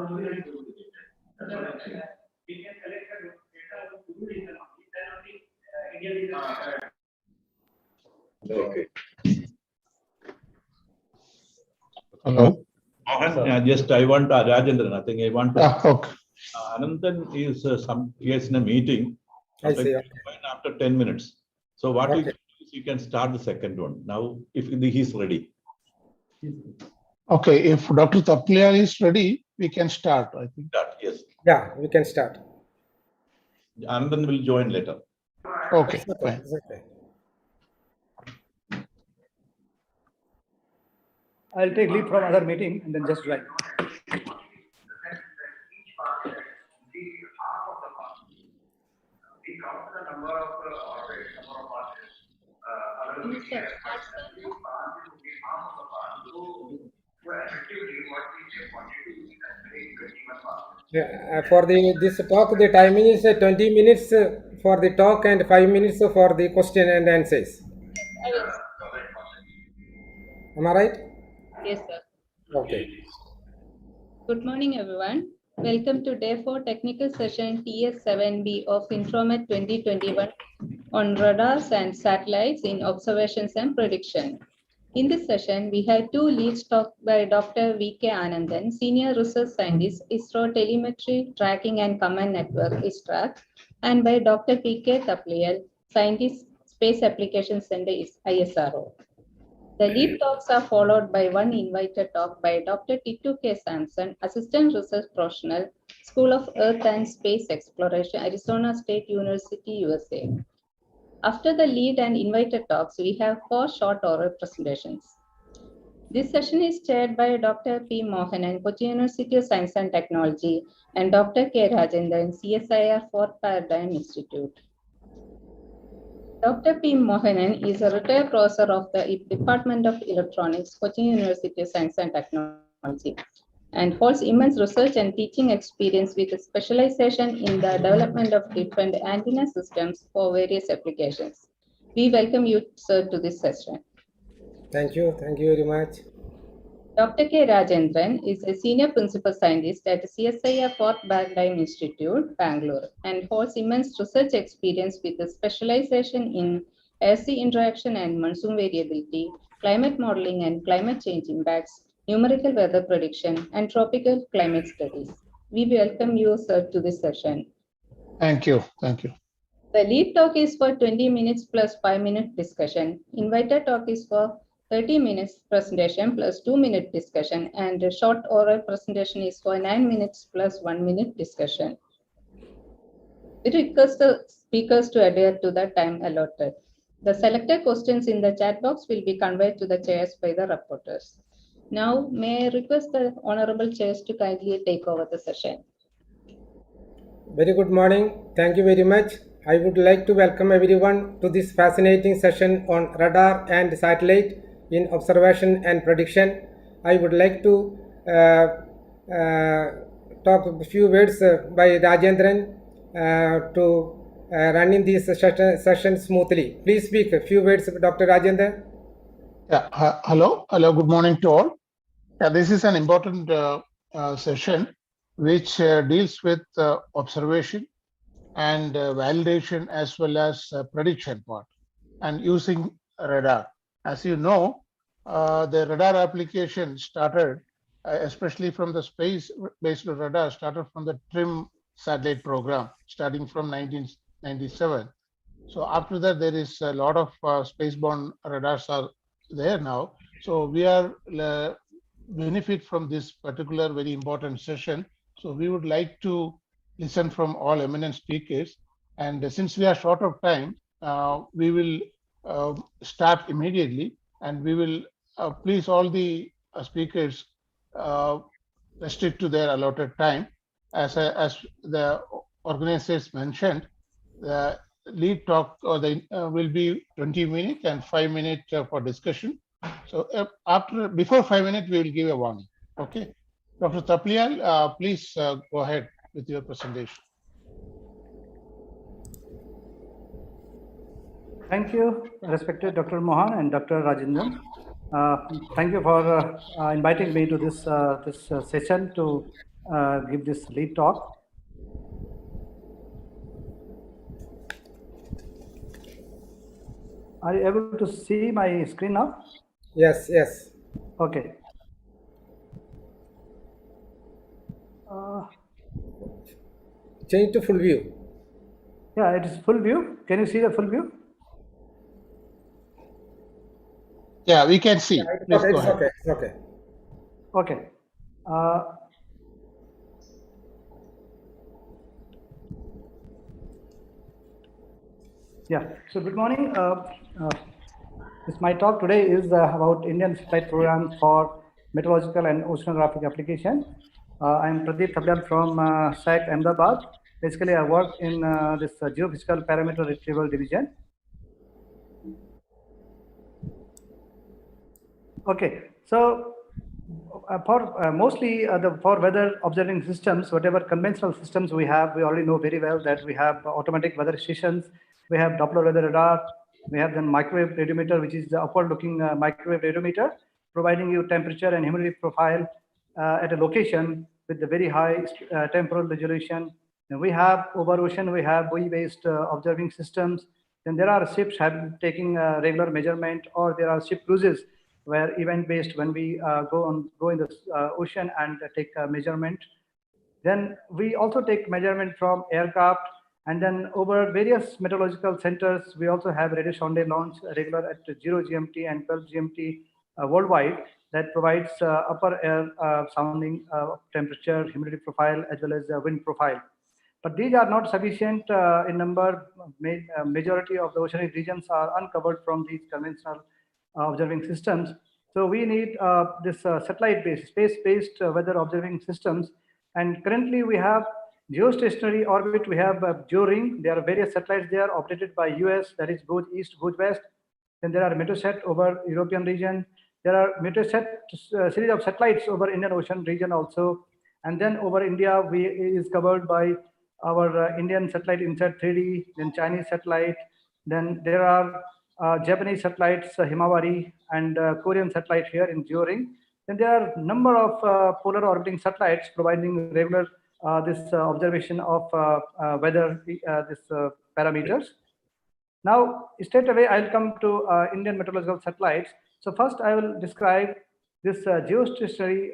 Okay. Hello. Mohan, just I want Rajendran. I think I want to. Okay. Anandan is he is in a meeting. I see. Okay. After 10 minutes. So what Okay. you can do is you can start the second one now if he's ready. Okay. If Dr. Taplial is ready, we can start, I think. Start, yes. Yeah, we can start. Anandan will join later. Okay. It's okay. Fine. It's okay. I'll take leave from other meeting and then just join. Yeah, for this talk, the timing is 20 minutes for the talk and 5 minutes for the question and answers. Am I right? Yes, sir. Okay. Good morning, everyone. Welcome to Day 4 Technical Session TS7B of INTROMET 2021 on radars and satellites in observations and prediction. In this session, we have two leads talk by Dr. V.K. Anandan, Senior Research Scientist, ISRO Telemetry Tracking and Command Network, ISTRAC, and by Dr. P.K. Taplial, Scientist, Space Applications Center, ISRO. The lead talks are followed by one invited talk by Dr. Titu K. Sampson, Assistant Research Professional, School of Earth and Space Exploration, Arizona State University, USA. After the lead and invited talks, we have 4 short oral presentations. This session is chaired by Dr. P. Mohanan, Kochi University of Science and Technology, and Dr. K. Rajendran, CSIR Fourth Paradigm Institute. Dr. P. Mohanan is a retired professor of the Department of Electronics, Kochi University of Science and Technology, and holds immense research and teaching experience with a specialization in the development of different antenna systems for various applications. We welcome you, sir, to this session. Thank you. Thank you very much. Dr. K. Rajendran is a senior principal scientist at CSIR Fourth Paradigm Institute, Bangalore, and holds immense research experience with a specialization in air-sea interaction and monsoon variability, climate modeling and climate change impacts, numerical weather prediction, and tropical climate studies. We welcome you, sir, to this session. Thank you. Thank you. The lead talk is for 20 minutes plus 5-minute discussion. Invited talk is for 30 minutes presentation plus 2-minute discussion, and a short oral presentation is for 9 minutes plus 1-minute discussion. We request the speakers to adhere to the time allotted. The selected questions in the chat box will be conveyed to the chairs by the reporters. Now, may I request the honorable chairs to kindly take over the session. Very good morning. Thank you very much. I would like to welcome everyone to this fascinating session on radar and satellite in observation and prediction. I would like to talk a few words by Rajendran to running this session smoothly. Please speak a few words, Dr. Rajendran. Yeah. Hello. Hello. Good morning to all. Yeah, this is an important session which deals with observation and validation as well as prediction part and using radar. As you know, the radar application started, especially from the space-based radar, started from the TRIM satellite program, starting from 1997. So after that, there is a lot of spaceborne radars are there now. So we are benefit from this particular very important session. So we would like to listen from all eminent speakers. And since we are short of time, we will start immediately, and we will please all the speakers restrict to their allotted time. As the organizers mentioned, the lead talk or will be 20 minutes and 5 minutes for discussion. So before 5 minutes, we will give a warning. Okay, Dr. Taplial, please go ahead with your presentation. Thank you, respected Dr. Mohan and Dr. Rajendran. Thank you for inviting me to this session to give this lead talk. Are you able to see my screen now? Yes, yes. Okay. Change to full view. Yeah, it is full view. Can you see the full view? Yeah, we can see. It's Please okay, go it's ahead. okay, it's okay. Okay. Yeah, so good morning. My talk today is about Indian Satellite Program for Meteorological and Oceanographic Application. I am Pradeep Thabyal from SAC Ahmedabad. Basically, I work in this Geophysical Parameter Retrieval Division. Okay, so for mostly for weather observing systems, whatever conventional systems we have, we already know very well that we have automatic weather stations, we have Doppler weather radar, we have then microwave radiometer, which is the upward-looking microwave radiometer, providing you temperature and humidity profile at a location with the very high temporal resolution. And we have over ocean, we have buoy-based observing systems. Then there are ships taking regular measurement, or there are ship cruises where event-based when we go in the ocean and take a measurement. Then we also take measurement from aircraft, and then over various meteorological centers, we also have radio sonde launch regular at 0 GMT and 12 GMT worldwide that provides upper air sounding temperature, humidity profile, as well as wind profile. But these are not sufficient in number. Majority of the oceanic regions are uncovered from these conventional observing systems. So we need this satellite-based, space-based weather observing systems. And currently we have geostationary orbit. We have GeoRing. There are various satellites there operated by US, that is both east, both west. Then there are Meteosat over European region. There are Meteosat series of satellites over Indian Ocean region also. And then over India, is covered by our Indian satellite INSAT 3D, then Chinese satellite. Then there are Japanese satellites, Himawari, and Korean satellite here in GeoRing. Then there are number of polar orbiting satellites providing regular this observation of weather, parameters. Now, straight away, I'll come to Indian meteorological satellites. So first, I will describe this geostationary,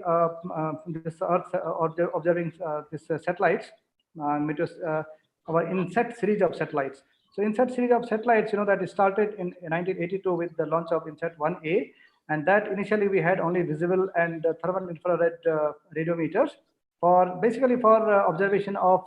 this Earth observing this satellites, our INSAT series of satellites. So INSAT series of satellites, that started in 1982 with the launch of INSAT 1A, and that initially we had only visible and thermal infrared radiometers for basically for observation of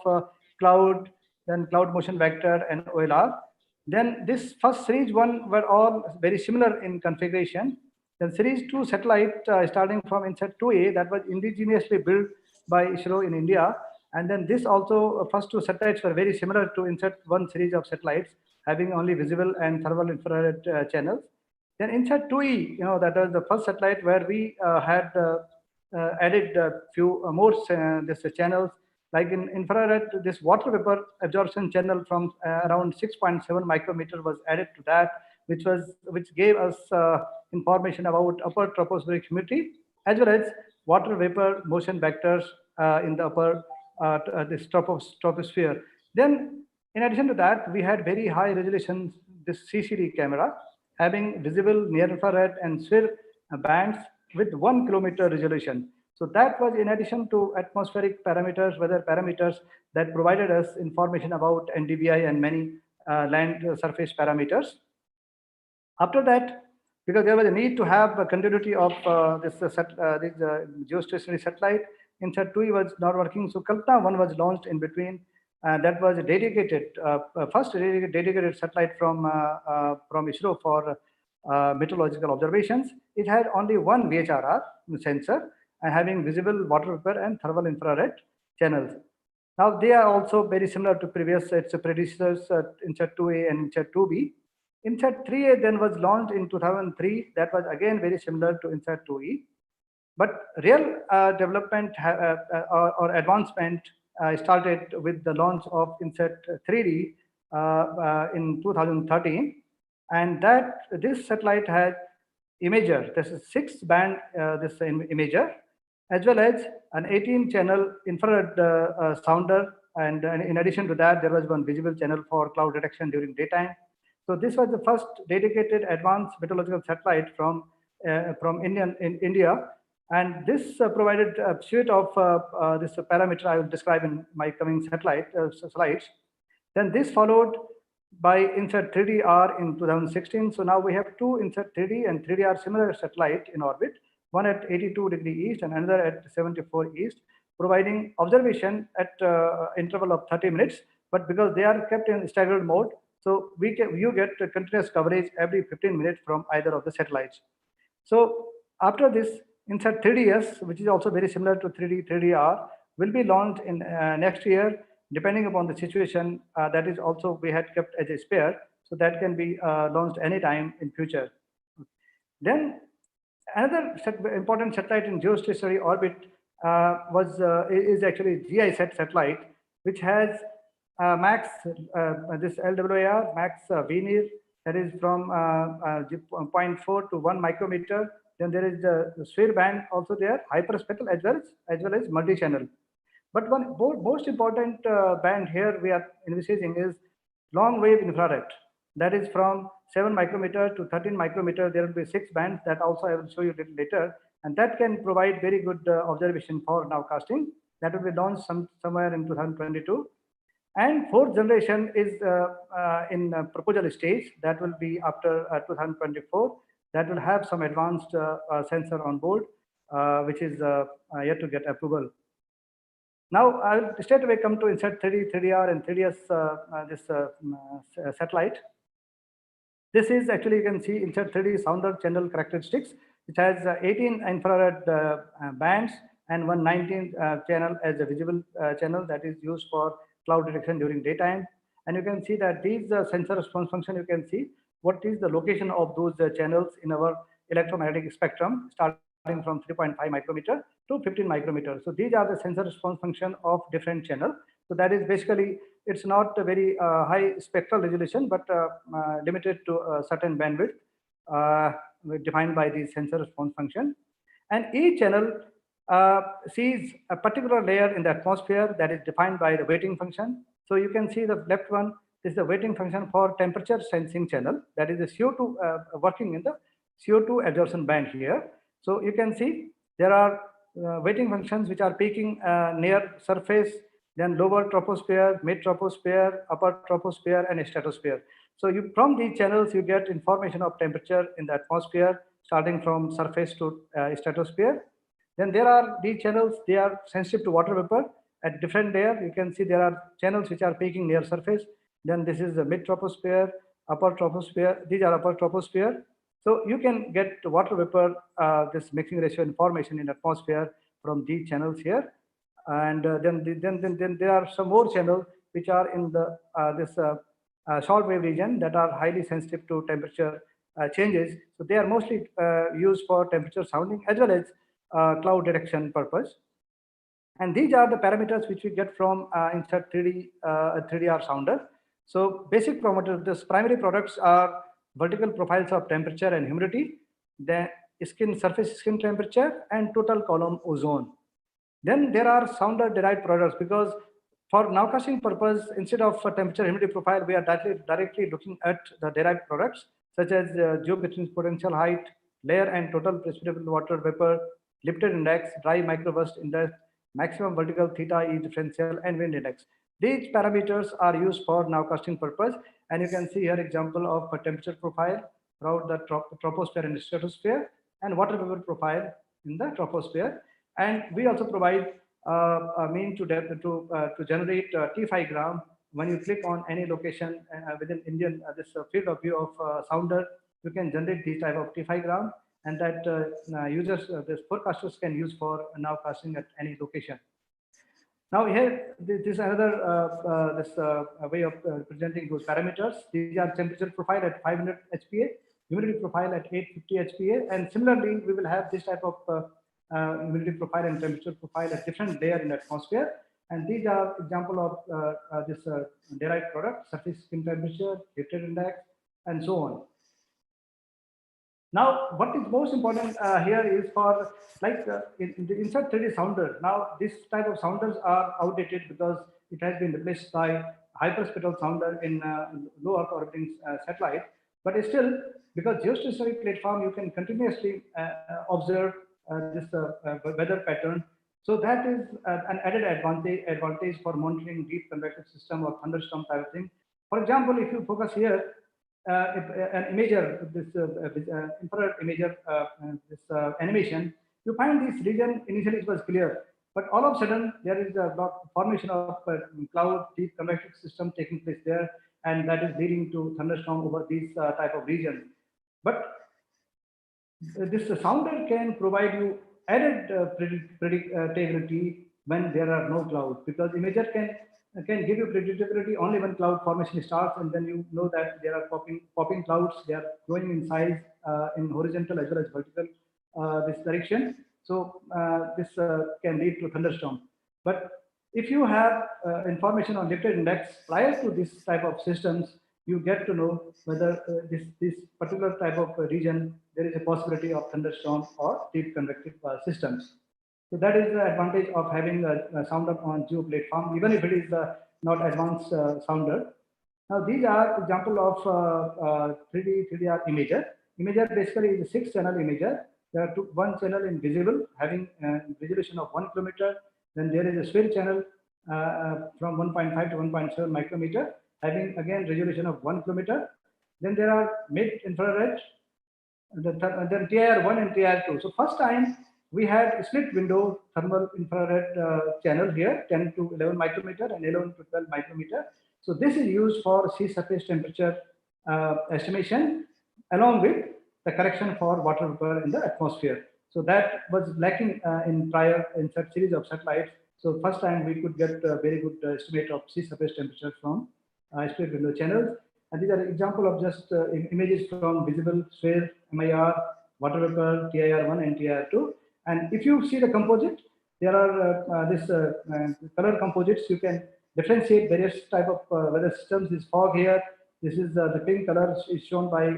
cloud, then cloud motion vector and OLR. Then this first series 1 were all very similar in configuration. Then series 2 satellite starting from INSAT 2A that was indigenously built by ISRO in India. And then this also first 2 satellites were very similar to INSAT 1 series of satellites having only visible and thermal infrared channels. Then INSAT 2E, that was the first satellite where we had added a few more this channels. Like in infrared, this water vapor absorption channel from around 6.7 micrometer was added to that, which gave us information about upper tropospheric humidity as well as water vapor motion vectors in the upper this troposphere. Then, in addition to that, we had very high resolution this CCD camera having visible near infrared and SWIR bands with 1 kilometer resolution. So that was in addition to atmospheric parameters, weather parameters that provided us information about NDVI and many land surface parameters. After that, because there was a need to have a continuity of this geostationary satellite, INSAT 2 was not working. So Kalpana 1 was launched in between. That was a dedicated, first dedicated satellite from ISRO for meteorological observations. It had only one VHRR sensor and having visible water vapor and thermal infrared channels. Now they are also very similar to previous predecessors, INSAT 2A and INSAT 2B. INSAT 3A then was launched in 2003. That was again very similar to INSAT 2E. But real development or advancement started with the launch of INSAT 3D in 2013. And this satellite had imager. This is 6-band this imager. as well as an 18-channel infrared sounder. And in addition to that, there was one visible channel for cloud detection during daytime. So this was the first dedicated advanced meteorological satellite from India. And this provided a suite of this parameter I will describe in my coming slides. Then this followed by INSAT 3DR in 2016. So now we have two INSAT 3D and 3DR similar satellite in orbit, one at 82° east and another at 74 east, providing observation at interval of 30 minutes. But because they are kept in staggered mode, so you get continuous coverage every 15 minutes from either of the satellites. So after this, INSAT 3DS, which is also very similar to 3D, 3DR, will be launched in next year, depending upon the situation. That is also we had kept as a spare, so that can be launched anytime in future. Then another important satellite in geostationary orbit is actually GISAT satellite, which has max this LWAR, max VNIR, that is from 0.4 to 1 micrometer. Then there is the sphere band also there, hyperspectral as well as multi-channel. But one most important band here we are envisaging is long wave infrared. That is from 7 micrometer to 13 micrometer. There will be 6 bands that also I will show you a little later, and that can provide very good observation for nowcasting. That will be launched somewhere in 2022. And fourth generation is in proposal stage. That will be after 2024. That will have some advanced sensor on board, which is yet to get approval. Now I'll straight away come to INSAT 3D, 3DR, and 3DS satellite. This is actually, you can see INSAT 3D sounder channel characteristics, which has 18 infrared bands and 119 channel as a visible channel that is used for cloud detection during daytime. And you can see that these sensor response function, you can see what is the location of those channels in our electromagnetic spectrum, starting from 3.5 micrometer to 15 micrometer. So these are the sensor response function of different channel. So that is basically, it's not a very high spectral resolution, but limited to a certain bandwidth defined by the sensor response function. And each channel sees a particular layer in the atmosphere that is defined by the weighting function. So you can see the left one is the weighting function for temperature sensing channel. That is the CO2 working in the CO2 absorption band here. So you can see there are weighting functions which are peaking near surface, then lower troposphere, mid troposphere, upper troposphere, and stratosphere. So from these channels, you get information of temperature in the atmosphere, starting from surface to stratosphere. Then there are these channels, they are sensitive to water vapor at different layer. You can see there are channels which are peaking near surface. Then this is the mid troposphere, upper troposphere. These are upper troposphere. So you can get water vapor, this mixing ratio information in atmosphere from these channels here. And then there are some more channels which are in the this short wave region that are highly sensitive to temperature changes. So they are mostly used for temperature sounding as well as cloud detection purpose. And these are the parameters which we get from INSAT 3D 3DR sounder. So basic parameters, this primary products are vertical profiles of temperature and humidity, the surface skin temperature, and total column ozone. Then there are sounder derived products, because for nowcasting purpose, instead of temperature humidity profile, we are directly looking at the derived products such as geophysical potential height, layer and total precipitable water vapor, lifted index, dry microburst index, maximum vertical theta E differential, and wind index. These parameters are used for nowcasting purpose, and you can see here example of a temperature profile throughout the troposphere and stratosphere, and water vapor profile in the troposphere. And we also provide a mean to generate T5 gram. When you click on any location within Indian this field of view of sounder, you can generate this type of T5 gram, and that users, this forecasters can use for nowcasting at any location. Now here, this is another way of presenting those parameters. These are temperature profile at 500 HPA, humidity profile at 850 HPA, and similarly, we will have this type of humidity profile and temperature profile at different layer in the atmosphere. And these are example of this derived product, surface skin temperature, lifted index, and so on. Now, what is most important here is for like in the insert 3D sounder. Now, this type of sounders are outdated because it has been replaced by hyperspectral sounder in low Earth orbiting satellite. But still, because geostationary platform, you can continuously observe this weather pattern. So that is an added advantage for monitoring deep convective system or thunderstorm type of thing. For example, if you focus here, an imager, this infrared imager, this animation, you find this region initially it was clear, but all of a sudden there is a formation of cloud deep convective system taking place there, and that is leading to thunderstorm over these type of regions. But this sounder can provide you added predictability when there are no clouds, because imager can give you predictability only when cloud formation starts, and then you know that there are popping clouds. They are growing in size in horizontal as well as vertical this direction. So this can lead to thunderstorm. But if you have information on lifted index prior to this type of systems, you get to know whether this particular type of region there is a possibility of thunderstorm or deep convective systems. So that is the advantage of having a sounder on geo platform, even if it is not advanced sounder. Now these are example of 3D imager. Imager basically is a 6-channel imager. There are one channel in visible having resolution of 1 kilometer. Then there is a sphere channel from 1.5 to 1.7 micrometer, having again resolution of 1 kilometer. Then there are mid-infrared, then TIR1 and TIR2. So first time we had a split window thermal infrared channel here, 10 to 11 micrometer and 11 to 12 micrometer. So this is used for sea surface temperature estimation, along with the correction for water vapor in the atmosphere. So that was lacking in prior insert series of satellites. So first time we could get a very good estimate of sea surface temperature from split window channels. And these are example of just images from visible, sphere, MIR, water vapor, TIR1 and TIR2. And if you see the composite, there are this color composites. You can differentiate various type of weather systems. This fog here, this is the pink color is shown by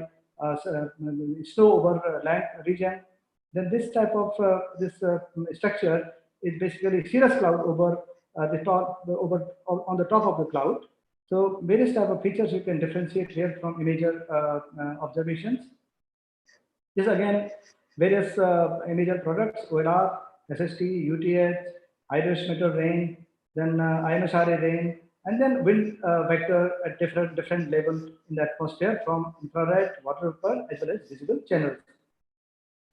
snow over land region. Then this type of structure is basically cirrus cloud over the top, on the top of the cloud. So various type of features you can differentiate here from imager observations. This again various imager products: OLR, SST, UTH, high-risk meteor rain, then IMSRA rain, and then wind vector at different levels in the atmosphere from infrared, water vapor, as well as visible channels.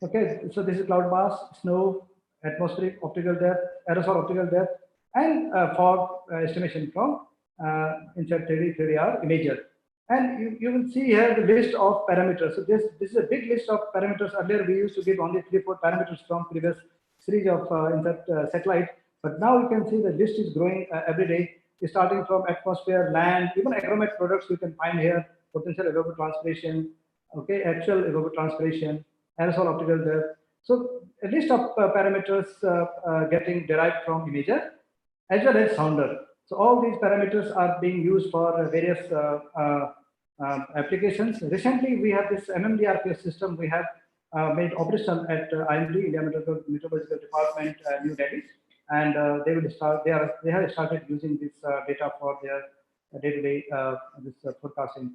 Okay, so this is cloud mass, snow, atmospheric optical depth, aerosol optical depth, and fog estimation from insert 3D imager. And you will see here the list of parameters. So this is a big list of parameters. Earlier we used to give only 3-4 parameters from previous series of insert satellite, but now you can see the list is growing every day, starting from atmosphere, land, even INTROMET products you can find here: potential evapotranspiration, okay, actual evapotranspiration, aerosol optical depth. So a list of parameters getting derived from imager as well as sounder. So all these parameters are being used for various applications. Recently, we have this MMDRPS system we have made operational at IMD, India Meteorological Department, New Delhi, and they will start. They have started using this data for their day-to-day forecasting.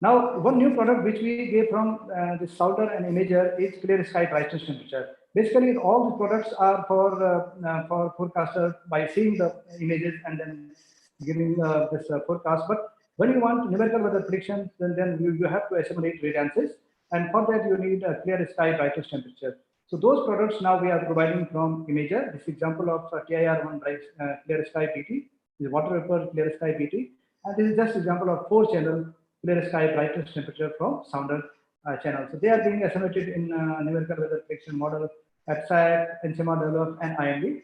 Now, one new product which we gave from the sounder and imager is clear sky brightness temperature. Basically, all the products are for forecaster by seeing the images and then giving this forecast. But when you want numerical weather predictions, then you have to assimilate variances, and for that you need a clear sky brightness temperature. So those products now we are providing from imager. This example of TIR1 clear sky BT is water vapor clear sky BT, and this is just example of 4-channel clear sky brightness temperature from sounder channel. So they are being assimilated in numerical weather prediction model at SAT, NCMR developed, and IMD.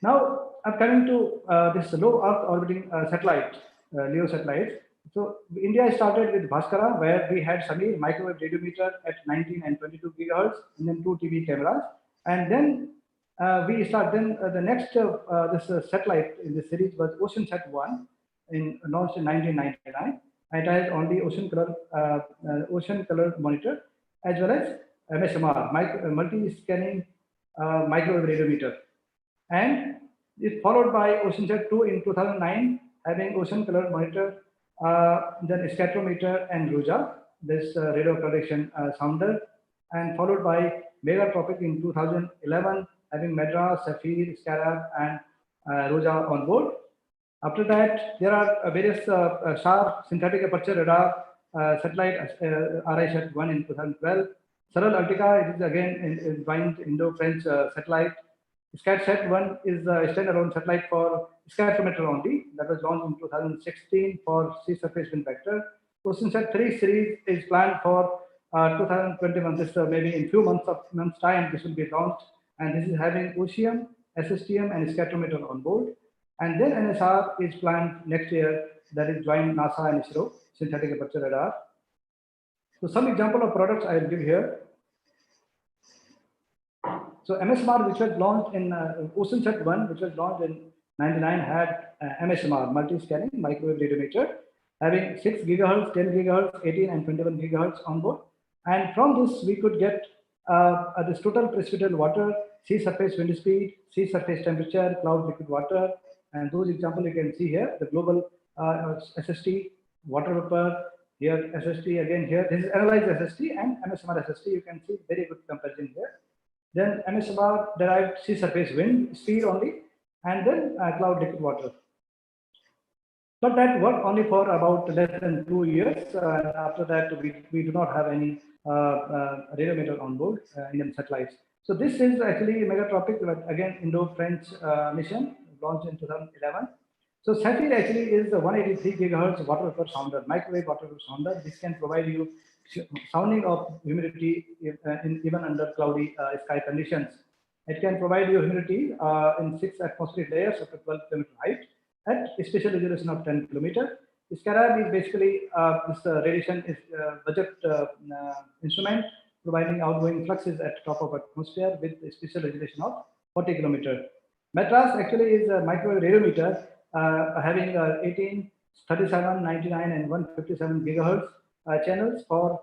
Now I'm coming to this low Earth orbiting satellite, LEO satellites. So India started with Bhaskara, where we had Samir microwave radiometer at 19 and 22 gigahertz, and then 2 TV cameras. And then we start. Then the next this satellite in the series was OceanSat-1, launched in 1999. It has only ocean color monitor, as well as MSMR, multi-scanning microwave radiometer. And it's followed by OceanSat 2 in 2009, having ocean color monitor, then spectrometer and ROJA, this radio occultation sounder, and followed by Megatropic in 2011, having Madras, Saphir, Scarab, and ROJA on board. After that, there are various SHAR synthetic aperture radar satellite RISAT-1 in 2012. Saral Altica, it is again in joint Indo-French satellite. SCATSat-1 is a standalone satellite for spectrometer only, that was launched in 2016 for sea surface wind vector. OceanSat 3 series is planned for 2021. This maybe in few months time this will be launched, and this is having OCM, SSTM, and spectrometer on board. And then NSR is planned next year, that is joint NASA and ISRO synthetic aperture radar. So some example of products I will give here. So MSMR, which was launched in OceanSat 1, which was launched in 99, had MSMR, multi-scanning microwave radiometer, having 6 gigahertz, 10 gigahertz, 18 and 21 gigahertz on board. And from this, we could get this total precipitated water, sea surface wind speed, sea surface temperature, cloud liquid water, and those examples you can see here, the global SST, water vapor, here SST again here. This is analyzed SST and MSMR SST. You can see very good comparison here. Then MSMR derived sea surface wind speed only, and then cloud liquid water. But that worked only for about less than 2 years. After that, we do not have any radiometer on board Indian satellites. So this is actually Megatropic, again Indo-French mission launched in 2011. So Saphir actually is a 183 gigahertz water vapor sounder, microwave water vapor sounder. This can provide you sounding of humidity even under cloudy sky conditions. It can provide you humidity in 6 atmospheric layers up to 12 kilometer height at a spatial resolution of 10 kilometer. Scarab is basically this radiation is budget instrument providing outgoing fluxes at top of atmosphere with a spatial resolution of 40 kilometer. Madras actually is a microwave radiometer having 18, 37, 99, and 157 gigahertz channels for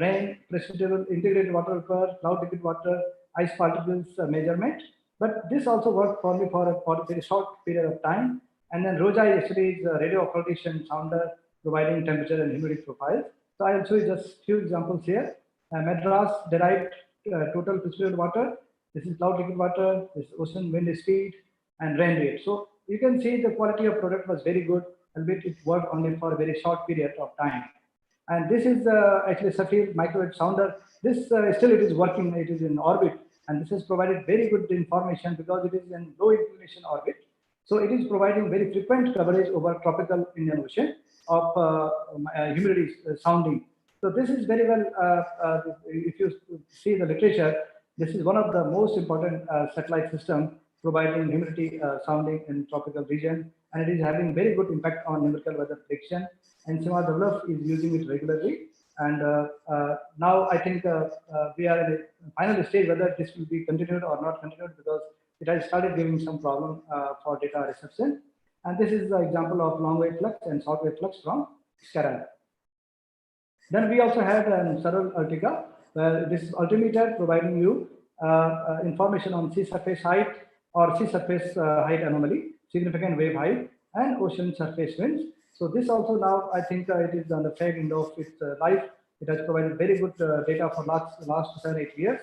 rain, precipitable, integrated water vapor, cloud liquid water, ice particles measurement. But this also worked for me for a very short period of time. And then ROJA actually is a radio occultation sounder providing temperature and humidity profiles. So I will show you just few examples here. Madras derived total precipitated water. This is cloud liquid water, this is ocean wind speed, and rain rate. So you can see the quality of product was very good, albeit it worked only for a very short period of time. And this is actually Saphir microwave sounder. This still it is working, it is in orbit, and this has provided very good information because it is in low inclination orbit. So it is providing very frequent coverage over tropical Indian Ocean of humidity sounding. So this is very well, if you see the literature, this is one of the most important satellite system providing humidity sounding in tropical region, and it is having very good impact on numerical weather prediction. And Sima Develop is using it regularly. And now I think we are in the final stage whether this will be continued or not continued, because it has started giving some problem for data reception. And this is the example of long wave flux and short wave flux from Scarab. Then we also have Saral Altica, this altimeter providing you information on sea surface height or sea surface height anomaly, significant wave height, and ocean surface winds. So this also now I think it is on the fag end of its life. It has provided very good data for last 7-8 years.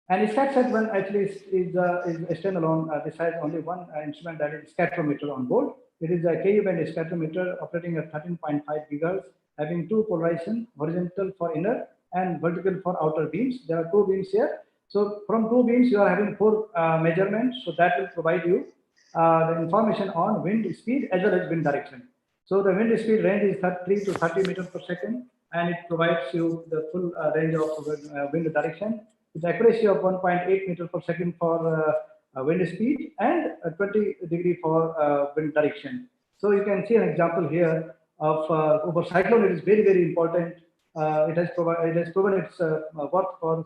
And SCATSat-1 actually is a standalone. This has only one instrument, that is spectrometer on board. It is a Ku band spectrometer operating at 13.5 gigahertz, having two polarization, horizontal for inner and vertical for outer beams. There are 2 beams here. So from 2 beams, you are having 4 measurements. So that will provide you the information on wind speed as well as wind direction. So the wind speed range is 3 to 30 meters per second, and it provides you the full range of wind direction with accuracy of 1.8 meters per second for wind speed and 20 degree for wind direction. So you can see an example here of over cyclone. It is very, very important. It has proven its work for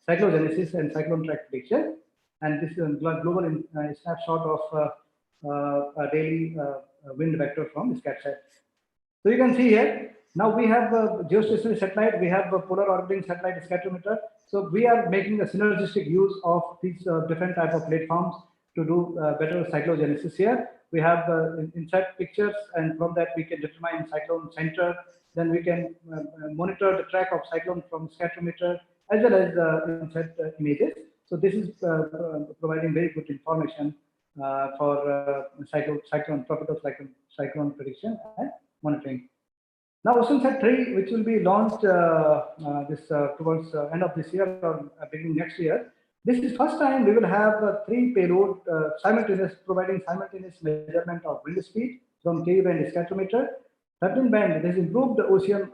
cyclogenesis and cyclone track prediction. And this is a global snapshot of daily wind vector from SCATSat. So you can see here, now we have a geostationary satellite, we have a polar orbiting satellite spectrometer. So we are making a synergistic use of these different type of platforms to do better cyclogenesis here. We have insert pictures, and from that we can determine cyclone center. Then we can monitor the track of cyclone from spectrometer as well as insert images. So this is providing very good information for tropical cyclone prediction and monitoring. Now, OceanSat 3, which will be launched towards end of this year or beginning next year, this is first time we will have 3 payload providing simultaneous measurement of wind speed from Ku band spectrometer. 13 band, this improved the ocean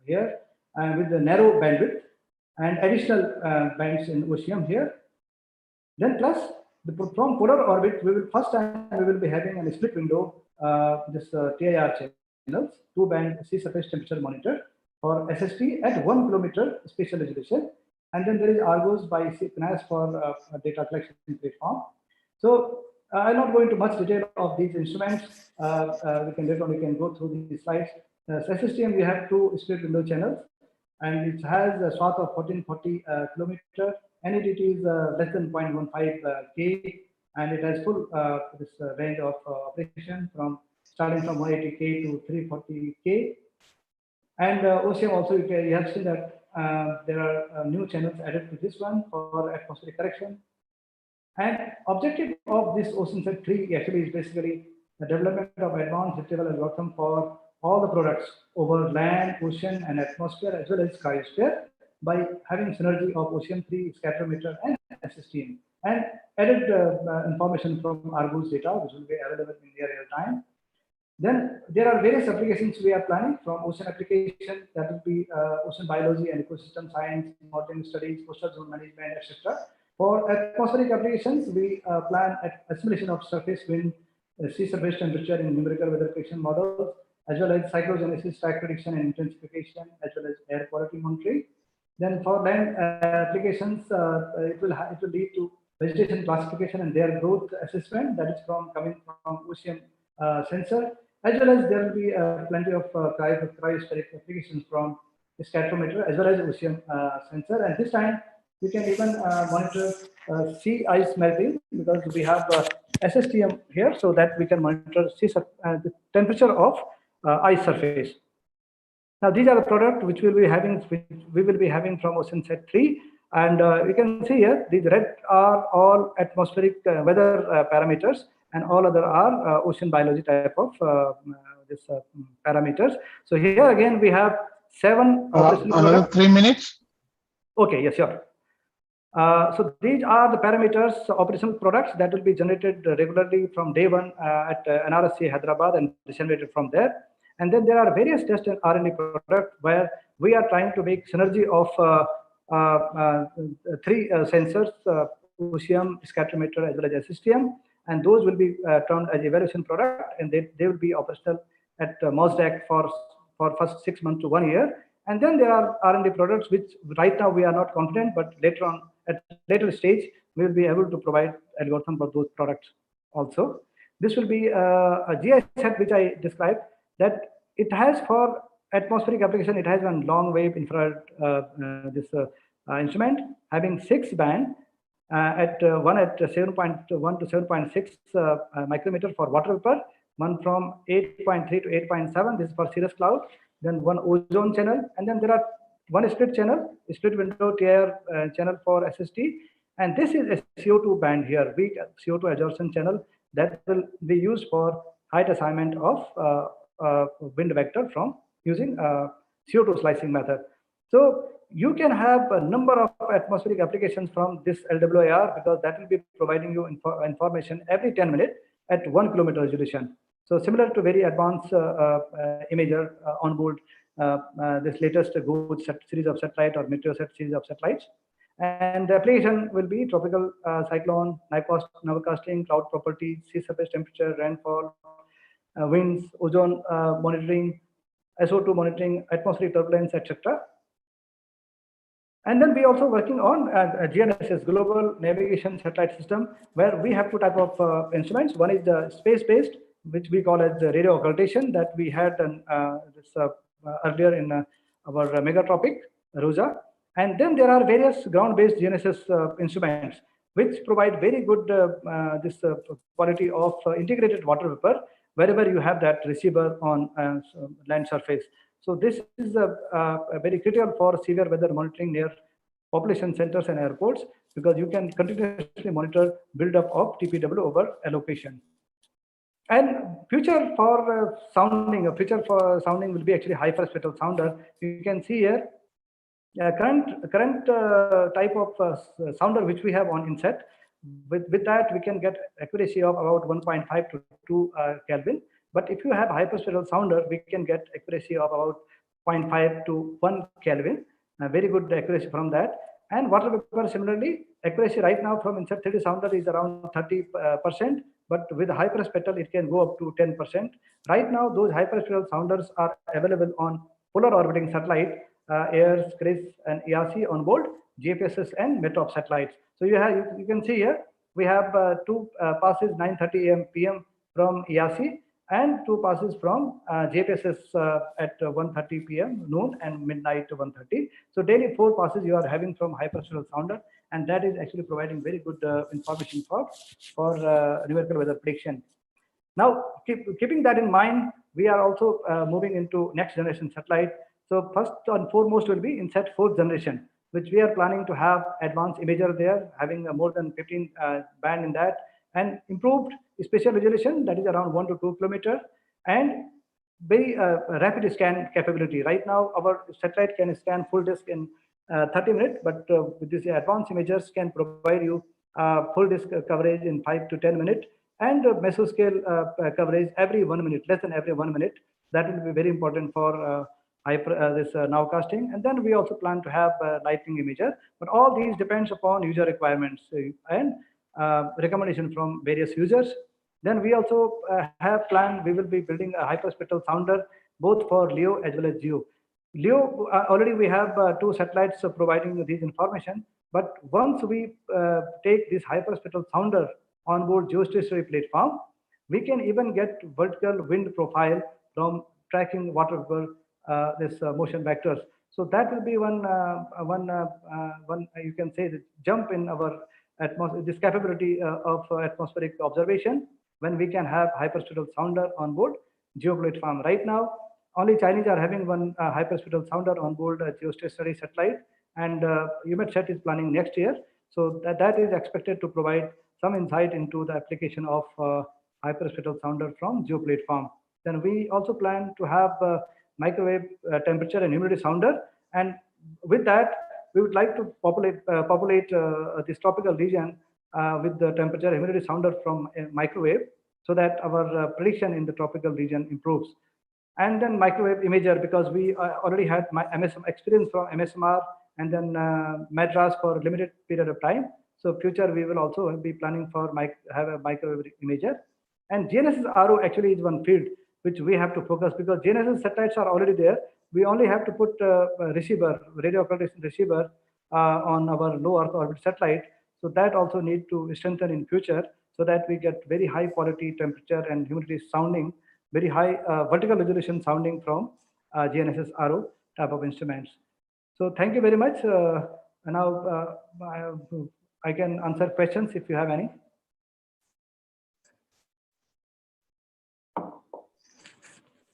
here with the narrow bandwidth and additional bands in ocean here. Then plus from polar orbit, we will first time we will be having a split window TIR channels, 2 band sea surface temperature monitor for SST at 1 kilometer spatial resolution. And then there is Argos by CNAS for data collection platform. So I'm not going into much detail of these instruments. We can go through these slides. SSTM, we have 2 split window channels, and it has a swath of 1440 kilometer. NEDT is less than 0.15 K, and it has full this range of operation from starting from 180K to 340K. And OCM also, you have seen that there are new channels added to this one for atmospheric correction. And objective of this OceanSat 3 actually is basically the development of advanced retrieval algorithm for all the products over land, ocean, and atmosphere, as well as cryosphere, by having synergy of Ocean 3 spectrometer and SSTM, and added information from Argus data, which will be available in near real time. Then there are various applications we are planning, from ocean application, that will be ocean biology and ecosystem science, modeling studies, coastal zone management, etc. For atmospheric applications, we plan assimilation of surface wind, sea surface temperature in numerical weather prediction models, as well as cyclogenesis, track prediction and intensification, as well as air quality monitoring. Then for land applications, it will lead to vegetation classification and their growth assessment, that is coming from ocean sensor, as well as there will be plenty of cryospheric applications from spectrometer as well as ocean sensor. And this time we can even monitor sea ice melting, because we have SSTM here, so that we can monitor the temperature of ice surface. Now these are the products which we will be having from OceanSat 3, and you can see here these red are all atmospheric weather parameters, and all other are ocean biology type of parameters. So here again we have 7 another 3 minutes. Okay, yes, sure. So these are the parameters, operational products that will be generated regularly from day 1 at NRSC Hyderabad and disseminated from there. And then there are various test and R&D products where we are trying to make synergy of 3 sensors, OCM, spectrometer, as well as SSTM, and those will be termed as evaluation product, and they will be operational at MOSDAC for first 6 months to 1 year. And then there are R&D products which right now we are not confident, but later on at later stage we will be able to provide algorithm for those products also. This will be a GI set which I described, that it has for atmospheric application, it has a long wave infrared instrument having 6 band one at 7.1 to 7.6 micrometer for water vapor, one from 8.3 to 8.7, this is for cirrus cloud, then one ozone channel, and then there are one split window TIR channel for SST, and this is a CO2 band here, weak CO2 adsorption channel that will be used for height assignment of wind vector from using CO2 slicing method. So you can have a number of atmospheric applications from this LWIR, because that will be providing you information every 10 minutes at 1 kilometer resolution. So similar to very advanced imager on board this latest GOES series of satellite or Meteosat series of satellites. And the application will be tropical cyclone, nowcasting, cloud property, sea surface temperature, rainfall, winds, ozone monitoring, SO2 monitoring, atmospheric turbulence, etc. And then we also working on GNSS, Global Navigation Satellite System, where we have two type of instruments. One is the space-based, which we call as the radio occultation, that we had earlier in our megatropic, ROSA. And then there are various ground-based GNSS instruments, which provide very good quality of integrated water vapor wherever you have that receiver on land surface. So this is very critical for severe weather monitoring near population centers and airports, because you can continuously monitor buildup of TPW over a location. And future for sounding, a future for sounding will be actually high frequency spectral sounder. You can see here current type of sounder which we have on inset. With that, we can get accuracy of about 1.5 to 2 Kelvin. But if you have hyperspectral sounder, we can get accuracy of about 0.5 to 1 Kelvin. Very good accuracy from that. And water vapor, similarly, accuracy right now from inset 3D sounder is around 30%. But with hyperspectral, it can go up to 10%. Right now, those hyperspectral sounders are available on polar orbiting satellite, AIRS, CRIS, and ERC on board GPSs and METOP satellites. So you can see here we have two passes 9:30 a.m. p.m. from ERC and two passes from GPSs at 1:30 p.m. noon and midnight 1:30. So daily 4 passes you are having from hyperspectral sounder, and that is actually providing very good information for numerical weather prediction. Now, keeping that in mind, we are also moving into next generation satellite. So first and foremost will be INSAT 4th generation, which we are planning to have advanced imager there, having more than 15 band in that, and improved spatial resolution, that is around 1 to 2 kilometer, and very rapid scan capability. Right now, our satellite can scan full disk in 30 minutes, but with these advanced imagers can provide you full disk coverage in 5 to 10 minutes, and mesoscale coverage every 1 minute, less than every 1 minute. That will be very important for this nowcasting. And then we also plan to have lightning imager, but all these depends upon user requirements and recommendation from various users. Then we also have planned, we will be building a hyperspectral sounder both for LEO as well as GEO. LEO, already we have 2 satellites providing these information, but once we take this hyperspectral sounder on board geostationary platform, we can even get vertical wind profile from tracking water vapor this motion vectors. So that will be one you can say the jump in our this capability of atmospheric observation, when we can have hyperspectral sounder on board geo platform. Right now, only Chinese are having one hyperspectral sounder on board a geostationary satellite, and EUMETSAT is planning next year. So that is expected to provide some insight into the application of hyperspectral sounder from geo platform. Then we also plan to have microwave temperature and humidity sounder, and with that we would like to populate this tropical region with the temperature humidity sounder from microwave, so that our prediction in the tropical region improves. And then microwave imager, because we already had my experience from MSMR and then Madras for a limited period of time. So future we will also be planning for have a microwave imager. And GNSS RO actually is one field which we have to focus, because GNSS satellites are already there. We only have to put a receiver, radio occultation receiver on our low Earth orbit satellite. So that also need to strengthen in future, so that we get very high quality temperature and humidity sounding, very high vertical resolution sounding from GNSS RO type of instruments. So thank you very much. Now I can answer questions if you have any.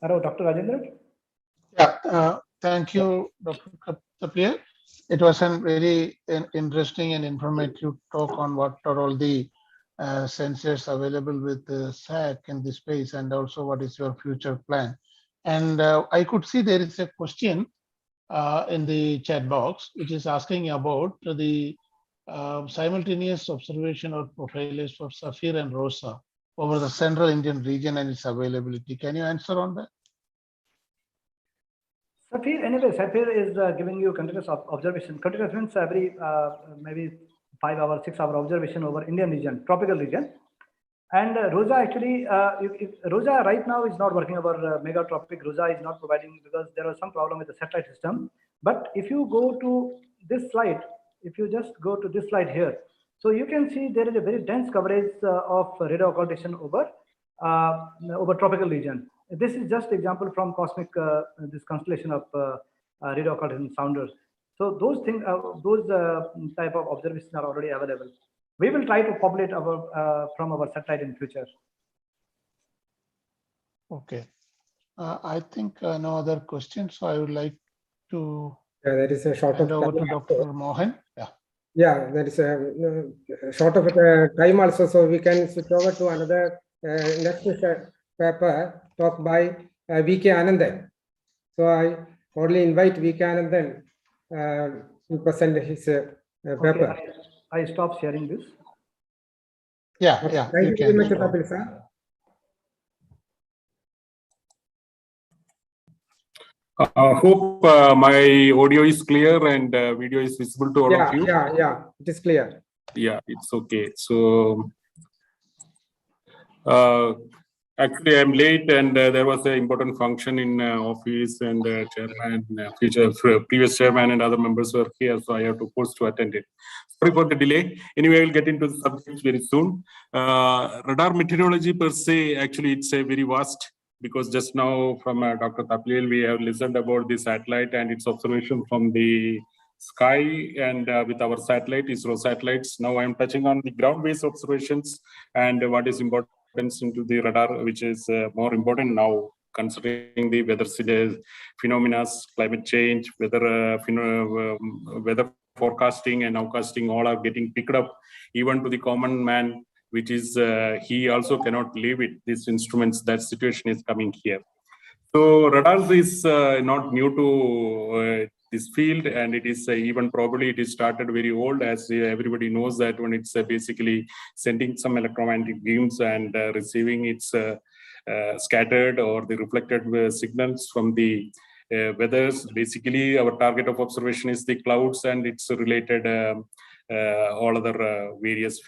Hello, Dr. Rajendra. Yeah, thank you, Dr. Periyar. It was a very interesting and informative talk on what are all the sensors available with the SAC in the space, and also what is your future plan. And I could see there is a question in the chat box, which is asking about the simultaneous observation or profiles for Saphir and Rosa over the central Indian region and its availability. Can you answer on that? Saphir, anyway, Saphir is giving you continuous observation. Continuous means every maybe 5 hour, 6 hour observation over Indian region, tropical region. And Rosa actually, Rosa right now is not working over megatropic. Rosa is not providing, because there was some problem with the satellite system. But if you go to this slide, if you just go to this slide here, so you can see there is a very dense coverage of radar occultation over tropical region. This is just example from cosmic, this constellation of radar occultation sounders. So those things, those type of observations are already available. We will try to populate our from our satellite in future. Okay. I think no other questions, so I would like to there is a short hand of over to time. Dr. Mohan. Yeah. Yeah, there is a short of time also, so we can switch over to another next paper talk by V.K. Anandan. So I only invite V.K. Anandan to present his paper. Okay, I stop sharing this. Yeah, Okay, yeah. thank you very much, stop. Kapil sir. Hope my audio is clear and video is visible to all of you. Yeah, it is clear. Yeah, it's okay. So actually, I'm late, and there was an important function in office, and chairman, previous chairman, and other members were here, so I have to post to attend it. Sorry for the delay. Anyway, I will get into the subjects very soon. Radar meteorology per se, actually, it's a very vast. Because just now from Dr. Tapliel, we have listened about the satellite and its observation from the sky, and with our satellite, ISRO satellites. Now I'm touching on the ground-based observations and what is important into the radar, which is more important now, considering the weather phenomena, climate change, weather forecasting and nowcasting, all are getting picked up, even to the common man, which is he also cannot live with these instruments. That situation is coming here. So radars is not new to this field, and it is even probably it is started very old, as everybody knows that when it's basically sending some electromagnetic beams and receiving its scattered or the reflected signals from the weathers. Basically, our target of observation is the clouds and its related all other various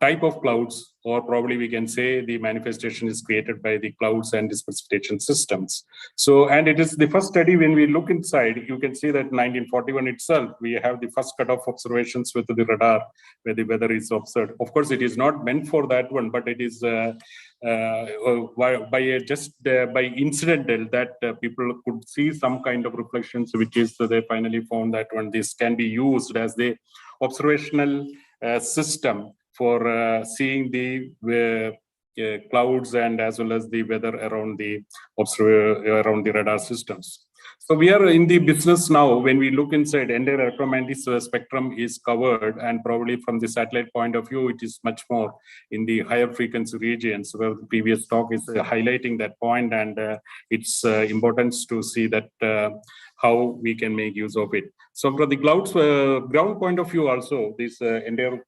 type of clouds, or probably we can say the manifestation is created by the clouds and its precipitation systems. So, and it is the first study. When we look inside, you can see that 1941 itself, we have the first cut-off observations with the radar where the weather is observed. Of course, it is not meant for that one, but it is by incidental that people could see some kind of reflections, which is they finally found that when this can be used as the observational system for seeing the clouds and as well as the weather around the radar systems. So we are in the business now. When we look inside, entire electromagnetic spectrum is covered, and probably from the satellite point of view, it is much more in the higher frequency regions, where the previous talk is highlighting that point and its importance to see that how we can make use of it. So from the ground point of view also, this entire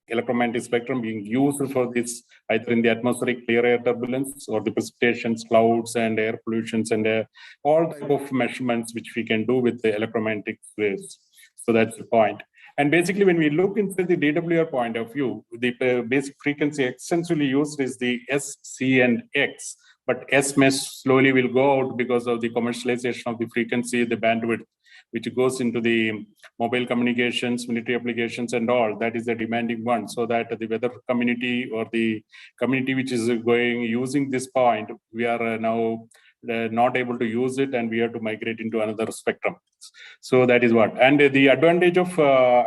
electromagnetic spectrum being used for this, either in the atmospheric clear air turbulence or the precipitations, clouds and air pollutions, and all type of measurements which we can do with the electromagnetic waves. So that's the point. And basically, when we look into the DWR point of view, the basic frequency extensively used is the S, C, and X. But S slowly will go out because of the commercialization of the frequency, the bandwidth, which goes into the mobile communications, military applications, and all. That is the demanding one. So that the weather community or the community which is using this point, we are now not able to use it, and we have to migrate into another spectrum. So that is what. And the advantage of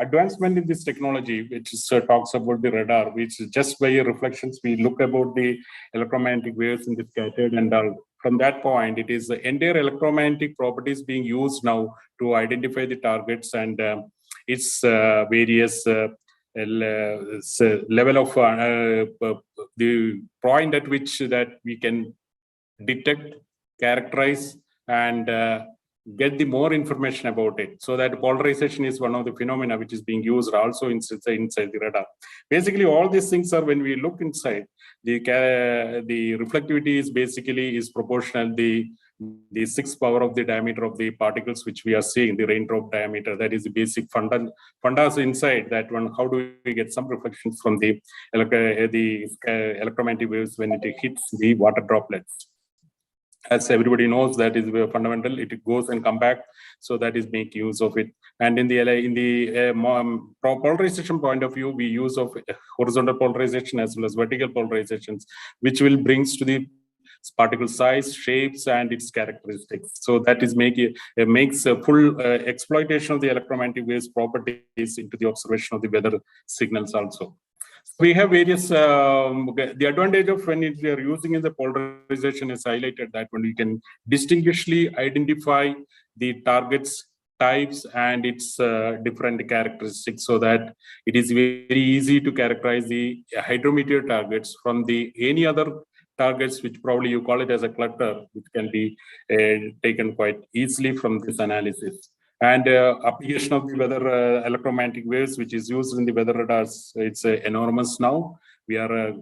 advancement in this technology, which is, talks about the radar, which is just by reflections, we look about the electromagnetic waves in the scattered and all. From that point, it is the entire electromagnetic properties being used now to identify the targets and its various level of the point at which that we can detect, characterize, and get the more information about it. So that polarization is one of the phenomena which is being used also inside the radar. Basically, all these things are, when we look inside, the reflectivity is basically is proportional the 6th power of the diameter of the particles which we are seeing, the raindrop diameter. That is the basic fundas inside that one. How do we get some reflections from the electromagnetic waves when it hits the water droplets? as everybody knows, that is fundamental. It goes and come back, so that is make use of it. And in the polarization point of view, we use of horizontal polarization as well as vertical polarizations, which will brings to the particle size, shapes, and its characteristics. So that is makes a full exploitation of the electromagnetic waves properties into the observation of the weather signals also. We have various, the advantage of when we are using in the polarization is highlighted that when we can distinguishedly identify the targets, types, and its different characteristics, so that it is very easy to characterize the hydrometeor targets from the any other targets, which probably you call it as a clutter, which can be taken quite easily from this analysis. And application of the weather electromagnetic waves, which is used in the weather radars, it's enormous now. We are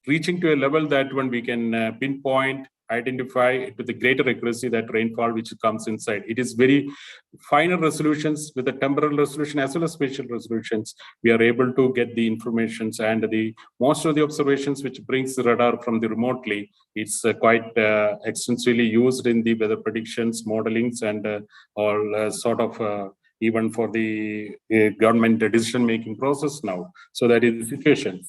reaching to a level that when we can pinpoint, identify to the greater accuracy that rainfall which comes inside. It is very finer resolutions with the temporal resolution as well as spatial resolutions. We are able to get the informations, and the most of the observations which brings the radar from the remotely, it's quite extensively used in the weather predictions, modelings, and all sort of even for the government decision-making process now. So that is the situation.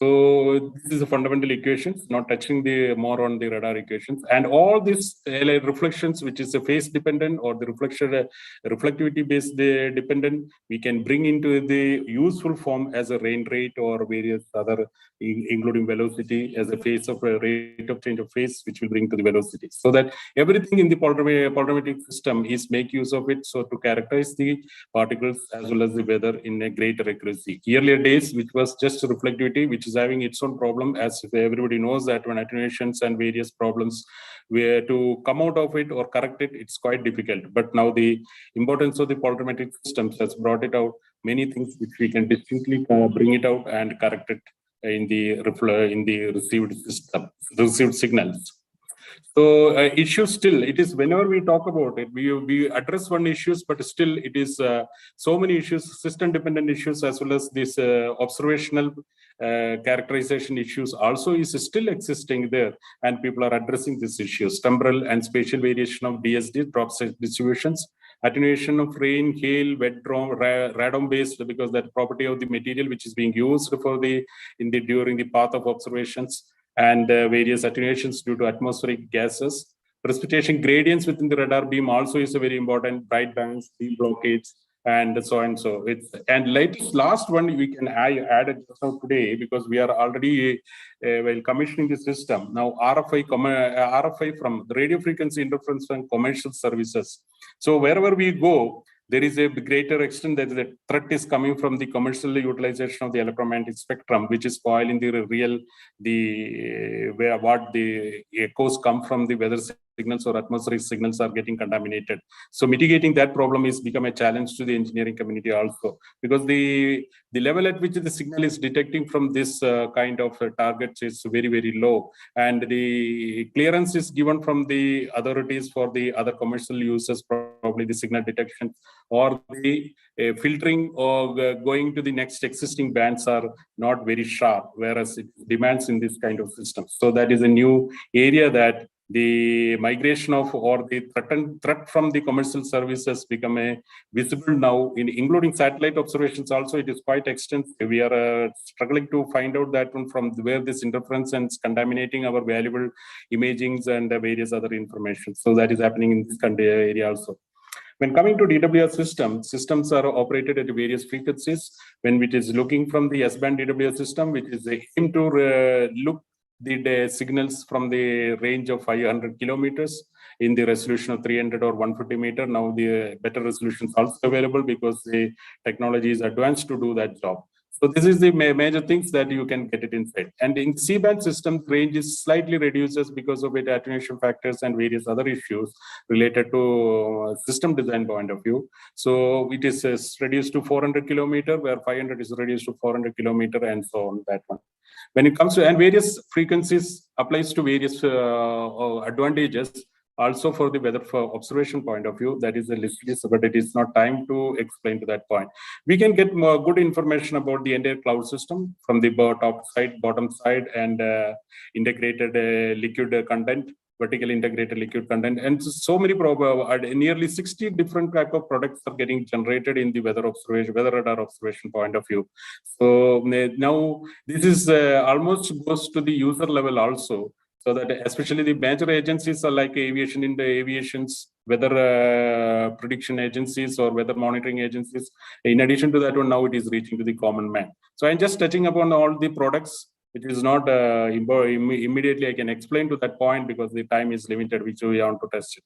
So this is a fundamental equations, not touching the more on the radar equations, and all these reflections, which is a phase dependent or the reflectivity based dependent, we can bring into the useful form as a rain rate or various other, including velocity as a phase of a rate of change of phase, which will bring to the velocity. So that everything in the polarimetric system is make use of it, so to characterize the particles as well as the weather in a greater accuracy. Earlier days, which was just reflectivity, which is having its own problem, as everybody knows that when attenuations and various problems were to come out of it or correct it, it's quite difficult. But now the importance of the polarimetric systems has brought it out many things which we can distinctly bring it out and correct it in the received signals. So issues still, it is whenever we talk about it, we address one issues, but still it is so many issues, system dependent issues, as well as this observational characterization issues also is still existing there, and people are addressing these issues. Temporal and spatial variation of DSD, drop distributions, attenuation of rain, hail, wet radon based, because that property of the material which is being used for during the path of observations, and various attenuations due to atmospheric gases. Precipitation gradients within the radar beam also is a very important, bright bands, beam blockades, and so and so. And last one we can add it today, because we are already while commissioning the system now, RFI from the radio frequency interference from commercial services. So wherever we go, there is a greater extent that the threat is coming from the commercial utilization of the electromagnetic spectrum, which is spoiling what the echoes come from the weather signals or atmospheric signals are getting contaminated. So mitigating that problem is become a challenge to the engineering community also, because the level at which the signal is detecting from this kind of targets is very, very low, and the clearance is given from the authorities for the other commercial users, probably the signal detection or the filtering or going to the next existing bands are not very sharp, whereas it demands in this kind of system. So that is a new area that the migration of or the threat from the commercial services become a visible now, including satellite observations also. It is quite extensive. We are struggling to find out that one from where this interference and contaminating our valuable imagings and various other information. So that is happening in this area also. When coming to DWR systems are operated at various frequencies. When it is looking from the S-band DWR system, which is aimed to look the signals from the range of 500 kilometers in the resolution of 300 or 150 meter. Now the better resolution is also available because the technology is advanced to do that job. So this is the major things that you can get it inside. And in C-band system, range is slightly reduces because of it attenuation factors and various other issues related to system design point of view. So it is reduced to 400 kilometer, where 500 is reduced to 400 kilometer, and so on that one. When it comes to, and various frequencies applies to various advantages also for the weather for observation point of view. That is a list, but it is not time to explain to that point. We can get more good information about the entire cloud system from the top side, bottom side, and integrated liquid content vertically integrated liquid content, and so many nearly 60 different type of products are getting generated in the weather radar observation point of view. So now this is almost goes to the user level also, so that especially the major agencies are like aviation's weather prediction agencies or weather monitoring agencies. In addition to that one, now it is reaching to the common man. So I'm just touching upon all the products. It is not immediately I can explain to that point because the time is limited, which we want to test it.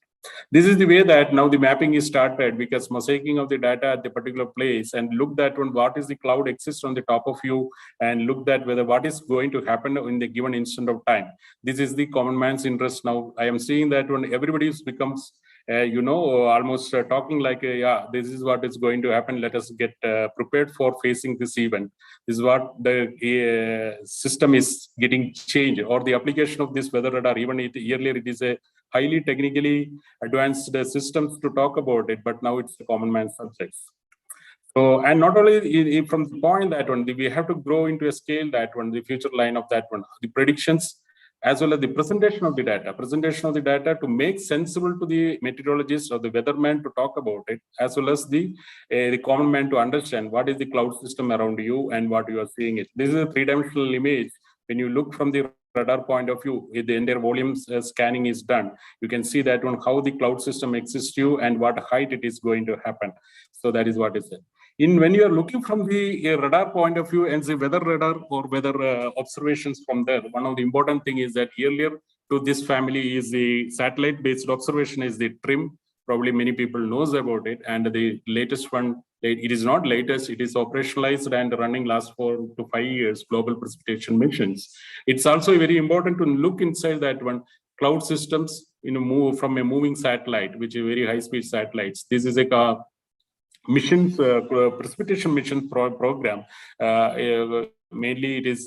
This is the way that now the mapping is started, because mosaicing of the data at the particular place and look that one, what is the cloud exists on the top of you, and look that whether what is going to happen in the given instant of time. This is the common man's interest. Now I am seeing that when everybody becomes almost talking like, yeah, this is what is going to happen. Let us get prepared for facing this event. This is what the system is getting changed, or the application of this weather radar. Even earlier, it is a highly technically advanced systems to talk about it, but now it's a common man subjects. So, and not only from the point that one, we have to grow into a scale that one, the future line of that one, the predictions, as well as the presentation of the data to make sensible to the meteorologist or the weatherman to talk about it, as well as the common man to understand what is the cloud system around you and what you are seeing it. This is a three-dimensional image. When you look from the radar point of view, if the entire volume scanning is done, you can see that one, how the cloud system exists to you and what height it is going to happen. So that is what is it. When you are looking from the radar point of view and the weather radar or weather observations from there, one of the important thing is that earlier to this family is the satellite-based observation is the TRIM. Probably many people knows about it, and the latest one, it is not latest, it is operationalized and running last 4 to 5 years, global precipitation missions. It's also very important to look inside that one, cloud systems, move from a moving satellite, which is very high-speed satellites. This is a missions, precipitation mission program. Mainly it is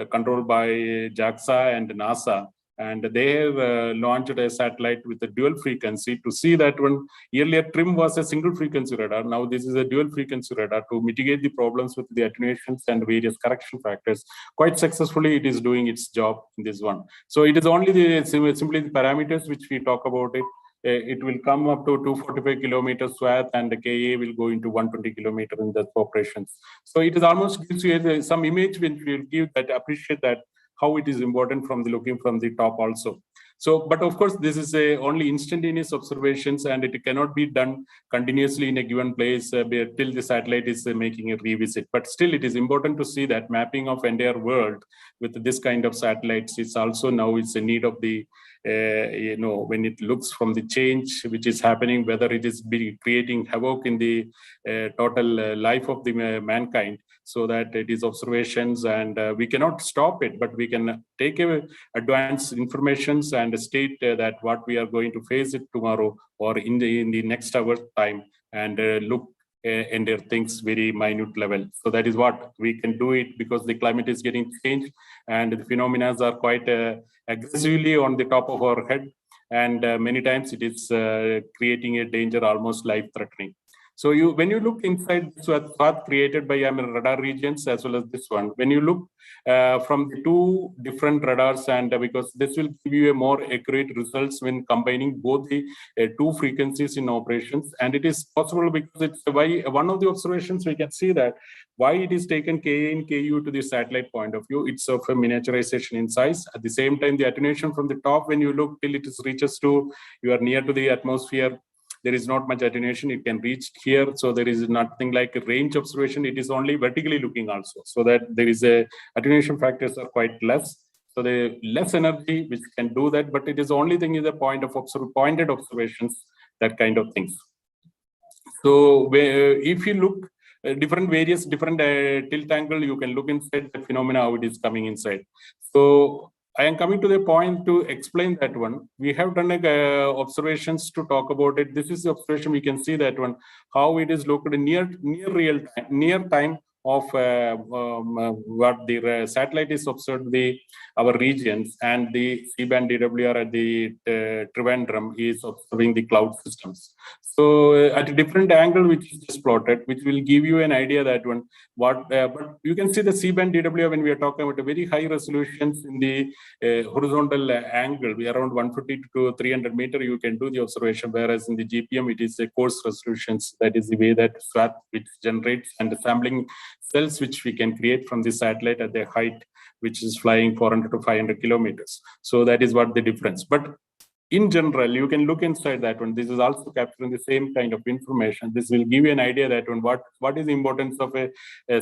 controlled by JAXA and NASA. And they have launched a satellite with a dual frequency to see that one. Earlier, TRIM was a single frequency radar. Now this is a dual frequency radar to mitigate the problems with the attenuations and various correction factors. Quite successfully, it is doing its job in this one. So it is only simply the parameters which we talk about it. It will come up to 245 kilometers swath, and the KA will go into 120 kilometers in the operations. So it is almost gives you some image which will give that, appreciate that how it is important from the looking from the top also. So, but of course, this is only instantaneous observations, and it cannot be done continuously in a given place till the satellite is making a revisit. But still, it is important to see that mapping of entire world with this kind of satellites is also now it's a need of the when it looks from the change which is happening, whether it is creating havoc in the total life of the mankind. So that it is observations, and we cannot stop it, but we can take advanced informations and state that what we are going to face it tomorrow or in the next hour time, and look in their things very minute level. So that is what we can do it, because the climate is getting changed and the phenomena are quite aggressively on the top of our head, and many times it is creating a danger, almost life-threatening. So when you look inside this path created by radar regions as well as this one, when you look from the two different radars, and because this will give you a more accurate results when combining both the two frequencies in operations, and it is possible because it's why one of the observations we can see that why it is taken Ka and Ku to the satellite point of view. It's of a miniaturization in size. At the same time, the attenuation from the top, when you look till it reaches to, you are near to the atmosphere, there is not much attenuation, it can reach here. So there is nothing like a range observation, it is only vertically looking also. So that there is a attenuation factors are quite less. So the less energy which can do that, but it is only thing is a point of pointed observations, that kind of things. So if you look different tilt angle, you can look inside the phenomena, how it is coming inside. So I am coming to the point to explain that one. We have done observations to talk about it. This is the observation. We can see that one, how it is located near time of what the satellite is observed our regions, and the C-band DWR at the Trivandrum is observing the cloud systems. So at a different angle, which is just plotted, which will give you an idea that one but you can see the C-band DWR when we are talking about a very high resolutions in the horizontal angle, we around 150 to 300 meter, you can do the observation, whereas in the GPM, it is a coarse resolutions. That is the way that SWAT which generates and the sampling cells which we can create from the satellite at the height, which is flying 400 to 500 kilometers. So that is what the difference. But in general, you can look inside that one. This is also capturing the same kind of information. This will give you an idea that one, what is the importance of a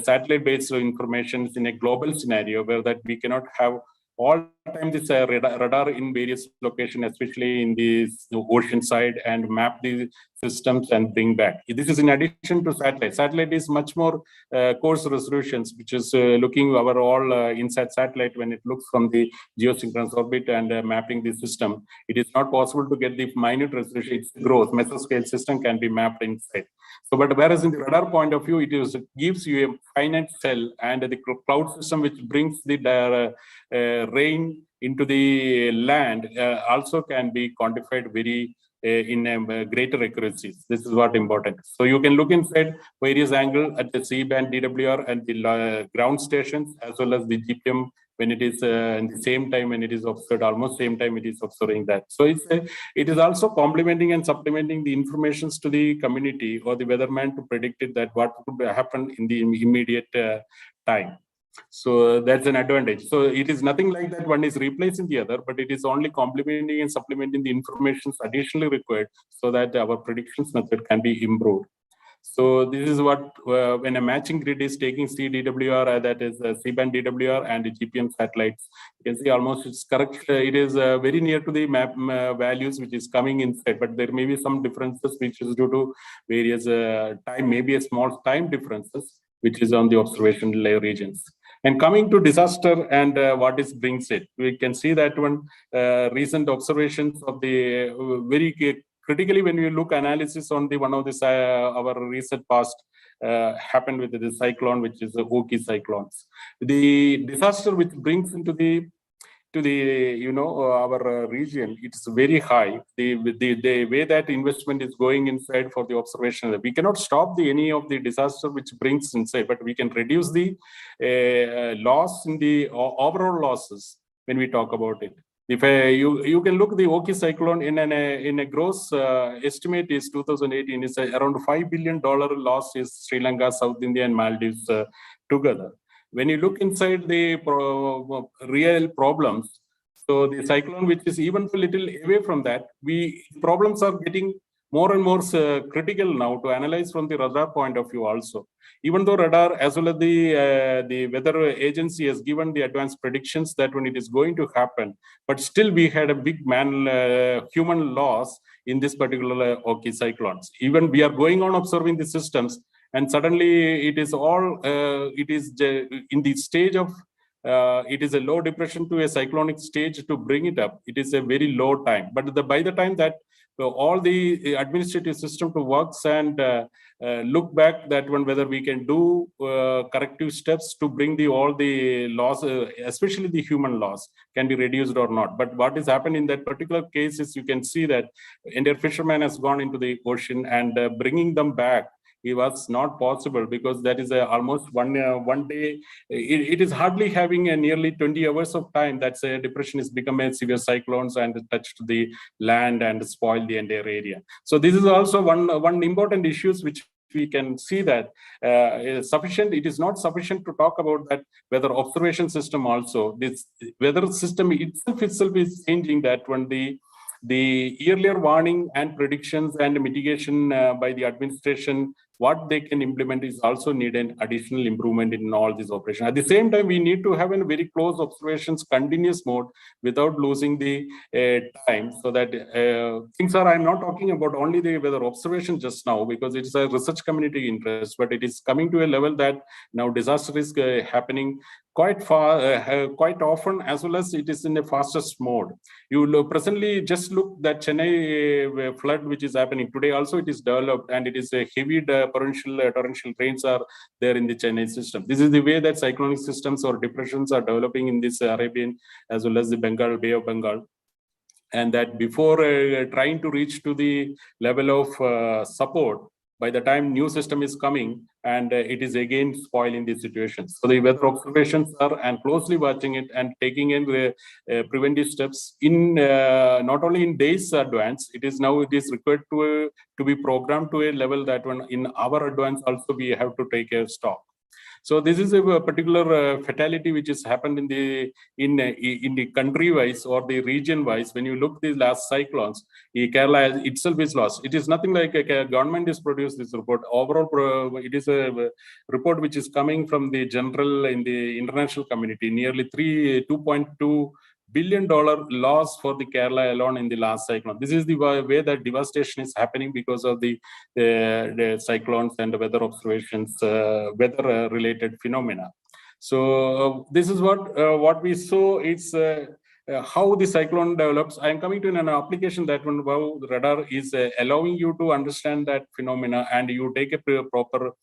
satellite-based information in a global scenario where that we cannot have all time this radar in various locations, especially in the ocean side, and map the systems and bring back. This is in addition to satellite. Satellite is much more coarse resolutions, which is looking our all inside satellite when it looks from the geosynchronous orbit and mapping the system. It is not possible to get the minute resolution. It's growth. Mesoscale system can be mapped inside. So, but whereas in the radar point of view, it gives you a finite cell and the cloud system which brings the rain into the land also can be quantified very in a greater accuracy. This is what important. So you can look inside various angle at the C-band DWR and the ground stations as well as the GPM when it is in the same time when it is observed, almost same time it is observing that. So it is also complementing and supplementing the informations to the community or the weatherman to predict it that what could happen in the immediate time. So that's an advantage. So it is nothing like that one is replacing the other, but it is only complementing and supplementing the information additionally required so that our predictions method can be improved. So this is what when a matching grid is taking CDWR, that is C-band DWR and the GPM satellites, you can see almost it's correct. It is very near to the map values which is coming inside, but there may be some differences which is due to various time, maybe a small time differences, which is on the observation layer regions. And coming to disaster and what is brings it, we can see that one recent observations of the very critically when we look analysis on the one of this our recent past happened with the cyclone, which is the Oki cyclones. The disaster which brings into the our region, it's very high. The way that investment is going inside for the observation, we cannot stop any of the disaster which brings inside, but we can reduce the loss in the overall losses when we talk about it. If you can look the Oki cyclone in a gross estimate is 2018 is around $5 billion loss is Sri Lanka, South India, and Maldives together. When you look inside the real problems, so the cyclone, which is even a little away from that, problems are getting more and more critical now to analyze from the radar point of view also. Even though radar as well as the weather agency has given the advanced predictions that when it is going to happen, but still we had a big human loss in this particular Oki cyclones. Even we are going on observing the systems, and suddenly it is all it is in the stage of it is a low depression to a cyclonic stage to bring it up. It is a very low time, but by the time that all the administrative system to works and look back that one whether we can do corrective steps to bring all the loss, especially the human loss, can be reduced or not. But what is happened in that particular case is you can see that entire fisherman has gone into the ocean and bringing them back. It was not possible because that is almost one day. It is hardly having a nearly 20 hours of time. That's a depression has become a severe cyclones and touched the land and spoiled the entire area. So this is also one important issues which we can see that sufficient. It is not sufficient to talk about that weather observation system also. This weather system itself is changing that when the earlier warning and predictions and mitigation by the administration, what they can implement is also need an additional improvement in all these operations. At the same time, we need to have a very close observations, continuous mode without losing the time, so that things are, I'm not talking about only the weather observation just now, because it's a research community interest, but it is coming to a level that now disaster is happening quite quite often, as well as it is in the fastest mode. You presently just look that Chennai flood, which is happening today. Also, it is developed and it is a heavy torrential rains are there in the Chennai system. This is the way that cyclonic systems or depressions are developing in this Arabian as well as the Bay of Bengal. and that before trying to reach to the level of support, by the time new system is coming, and it is again spoiling the situation. So the weather observations are and closely watching it and taking in the preventive steps in not only in days advance. It is required to be programmed to a level that when in our advance also we have to take a stock. So this is a particular fatality which has happened in the country wise or the region wise. When you look the last cyclones, Kerala itself is lost. It is nothing like a government has produced this report. Overall, it is a report which is coming from the general in the international community. Nearly $2.2 billion loss for the Kerala alone in the last cyclone. This is the way that devastation is happening because of the cyclones and the weather observations, weather-related phenomena. So this is what we saw. It's how the cyclone develops. I am coming to an application that one how the radar is allowing you to understand that phenomena, and you take a proper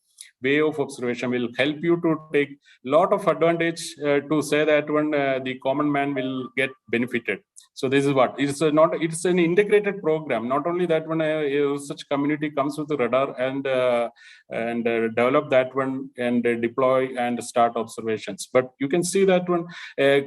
way of observation will help you to take lot of advantage to say that when the common man will get benefited. So this is what it's it's an integrated program. Not only that when such community comes with the radar and develop that one and deploy and start observations, but you can see that when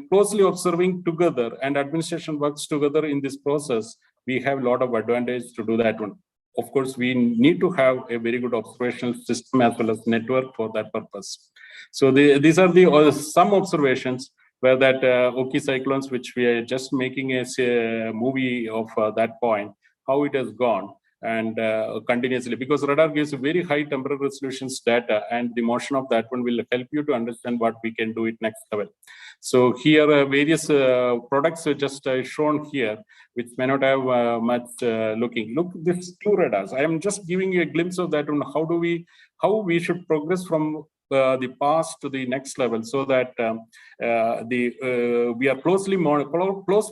closely observing together and administration works together in this process, we have a lot of advantage to do that one. Of course, we need to have a very good observational system as well as network for that purpose. So these are the some observations where that Oki cyclones, which we are just making a movie of that point, how it has gone and continuously, because radar gives very high temporal resolutions data, and the motion of that one will help you to understand what we can do it next level. So here various products are just shown here, which may not have much looking. Look, these two radars. I am just giving you a glimpse of that on how we should progress from the past to the next level, so that we are close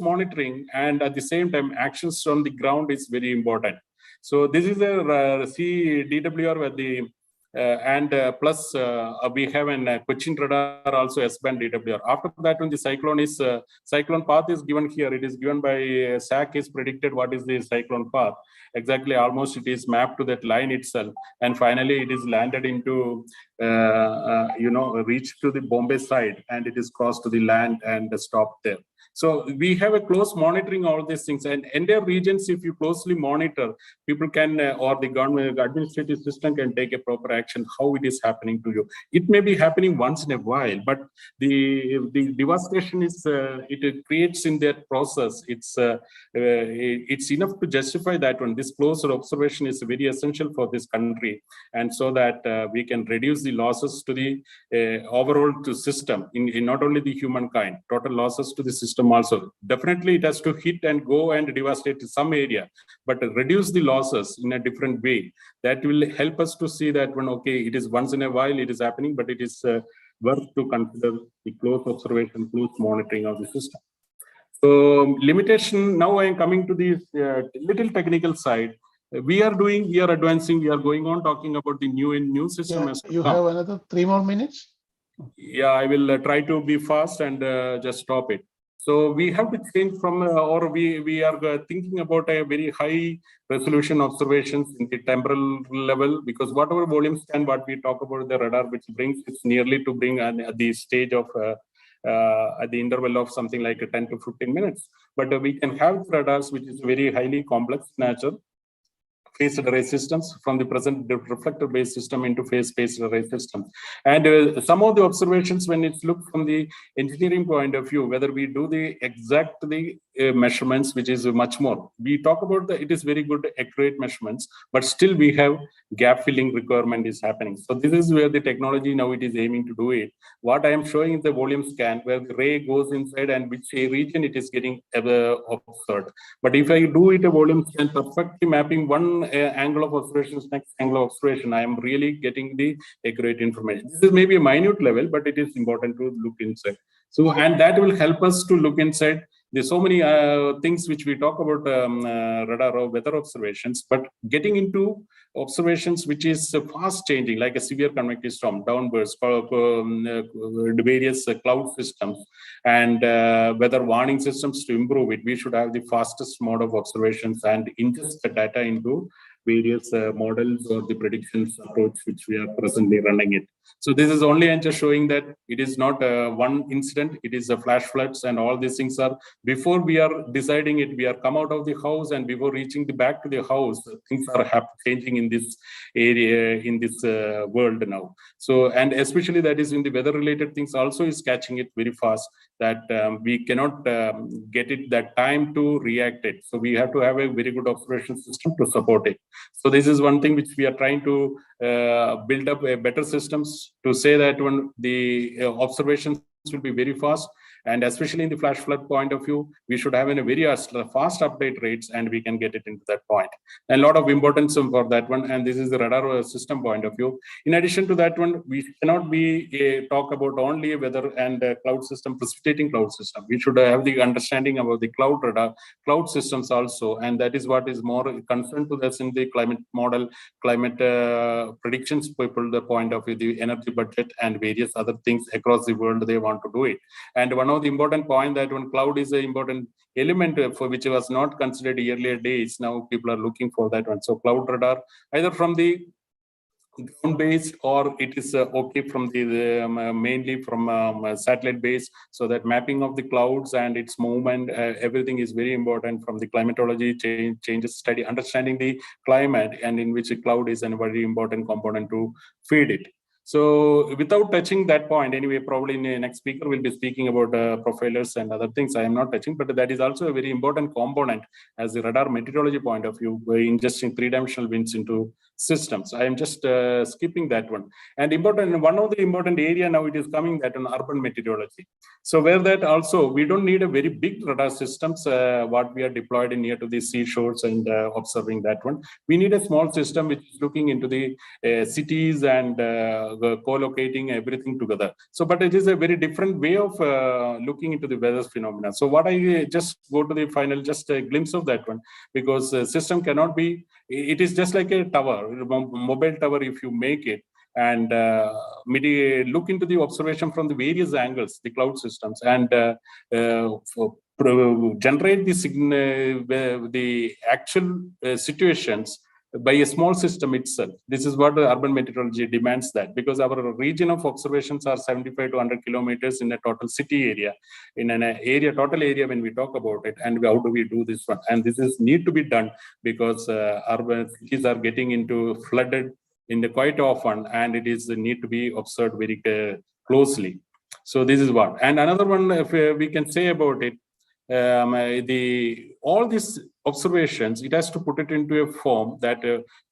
monitoring, and at the same time actions on the ground is very important. So this is a DWR where the plus we have an Cochin radar also S-band DWR. After that, when the cyclone path is given here, it is given by SAC is predicted what is the cyclone path. Exactly, almost it is mapped to that line itself, and finally it is landed into reached to the Bombay side, and it is crossed to the land and stopped there. So we have a close monitoring all these things, and entire regions, if you closely monitor, people can or the government administrative system can take a proper action how it is happening to you. It may be happening once in a while, but the devastation is it creates in that process. It's enough to justify that one. This closer observation is very essential for this country, and so that we can reduce the losses to the overall to system in not only the humankind, total losses to the system also. Definitely it has to hit and go and devastate some area, but reduce the losses in a different way. That will help us to see that when, okay, it is once in a while it is happening, but it is worth to consider the close observation, close monitoring of the system. So limitation, now I am coming to the little technical side. We are advancing, we are going on talking about the new system. Yeah, you have another 3 more minutes. Yeah, I will try to be fast and just stop it. So we have to change from, or we are thinking about a very high resolution observations in the temporal level, because whatever volume scan, what we talk about the radar, which brings it's nearly to bring at the stage of at the interval of something like 10 to 15 minutes. But we can have radars which is very highly complex nature, phased array systems, from the present reflector-based system into phase-based array systems. And some of the observations, when it's looked from the engineering point of view, whether we do the exactly measurements, which is much more. We talk about it is very good, accurate measurements, but still we have gap filling requirement is happening. So this is where the technology now it is aiming to do it. What I am showing is the volume scan, where the ray goes inside and which region it is getting observed. But if I do it a volume scan, perfectly mapping one angle of observation, next angle of observation, I am really getting the accurate information. This is maybe a minute level, but it is important to look inside. So, and that will help us to look inside There's so many things which we talk about radar or weather observations, but getting into observations which is fast changing, like a severe convective storm, downbursts, various cloud systems, and weather warning systems. To improve it, we should have the fastest mode of observations and ingest the data into various models or the predictions approach which we are presently running it. So this is only I'm just showing that it is not one incident, it is a flash floods, and all these things are before we are deciding it, we are come out of the house, and before reaching the back to the house, things are changing in this area, in this world now. So, and especially that is in the weather related things also is catching it very fast, that we cannot get it that time to react it. So we have to have a very good observation system to support it. So this is one thing which we are trying to build up a better systems to say that when the observations will be very fast, and especially in the flash flood point of view, we should have a very fast update rates, and we can get it into that point. And a lot of importance for that one, and this is the radar system point of view. In addition to that one, we cannot be talk about only weather and cloud system, precipitating cloud system. We should have the understanding about the cloud radar, cloud systems also, and that is what is more concerned to us in the climate model, climate predictions people, the point of view, the energy budget, and various other things across the world they want to do it. And one of the important point that when cloud is an important element for which was not considered earlier days, now people are looking for that one. So cloud radar, either from the ground base or it is okay from the mainly from satellite base, so that mapping of the clouds and its movement, everything is very important from the climatology changes study, understanding the climate, and in which a cloud is a very important component to feed it. So without touching that point, anyway, probably in the next speaker will be speaking about profilers and other things I am not touching, but that is also a very important component as the radar meteorology point of view, by ingesting three-dimensional winds into systems. I am just skipping that one. And one of the important area now it is coming that on urban meteorology. So where that also, we don't need a very big radar systems, what we are deployed in near to the seashores and observing that one. We need a small system which is looking into the cities and co-locating everything together. So, but it is a very different way of looking into the weather phenomena. So what I just go to the final, just a glimpse of that one, because system cannot be, it is just like a tower, mobile tower, if you make it, and look into the observation from the various angles, the cloud systems, and generate the actual situations by a small system itself. This is what the urban meteorology demands, that because our region of observations are 75 to 100 kilometers in a total city area, in an area, total area when we talk about it, and how do we do this one? And this is need to be done because urban cities are getting into flooded in the quite often, and it is need to be observed very closely. So this is what. And another one, if we can say about it, all these observations, it has to put it into a form that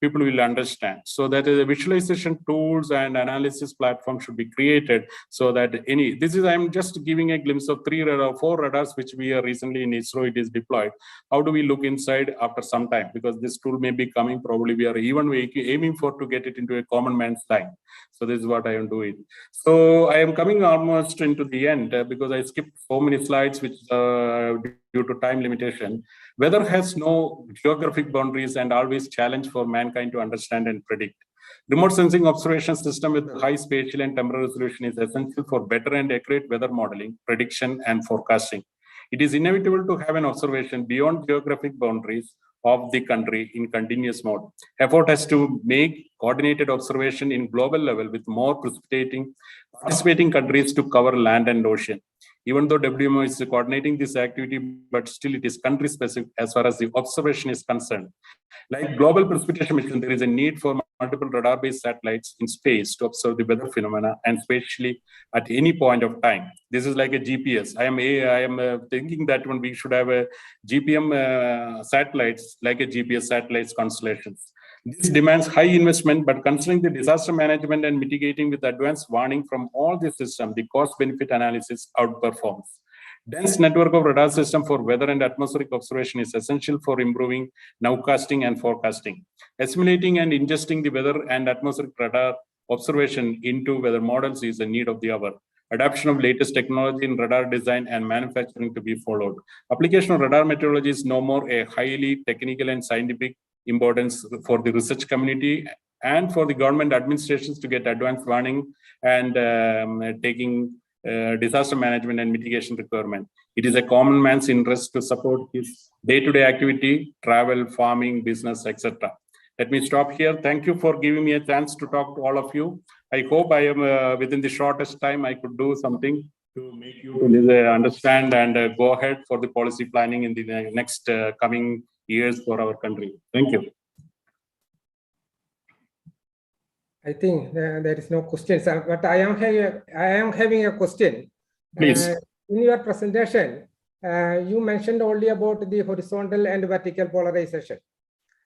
people will understand. So that the visualization tools and analysis platform should be created, so that I'm just giving a glimpse of 4 radars which we are recently in ISRO, it is deployed. How do we look inside after some time? Because this tool may be coming, probably we are even aiming for to get it into a common man's line. So this is what I am doing. So I am coming almost into the end because I skipped so many slides which due to time limitation. Weather has no geographic boundaries and always challenge for mankind to understand and predict. Remote sensing observation system with high spatial and temporal resolution is essential for better and accurate weather modeling, prediction, and forecasting. It is inevitable to have an observation beyond geographic boundaries of the country in continuous mode. Effort has to make coordinated observation in global level with more participating countries to cover land and ocean. Even though WMO is coordinating this activity, but still it is country specific as far as the observation is concerned. Like global precipitation mission, there is a need for multiple radar-based satellites in space to observe the weather phenomena, and spatially at any point of time. This is like a GPS. I am thinking that when we should have a GPM satellites, like a GPS satellites constellations. This demands high investment, but considering the disaster management and mitigating with advanced warning from all the system, the cost-benefit analysis outperforms. Dense network of radar system for weather and atmospheric observation is essential for improving nowcasting and forecasting. Assimilating and ingesting the weather and atmospheric radar observation into weather models is a need of the hour. Adoption of latest technology in radar design and manufacturing to be followed. Application of radar meteorology is no more a highly technical and scientific importance for the research community and for the government administrations to get advanced warning and taking disaster management and mitigation requirement. It is a common man's interest to support his day-to-day activity, travel, farming, business, etc. Let me stop here. Thank you for giving me a chance to talk to all of you. I hope I am within the shortest time I could do something to make you to understand and go ahead for the policy planning in the next coming years for our country. Thank you. I think there is no questions, but I am having a question. Please. In your presentation, you mentioned only about the horizontal and vertical polarization.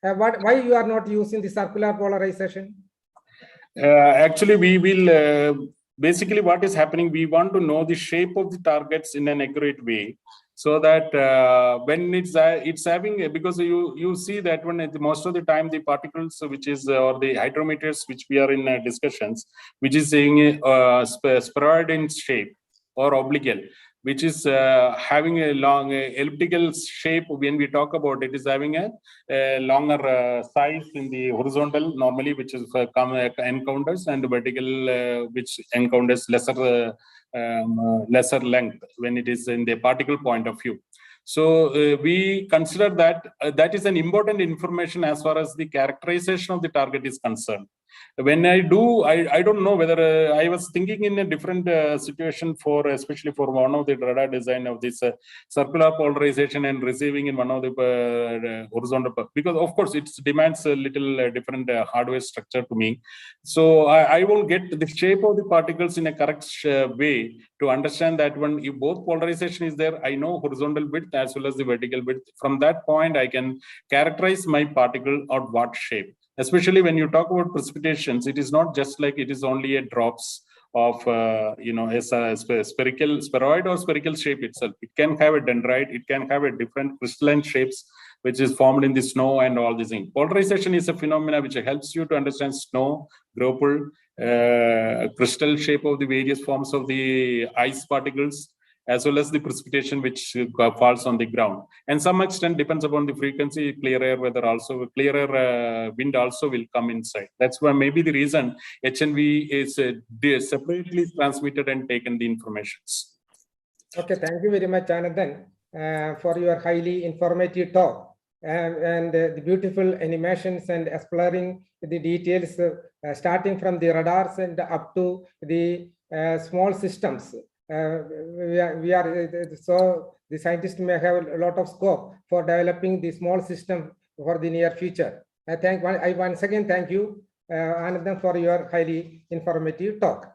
Why you are not using the circular polarization? Actually, we will basically what is happening. We want to know the shape of the targets in an accurate way, so that when it's having, because you see that when most of the time the particles which is or the hydrometers which we are in discussions, which is saying spheroid in shape or oblique, which is having a long elliptical shape. When we talk about it, is having a longer size in the horizontal normally, which is encounters, and vertical which encounters lesser length when it is in the particle point of view. So we consider that that is an important information as far as the characterization of the target is concerned. When I don't know whether I was thinking in a different situation for, especially for one of the radar design of this circular polarization and receiving in one of the horizontal, because of course it demands a little different hardware structure to me. So I won't get the shape of the particles in a correct way to understand that when if both polarization is there, I know horizontal width as well as the vertical width. From that point, I can characterize my particle or what shape. Especially when you talk about precipitations, it is not just like it is only a drops of a spherical spheroid or spherical shape itself. It can have a dendrite, it can have a different crystalline shapes which is formed in the snow and all these things. Polarization is a phenomena which helps you to understand snow, graupel, crystal shape of the various forms of the ice particles, as well as the precipitation which falls on the ground. And some extent depends upon the frequency, clear air weather also, clear air wind also will come inside. That's why maybe the reason HNV is separately transmitted and taken the informations. Okay, thank you very much, Anandan, for your highly informative talk and the beautiful animations and exploring the details starting from the radars and up to the small systems. So the scientists may have a lot of scope for developing the small system for the near future. I once again thank you, Anandan, for your highly informative talk.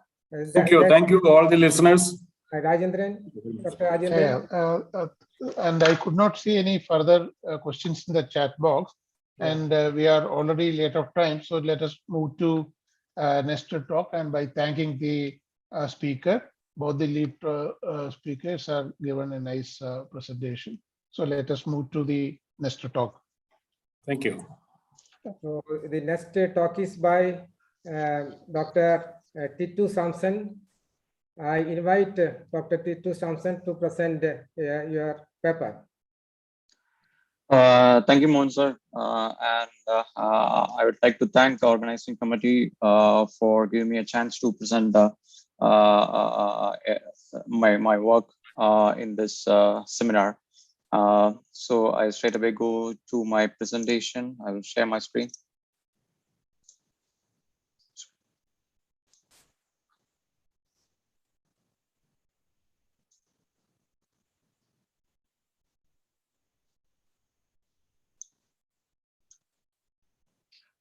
Thank you to all the listeners. Rajendran, Dr. Rajendran. And I could not see any further questions in the chat box, and we are already late of time. So let us move to next talk, and by thanking the speaker. Both the lead speakers are given a nice presentation. So let us move to the next talk. Thank you. So the next talk is by Dr. Titu Samson. I invite Dr. Titu Samson to present your paper. Thank you, Mohan sir. I would like to thank the organizing committee for giving me a chance to present my work in this seminar. So I straight away go to my presentation. I will share my screen.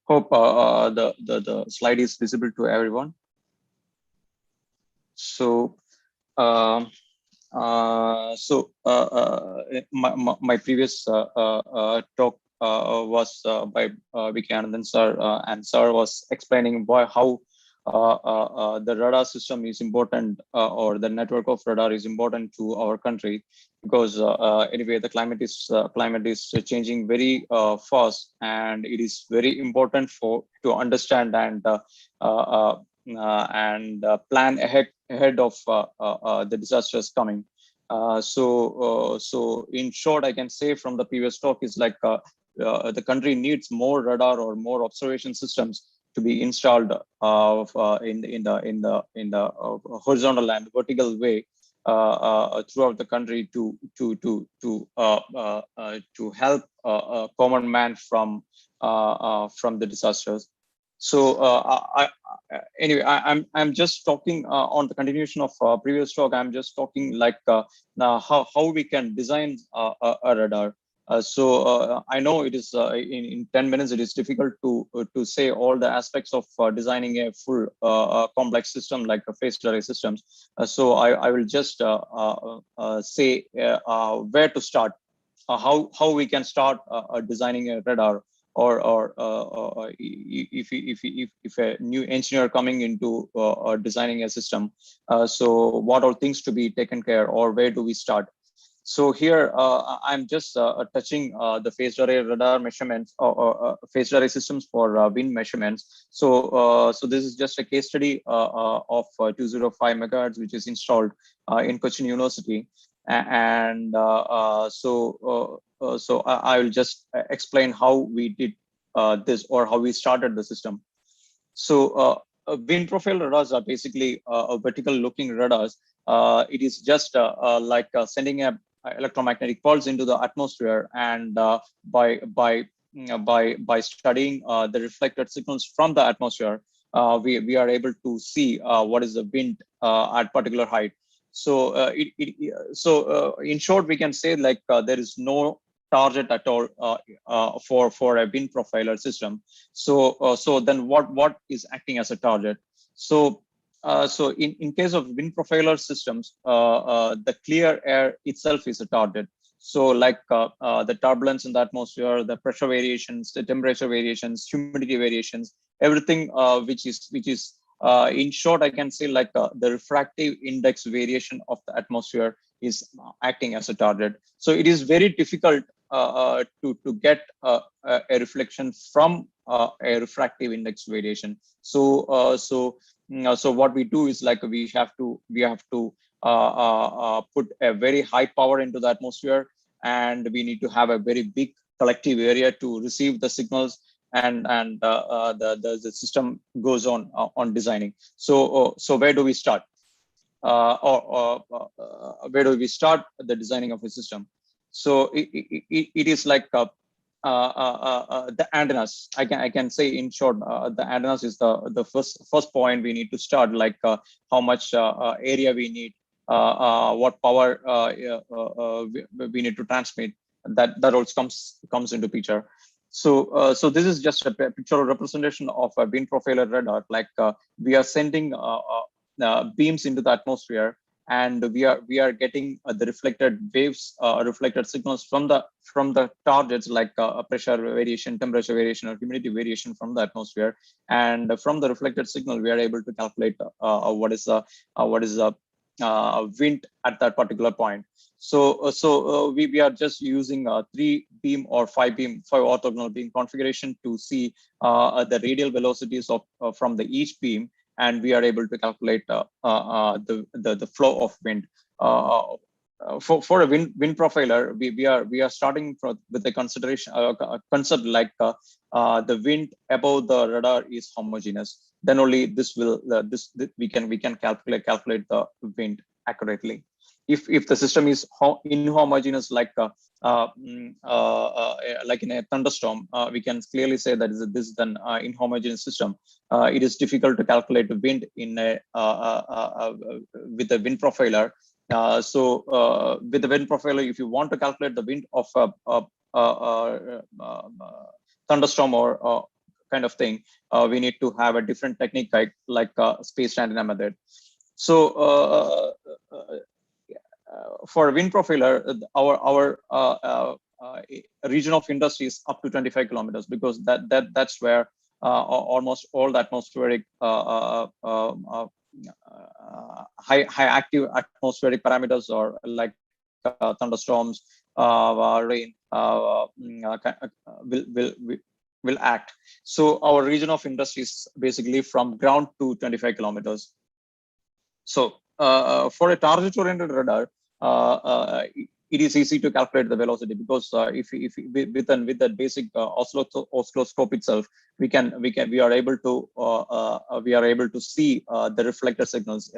Hope the slide is visible to everyone. So my previous talk was by Vicky Anandan sir, and sir was explaining how the radar system is important, or the network of radar is important to our country, because anyway the climate is changing very fast, and it is very important to understand and plan ahead ahead of the disasters coming. So in short, I can say from the previous talk is like the country needs more radar or more observation systems to be installed in the horizontal and vertical way throughout the country to help common man from the disasters. So anyway, I'm just talking on the continuation of previous talk. I'm just talking like now how we can design a radar. I know it is in 10 minutes it is difficult to say all the aspects of designing a full complex system like a phased array systems. I will just say where to start, how we can start designing a radar, or if a new engineer coming into designing a system, so what are things to be taken care, or where do we start? So here I'm just touching the phased array radar measurements or phased array systems for wind measurements. So this is just a case study of 205 megahertz, which is installed in Cochin University. And I will just explain how we did this, or how we started the system. So wind profile radars are basically a vertical looking radars. It is just like sending a electromagnetic pulse into the atmosphere, and by studying the reflected signals from the atmosphere, we are able to see what is the wind at particular height. So in short, we can say like there is no target at all for a wind profiler system. So then what is acting as a target? So in case of wind profiler systems, the clear air itself is a target. So like the turbulence in the atmosphere, the pressure variations, the temperature variations, humidity variations, everything which is in short, I can say like the refractive index variation of the atmosphere is acting as a target. So it is very difficult to get a reflection from a refractive index variation. So what we do is like we have to put a very high power into the atmosphere, and we need to have a very big collective area to receive the signals, and the system goes on designing. So where do we start? Where do we start the designing of a system? So it is like the antennas. I can say in short, the antennas is the first point we need to start. Like how much area we need, what power we need to transmit. That also comes into picture. So this is just a pictorial representation of a wind profiler radar. Like we are sending beams into the atmosphere, and we are getting the reflected waves, reflected signals from the targets, like pressure variation, temperature variation, or humidity variation from the atmosphere. And from the reflected signal, we are able to calculate what is the wind at that particular point. So we are just using 3 beam or 5 orthogonal beam configuration to see the radial velocities of from the each beam, and we are able to calculate the flow of wind. For a wind profiler, we are starting with a consideration concept like the wind above the radar is homogeneous. Then only this will we can calculate the wind accurately. If the system is inhomogeneous, like in a thunderstorm, we can clearly say that this is an inhomogeneous system. It is difficult to calculate the wind in a with a wind profiler. With the wind profiler, if you want to calculate the wind of a thunderstorm or kind of thing, we need to have a different technique like spaced antenna method. So for a wind profiler, our region of interest is up to 25 kilometers, because that's where almost all the atmospheric high active atmospheric parameters, or like thunderstorms, rain, will act. So our region of interest is basically from ground to 25 kilometers. So for a target-oriented radar, it is easy to calculate the velocity because if with the basic oscilloscope itself, we are able to see the reflected signals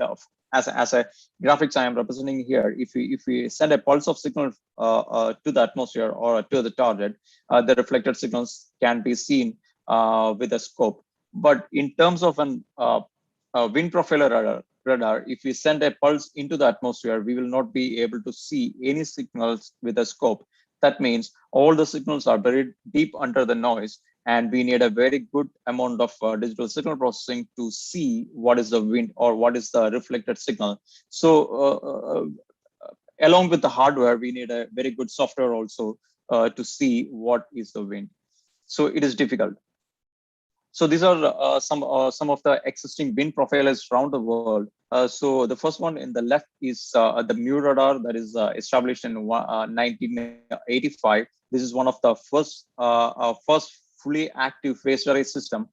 as a graphics I am representing here. If we send a pulse of signal to the atmosphere or to the target, the reflected signals can be seen with a scope. But in terms of an wind profiler radar, if we send a pulse into the atmosphere, we will not be able to see any signals with a scope. That means all the signals are buried deep under the noise, and we need a very good amount of digital signal processing to see what is the wind or what is the reflected signal. So along with the hardware, we need a very good software also to see what is the wind. So it is difficult. So these are some of the existing wind profilers around the world. So the first one in the left is the Mu radar that is established in 1985. This is one of the first fully active phased array system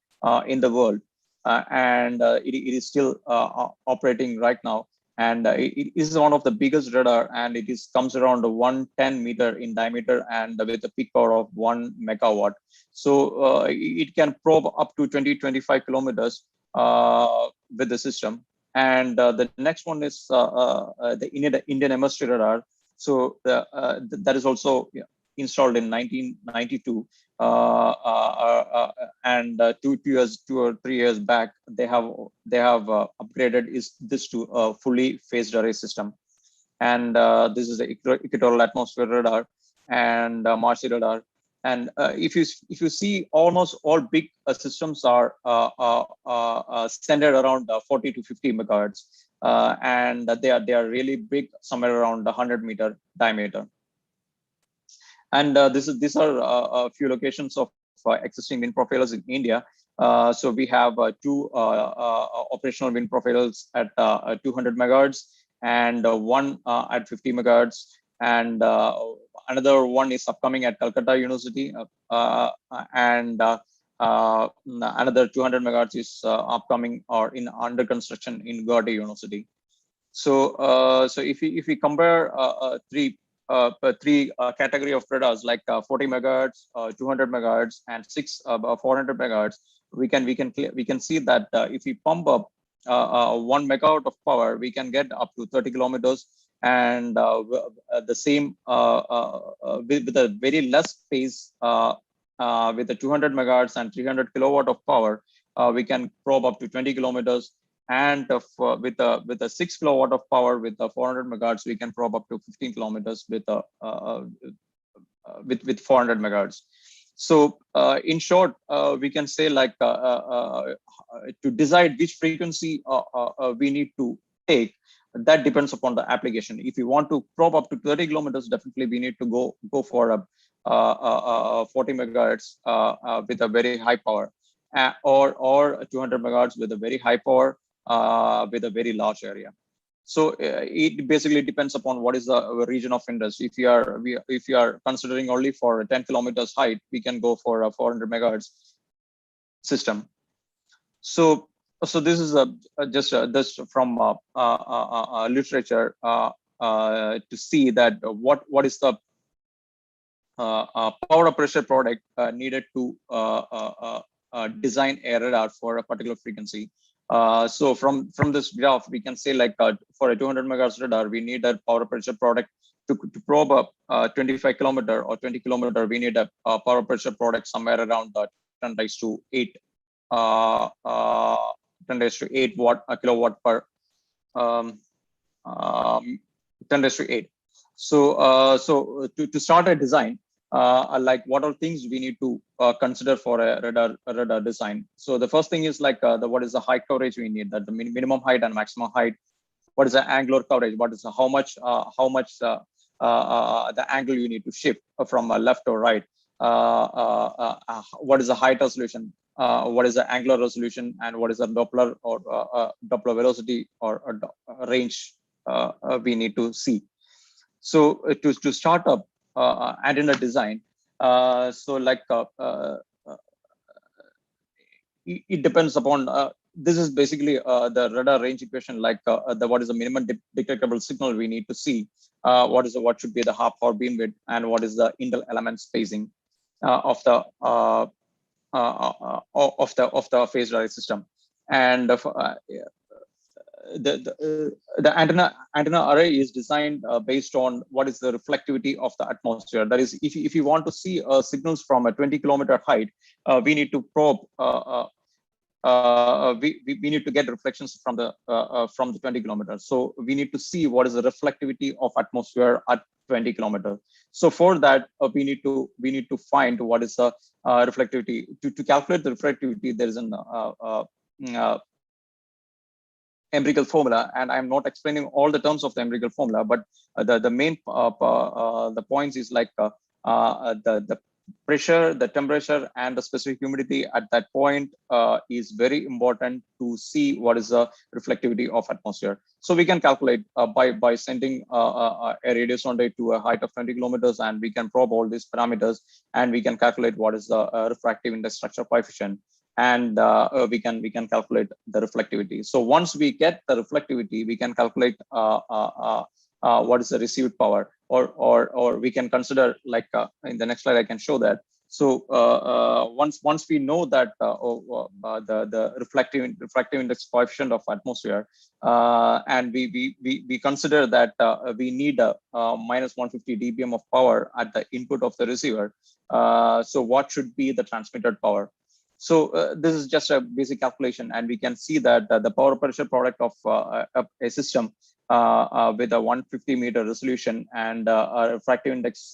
in the world, and it is still operating right now. And it is one of the biggest radar, and it comes around 110 meter in diameter and with a peak power of 1 megawatt. So it can probe up to 20-25 kilometers with the system. And the next one is the Indian Hemisphere radar. So that is also installed in 1992. And 2 or 3 years back, they have upgraded this to a fully phased array system. And this is the equatorial atmosphere radar and Martian radar. And if you see, almost all big systems are centered around 40 to 50 megahertz, and they are really big, somewhere around 100 meter diameter. And these are a few locations of existing wind profilers in India. So we have 2 operational wind profilers at 200 megahertz and one at 50 megahertz. And another one is upcoming at Calcutta University, and another 200 megahertz is upcoming or under construction in Guwahati University. So so if we compare three category of radars like 40 megahertz, 200 megahertz, and 400 megahertz, we can see that if we pump up 1 megawatt of power, we can get up to 30 kilometers, and the same with a very less space with the 200 megahertz and 300 kilowatt of power, we can probe up to 20 kilometers. And with a 6 kilowatt of power with the 400 megahertz, we can probe up to 15 kilometers with 400 megahertz. So in short, we can say like to decide which frequency we need to take, that depends upon the application. If you want to probe up to 30 kilometers, definitely we need to go for a 40 megahertz with a very high power, or 200 megahertz with a very high power with a very large area. So it basically depends upon what is the region of interest. If you are considering only for 10 kilometers height, we can go for a 400 megahertz system. So this is just from literature to see that what is the power pressure product needed to design a radar for a particular frequency. So from this graph, we can say like for a 200 megahertz radar, we need a power pressure product to probe up 25 kilometer or 20 kilometer. We need a power pressure product somewhere around 10 raised to 8 10 raised to 8 watt a kilowatt per 10 raised to 8. So to start a design, like what are things we need to consider for a radar design. So the first thing is like what is the height coverage we need, that the minimum height and maximum height. What is the angular coverage? What is how much the angle you need to shift from left or right? What is the height resolution? What is the angular resolution, and what is the Doppler or Doppler velocity or range we need to see. So to start up antenna design, so like it depends upon this is basically the radar range equation, like what is the minimum detectable signal we need to see, what should be the half power beamwidth, and what is the inter element spacing of the phased array system. And the antenna array is designed based on what is the reflectivity of the atmosphere. That is, if you want to see signals from a 20-kilometer height, we need to probe. We need to get reflections from the 20 kilometers. So we need to see what is the reflectivity of atmosphere at 20 kilometers. So for that, we need to find what is the reflectivity. To calculate the reflectivity, there is an empirical formula, and I'm not explaining all the terms of the empirical formula, but the main the points is like the pressure, the temperature, and the specific humidity at that point is very important to see what is the reflectivity of atmosphere. So we can calculate by sending a radio sonde to a height of 20 kilometers, and we can probe all these parameters, and we can calculate what is the refractive index structure coefficient, and we can calculate the reflectivity. So once we get the reflectivity, we can calculate what is the received power, or we can consider, like in the next slide I can show that. So once we know that the refractive index coefficient of atmosphere, and we consider that we need a minus 150 dBm of power at the input of the receiver. So what should be the transmitted power? So this is just a basic calculation, and we can see that the power pressure product of a system with a 150 meter resolution and a refractive index,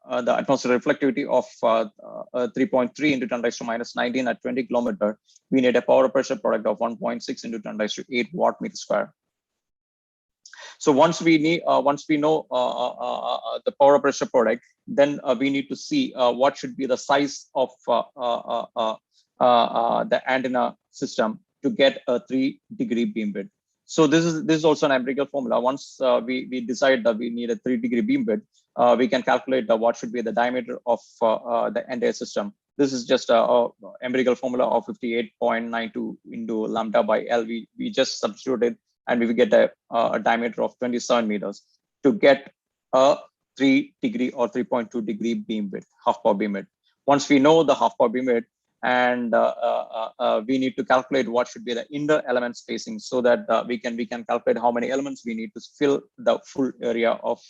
the atmospheric reflectivity of 3.3 into 10 raised to minus 19 at 20 kilometer, we need a power pressure product of 1.6 into 10 raised to 8 watt meter square. So once we know the power pressure product, then we need to see what should be the size of the antenna system to get a 3-degree beam width. So this is also an empirical formula. Once we decide that we need a 3-degree beam width, we can calculate what should be the diameter of the entire system. This is just a empirical formula of 58.92 into lambda by L. We just substituted, and we will get a diameter of 27 meters to get a 3-degree or 3.2-degree beam width, half power beam width. Once we know the half power beam width, and we need to calculate what should be the inner element spacing, so that we can calculate how many elements we need to fill the full area of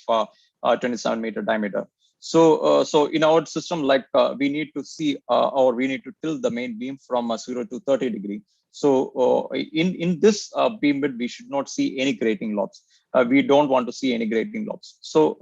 27 meter diameter. So in our system, like we need to see or we need to tilt the main beam from 0 to 30 degree. So in this beam width, we should not see any grating lobes. We don't want to see any grating lobes. So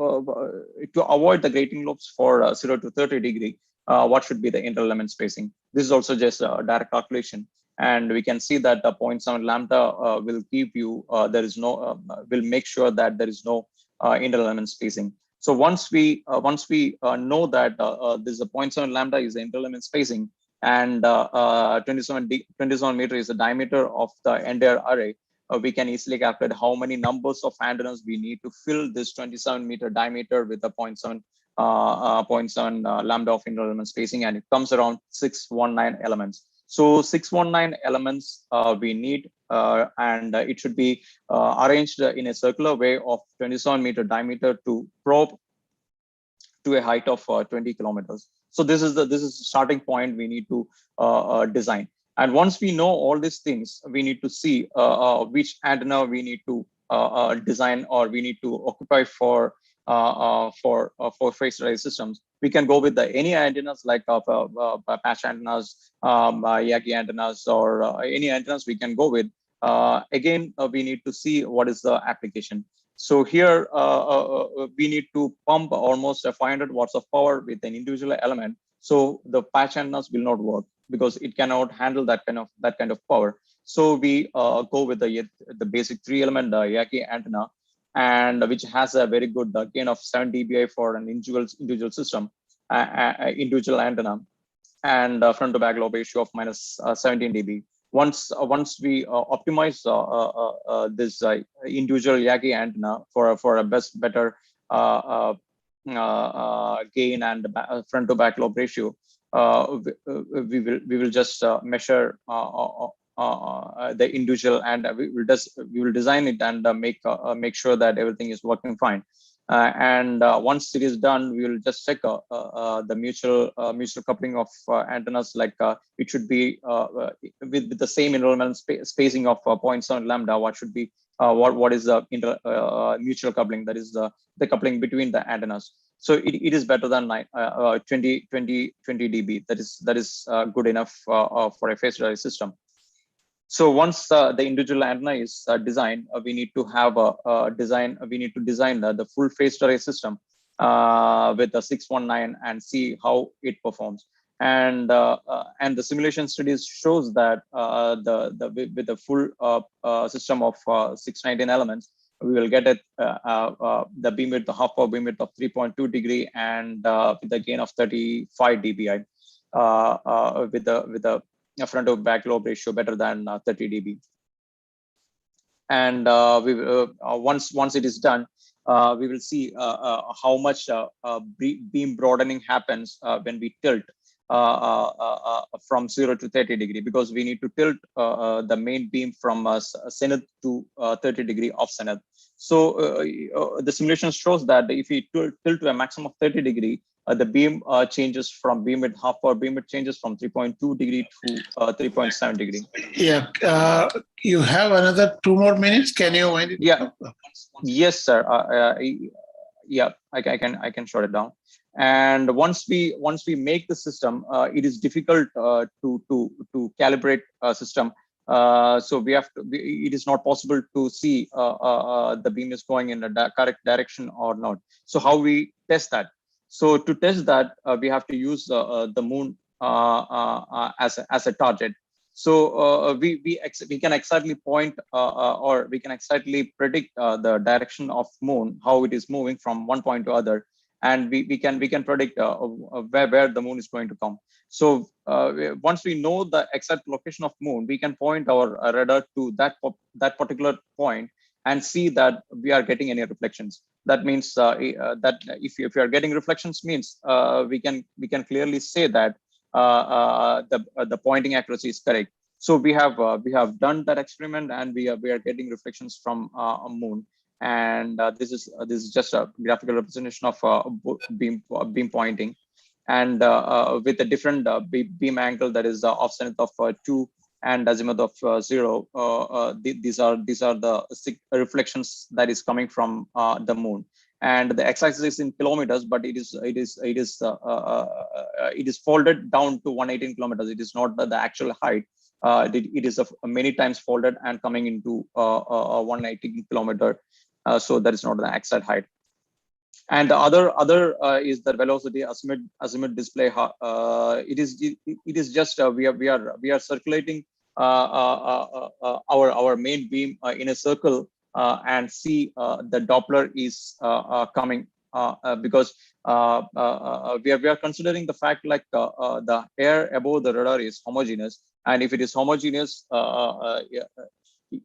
to avoid the grating lobes for 0 to 30 degree, what should be the inter-element spacing? This is also just a direct calculation, and we can see that 0.7 lambda will give you will make sure that there is no inter-element spacing. So once we know that this is a 0.7 lambda is the inter-element spacing, and 27 meter is the diameter of the entire array, we can easily calculate how many numbers of antennas we need to fill this 27 meter diameter with a 0.7 lambda of inter-element spacing, and it comes around 619 elements. So 619 elements we need, and it should be arranged in a circular way of 27 meter diameter to probe to a height of 20 kilometers. So this is the starting point we need to design. And once we know all these things, we need to see which antenna we need to design or we need to occupy for phased array systems. We can go with any antennas like patch antennas, Yagi antennas, or any antennas we can go with. Again, we need to see what is the application. So here we need to pump almost 500 watts of power with an individual element. So the patch antennas will not work because it cannot handle that kind of power. So we go with the basic 3-element Yagi antenna, and which has a very good gain of 7 dBi for an individual system, individual antenna, and front to back lobe ratio of minus 17 dB. Once we optimize this individual Yagi antenna for a better gain and front to back lobe ratio, we will just measure the individual, and we will design it and make sure that everything is working fine. And once it is done, we will just check the mutual coupling of antennas. Like it should be with the same enrollment spacing of 0.7 lambda. What should be what is the mutual coupling? That is the coupling between the antennas. So it is better than 20 dB. That is good enough for a phased array system. So once the individual antenna is designed, we need to have we need to design the full phased array system with the 619 and see how it performs. And the simulation studies shows that with the full system of 619 elements, we will get the beam width, the half power beam width of 3.2 degree, and with a gain of 35 dBi, with the front to back lobe ratio better than 30 dB. And once it is done, we will see how much beam broadening happens when we tilt from 0 to 30 degree, because we need to tilt the main beam from zenith to 30 degree of zenith. So the simulation shows that if we tilt to a maximum of 30 degree, the beam changes from beam width, half power beam width changes from 3.2 degree to 3.7 degree. Yeah, you have another 2 more minutes. Can you wind it? Yeah. Yes, sir. Yeah, I can shut it down. And once we make the system, it is difficult to calibrate a system. So we have to. It is not possible to see the beam is going in the correct direction or not. So how we test that? So to test that, we have to use the moon as a target. So we can exactly point or we can exactly predict the direction of moon, how it is moving from one point to other, and we can predict where the moon is going to come. So once we know the exact location of moon, we can point our radar to that particular point and see that we are getting any reflections. That means that if you are getting reflections, means we can clearly say that the pointing accuracy is correct. So we have done that experiment, and we are getting reflections from a moon. And this is just a graphical representation of beam pointing, and with a different beam angle, that is off zenith of 2 and azimuth of 0. These are the reflections that is coming from the moon. And the x-axis is in kilometers, but it is folded down to 118 kilometers. It is not the actual height. It is many times folded and coming into 118 kilometer. So that is not the exact height. And the other is the velocity azimuth display. It is just we are circulating our main beam in a circle and see the Doppler is coming because we are considering the fact like the air above the radar is homogeneous, and if it is homogeneous,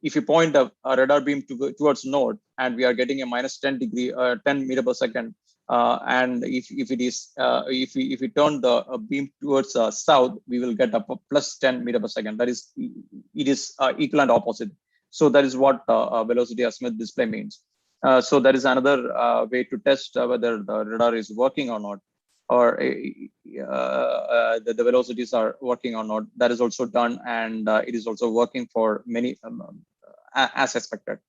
if you point a radar beam towards north, and we are getting a minus 10 degree 10 meter per second, and if it is if we turn the beam towards south, we will get a plus 10 meter per second. That is, it is equal and opposite. So that is what velocity azimuth display means. So that is another way to test whether the radar is working or not, or the velocities are working or not. That is also done, and it is also working for many as expected.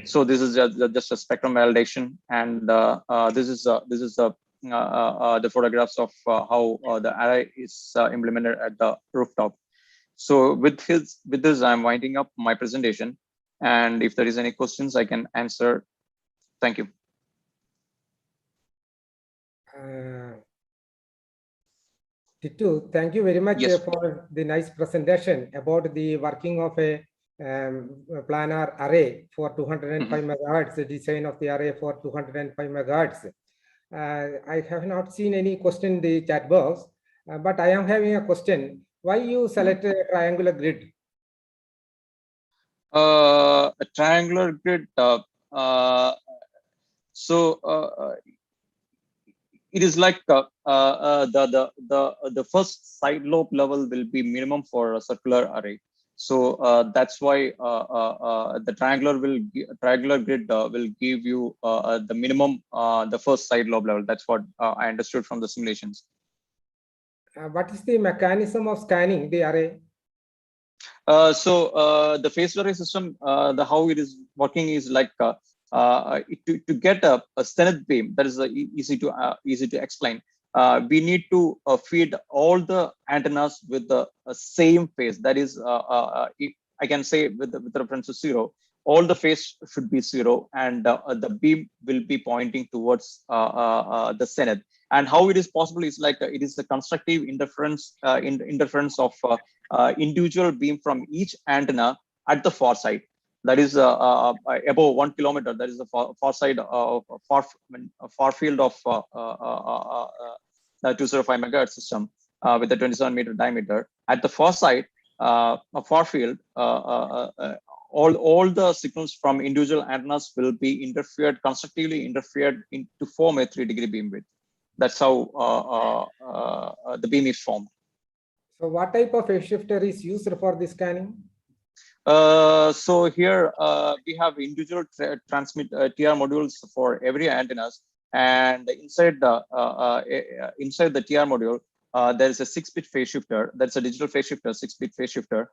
So this is just a spectrum validation, and this is the photographs of how the array is implemented at the rooftop. So with this, I'm winding up my presentation, and if there is any questions, I can answer. Thank you. Titu, thank you very much Yes. for the nice presentation about the working of a planar array for 205 megahertz, the design of the array for 205 megahertz. I have not seen any question in the chat box, but I am having a question. Why you select a triangular grid? A triangular grid. it is like the first side lobe level will be minimum for a circular array. So that's why the triangular grid will give you the minimum, the first side lobe level. That's what I understood from the simulations. What is the mechanism of scanning the array? So the phased array system, the how it is working is like to get a zenith beam. That is easy to explain. We need to feed all the antennas with the same phase. That is, I can say with reference to 0, all the phase should be 0, and the beam will be pointing towards the zenith. And how it is possible is like it is the constructive interference of individual beam from each antenna at the far side. That is above 1 kilometer. That is the far side of far field of 205 megahertz system with a 27-meter diameter. At the far side, far field, all the signals from individual antennas will be constructively interfered to form a 3-degree beam width. That's how the beam is formed. So what type of phase shifter is used for the scanning? So here we have individual transmit TR modules for every antennas, and inside the TR module there is a 6-bit phase shifter. That's a digital phase shifter, 6-bit phase shifter,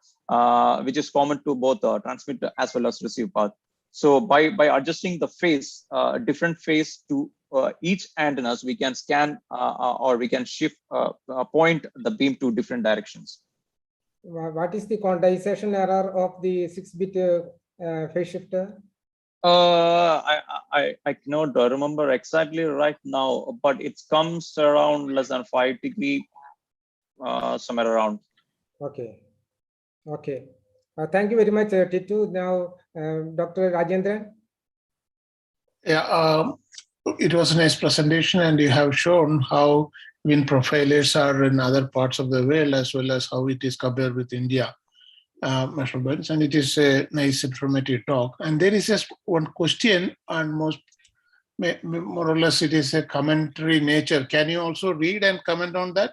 which is common to both transmit as well as receive path. So by adjusting the phase, different phase to each antennas, we can scan or we can shift point the beam to different directions. What is the quantization error of the 6-bit phase shifter? I cannot remember exactly right now, but it comes around less than 5 degree, somewhere around. Okay. Okay. Thank you very much, Titu. Now, Dr. Rajendran. Yeah, it was a nice presentation, and you have shown how wind profilers are in other parts of the world, as well as how it is compared with India measurements. And it is a nice informative talk. And there is just one question, and more or less it is a commentary nature. Can you also read and comment on that?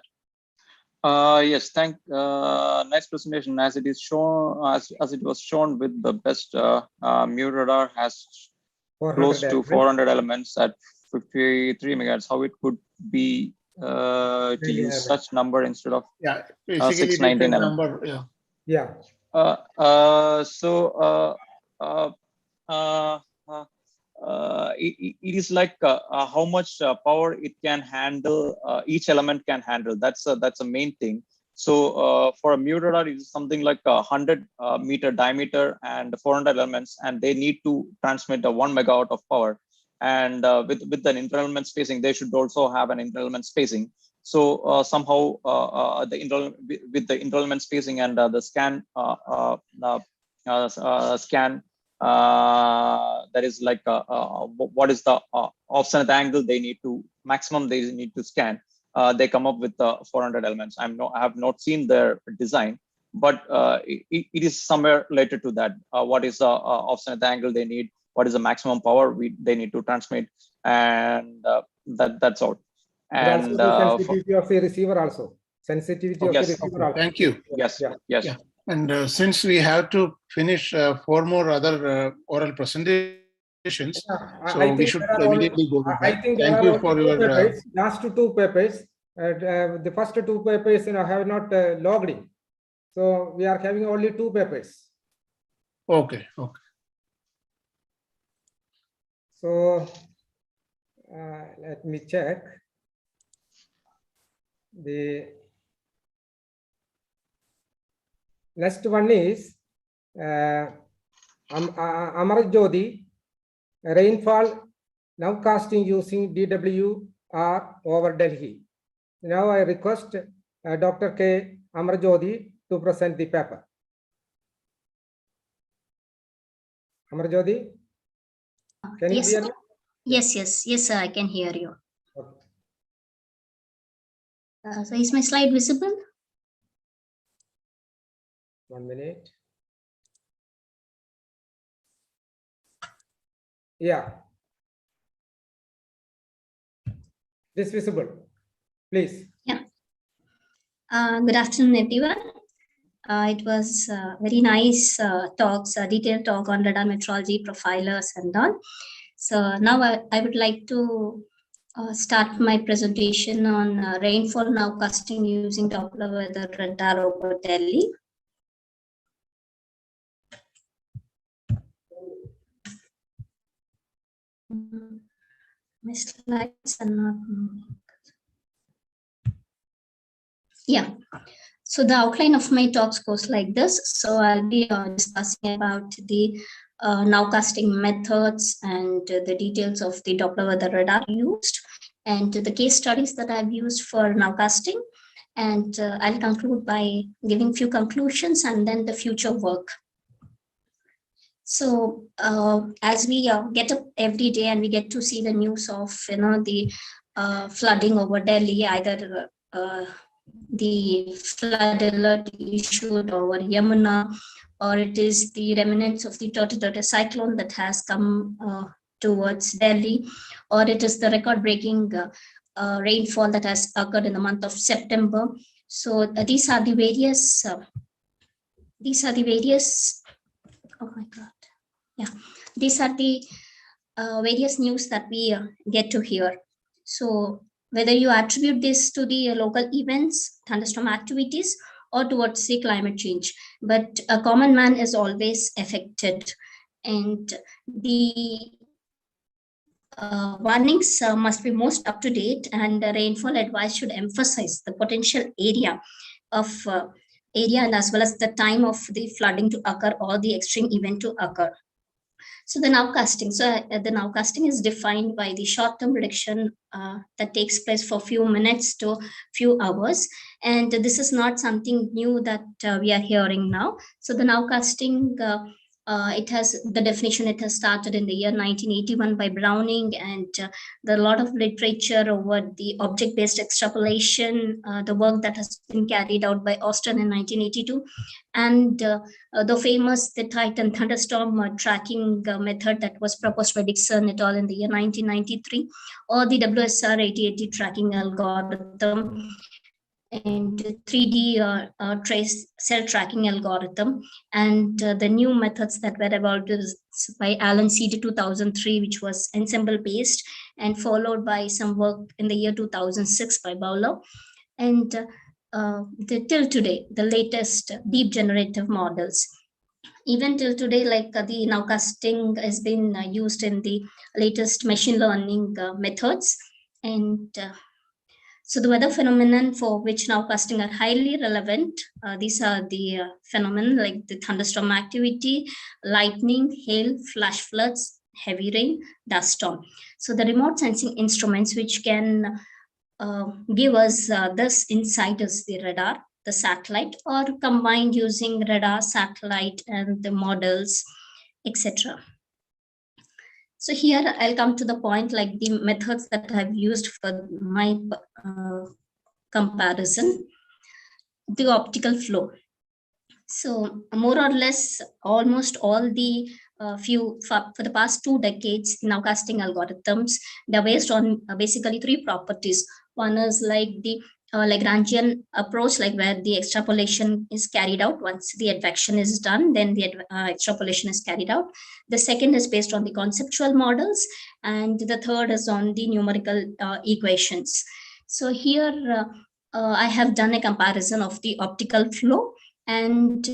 Yes, nice presentation. As it is shown, as it was shown with the best mu radar has close to 400 elements at 53 megahertz. How it could be to use such number instead of 619 number? Yeah. It is like how much power it can handle, each element can handle. That's a main thing. So for a mu radar, it is something like 100 meter diameter and 400 elements, and they need to transmit a 1 megawatt of power. And with an interelement spacing, they should also have an interelement spacing. So somehow with the interelement spacing and the scan that is like what is the off-zenith angle they need to scan. They come up with 400 elements. I have not seen their design, but it is somewhere related to that. What is the off-zenith angle they need? What is the maximum power they need to transmit? And that's all. And also the sensitivity of the receiver also. Sensitivity of the receiver also. Thank you. Yes. Yeah. And since we have to finish 4 more other oral presentations, so we should immediately go with that. Thank you for your last 2 papers. The first 2 papers have not logged in, so we are having only 2 papers. Okay. So let me check. The next one is Amar Jyoti, rainfall nowcasting using DWR over Delhi. Now I request Dr. K. Amar Jyoti to present the paper. Amar Jyoti, can you hear me? Yes, sir, I can hear you. Okay. So is my slide visible? 1 minute. Yeah. This visible, please. Yeah. Good afternoon, everyone. It was very nice talks, detailed talk on radar metrology, profilers, and all. So now I would like to start my presentation on rainfall nowcasting using Doppler weather radar over Delhi. My slides are not moving. Yeah. So the outline of my talks goes like this. So I'll be discussing about the nowcasting methods and the details of the Doppler weather radar used and the case studies that I've used for nowcasting. And I'll conclude by giving few conclusions and then the future work. So as we get up every day and we get to see the news of the flooding over Delhi, either the flood alert issued over Yamuna, or it is the remnants of the Tota cyclone that has come towards Delhi, or it is the record-breaking rainfall that has occurred in the month of September. So these are the various. Oh my God. Yeah, these are the various news that we get to hear. So whether you attribute this to the local events, thunderstorm activities, or towards the climate change, but a common man is always affected. And the warnings must be most up to date, and the rainfall advice should emphasize the potential area and as well as the time of the flooding to occur or the extreme event to occur. So the nowcasting. So the nowcasting is defined by the short-term prediction that takes place for few minutes to few hours, and this is not something new that we are hearing now. So the nowcasting, it has the definition. It has started in the year 1981 by Browning, and there are a lot of literature over the object-based extrapolation, the work that has been carried out by Austin in 1982, and the famous Titan thunderstorm tracking method that was proposed by Dixon et al. In the year 1993, or the WSR 8080 tracking algorithm, and 3D trace cell tracking algorithm, and the new methods that were evolved by Alan Seed 2003, which was ensemble based, and followed by some work in the year 2006 by Bowler, and till today, the latest deep generative models. Even till today, like the nowcasting has been used in the latest machine learning methods, and so the weather phenomenon for which nowcasting are highly relevant. These are the phenomena like the thunderstorm activity, lightning, hail, flash floods, heavy rain, dust storm. So the remote sensing instruments which can give us this insight is the radar, the satellite, or combined using radar, satellite, and the models, etc. So here I'll come to the point, like the methods that I've used for my comparison. The optical flow. So more or less, almost all the for the past 2 decades, nowcasting algorithms, they're based on basically 3 properties. One is like the Lagrangian approach, like where the extrapolation is carried out. Once the advection is done, then the extrapolation is carried out. The second is based on the conceptual models, and the third is on the numerical equations. So here I have done a comparison of the optical flow and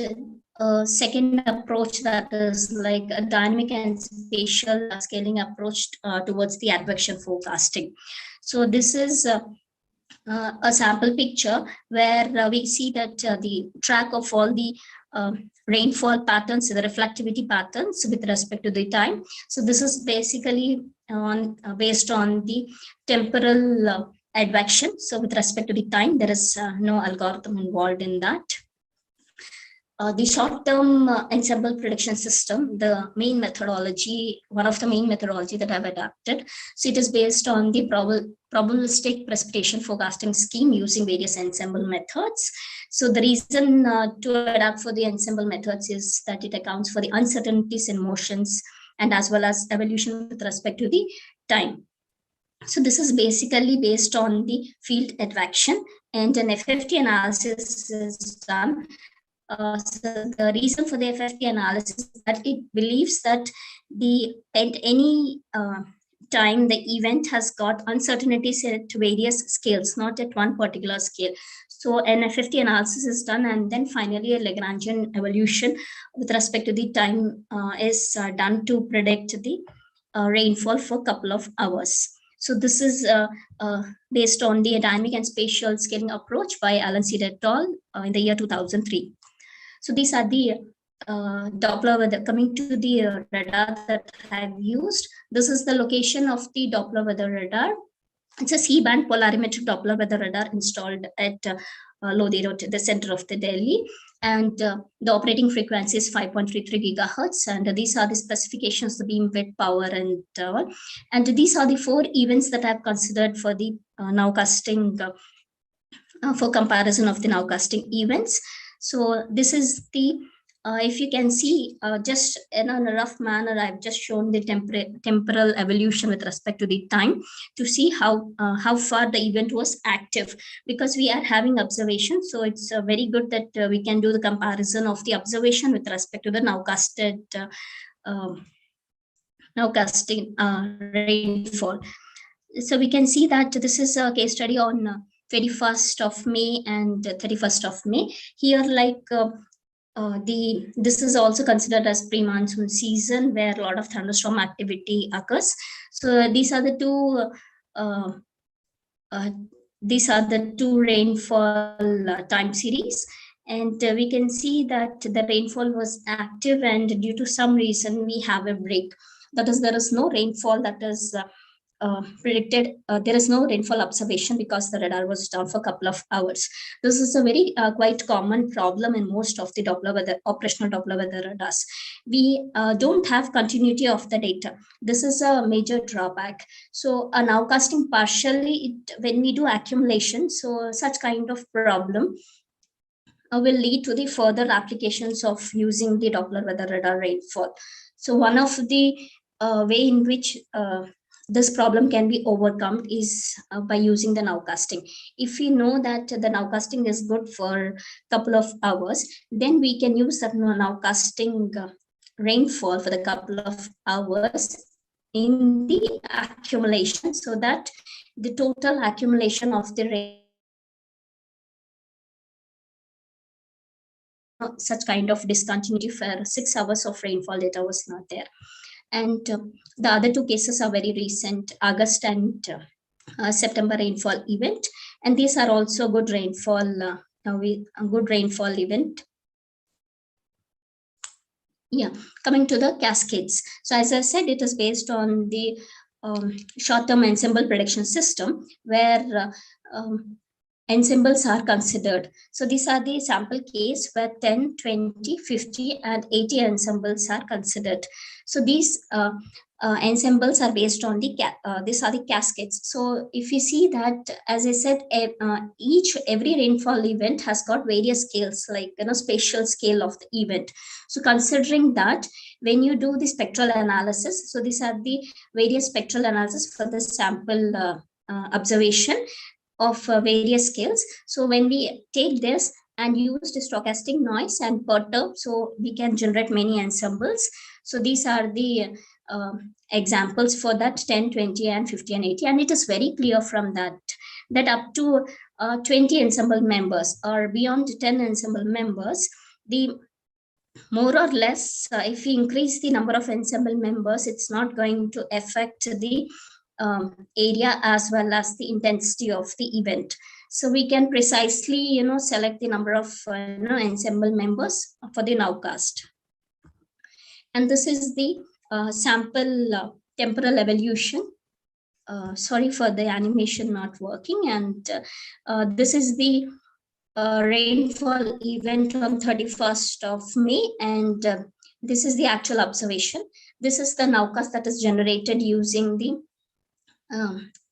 second approach, that is like a dynamic and spatial scaling approach towards the advection forecasting. So this is a sample picture where we see that the track of all the rainfall patterns, the reflectivity patterns with respect to the time. So this is basically based on the temporal advection. So with respect to the time, there is no algorithm involved in that. The short-term ensemble prediction system, the main methodology, one of the main methodology that I've adapted. So it is based on the probabilistic precipitation forecasting scheme using various ensemble methods. So the reason to adapt for the ensemble methods is that it accounts for the uncertainties in motions and as well as evolution with respect to the time. So this is basically based on the field attraction, and an FFT analysis is done. So the reason for the FFT analysis is that it believes that at any time the event has got uncertainties at various scales, not at one particular scale. So an FFT analysis is done, and then finally a Lagrangian evolution with respect to the time is done to predict the rainfall for a couple of hours. So this is based on the dynamic and spatial scaling approach by Alan Seed et al. In the year 2003. So these are the Doppler weather. Coming to the radar that I've used, this is the location of the Doppler weather radar. It's a C-band polarimetric Doppler weather radar installed at Lodi Road, the center of the Delhi. And the operating frequency is 5.33 gigahertz. And these are the specifications, the beam width, power, and and these are the 4 events that I've considered for the nowcasting, for comparison of the nowcasting events. So this is the, if you can see, just in a rough manner, I've just shown the temporal evolution with respect to the time to see how far the event was active, because we are having observation. So it's very good that we can do the comparison of the observation with respect to the nowcasted rainfall. So we can see that this is a case study on 21st of May and 31st of May. Here, like this is also considered as pre-monsoon season, where a lot of thunderstorm activity occurs. So these are the two rainfall time series, and we can see that the rainfall was active, and due to some reason we have a break. That is, there is no rainfall that is predicted. There is no rainfall observation because the radar was down for a couple of hours. This is a very quite common problem in most of the operational Doppler weather radars. We don't have continuity of the data. This is a major drawback. So nowcasting partially, when we do accumulation, so such kind of problem will lead to the further applications of using the Doppler weather radar rainfall. So one of the way in which this problem can be overcome is by using the nowcasting. If we know that the nowcasting is good for a couple of hours, then we can use that nowcasting rainfall for the couple of hours in the accumulation, so that the total accumulation of the rain, such kind of discontinuity for 6 hours of rainfall data was not there. And the other 2 cases are very recent, August and September rainfall event. And these are also good rainfall, good rainfall event. Yeah, coming to the cascades. So as I said, it is based on the short-term ensemble prediction system, where ensembles are considered. So these are the sample case where 10, 20, 50, and 80 ensembles are considered. So these ensembles are based on the these are the cascades. So if you see that, as I said, every rainfall event has got various scales, like spatial scale of the event. So considering that, when you do the spectral analysis, so these are the various spectral analysis for the sample observation of various scales. So when we take this and use the stochastic noise and perturb, so we can generate many ensembles. So these are the examples for that 10, 20, and 50, and 80. And it is very clear from that up to 20 ensemble members or beyond 10 ensemble members, the more or less, if we increase the number of ensemble members, it's not going to affect the area as well as the intensity of the event. So we can precisely, select the number of ensemble members for the nowcast. And this is the sample temporal evolution. Sorry for the animation not working. And this is the rainfall event on 31st of May. And this is the actual observation. This is the nowcast that is generated using the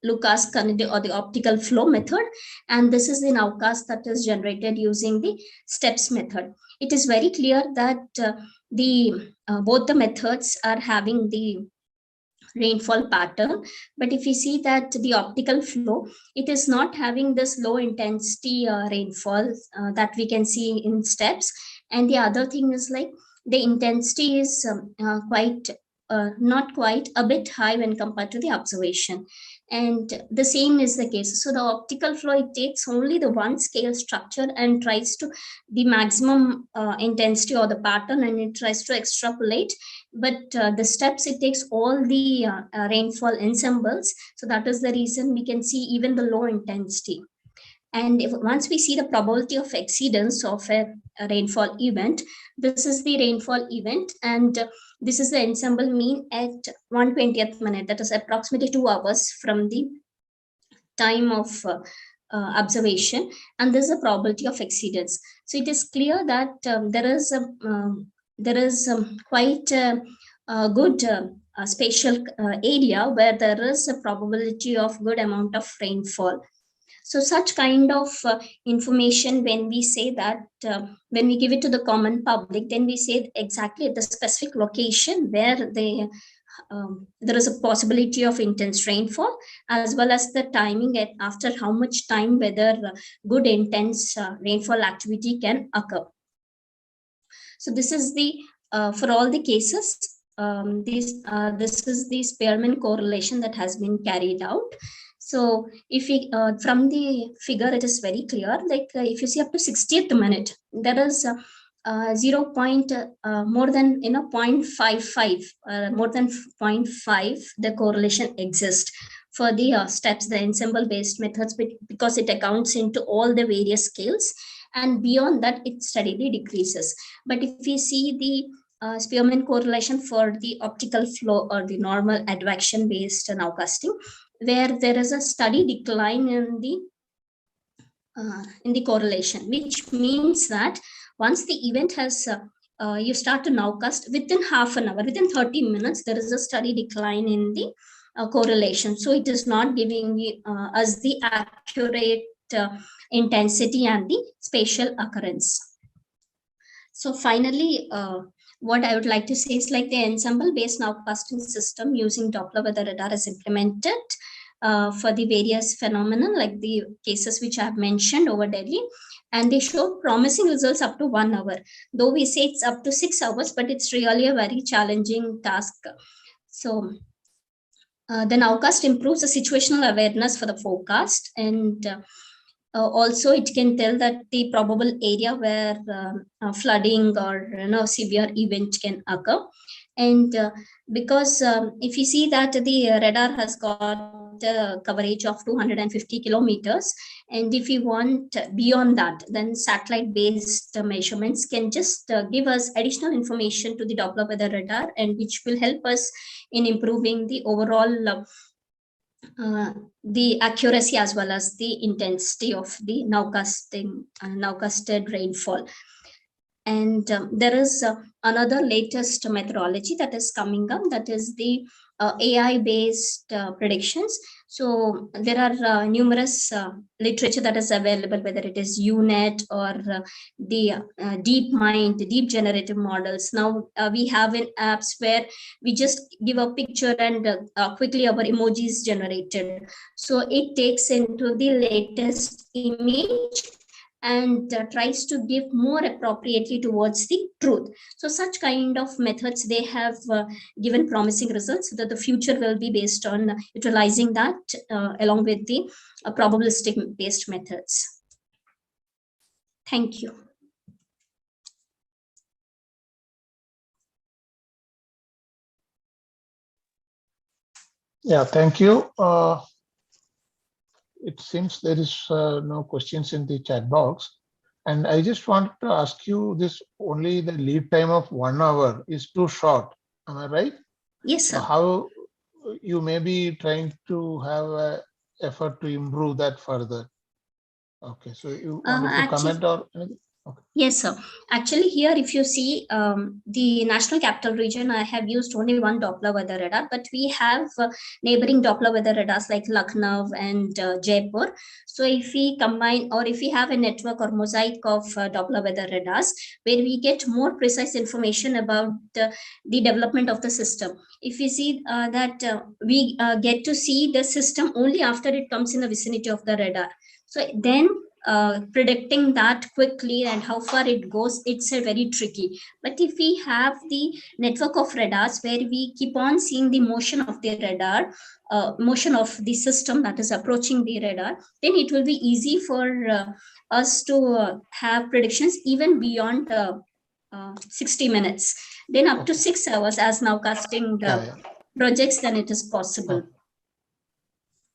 Lucas or the optical flow method, and this is the nowcast that is generated using the steps method. It is very clear that both the methods are having the rainfall pattern. But if you see that the optical flow, it is not having this low intensity rainfall that we can see in steps. And the other thing is like the intensity is not quite a bit high when compared to the observation. And the same is the case. So the optical flow, it takes only the one scale structure and tries to the maximum intensity or the pattern, and it tries to extrapolate. But the steps, it takes all the rainfall ensembles. So that is the reason we can see even the low intensity. And once we see the probability of exceedance of a rainfall event, this is the rainfall event, and this is the ensemble mean at 1/20th minute. That is approximately 2 hours from the time of observation, and this is a probability of exceedance. So it is clear that there is quite a good spatial area where there is a probability of good amount of rainfall. So such kind of information, when we say that, when we give it to the common public, then we say exactly at the specific location where there is a possibility of intense rainfall, as well as the timing at after how much time whether good intense rainfall activity can occur. So this is the for all the cases, this is the Spearman correlation that has been carried out. So if we from the figure, it is very clear, like if you see up to 60th minute, there is 0. More than 0.55, more than 0.5, the correlation exists for the steps, the ensemble based methods, because it accounts into all the various scales, and beyond that it steadily decreases. But if we see the Spearman correlation for the optical flow or the normal advection based nowcasting, where there is a steady decline in the correlation, which means that once the event has you start to nowcast, within half an hour, within 30 minutes, there is a steady decline in the correlation. So it is not giving us the accurate intensity and the spatial occurrence. So finally, what I would like to say is like the ensemble-based nowcasting system using Doppler weather radar is implemented for the various phenomena, like the cases which I have mentioned over Delhi, and they show promising results up to 1 hour. Though we say it's up to 6 hours, but it's really a very challenging task. So the nowcast improves the situational awareness for the forecast, and also it can tell that the probable area where flooding or severe event can occur. And because if you see that the radar has got coverage of 250 kilometers, and if you want beyond that, then satellite based measurements can just give us additional information to the Doppler weather radar, and which will help us in improving the overall the accuracy as well as the intensity of the nowcasted rainfall. And there is another latest methodology that is coming up, that is the AI based predictions. So there are numerous literature that is available, whether it is UNet or the DeepMind, the deep generative models. Now we have in apps where we just give a picture and quickly our emoji is generated. So it takes into the latest image and tries to give more appropriately towards the truth. So such kind of methods, they have given promising results, so that the future will be based on utilizing that along with the probabilistic based methods. Thank you. Yeah, thank you. It seems there is no questions in the chat box. And I just want to ask you this, only the lead time of 1 hour is too short. Am I right? Yes, sir. How you may be trying to have an effort to improve that further? Okay, so you want to comment or anything? Yes, sir. Actually, here, if you see the National Capital Region, I have used only one Doppler weather radar, but we have neighboring Doppler weather radars like Lucknow and Jaipur. So if we combine, or if we have a network or mosaic of Doppler weather radars, where we get more precise information about the development of the system. If we see that we get to see the system only after it comes in the vicinity of the radar. So then predicting that quickly and how far it goes, it's a very tricky. But if we have the network of radars where we keep on seeing the motion of the radar, motion of the system that is approaching the radar, then it will be easy for us to have predictions even beyond 60 minutes. Then up to 6 hours as nowcasting projects, then it is possible.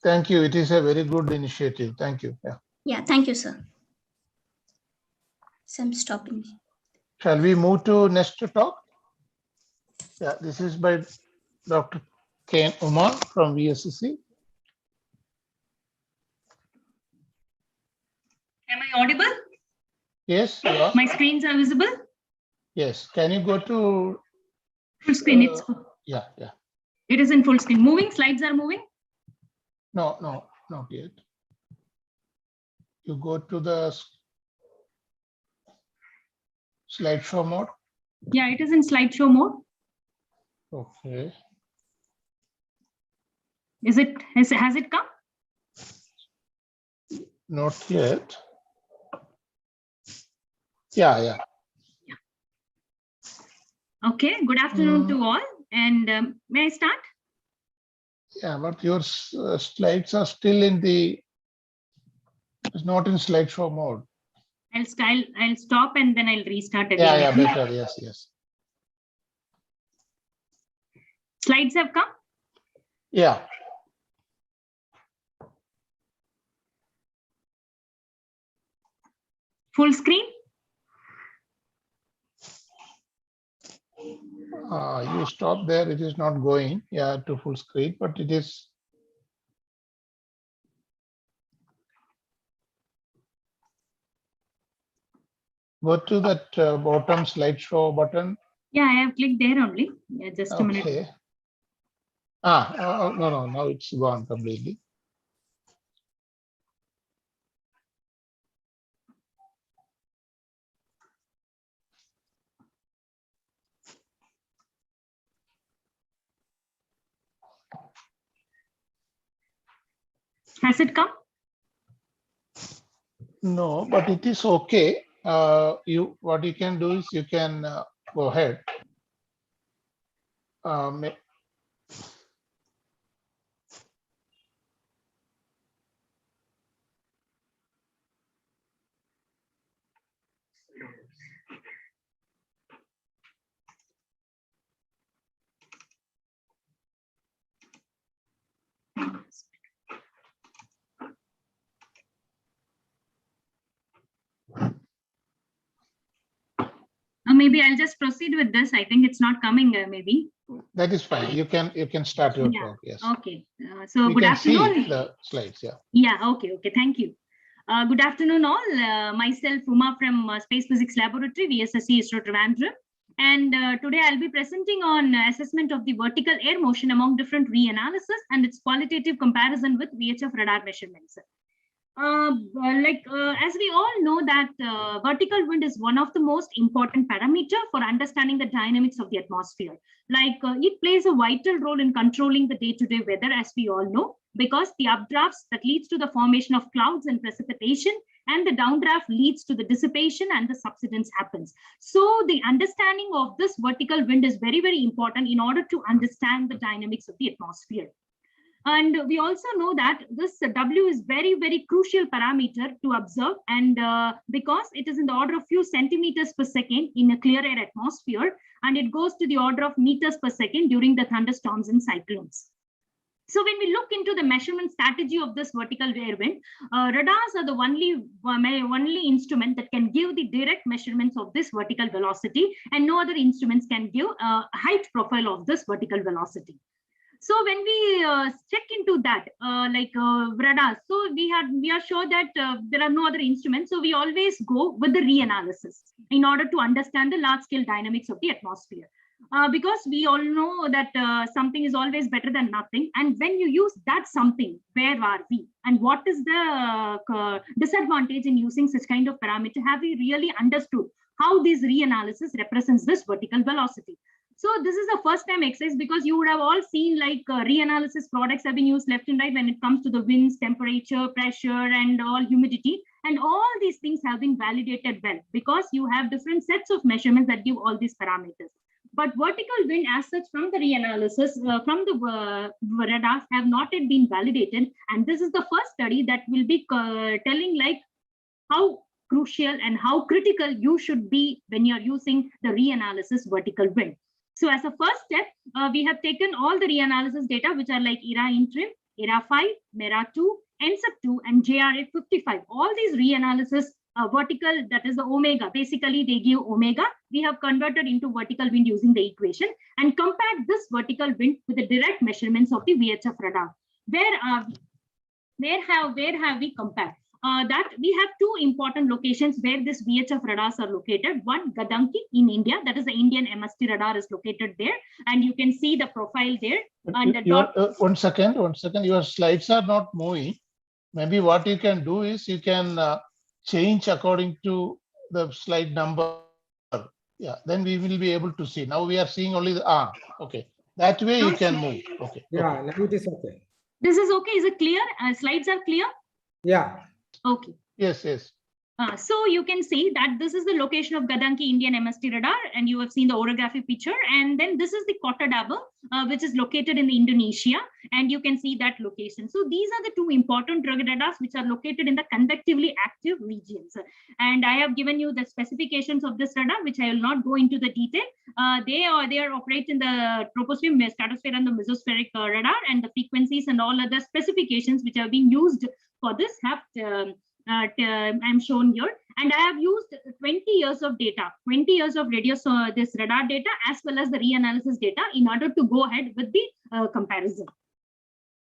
Thank you. It is a very good initiative. Thank you. Yeah, thank you, sir. So I'm stopping. Shall we move to next talk? Yeah, this is by Dr. Ken Umar from VSCC. Am I audible? Yes, you are. My screens are visible? Yes. Can you go to full screen? Yeah. It is in full screen. Moving, slides are moving? No, not yet. You go to the slideshow mode. Yeah, it is in slideshow mode. Okay. Has it come? Not yet. Yeah. Okay, good afternoon to all. And may I start? Yeah, but your slides are still in the, it's not in slideshow mode. I'll stop and then I'll restart again. Yeah, better. Yes. Slides have come? Yeah. Full screen? You stop there, it is not going to full screen, but it is. Go to that bottom slideshow button. Yeah, I have clicked there only. Yeah, just a minute. Okay. No, now it's gone completely. Has it come? No, but it is okay. What you can do is you can go ahead. Maybe I'll just proceed with this. I think it's not coming. Maybe that is fine. You can start your talk. Yes. Okay. So good afternoon. See the slides. Yeah. Yeah. Okay. Thank you. Good afternoon, all. Myself, Uma from Space Physics Laboratory, VSSC ISRO Trivandrum. And today I'll be presenting on assessment of the vertical air motion among different reanalysis and its qualitative comparison with VHF radar measurements. As we all know that vertical wind is one of the most important parameter for understanding the dynamics of the atmosphere. It plays a vital role in controlling the day-to-day weather, as we all know, because the updrafts that leads to the formation of clouds and precipitation, and the downdraft leads to the dissipation and the subsidence happens. So the understanding of this vertical wind is very, very important in order to understand the dynamics of the atmosphere. And we also know that this W is very, very crucial parameter to observe, and because it is in the order of few centimeters per second in a clear air atmosphere, and it goes to the order of meters per second during the thunderstorms and cyclones. So when we look into the measurement strategy of this vertical air wind, radars are the only instrument that can give the direct measurements of this vertical velocity, and no other instruments can give a height profile of this vertical velocity. So when we check into that, radars, so we are sure that there are no other instruments. So we always go with the reanalysis in order to understand the large scale dynamics of the atmosphere. Because we all know that something is always better than nothing. And when you use that something, where are we? And what is the disadvantage in using such kind of parameter? Have we really understood how this reanalysis represents this vertical velocity? So this is the first time exercise, because you would have all seen like reanalysis products have been used left and right when it comes to the winds, temperature, pressure, and all humidity. And all these things have been validated well because you have different sets of measurements that give all these parameters. But vertical wind as such from the reanalysis, from the radars have not yet been validated. And this is the first study that will be telling like how crucial and how critical you should be when you're using the reanalysis vertical wind. So as a first step, we have taken all the reanalysis data, which are like ERA interim, ERA 5, MERA 2, NSUB 2, and JRA 55. All these reanalysis vertical, that is the omega. Basically, they give omega. We have converted into vertical wind using the equation and compared this vertical wind with the direct measurements of the VHF radar. Where have we compared? That we have two important locations where this VHF radars are located. One, Gadanki in India, that is the Indian MST radar is located there, and you can see the profile there. And one second, your slides are not moving. Maybe what you can do is you can change according to the slide number. Yeah, then we will be able to see. Now we are seeing only the okay. That way you can move. Okay. Yeah, now it is okay. This is okay. Is it clear? Slides are clear? Yeah. Okay. Yes. So you can see that this is the location of Gadanki Indian MST radar, and you have seen the orography picture. And then this is the Kota Dabel, which is located in Indonesia, and you can see that location. So these are the two important radars which are located in the convectively active regions. And I have given you the specifications of this radar, which I will not go into the detail. They are operate in the troposphere, stratosphere, and the mesospheric radar, and the frequencies and all other specifications which have been used for this have I'm shown here, and I have used 20 years of data, 20 years of this radar data as well as the reanalysis data in order to go ahead with the comparison.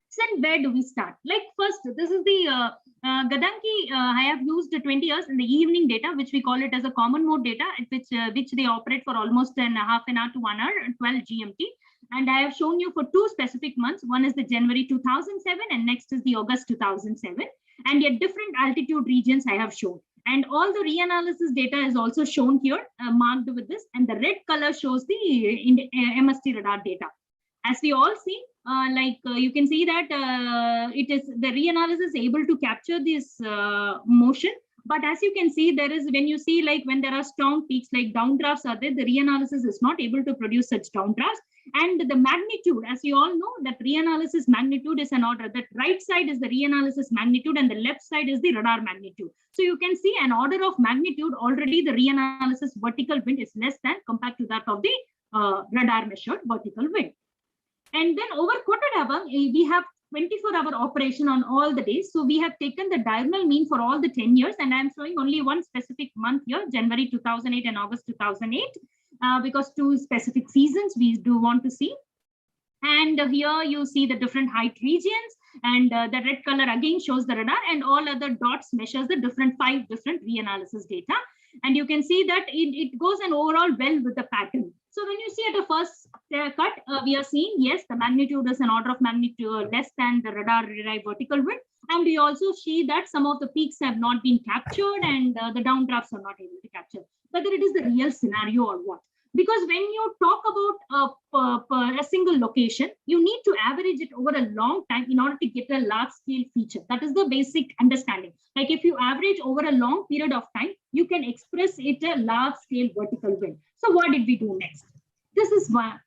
So where do we start? Like first, this is the Gadanki. I have used 20 years in the evening data, which we call it as a common mode data, which they operate for almost half an hour to 1 hour, 12 GMT. And I have shown you for two specific months. One is the January 2007, and next is the August 2007. And yet different altitude regions I have shown. And all the reanalysis data is also shown here, marked with this. And the red color shows the MST radar data. As we all see, you can see that it is the reanalysis able to capture this motion. But as you can see, there is, when you see like when there are strong peaks like downdrafts are there, the reanalysis is not able to produce such downdrafts. And the magnitude, as you all know, that reanalysis magnitude is an order. That right side is the reanalysis magnitude and the left side is the radar magnitude. So you can see an order of magnitude already the reanalysis vertical wind is less than compared to that of the radar measured vertical wind. And then over Kota Dabel, we have 24-hour operation on all the days. So we have taken the diurnal mean for all the 10 years, and I'm showing only one specific month here, January 2008 and August 2008, because two specific seasons we do want to see. And here you see the different height regions, and the red color again shows the radar, and all other dots measures the five different reanalysis data. And you can see that it goes an overall well with the pattern. So when you see at the first cut, we are seeing, yes, the magnitude is an order of magnitude less than the radar-derived vertical wind. And we also see that some of the peaks have not been captured and the downdrafts are not able to capture. Whether it is the real scenario or what. Because when you talk about a single location, you need to average it over a long time in order to get a large scale feature. That is the basic understanding. Like if you average over a long period of time, you can express it a large scale vertical wind. So what did we do next? This is one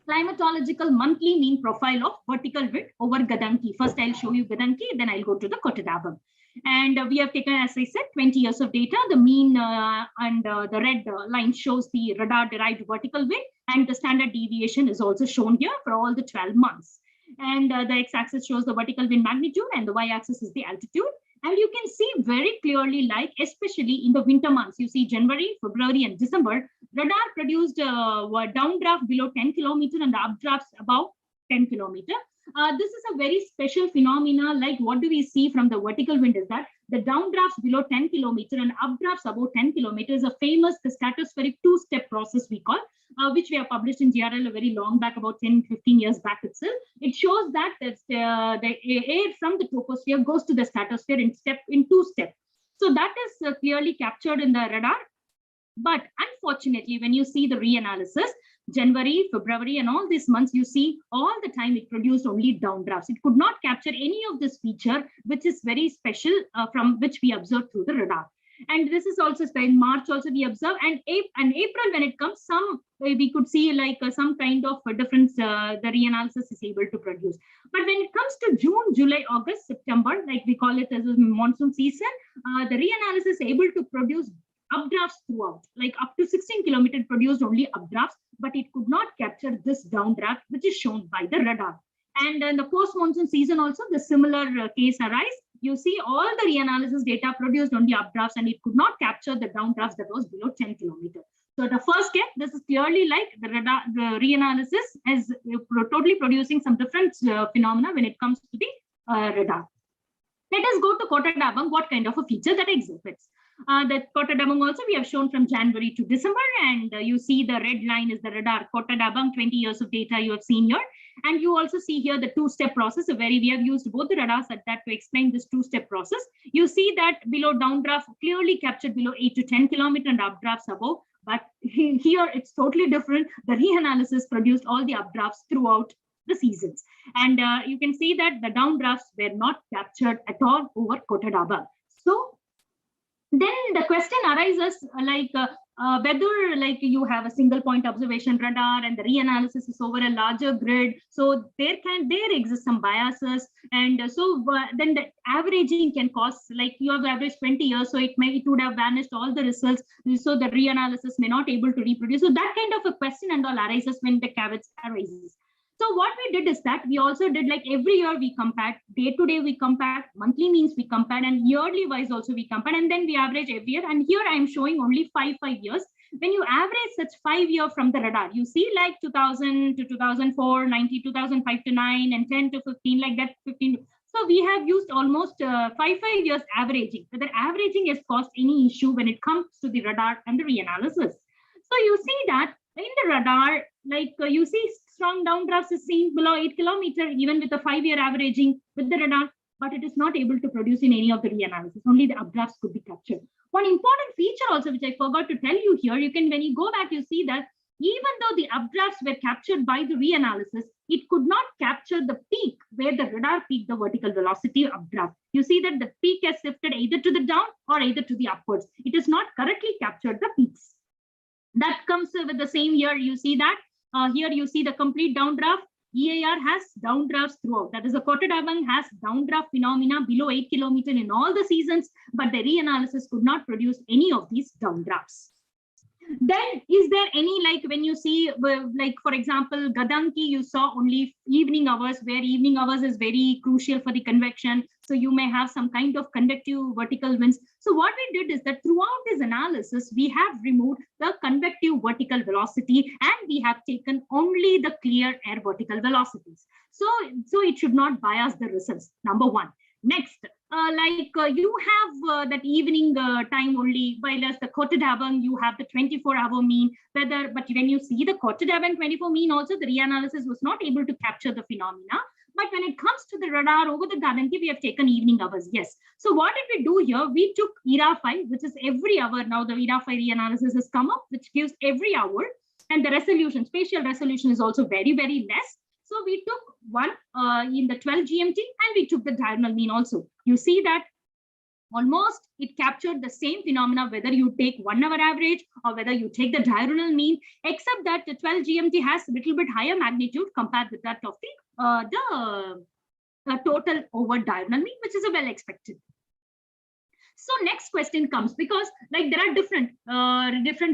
climatological monthly mean profile of vertical wind over Gadanki. First, I'll show you Gadanki, then I'll go to the Kota Dabel. And we have taken, as I said, 20 years of data. The mean and the red line shows the radar-derived vertical wind, and the standard deviation is also shown here for all the 12 months. And the x-axis shows the vertical wind magnitude, and the y-axis is the altitude. And you can see very clearly, like especially in the winter months, you see January, February, and December, radar produced a downdraft below 10 kilometers and the updrafts above 10 kilometer. This is a very special phenomena. Like what do we see from the vertical wind is that the downdrafts below 10 kilometer and updrafts above 10 kilometers are famous, the stratospheric two-step process we call, which we have published in GRL a very long back, about 10, 15 years back itself. It shows that the air from the troposphere goes to the stratosphere in two steps. So that is clearly captured in the radar. But unfortunately, when you see the reanalysis, January, February, and all these months, you see all the time it produced only downdrafts. It could not capture any of this feature, which is very special from which we observed through the radar. And this is also in March also we observe, and April when it comes, we could see like some kind of a difference the reanalysis is able to produce. But when it comes to June, July, August, September, like we call it as a monsoon season, the reanalysis is able to produce updrafts throughout, like up to 16 kilometers produced only updrafts, but it could not capture this downdraft, which is shown by the radar. And in the post-monsoon season also, the similar case arise. You see all the reanalysis data produced only updrafts, and it could not capture the downdrafts that was below 10 kilometers. So the first step, this is clearly like the radar, the reanalysis is totally producing some different phenomena when it comes to the radar. Let us go to Kota Dabang, what kind of a feature that exhibits. The Kota Dabang also we have shown from January to December, and you see the red line is the radar Kota Dabang, 20 years of data you have seen here. And you also see here the two-step process, we have used both the radars at that to explain this two-step process. You see that below downdraft clearly captured below 8 to 10 kilometers and updrafts above, but here it's totally different. The reanalysis produced all the updrafts throughout the seasons. And you can see that the downdrafts were not captured at all over Kota Dabang. So then the question arises like whether like you have a single point observation radar and the reanalysis is over a larger grid, so there exist some biases, and so then the averaging can cause, like you have averaged 20 years, so it would have vanished all the results, so the reanalysis may not able to reproduce. So that kind of a question and all arises when the caveats arises. So what we did is that we also did, like every year we compared, day to day we compared, monthly means we compared, and yearly wise also we compared, and then we average every year. And here I am showing only 5 years. When you average such 5 years from the radar, you see like 2000 to 2004, 2005 to 9, and 10 to 15, like that 15. So we have used almost 5 years averaging. Whether averaging has caused any issue when it comes to the radar and the reanalysis. So you see that in the radar, like you see strong downdrafts is seen below 8 kilometers, even with a 5-year averaging with the radar, but it is not able to produce in any of the reanalysis. Only the updrafts could be captured. One important feature also, which I forgot to tell you here, you can, when you go back, you see that even though the updrafts were captured by the reanalysis, it could not capture the peak where the radar peaked the vertical velocity updraft. You see that the peak has shifted either to the down or either to the upwards. It has not correctly captured the peaks. That comes with the same year. You see that here you see the complete downdraft. EAR has downdrafts throughout. That is, the Kota Dabang has downdraft phenomena below 8 kilometers in all the seasons, but the reanalysis could not produce any of these downdrafts. Then is there any, like when you see, like for example, Gadanki, you saw only evening hours, where evening hours is very crucial for the convection. So you may have some kind of convective vertical winds. So what we did is that throughout this analysis, we have removed the convective vertical velocity and we have taken only the clear air vertical velocities. So it should not bias the results, number one. Next, you have that evening time only, while as the Kota Dabang, you have the 24-hour mean, but when you see the Kota Dabang 24 mean also, the reanalysis was not able to capture the phenomena. But when it comes to the radar over the Gadanki, we have taken evening hours, yes. So what did we do here? We took ERA5, which is every hour. Now the ERA5 reanalysis has come up, which gives every hour, and the resolution, spatial resolution is also very, very less. So we took one in the 12 GMT and we took the diurnal mean also. You see that almost it captured the same phenomena, whether you take 1 hour average or whether you take the diurnal mean, except that the 12 GMT has a little bit higher magnitude compared with that of the total over diurnal mean, which is a well expected. So next question comes, because like there are different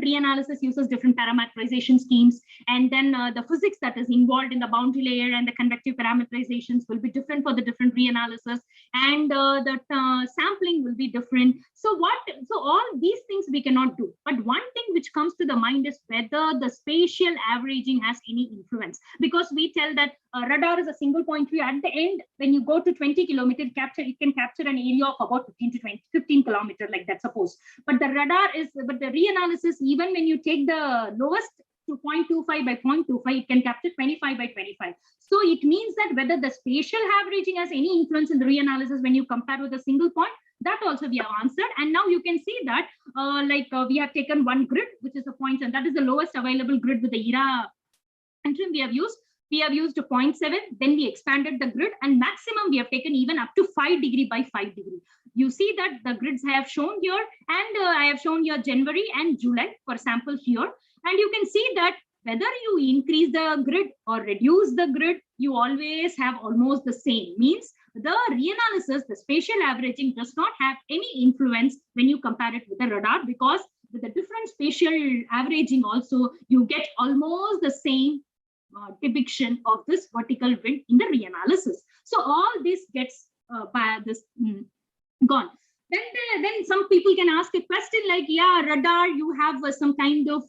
reanalysis uses different parameterization schemes, and then the physics that is involved in the boundary layer and the convective parameterizations will be different for the different reanalysis, and the sampling will be different. So all these things we cannot do. But one thing which comes to the mind is whether the spatial averaging has any influence, because we tell that radar is a single point view. At the end, when you go to 20 kilometers, it can capture an area of about 15 kilometers, like that, suppose. But the reanalysis, even when you take the lowest to 0.25 by 0.25, it can capture 25 by 25. So it means that whether the spatial averaging has any influence in the reanalysis when you compare with a single point, that also we have answered. And now you can see that we have taken one grid, which is a point, and that is the lowest available grid with the ERA entry we have used. We have used 0.7, then we expanded the grid, and maximum we have taken even up to 5 degree by 5 degree. You see that the grids I have shown here, and I have shown here January and July for sample here. And you can see that whether you increase the grid or reduce the grid, you always have almost the same. Means the reanalysis, the spatial averaging does not have any influence when you compare it with the radar, because with the different spatial averaging also, you get almost the same depiction of this vertical wind in the reanalysis. So all this gets by this gone. Then some people can ask a question like, yeah, radar, you have some kind of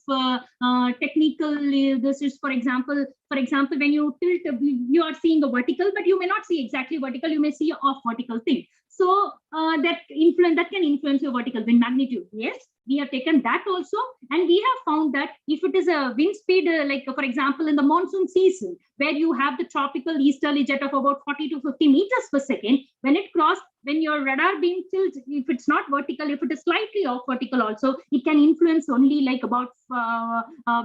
technical, this is, for example, when you tilt, you are seeing a vertical, but you may not see exactly vertical, you may see off vertical thing. So that can influence your vertical wind magnitude. Yes, we have taken that also, and we have found that if it is a wind speed, like for example, in the monsoon season, where you have the tropical easterly jet of about 40 to 50 meters per second, when your radar beam tilts, if it's not vertical, if it is slightly off vertical also, it can influence only like about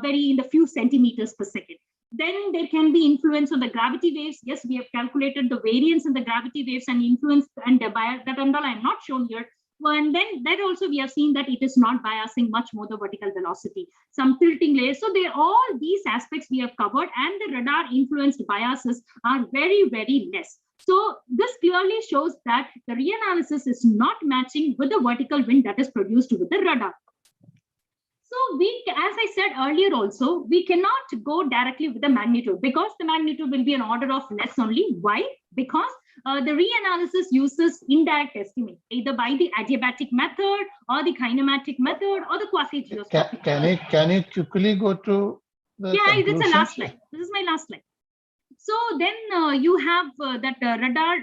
very in the few centimeters per second. Then there can be influence on the gravity waves. Yes, we have calculated the variance in the gravity waves and influence, and that and all I am not shown here. And then that also we have seen that it is not biasing much more the vertical velocity, some tilting layers. So all these aspects we have covered, and the radar influenced biases are very, very less. So this clearly shows that the reanalysis is not matching with the vertical wind that is produced with the radar. So as I said earlier also, we cannot go directly with the magnitude, because the magnitude will be an order of less only. Why? Because the reanalysis uses indirect estimate, either by the adiabatic method or the kinematic method or the quasi-geoscopic. Can you quickly go to the it's the last slide. This is my last slide. So then you have that radar.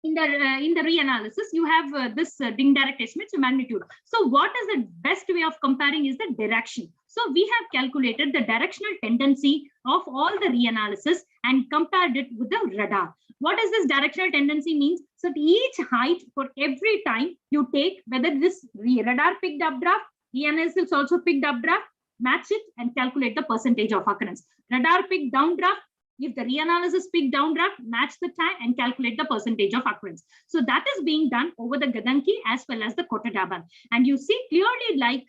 In the reanalysis, you have this indirect estimate, so magnitude. So what is the best way of comparing is the direction. So we have calculated the directional tendency of all the reanalysis and compared it with the radar. What does this directional tendency means? So at each height, for every time you take, whether this radar picked up draft, reanalysis also picked up draft, match it and calculate the percentage of occurrence. Radar picked down draft, if the reanalysis pick downdraft, match the time and calculate the percentage of occurrence. So that is being done over the Gadanki as well as the Kotadaban. And you see clearly like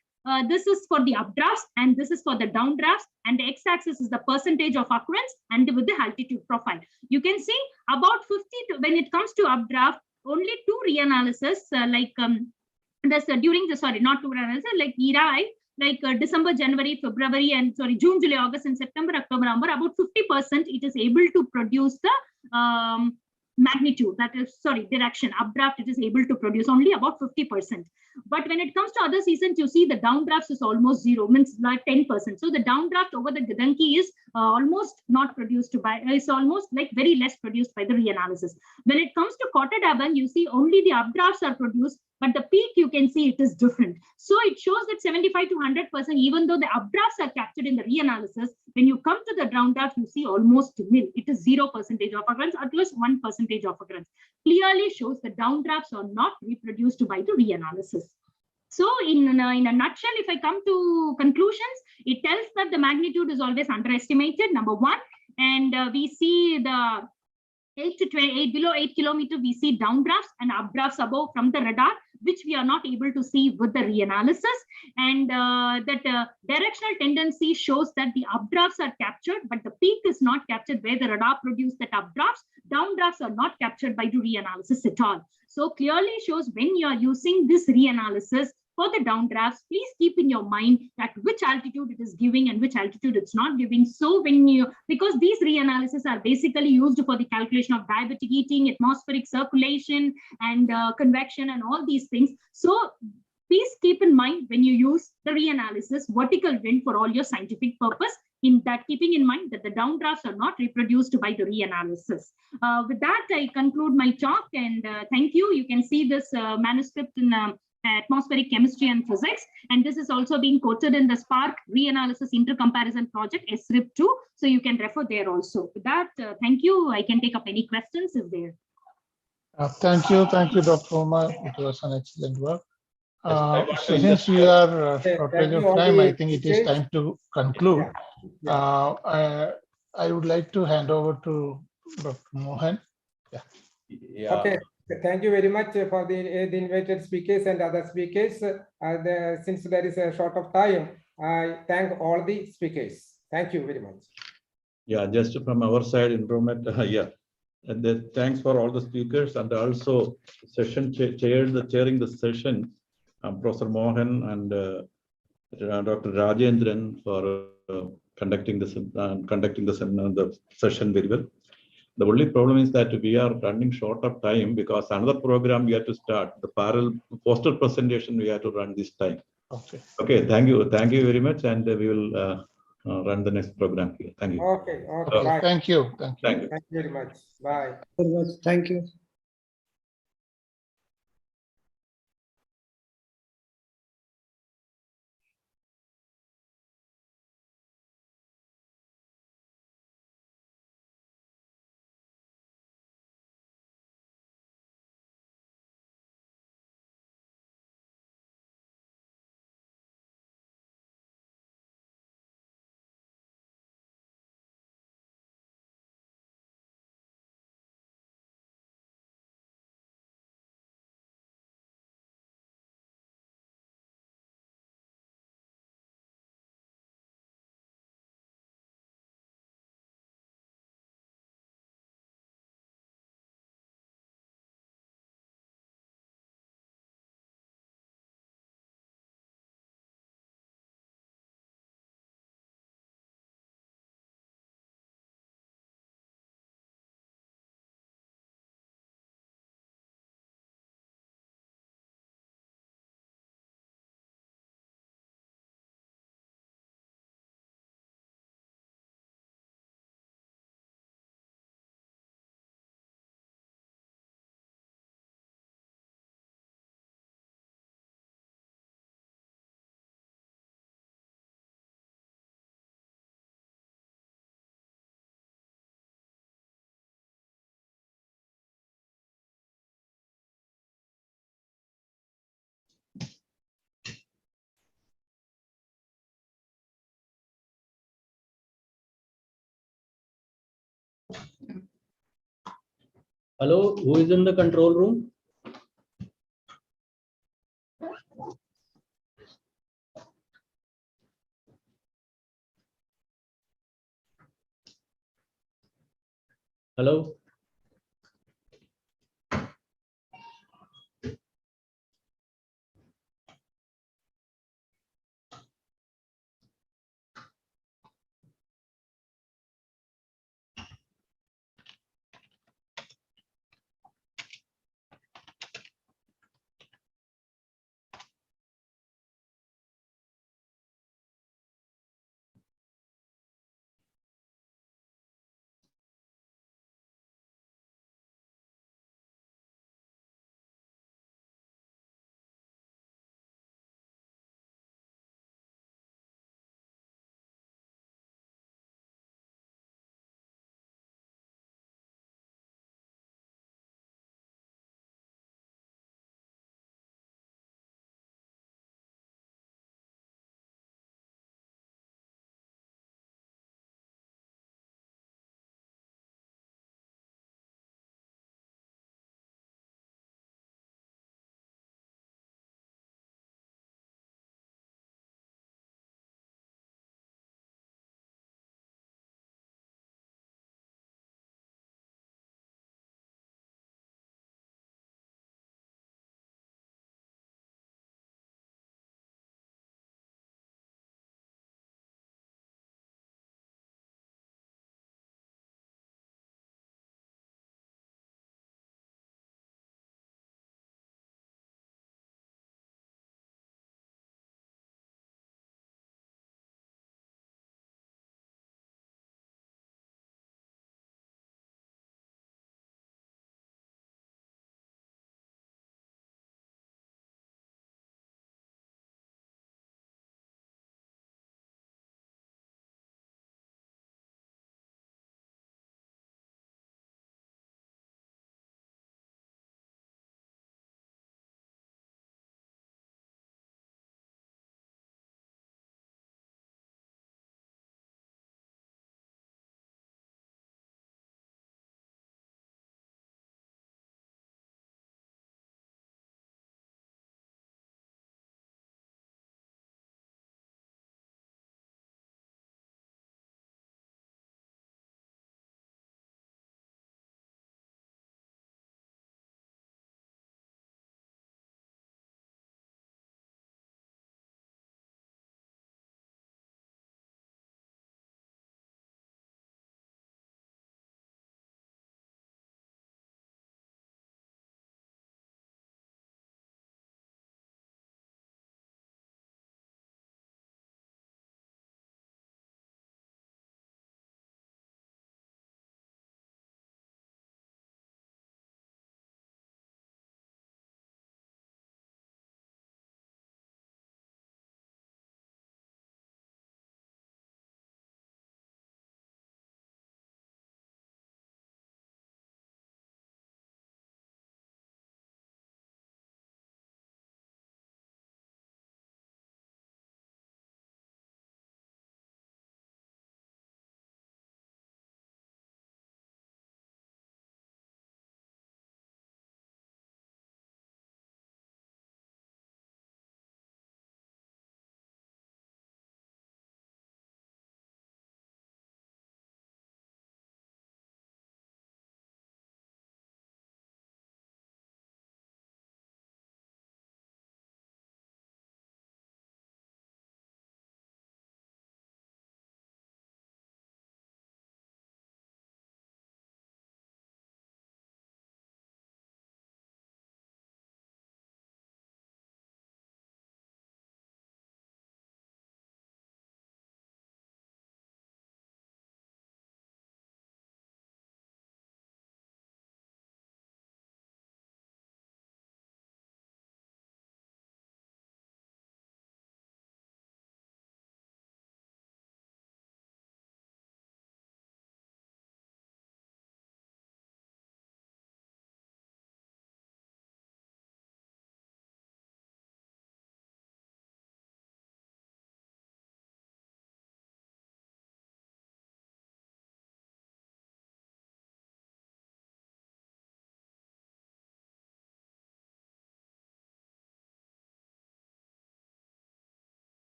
this is for the updrafts and this is for the downdrafts, and the x-axis is the percentage of occurrence and with the altitude profile. You can see about 50 when it comes to updraft, only two reanalysis during the, sorry, not two reanalysis, like ERA, like December, January, February, and June, July, August, and September, October, November, about 50% it is able to produce the magnitude, that is, direction, updraft, it is able to produce only about 50%. But when it comes to other seasons, you see the downdrafts is almost zero, means like 10%. So the downdraft over the Gadanki is almost not produced by, it's almost like very less produced by the reanalysis. When it comes to Kotadaban, you see only the updrafts are produced, but the peak you can see it is different. So it shows that 75 to 100%, even though the updrafts are captured in the reanalysis, when you come to the downdraft, you see almost nil. It is 0% of occurrence, at least 1% of occurrence. Clearly shows the downdrafts are not reproduced by the reanalysis. So in a nutshell, if I come to conclusions, it tells that the magnitude is always underestimated, number one, and we see the below 8 kilometer, we see downdrafts and updrafts above from the radar, which we are not able to see with the reanalysis. And that directional tendency shows that the updrafts are captured, but the peak is not captured where the radar produced that updrafts. Downdrafts are not captured by the reanalysis at all. So clearly shows when you are using this reanalysis for the downdrafts, please keep in your mind at which altitude it is giving and which altitude it's not giving. So when you, because these reanalyses are basically used for the calculation of diabatic heating, atmospheric circulation, and convection and all these things. So please keep in mind when you use the reanalysis vertical wind for all your scientific purpose, in that keeping in mind that the downdrafts are not reproduced by the reanalysis. With that, I conclude my talk, and thank you. You can see this manuscript in atmospheric chemistry and physics, and this is also being quoted in the Spark Reanalysis Intercomparison Project SRIP2, so you can refer there also. With that, thank you. I can take up any questions if there. Thank you, Dr. Umar. It was an excellent work. So since we are shortage of time, I think it is time to conclude. I would like to hand over to Dr. Mohan. Okay, thank you very much for the invited speakers and other speakers. Since there is a short of time, I thank all the speakers. Thank you very much. Yeah, just from our side, Intromet, yeah. And thanks for all the speakers, and also session chairing the session, Professor Mohan and Dr. Rajendran for conducting the session very well. The only problem is that we are running short of time because another program we have to start. The parallel poster presentation we have to run this time. Okay. Okay. Thank you very much, and we will run the next program here. Thank you. Okay. Bye. Thank you. Thank you very much. Bye. Thank you. Hello, who is in the control room? Hello.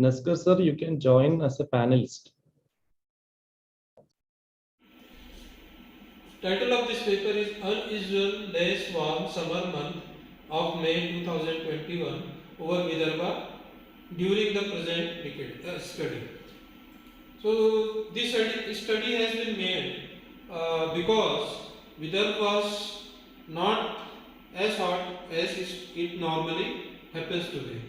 Naskar sir, you can join as a panelist. Title of this paper is Unusual Less Warm Summer Month of May 2021 over Vidarbha during the present decade study. So this study has been made because Vidarbha was not as hot as it normally happens to be.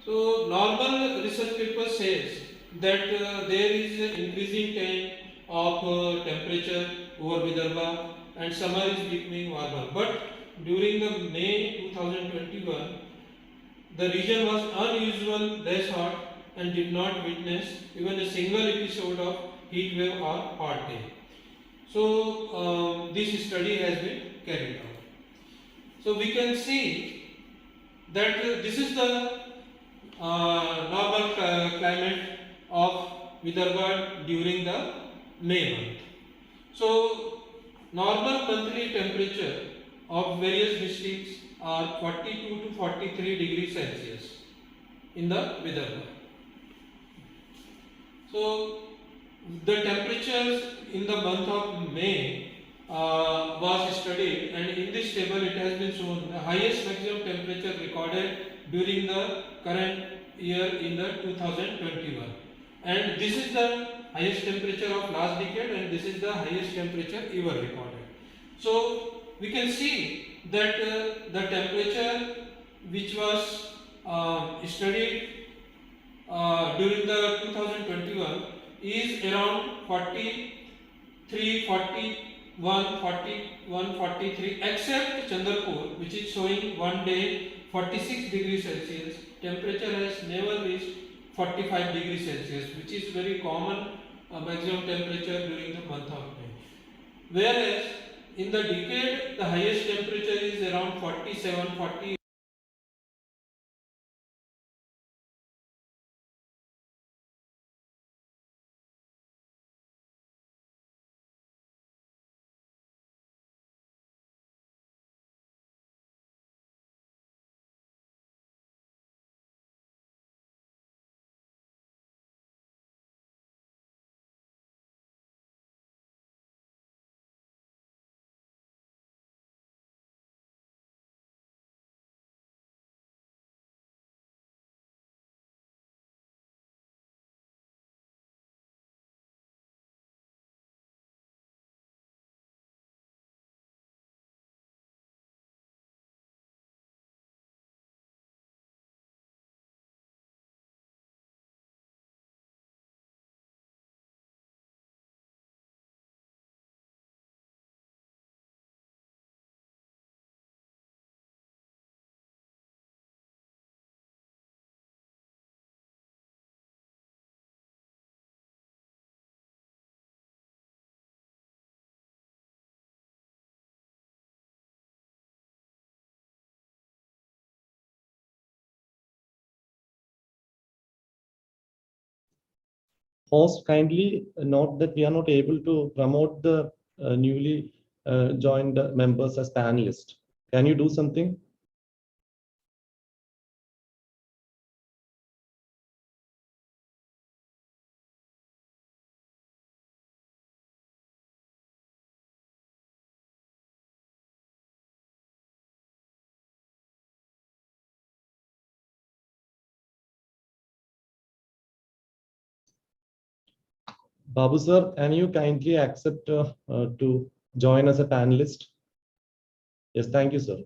So normal research paper says that there is an increasing trend of temperature over Vidarbha and summer is becoming warmer. But during the May 2021, the region was unusual less hot and did not witness even a single episode of heat wave or hot day. So this study has been carried out. So we can see that this is the normal climate of Vidarbha during the May month. So normal monthly temperature of various districts are 42 to 43 degrees Celsius in the Vidarbha. So the temperatures in the month of May was studied, and in this table it has been shown the highest maximum temperature recorded during the current year in the 2021, and this is the highest temperature of last decade, and this is the highest temperature ever recorded. So we can see that the temperature which was studied during the 2021 is around 43, 41, 41, 43, except Chandrapur, which is showing one day 46 degrees Celsius. Temperature has never reached 45 degrees Celsius, which is very common maximum temperature during the month of May. Whereas in the decade, the highest temperature is around 47, 40. Host, kindly note that we are not able to promote the newly joined members as panelists. Can you do something? Babu sir, can you kindly accept to join as a panelist? Yes, thank you, sir.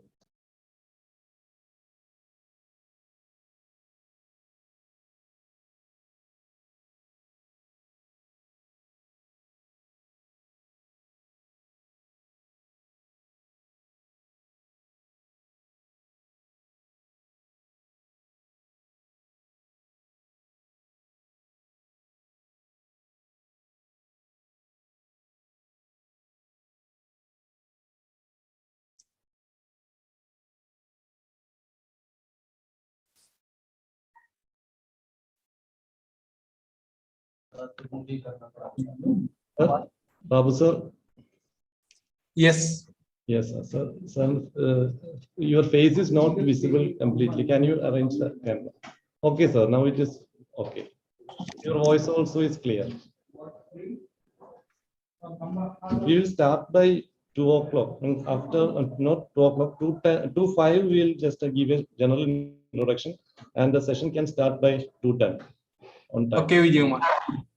Babu sir. Yes. Yes, sir. Your face is not visible completely. Can you arrange the camera? Okay, sir. Now it is Okay. Your voice also is clear. We will start by 2 o'clock. And after, not 2 o'clock, 2:05, we'll just give a general introduction, and the session can start by 2:10 on time. Okay, Vijay.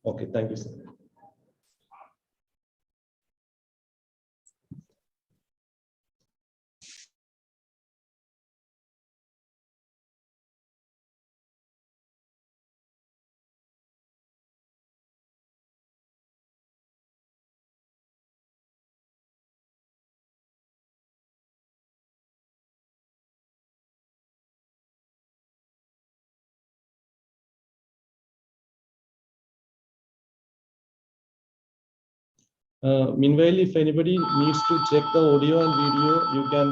Okay, thank you, sir. Meanwhile, if anybody needs to check the audio and video, you can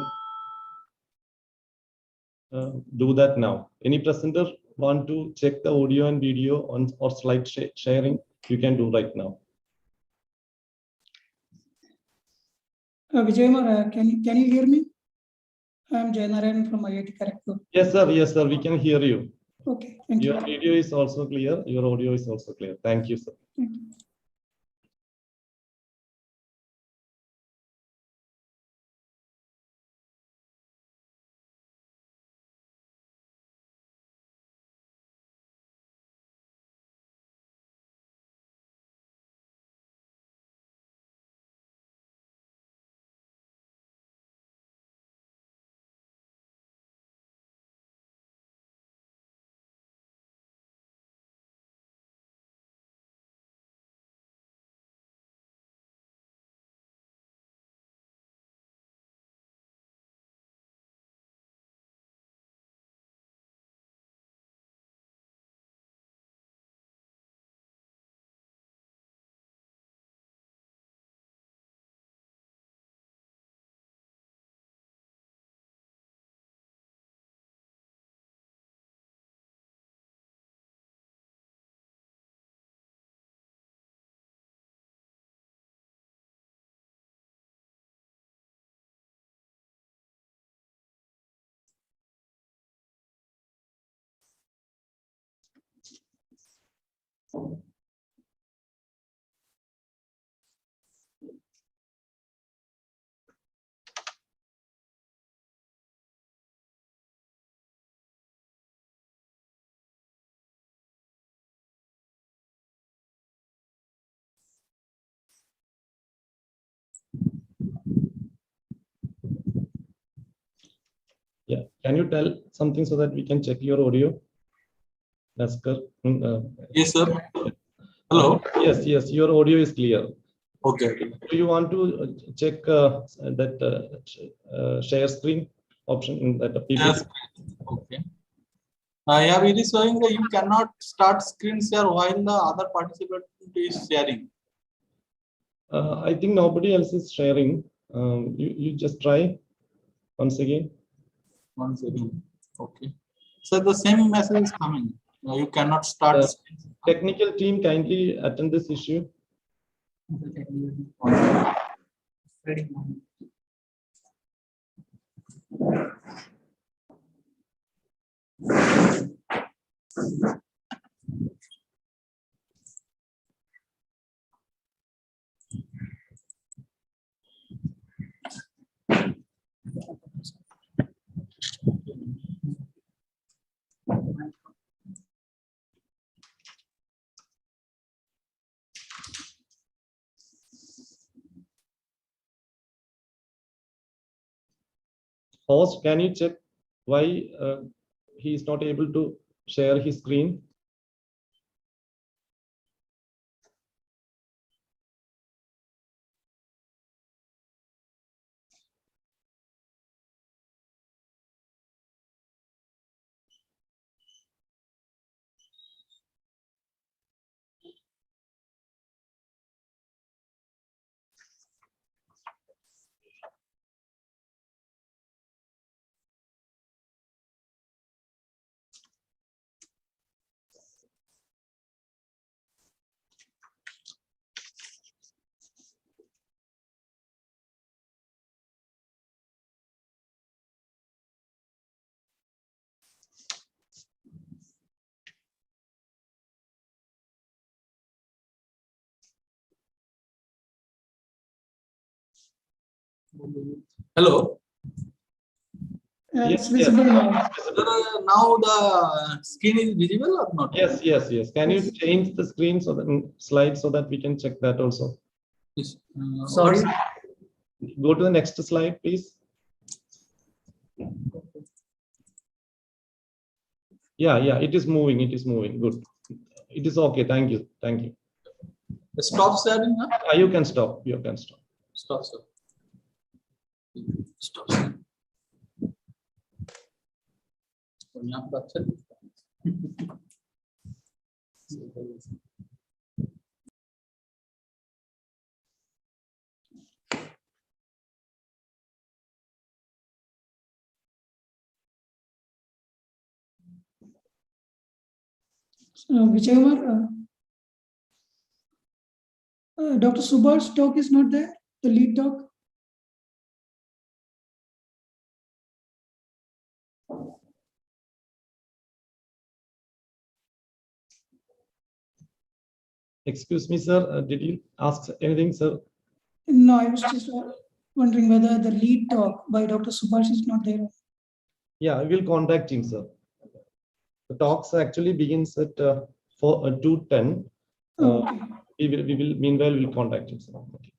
do that now. Any presenter want to check the audio and video on or slide sharing, you can do right now. Vijay, can you hear me? I am Jainarayan from IIT Kharagpur. Yes, sir. Yes, sir. We can hear you. Okay, thank you. Your video is also clear. Your audio is also clear. Thank you, sir. Thank you. Yeah. Can you tell something so that we can check your audio? Naskar. Yes, sir. Hello. Yes, yes. Your audio is clear. Okay. Do you want to check that share screen option in that PPT? Yes. Okay. Yeah, it is showing that you cannot start screen share while the other participant is sharing. I think nobody else is sharing. You just try once again. Once again. Okay. So the same message is coming. You cannot start. Technical team kindly attend this issue. Host, can you check why he is not able to share his screen? Hello. It's visible now. Now the screen is visible or not? Yes. Can you change the screen so that slide so that we can check that also? Yes. Sorry. Go to the next slide, please. Yeah, it is moving. It is moving. Good. It is okay. Thank you. Stop sharing now. You can stop. You can stop. Stop, sir. Stop, sir. यहाँ पर अच्छा दिखता है। Whichever Dr. Subhash's talk is not there, the lead talk. Excuse me, sir. Did you ask anything, sir? No, I was just wondering whether the lead talk by Dr. Subhash is not there. Yeah, I will contact him, sir. The talks actually begins at 2:10. Okay. We will meanwhile we'll contact him, sir. Okay.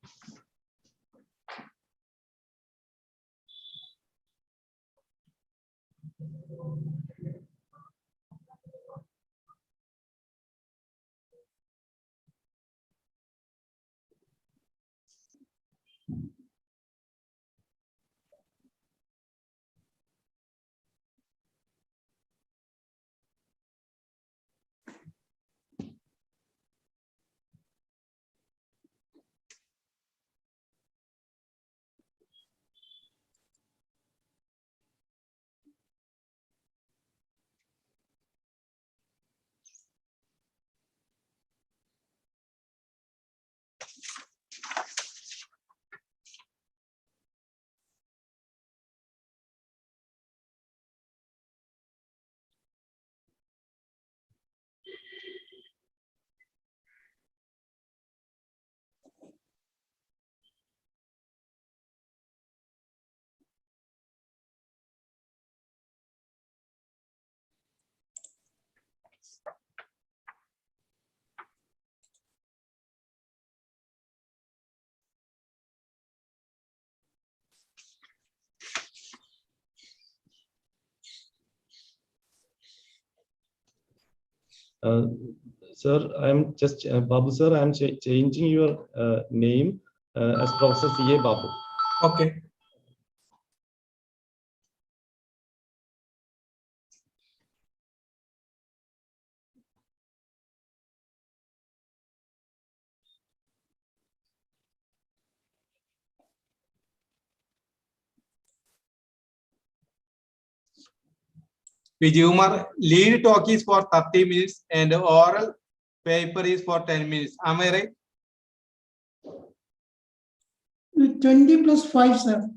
Sir, I'm just Babu, sir. I'm changing your name as Professor C.A. Babu. Okay. Vijaykumar, lead talk is for 30 minutes and oral paper is for 10 minutes. Am I right? 20 plus 5, sir.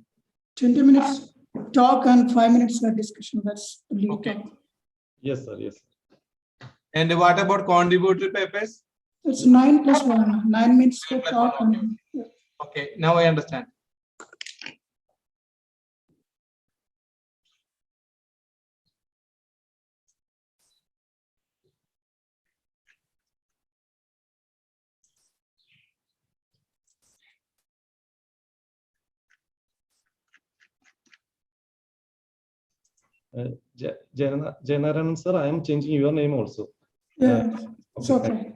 20 minutes talk and 5 minutes discussion. That's the lead Okay. talk. Yes, sir. Yes. And what about contributory papers? It's 9 plus 1. 9 minutes for 9 plus talk. 1, And, Okay, now I understand. Janaran, sir, I am changing your name also. yeah, it's okay.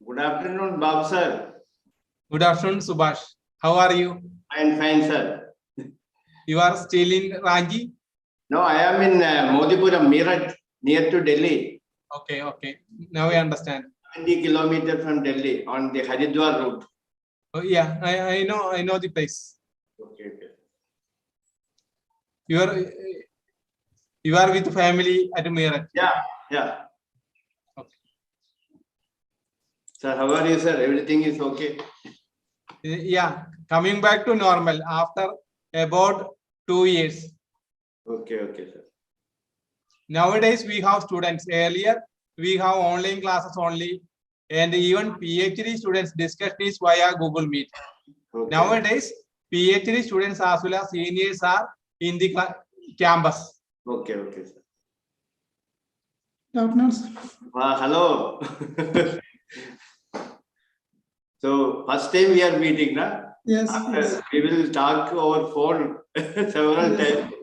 Good afternoon, Bob sir. Good afternoon, Subhash. How are you? I am fine, sir. You are still in Ranchi? No, I am in Modipuram, Meerut, near to Delhi. Okay, okay. Now I understand. 20 kilometers from Delhi on the Haridwar route. Oh, yeah, I know the place. Okay, okay. You are with family at Meerut. Yeah, yeah. Okay. Sir, how are you, sir? Everything is okay? Yeah, coming back to normal after about 2 years. Okay, okay, sir. Nowadays we have students. Earlier we have online classes only, and even PhD students discussion is via Google Meet. Okay. Nowadays PhD students as well as seniors are in the campus. Okay, okay, sir. Hello. So first time we are meeting, na? Yes, After, yes. we will talk over phone several times.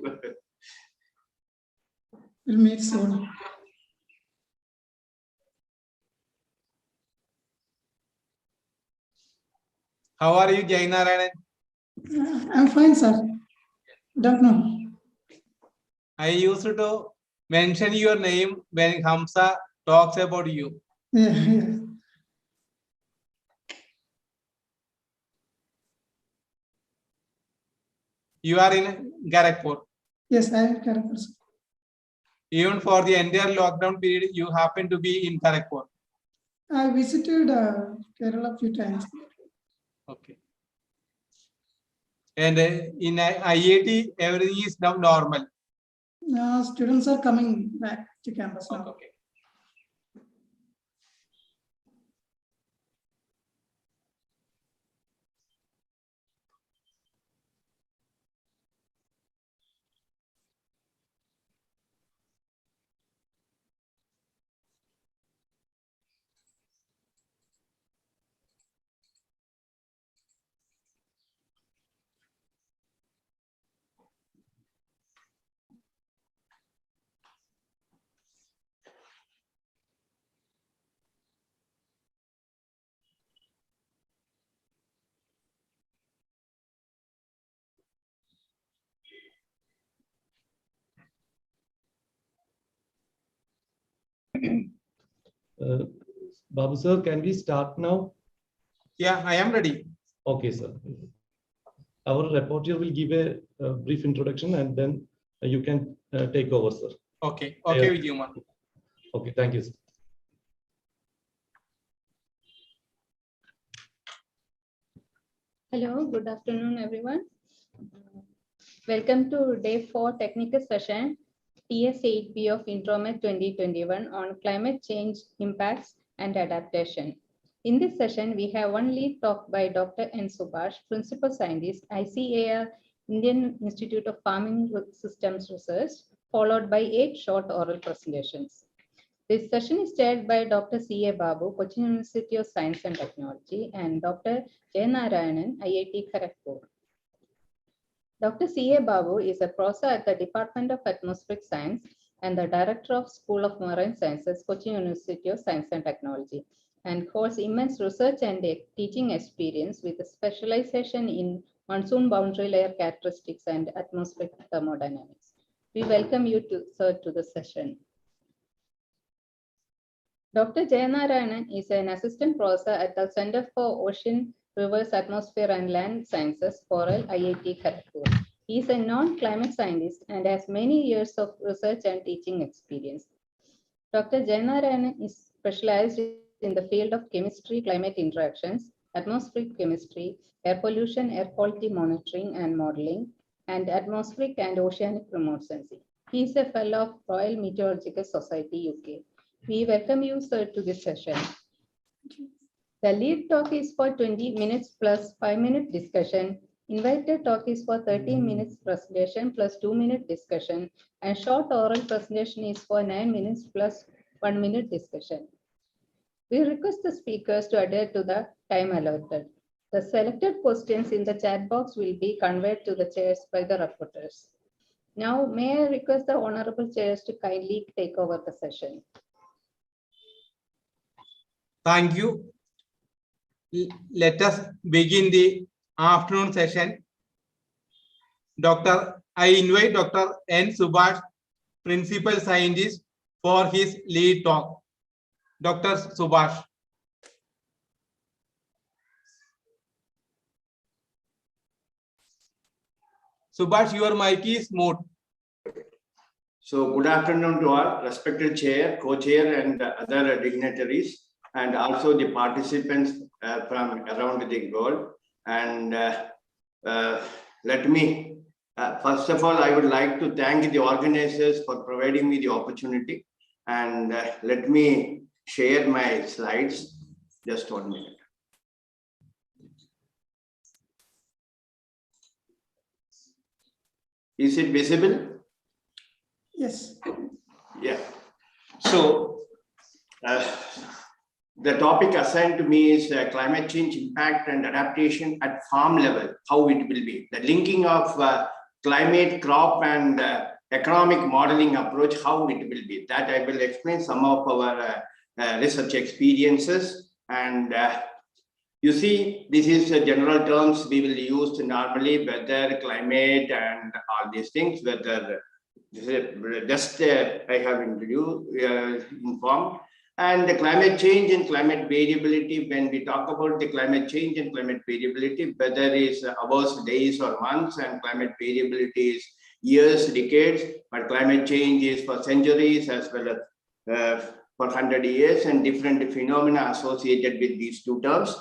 We'll meet soon. How are you, Jainarayan? I'm fine, sir. Don't know. I used to mention your name when Hamza talks about you. Yeah, yeah. You are in Gorakhpur. Yes, I am correct. Even for the entire lockdown period, you happen to be in Gorakhpur. I visited Kerala a few times. Okay. And in IIT, everything is now normal. Students are coming back to campus now. Okay. Babu sir, can we start now? Yeah, I am ready. Okay, sir. Our reporter will give a brief introduction and then you can take over, sir. Okay, okay with you, man. Okay, thank you, sir. Hello, good afternoon, everyone. Welcome to day 4 technical session TS8B of INTROMET 2021 on climate change impacts and adaptation. In this session, we have one lead talk by Dr. N. Subhash, Principal Scientist, ICAR, Indian Institute of Farming Systems Research, followed by 8 short oral presentations. This session is chaired by Dr. C. A. Babu, Cochin University of Science and Technology, and Dr. Jayanarayanan, IIT Kharagpur. Dr. C. A. Babu is a professor at the Department of Atmospheric Science and the Director of School of Marine Sciences, Cochin University of Science and Technology, and holds immense research and teaching experience with a specialization in monsoon boundary layer characteristics and atmospheric thermodynamics. We welcome you, sir, to the session. Dr. Jayanarayanan is an assistant professor at the Center for Ocean, Rivers, Atmosphere and Land Sciences, Coral, IIT Kharagpur. He is a non-climate scientist and has many years of research and teaching experience. Dr. Jayanarayanan is specialized in the field of chemistry, climate interactions, atmospheric chemistry, air pollution, air quality monitoring and modeling, and atmospheric and oceanic remote sensing. He is a fellow of Royal Meteorological Society, UK. We welcome you, sir, to this session. The lead talk is for 20 minutes plus 5-minute discussion. Invited talk is for 30 minutes presentation plus 2-minute discussion. And short oral presentation is for 9 minutes plus 1-minute discussion. We request the speakers to adhere to the time allotted. The selected questions in the chat box will be conveyed to the chairs by the reporters. Now, may I request the honorable chairs to kindly take over the session. Thank you. Let us begin the afternoon session. Dr. I invite Dr. N. Subhash, Principal Scientist, for his lead talk. Dr. Subhash. Subhash, your mic is mute. So good afternoon to all respected chair, co-chair and other dignitaries, and also the participants from around the world. And let me, first of all, I would like to thank the organizers for providing me the opportunity. And let me share my slides. Just 1 minute. Is it visible? Yes. Yeah. So the topic assigned to me is climate change impact and adaptation at farm level, how it will be. The linking of climate, crop and economic modeling approach, how it will be. That I will explain some of our research experiences. And you see, this is general terms we will use normally, weather, climate and all these things, whether just I have informed. And the climate change and climate variability, when we talk about the climate change and climate variability, whether is hours, days or months, and climate variability is years, decades, but climate change is for centuries as well as for 100 years, and different phenomena associated with these two terms.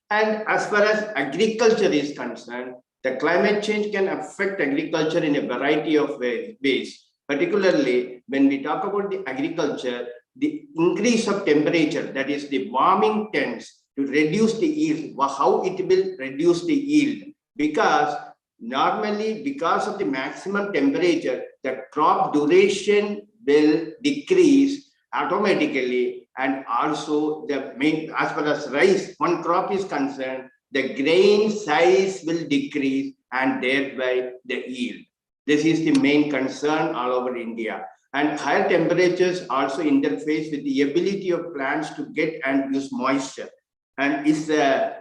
And as far as agriculture is concerned, the climate change can affect agriculture in a variety of ways. Particularly when we talk about the agriculture, the increase of temperature, that is the warming, tends to reduce the yield. How it will reduce the yield? Because normally, because of the maximum temperature, the crop duration will decrease automatically, and also the main, as far as rice, one crop is concerned, the grain size will decrease and thereby the yield. This is the main concern all over India. And higher temperatures also interface with the ability of plants to get and use moisture. And is as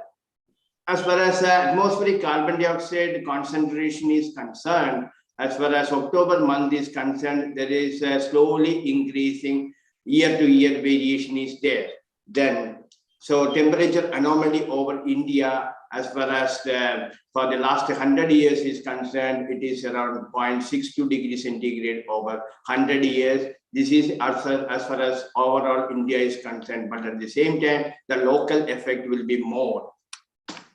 far as atmospheric carbon dioxide concentration is concerned, as far as October month is concerned, there is slowly increasing year-to-year variation is there. Then, so temperature anomaly over India, as far as for the last 100 years is concerned, it is around 0.62 degrees centigrade over 100 years. This is as far as overall India is concerned, but at the same time, the local effect will be more.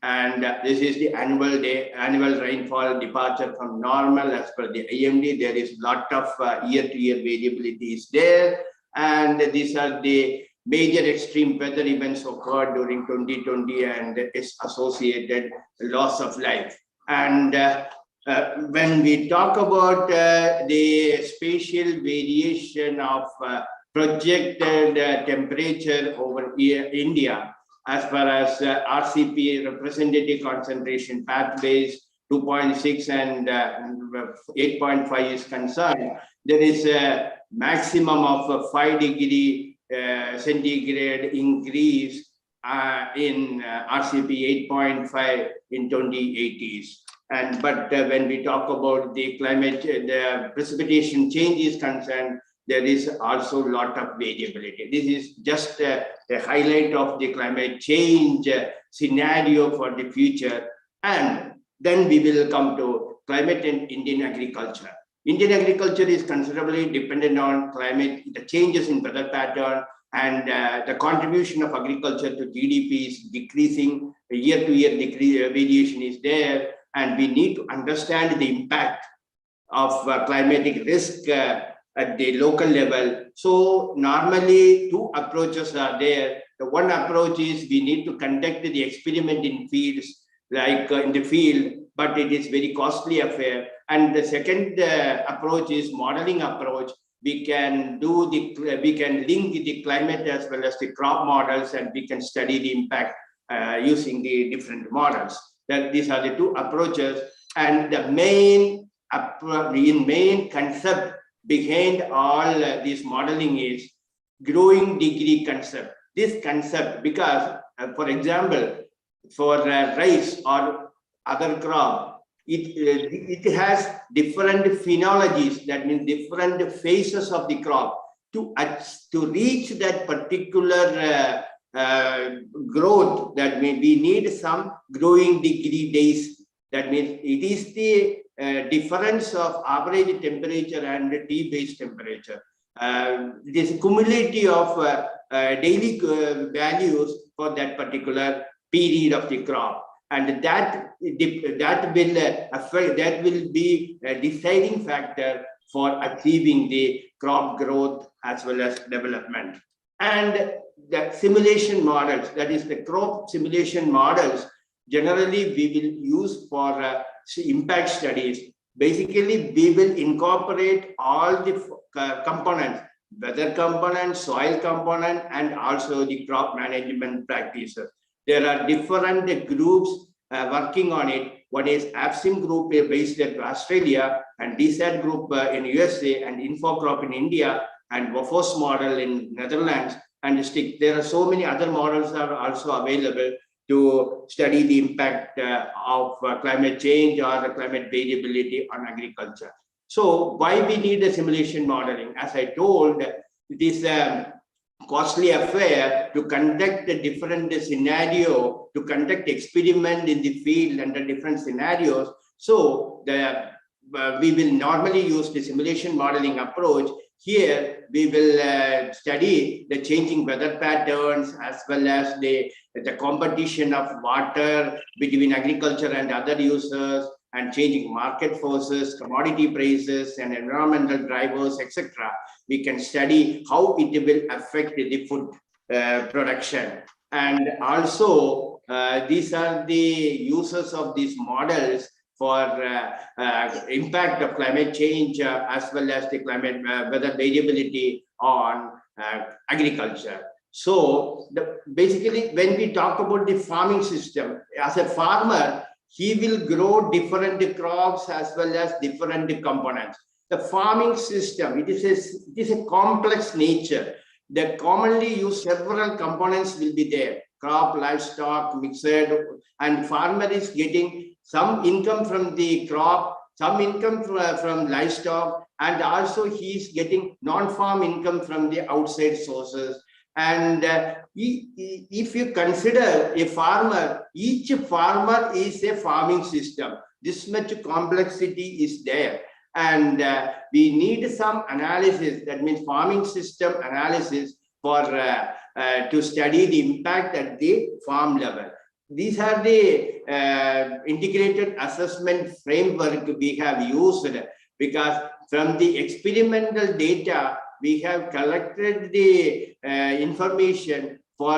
And this is the annual rainfall departure from normal as per the IMD. There is a lot of year-to-year variability is there. And these are the major extreme weather events occurred during 2020 and is associated loss of life. And when we talk about the spatial variation of projected temperature over India, as far as RCP, representative concentration pathways, 2.6 and 8.5 is concerned, there is a maximum of 5 degree centigrade increase in RCP 8.5 in 2080s. And but when we talk about the climate, the precipitation change is concerned, there is also a lot of variability. This is just a highlight of the climate change scenario for the future. And then we will come to climate and Indian agriculture. Indian agriculture is considerably dependent on climate, the changes in weather pattern, and the contribution of agriculture to GDP is decreasing. Year-to-year variation is there, and we need to understand the impact of climatic risk at the local level. So normally two approaches are there. The one approach is we need to conduct the experiment in fields, like in the field, but it is very costly affair. And the second approach is modeling approach. We can link the climate as well as the crop models, and we can study the impact using the different models. That these are the two approaches, and the main concept behind all this modeling is growing degree concept. This concept, because for example, for rice or other crop, it has different phenologies, that means different phases of the crop. To reach that particular growth, that means we need some growing degree days. That means it is the difference of average temperature and the T-base temperature. It is cumulative of daily values for that particular period of the crop, and that will affect, that will be a deciding factor for achieving the crop growth as well as development. And the simulation models, that is the crop simulation models, generally we will use for impact studies. Basically, we will incorporate all the components, weather component, soil component, and also the crop management practices. There are different groups working on it. One is AFSIM group based in Australia, and DSAT group in USA, and Infocrop in India, and WAFOS model in Netherlands, and STIC. There are so many other models that are also available to study the impact of climate change or climate variability on agriculture. So why we need a simulation modeling? As I told, it is a costly affair to conduct a different scenario, to conduct experiment in the field under different scenarios. So we will normally use the simulation modeling approach. Here, we will study the changing weather patterns as well as the competition of water between agriculture and other users, and changing market forces, commodity prices, and environmental drivers, etc. We can study how it will affect the food production. And also, these are the uses of these models for impact of climate change as well as the climate weather variability on agriculture. So basically, when we talk about the farming system, as a farmer, he will grow different crops as well as different components. The farming system, it is a complex nature. The commonly used several components will be there. Crop, livestock, mixed, and farmer is getting some income from the crop, some income from livestock, and also he is getting non-farm income from the outside sources. And if you consider a farmer, each farmer is a farming system. This much complexity is there. And we need some analysis, that means farming system analysis, for to study the impact at the farm level. These are the integrated assessment framework we have used, because from the experimental data, we have collected the information for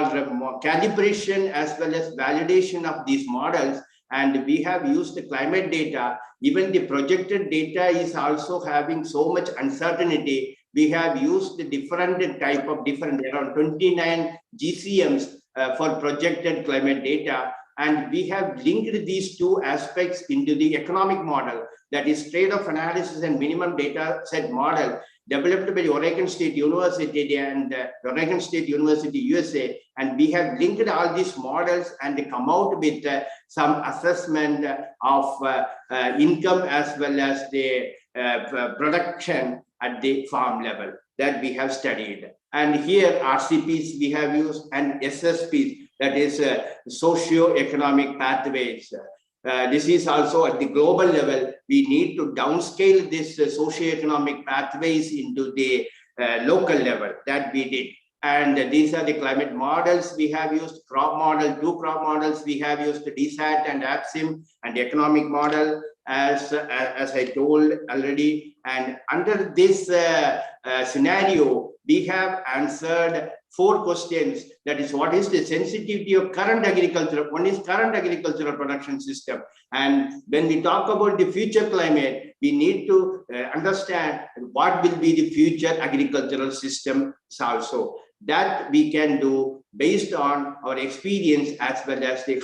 calibration as well as validation of these models, and we have used the climate data. Even the projected data is also having so much uncertainty. We have used the different type of around 29 GCMs for projected climate data, and we have linked these two aspects into the economic model, that is trade-off analysis and minimum data set model, developed by Oregon State University and Oregon State University, USA. And we have linked all these models and come out with some assessment of income as well as the production at the farm level that we have studied. And here RCPs we have used, and SSPs, that is socio-economic pathways. This is also at the global level. We need to downscale this socio-economic pathways into the local level, that we did. And these are the climate models we have used, crop model, two crop models we have used, DSAT and AFSIM, and the economic model as I told already. And under this scenario, we have answered 4 questions. That is, what is the sensitivity of current agriculture? One is current agricultural production system. And when we talk about the future climate, we need to understand what will be the future agricultural system also. That we can do based on our experience as well as the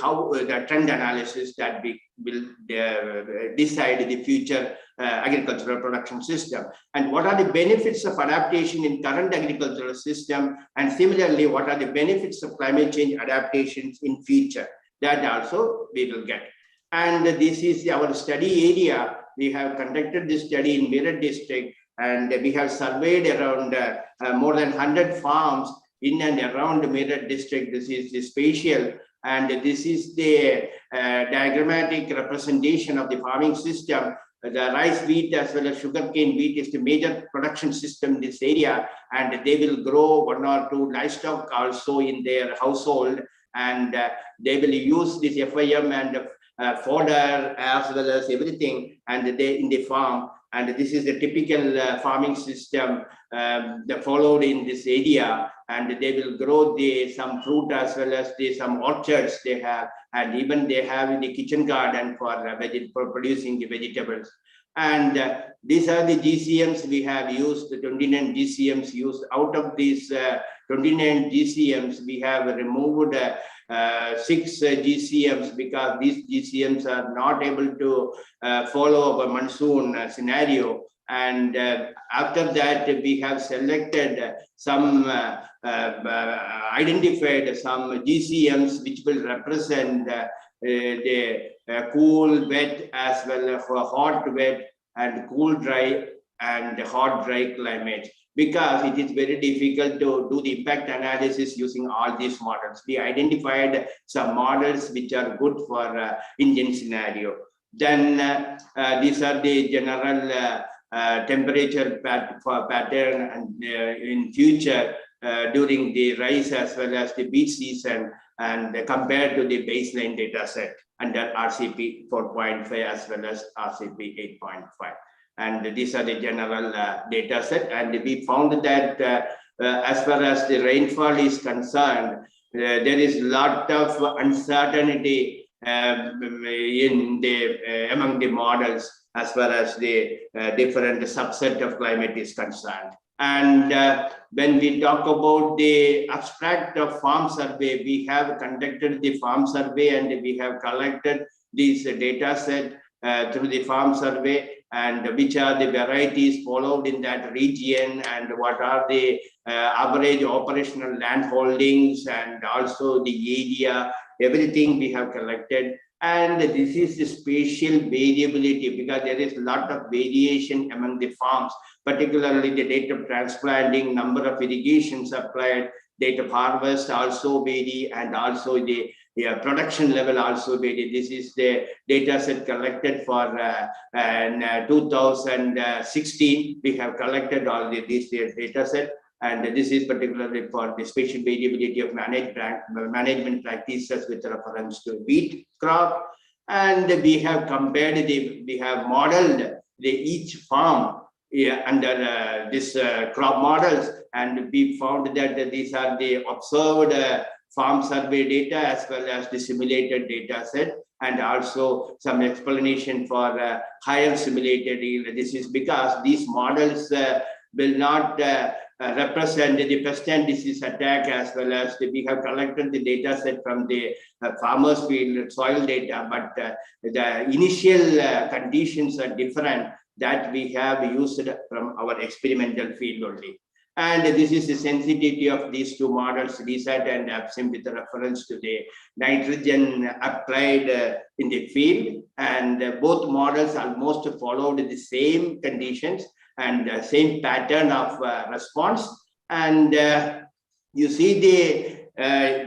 trend analysis, that we will decide the future agricultural production system. And what are the benefits of adaptation in current agricultural system, and similarly, what are the benefits of climate change adaptations in future? That also we will get. And this is our study area. We have conducted this study in Meerut district, and we have surveyed around more than 100 farms in and around Meerut district. This is the spatial, and this is the diagrammatic representation of the farming system. The rice wheat as well as sugarcane wheat is the major production system in this area, and they will grow 1 or 2 livestock also in their household, and they will use this FIM and fodder as well as everything, and they in the farm. And this is the typical farming system that followed in this area, and they will grow some fruit as well as some orchards they have, and even they have in the kitchen garden for producing the vegetables. And these are the GCMs we have used, the 29 GCMs used. Out of these 29 GCMs, we have removed 6 GCMs because these GCMs are not able to follow a monsoon scenario. And after that, we have selected some, identified some GCMs which will represent the cool, wet, as well as hot, wet, and cool, dry, and hot, dry climate. Because it is very difficult to do the impact analysis using all these models. We identified some models which are good for Indian scenario. Then these are the general temperature pattern and in future during the rice as well as the wheat season, and compared to the baseline data set under RCP 4.5 as well as RCP 8.5. And these are the general data set. And we found that as far as the rainfall is concerned, there is a lot of uncertainty in among the models as far as the different subset of climate is concerned. And when we talk about the abstract of farm survey, we have conducted the farm survey and we have collected this data set through the farm survey, and which are the varieties followed in that region, and what are the average operational land holdings, and also the area, everything we have collected. And this is the spatial variability, because there is a lot of variation among the farms, particularly the date of transplanting, number of irrigations applied, date of harvest also vary, and also the production level also vary. This is the data set collected for 2016. We have collected all this data set, and this is particularly for the spatial variability of management practices with reference to wheat crop. And we have compared we have modeled each farm under this crop models, and we found that these are the observed farm survey data as well as the simulated data set, and also some explanation for higher simulated yield. This is because these models will not represent the pest and disease attack, as well as we have collected the data set from the farmers field soil data, but the initial conditions are different that we have used from our experimental field only. And this is the sensitivity of these two models, DSAT and APSIM, with reference to the nitrogen applied in the field. And both models almost followed the same conditions and same pattern of response. And you see the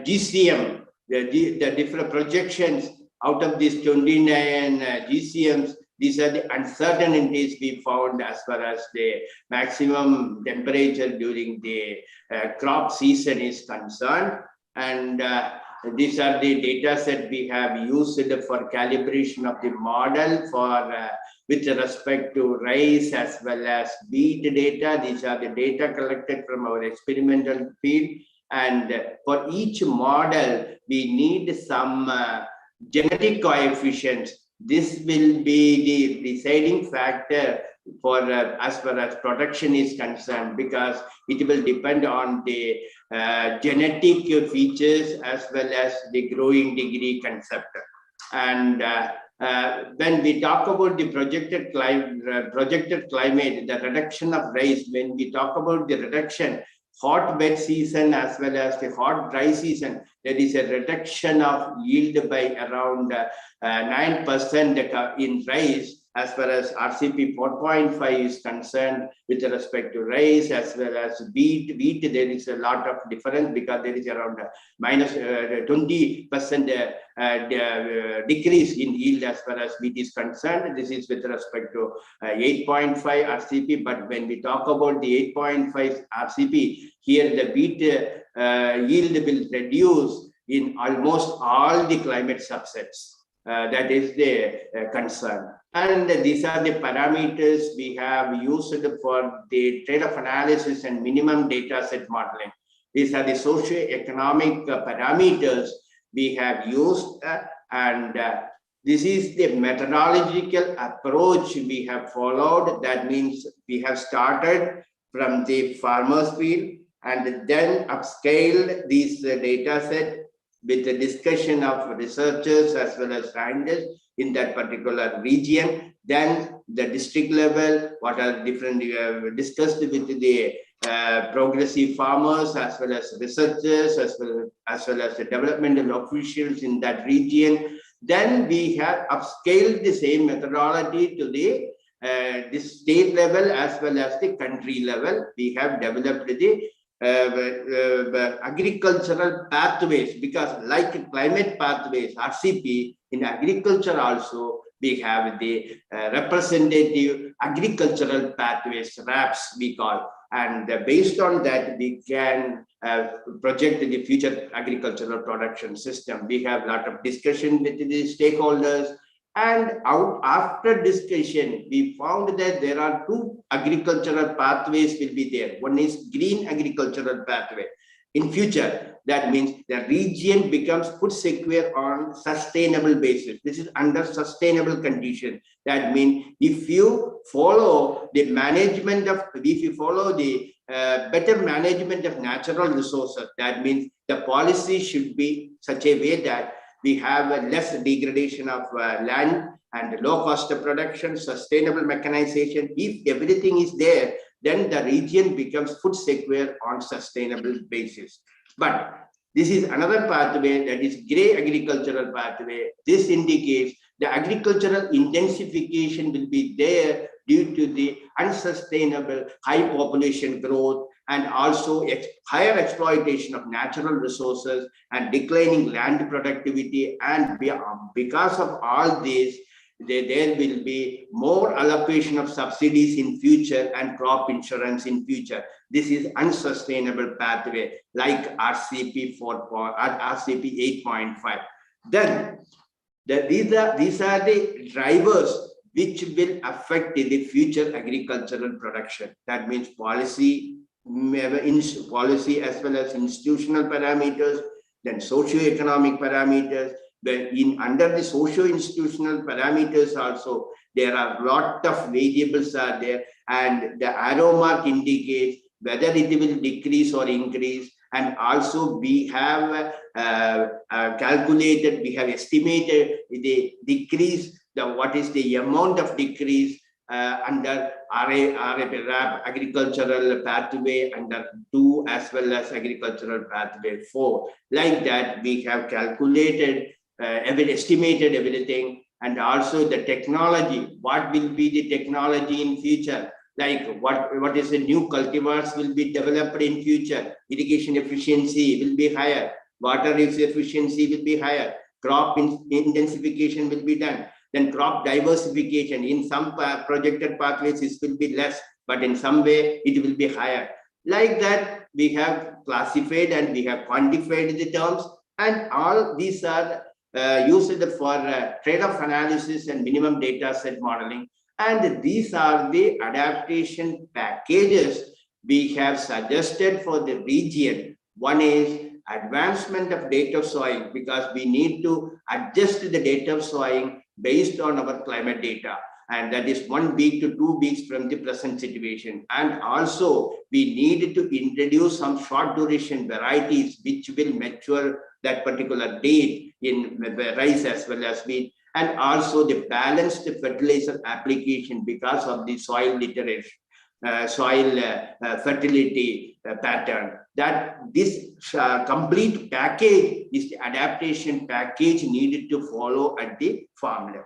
GCM, the different projections out of these 29 GCMs. These are the uncertainties we found as far as the maximum temperature during the crop season is concerned. And these are the data set we have used for calibration of the model for with respect to rice as well as wheat data. These are the data collected from our experimental field. And for each model, we need some genetic coefficients. This will be the deciding factor for as far as production is concerned, because it will depend on the genetic features as well as the growing degree concept. And when we talk about the projected climate, the reduction of rice, when we talk about the reduction, hot wet season as well as the hot dry season, there is a reduction of yield by around 9% in rice. As far as RCP 4.5 is concerned, with respect to rice as well as wheat, there is a lot of difference because there is around minus 20% decrease in yield as far as wheat is concerned. This is with respect to 8.5 RCP. But when we talk about the 8.5 RCP, here the wheat yield will reduce in almost all the climate subsets. That is the concern. And these are the parameters we have used for the trade-off analysis and minimum data set modeling. These are the socio-economic parameters we have used, and this is the methodological approach we have followed. That means we have started from the farmer's field and then upscaled these data set with the discussion of researchers as well as scientists in that particular region. Then the district level, what are different discussed with the progressive farmers as well as researchers as well as the developmental officials in that region. Then we have upscaled the same methodology to the state level as well as the country level. We have developed the agricultural pathways, because like climate pathways, RCP, in agriculture also we have the representative agricultural pathways, RAPs we call, and based on that we can project the future agricultural production system. We have a lot of discussion with the stakeholders, and after discussion, we found that there are two agricultural pathways will be there. One is green agricultural pathway. In future, that means the region becomes food secure on sustainable basis. This is under sustainable condition. That means if you follow the management of, if you follow the better management of natural resources, that means the policy should be such a way that we have a less degradation of land and low cost of production, sustainable mechanization. If everything is there, then the region becomes food secure on sustainable basis. But this is another pathway, that is gray agricultural pathway. This indicates the agricultural intensification will be there due to the unsustainable high population growth and also higher exploitation of natural resources and declining land productivity. And because of all this, there will be more allocation of subsidies in future and crop insurance in future. This is unsustainable pathway like RCP 8.5. Then these are the drivers which will affect the future agricultural production. That means policy as well as institutional parameters, then socio-economic parameters. Under the socio-institutional parameters also, there are a lot of variables are there, and the arrow mark indicates whether it will decrease or increase. And also we have calculated, we have estimated the decrease, what is the amount of decrease under RAP agricultural pathway under 2 as well as agricultural pathway 4. Like that, we have calculated, estimated everything, and also the technology. What will be the technology in future? Like what is the new cultivars will be developed in future? Irrigation efficiency will be higher. Water use efficiency will be higher. Crop intensification will be done. Then crop diversification, in some projected pathways it will be less, but in some way it will be higher. Like that, we have classified and we have quantified the terms, and all these are used for trade-off analysis and minimum data set modeling. And these are the adaptation packages we have suggested for the region. One is advancement of date of sowing, because we need to adjust the date of sowing based on our climate data, and that is 1 week to 2 weeks from the present situation. And also we need to introduce some short duration varieties which will mature that particular date in rice as well as wheat, and also the balanced fertilizer application because of the soil deterioration. soil fertility pattern. That this complete package is the adaptation package needed to follow at the farm level.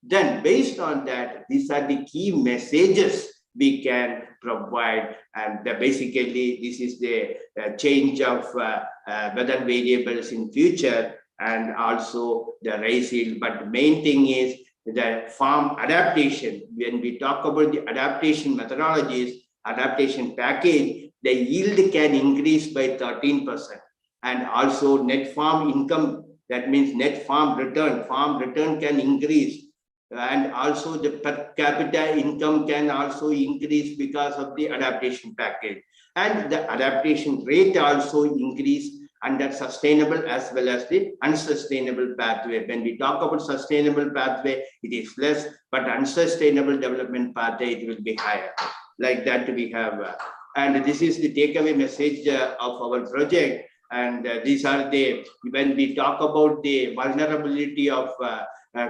Then based on that, these are the key messages we can provide, and basically this is the change of weather variables in future and also the rice yield. But the main thing is the farm adaptation. When we talk about the adaptation methodologies, adaptation package, the yield can increase by 13%, and also net farm income, that means net farm return can increase, and also the per capita income can also increase because of the adaptation package, and the adaptation rate also increase under sustainable as well as the unsustainable pathway. When we talk about sustainable pathway, it is less, but unsustainable development pathway, it will be higher. Like that we have, and this is the takeaway message of our project. And these are the, when we talk about the vulnerability of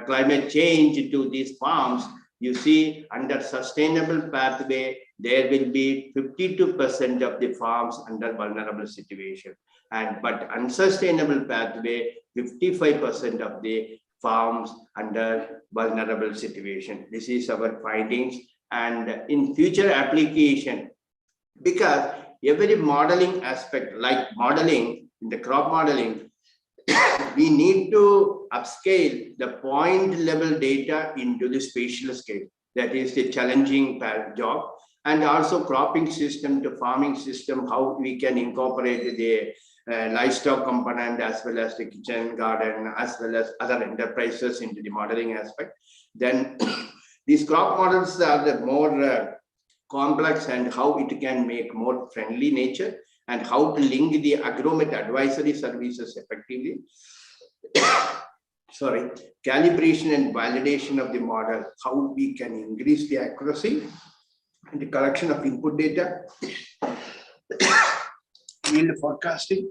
climate change to these farms, you see under sustainable pathway, there will be 52% of the farms under vulnerable situation. But unsustainable pathway, 55% of the farms under vulnerable situation. This is our findings. And in future application, because every modeling aspect, like modeling, in the crop modeling, we need to upscale the point level data into the spatial scale. That is the challenging job. And also cropping system to farming system, how we can incorporate the livestock component as well as the kitchen garden as well as other enterprises into the modeling aspect. Then these crop models are the more complex, and how it can make more friendly nature, and how to link the agromet advisory services effectively. Sorry, calibration and validation of the model, how we can increase the accuracy and the collection of input data, yield forecasting,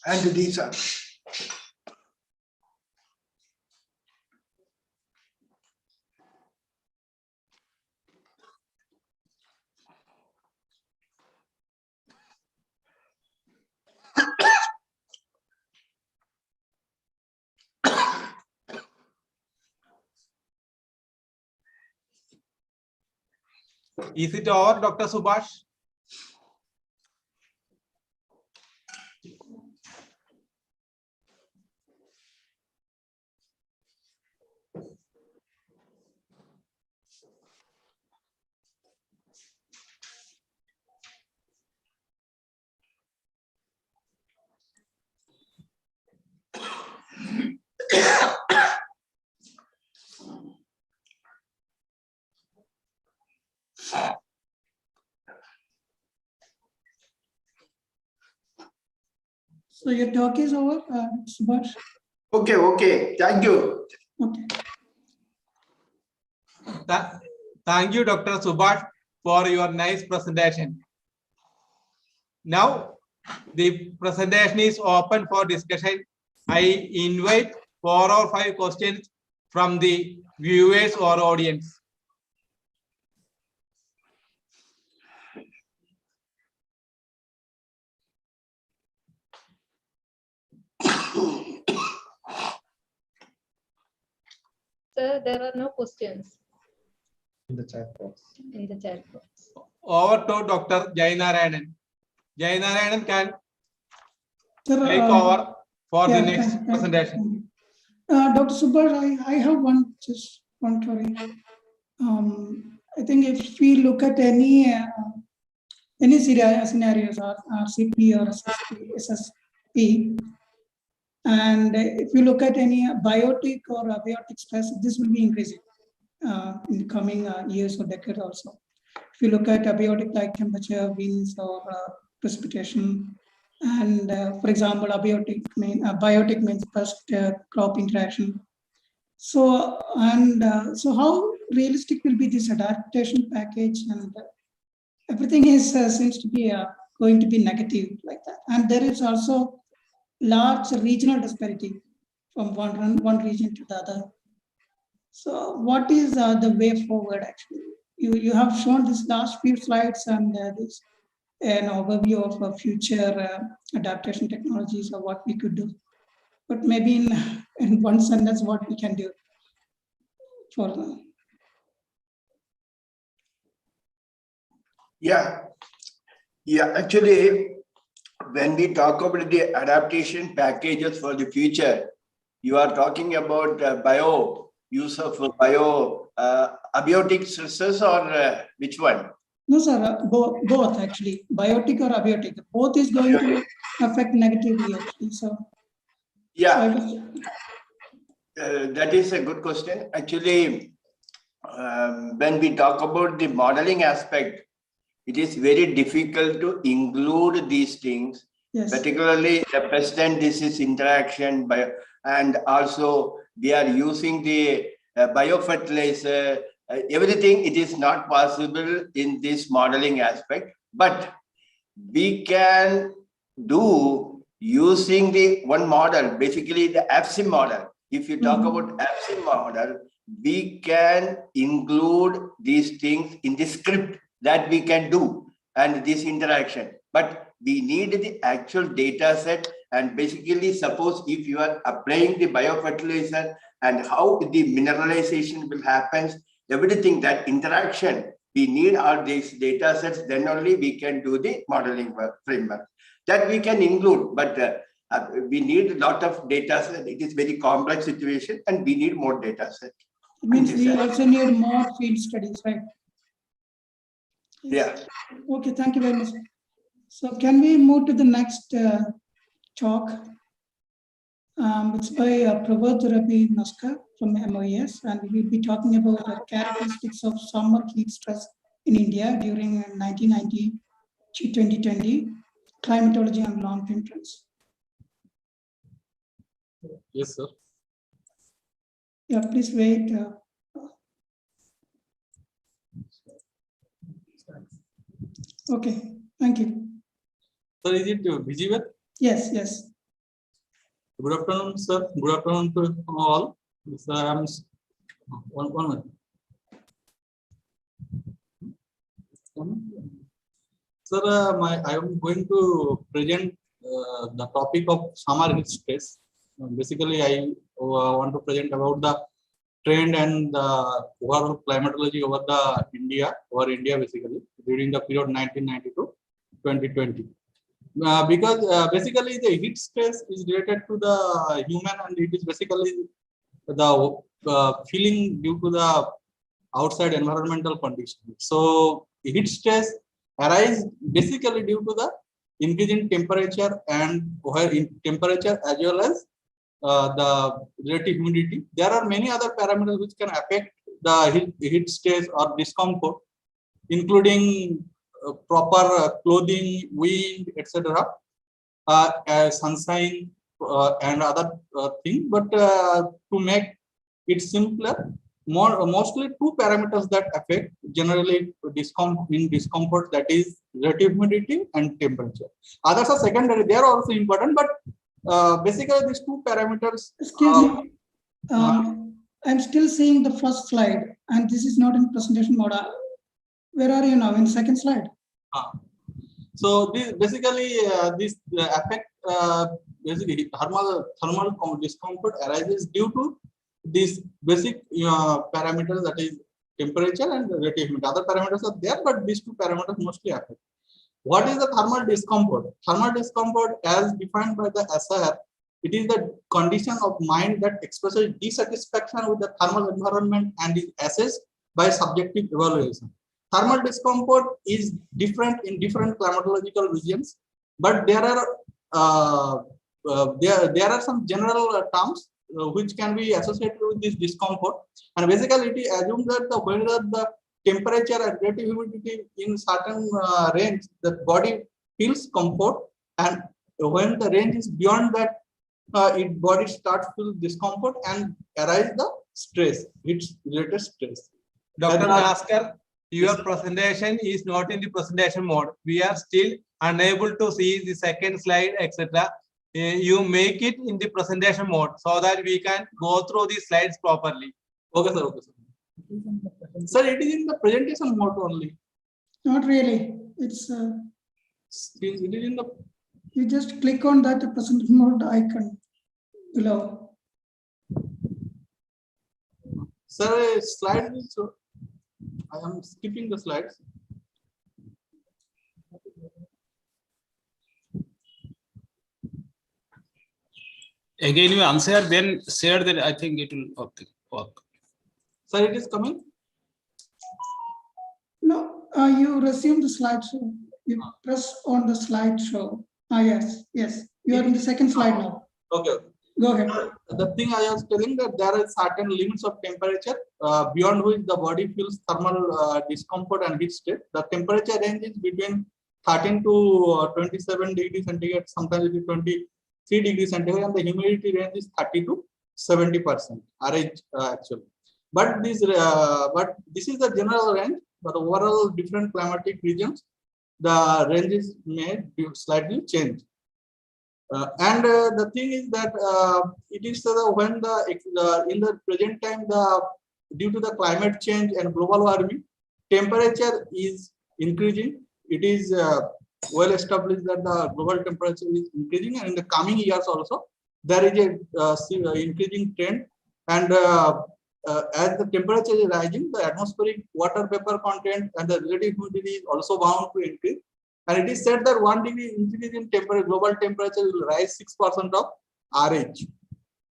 and these are Is it over, Dr. Subhash? So your talk is over, Subhash? Okay, thank you. Okay. Thank you, Dr. Subhash, for your nice presentation. Now, the presentation is open for discussion. I invite 4 or 5 questions from the viewers or audience. Sir, there are no questions In the chat box. in the chat box. Over to Dr. Jainarayanan. Jainarayanan can Sir, take over for the yeah, next presentation. Dr. Subhash, I have just one query. I think if we look at any scenarios, RCP or SSP, and if you look at any biotic or abiotic stress, this will be increasing in the coming years or decade also. If you look at abiotic like temperature, winds, or precipitation, and for example, biotic means pest crop interaction. So how realistic will be this adaptation package? And everything is seems to be going to be negative like that. And there is also large regional disparity from one region to the other. So what is the way forward actually? You have shown this last few slides and this an overview of future adaptation technologies or what we could do. But maybe in one sentence, what we can do for them. Yeah, actually, when we talk about the adaptation packages for the future, you are talking about use of abiotic stresses or which one? No, sir, both actually, biotic or abiotic, both is going to affect negatively actually. So, yeah, that is a good question. Actually, when we talk about the modeling aspect, it is very difficult to include these things, yes, particularly the pest and disease interaction, and also we are using the biofertilizer, everything. It is not possible in this modeling aspect, but we can do using the one model, basically the AFSIM model. If you talk about AFSIM model, we can include these things in the script that we can do and this interaction. But we need the actual data set, and basically suppose if you are applying the biofertilizer and how the mineralization will happen, everything, that interaction, we need all these data sets, then only we can do the modeling framework. That we can include, but we need a lot of data set. It is very complex situation and we need more data set. It means we also need more field studies, right? Yeah. Okay, thank you very much. So can we move to the next talk? It's by Prabodh Naskar from MOES, and we will be talking about the characteristics of summer heat stress in India during 1990 to 2020, climatology and long-term trends. Yes, sir. Yeah, please wait. Okay, thank you. Sir, is it visible? Yes, yes. Good afternoon, sir. Good afternoon to all. Sir, I'm one minute. Sir, I am going to present the topic of summer heat stress. Basically, I want to present about the trend and the overall climatology over India basically during the period 1990 to 2020. Because basically the heat stress is related to the human, and it is basically the feeling due to the outside environmental conditions. So heat stress arises basically due to the increase in temperature, and where in temperature as well as the relative humidity. There are many other parameters which can affect the heat stress or discomfort, including proper clothing, wind, etc., sunshine, and other things. But to make it simpler, mostly two parameters that affect generally discomfort, that is relative humidity and temperature. Others are secondary; they are also important, but basically these two parameters. Excuse me. I'm still seeing the first slide, and this is not in presentation mode. Where are you now? In second slide. So this basically this affect basically thermal discomfort arises due to these basic parameters, that is temperature and relative humidity. Other parameters are there, but these two parameters mostly affect. What is the thermal discomfort? Thermal discomfort, as defined by the SR, it is the condition of mind that expresses dissatisfaction with the thermal environment and is assessed by subjective evaluation. Thermal discomfort is different in different climatological regions, but there are some general terms which can be associated with this discomfort. And basically, it assumes that whether the temperature and relative humidity in certain range, the body feels comfort, and when the range is beyond that, its body starts to feel discomfort and arise the stress. It's related stress. Dr. Naskar, your presentation is not in the presentation mode. We are still unable to see the second slide, etc. You make it in the presentation mode so that we can go through the slides properly. Okay, sir. Okay, sir. Sir, it is in the presentation mode only. Not really. It's It is in the. you just click on that present mode icon below. Sir, slides. I am skipping the slides. Again, you answer, then share that. I think it will work. Sir, it is coming. No, you resume the slideshow. You press on the slideshow. Yes, yes. You are in the second slide now. Okay. Go ahead. The thing I was telling that there are certain limits of temperature beyond which the body feels thermal discomfort and heat state. The temperature range is between 13 to 27 degrees centigrade, sometimes it is 23 degrees centigrade, and the humidity range is 30 to 70% RH actually. But this is the general range. But overall, different climatic regions, the ranges may slightly change. And the thing is that it is when in the present time, due to the climate change and global warming, temperature is increasing. It is well established that the global temperature is increasing, and in the coming years also there is a increasing trend. And as the temperature is rising, the atmospheric water vapor content and the relative humidity is also bound to increase. And it is said that 1 degree increase in global temperature will rise 6% of RH.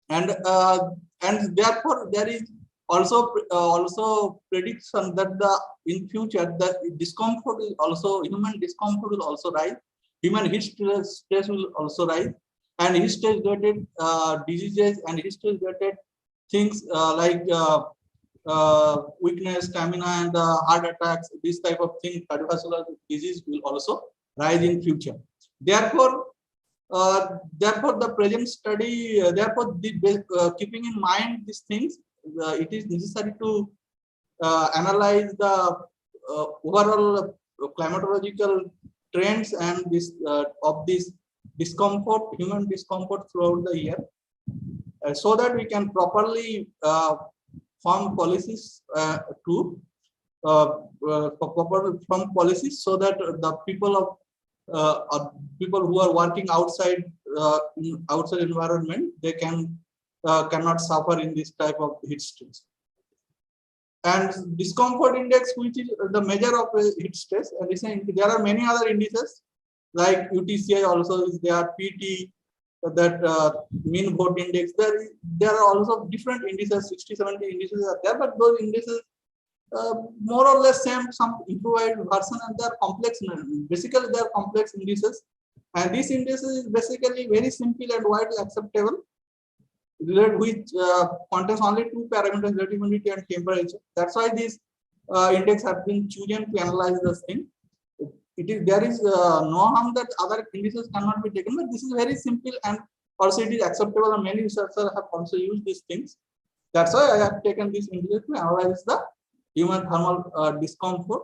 And therefore there is also prediction that in future the discomfort is also, human discomfort will also rise, human heat stress will also rise, and heat stress related diseases and heat stress related things like weakness, stamina, and heart attacks, this type of thing, cardiovascular disease will also rise in future. Therefore, the present study, keeping in mind these things, it is necessary to analyze the overall climatological trends and of this discomfort, human discomfort throughout the year, so that we can properly form policies form policies so that the people who are working outside environment, they cannot suffer in this type of heat stress. And discomfort index, which is the measure of heat stress, and there are many other indices like UTCI also is there, PT, that mean board index. There are also different indices, 60-70 indices are there, but those indices more or less same, some improved version, and they are complex. Basically, they are complex indices, and this indices is basically very simple and widely acceptable, which contains only two parameters, relative humidity and temperature. That's why this index has been chosen to analyze this thing. There is no harm that other indices cannot be taken, but this is very simple and also it is acceptable, and many researchers have also used these things. That's why I have taken this indices to analyze the human thermal discomfort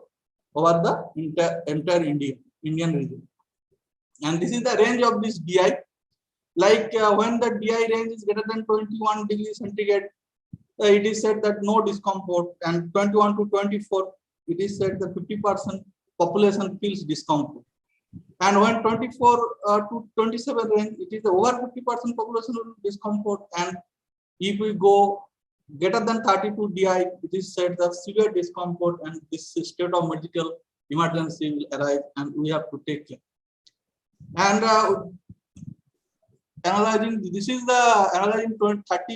over the entire Indian region. And this is the range of this DI. Like when the DI range is greater than 21 degrees centigrade, it is said that no discomfort, and 21 to 24, it is said that 50% population feels discomfort. And when 24 to 27 range, it is over 50% population discomfort. And if we go greater than 32 DI, it is said that severe discomfort and this state of medical emergency will arise, and we have to take care. And analyzing 30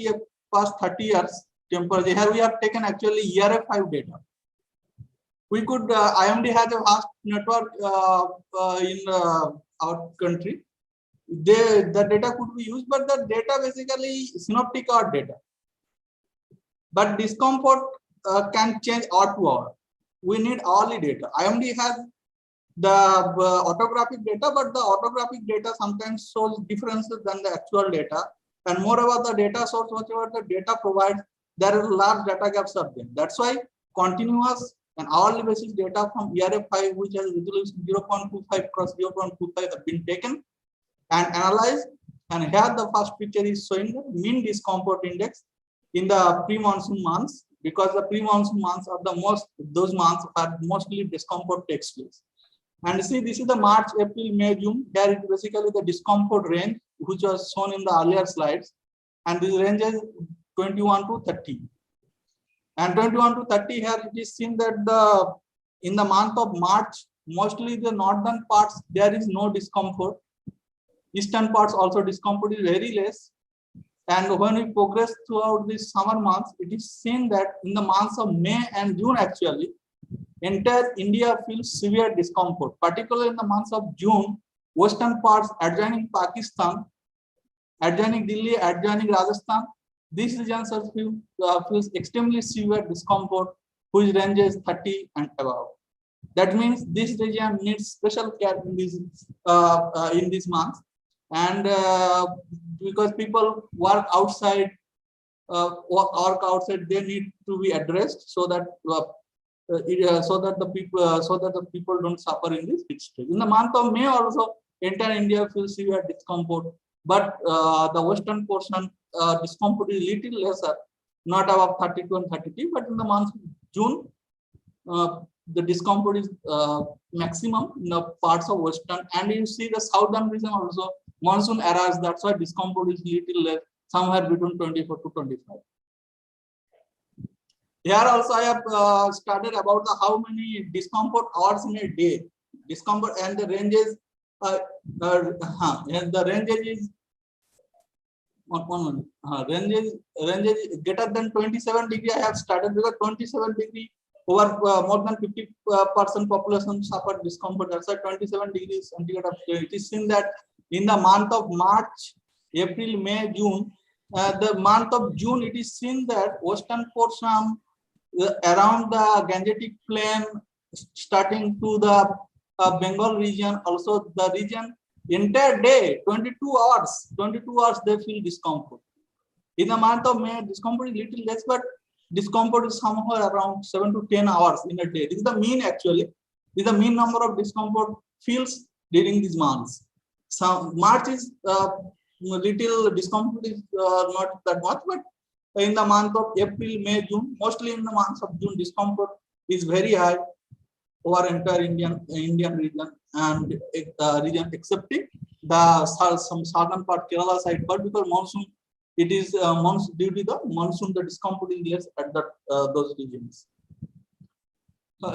years temperature. Here we have taken actually ERF5 data. We could IMD has a vast network in our country. The data could be used, but the data basically synoptic or data. But discomfort can change hour to hour. We need hourly data. IMD has the autographic data, but the autographic data sometimes shows differences than the actual data. And moreover, the data source, whatever the data provides, there are large data gaps are there. That's why continuous and hourly basis data from ERF5, which has resolution 0.25 cross 0.25, have been taken and analyzed. And here the first picture is showing the mean discomfort index in the pre-monsoon months, because the pre-monsoon months are those months are mostly discomfort takes place. And see, this is the March, April, May, June. Here it basically the discomfort range, which was shown in the earlier slides. And this range is 21 to 30. And 21 to 30 here it is seen that in the month of March, mostly the northern parts, there is no discomfort. Eastern parts also discomfort is very less. And when we progress throughout these summer months, it is seen that in the months of May and June actually, entire India feels severe discomfort, particularly in the months of June. Western parts adjoining Pakistan, adjoining Delhi, adjoining Rajasthan, these regions are feels extremely severe discomfort, which ranges 30 and above. That means this region needs special care in these months, and because people work outside, they need to be addressed so that the people don't suffer in this heat stage. In the month of May also, entire India feels severe discomfort, but the western portion discomfort is little lesser, not above 32 and 33. But in the month of June, the discomfort is maximum in the parts of western, and you see the southern region also monsoon arrives. That's why discomfort is little less, somewhere between 24 to 25. Here also I have started about how many discomfort hours in a day. Discomfort and the ranges. And the ranges is ranges greater than 27 degree. I have started because 27 degree over more than 50% population suffered discomfort. That's why 27 degrees centigrade. It is seen that in the month of March, April, May, June, the month of June, it is seen that western portion around the Gangetic Plain, starting to the Bengal region, also the region, entire day, 22 hours, they feel discomfort. In the month of May, discomfort is little less, but discomfort is somewhere around 7 to 10 hours in a day. This is the mean actually. This is the mean number of discomfort feels during these months. So March is little discomfort is not that much, but in the month of April, May, June, mostly in the months of June, discomfort is very high over entire Indian region and region, excepting some southern part Kerala side, but because monsoon, it is due to the monsoon, the discomfort is less at those regions.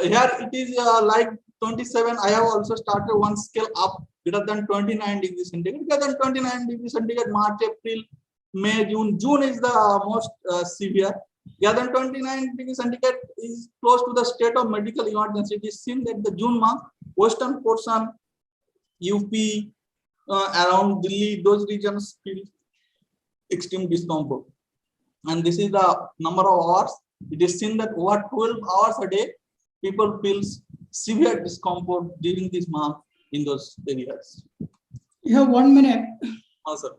Here it is like 27. I have also started one scale up greater than 29 degrees centigrade. Greater than 29 degrees centigrade, March, April, May, June. June is the most severe. Greater than 29 degrees centigrade is close to the state of medical emergency. It is seen that the June month, western portion, UP, around Delhi, those regions feel extreme discomfort. And this is the number of hours. It is seen that over 12 hours a day, people feel severe discomfort during this month in those areas. You have 1 minute. Sir.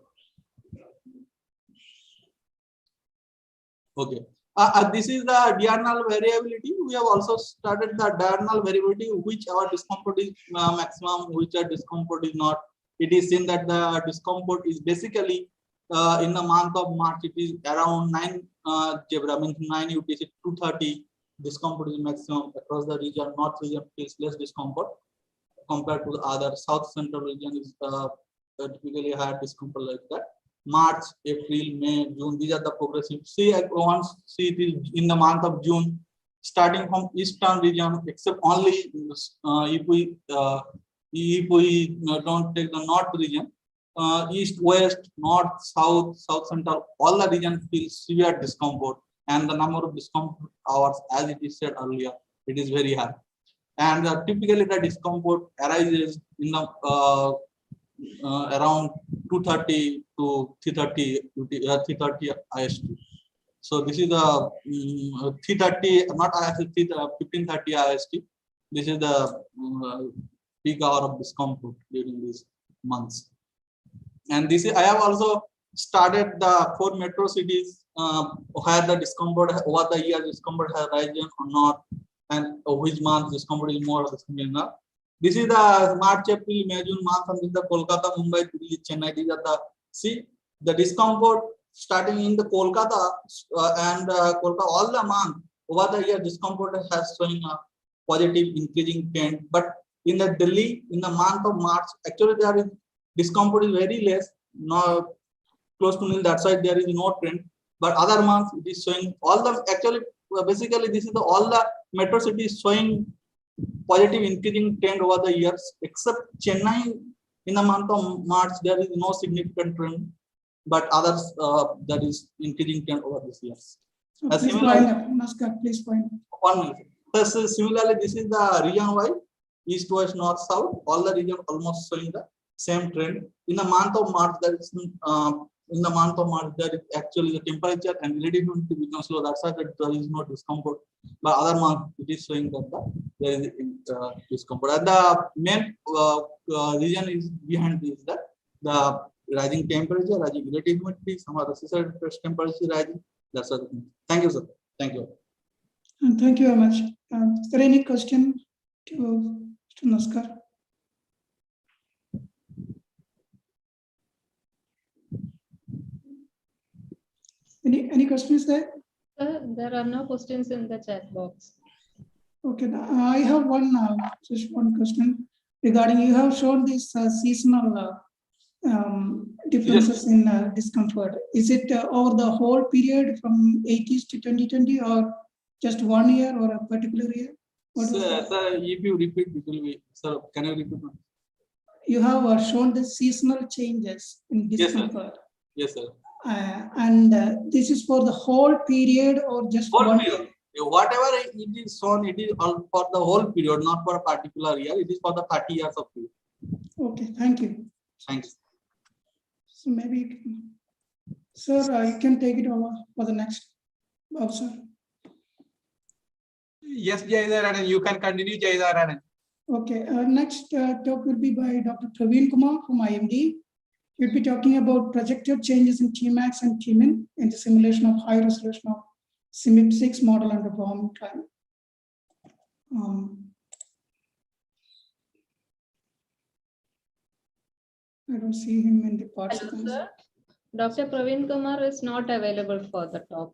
Okay. This is the diurnal variability. We have also started the diurnal variability, which our discomfort is maximum, which our discomfort is not. It is seen that the discomfort is basically in the month of March, it is around 9 Jebra, means 9 UTC 230. Discomfort is maximum across the region. North region feels less discomfort compared to the other. South central region is typically higher discomfort like that. March, April, May, June, these are the progressive. See, once see it is in the month of June, starting from eastern region, except only if we don't take the north region, east, west, north, south, south central, all the region feels severe discomfort, and the number of discomfort hours, as it is said earlier, it is very high. And typically the discomfort arises in the around 230 to 330 IST. So this is the 330, not IST, 1530 IST. This is the peak hour of discomfort during these months. And this is, I have also started the 4 metro cities where the discomfort over the year discomfort has risen or not, and which month discomfort is more or less. This is the March, April, May, June month, and this is the Kolkata, Mumbai, Delhi, Chennai. These are the, see, the discomfort starting in the Kolkata and Kolkata, all the month over the year, discomfort has showing a positive increasing trend. But in the Delhi, in the month of March, actually there is discomfort is very less, no close to nil. That's why there is no trend. But other months it is showing all the actually basically this is the all the metro cities showing positive increasing trend over the years, except Chennai in the month of March there is no significant trend, but others there is increasing trend over these years. Please point up, Namaskar, please point up. 1 minute. Thus, similarly, this is the region wide, east, west, north, south. All the region almost showing the same trend. In the month of March, there is there is actually the temperature and relative humidity becomes low. That's why there is no discomfort. But other month, it is showing that there is discomfort. And the main reason is behind this that the rising temperature, rising relative humidity, some other fresh temperature rising. That's all. Thank you, sir. Thank you. And thank you very much. Is there any question to Mr. Naskar? Any questions there? There are no questions in the chat box. Okay, I have just one question regarding you have shown this seasonal differences in discomfort. Is it over the whole period from 80s to 2020 or just 1 year or a particular year? Sir, if you repeat, it will be, sir, can you repeat? You have shown the seasonal changes in discomfort. Yes, sir. And this is for the whole period or just whole 1 period. year? Whatever it is shown, it is all for the whole period, not for a particular year. It is for the 30 years of period. Okay, thank you. Thanks. So maybe you can, sir, you can take it over for the next officer. Yes, Jayadharan, you can continue, Jayadharan. Okay, next talk will be by Dr. Praveen Kumar from IMD. He'll be talking about projected changes in Tmax and Tmin in the simulation of high resolution of CMIP6 model under warm climate. I don't see him in the participants. Hello, sir. Dr. Praveen Kumar is not available for the talk.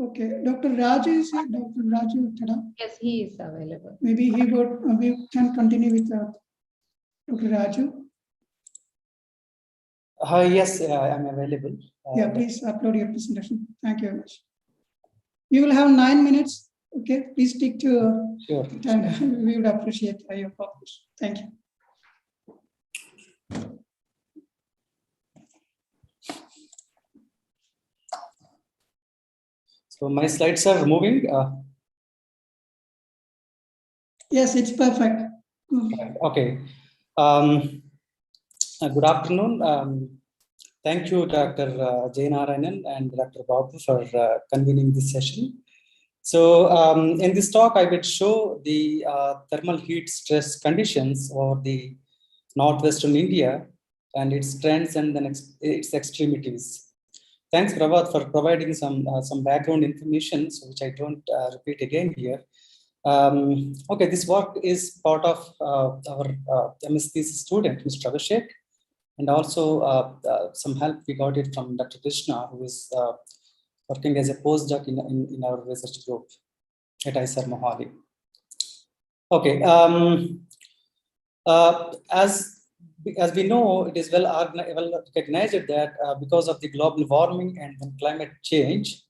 Okay, Dr. Raju is here. Dr. Raju Tada. Yes, he is available. Maybe he would. We can continue with Dr. Raju. Yes, I'm available. Yeah, please upload your presentation. Thank you very much. You will have 9 minutes. Okay, please stick to sure. time. We would appreciate your focus. Thank you. So my slides are moving. Yes, it's perfect. Okay. Good afternoon. Thank you, Dr. Jainarayanan and Dr. Babu for convening this session. So in this talk, I will show the thermal heat stress conditions over the northwestern India and its trends and then its extremities. Thanks, Prabhat, for providing some background information, so which I don't repeat again here. Okay, this work is part of our MS thesis student, Mr. Abhishek, and also some help we got it from Dr. Krishna, who is working as a postdoc in our research group at ISR Mohali. Okay, as we know, it is well recognized that because of the global warming and climate change,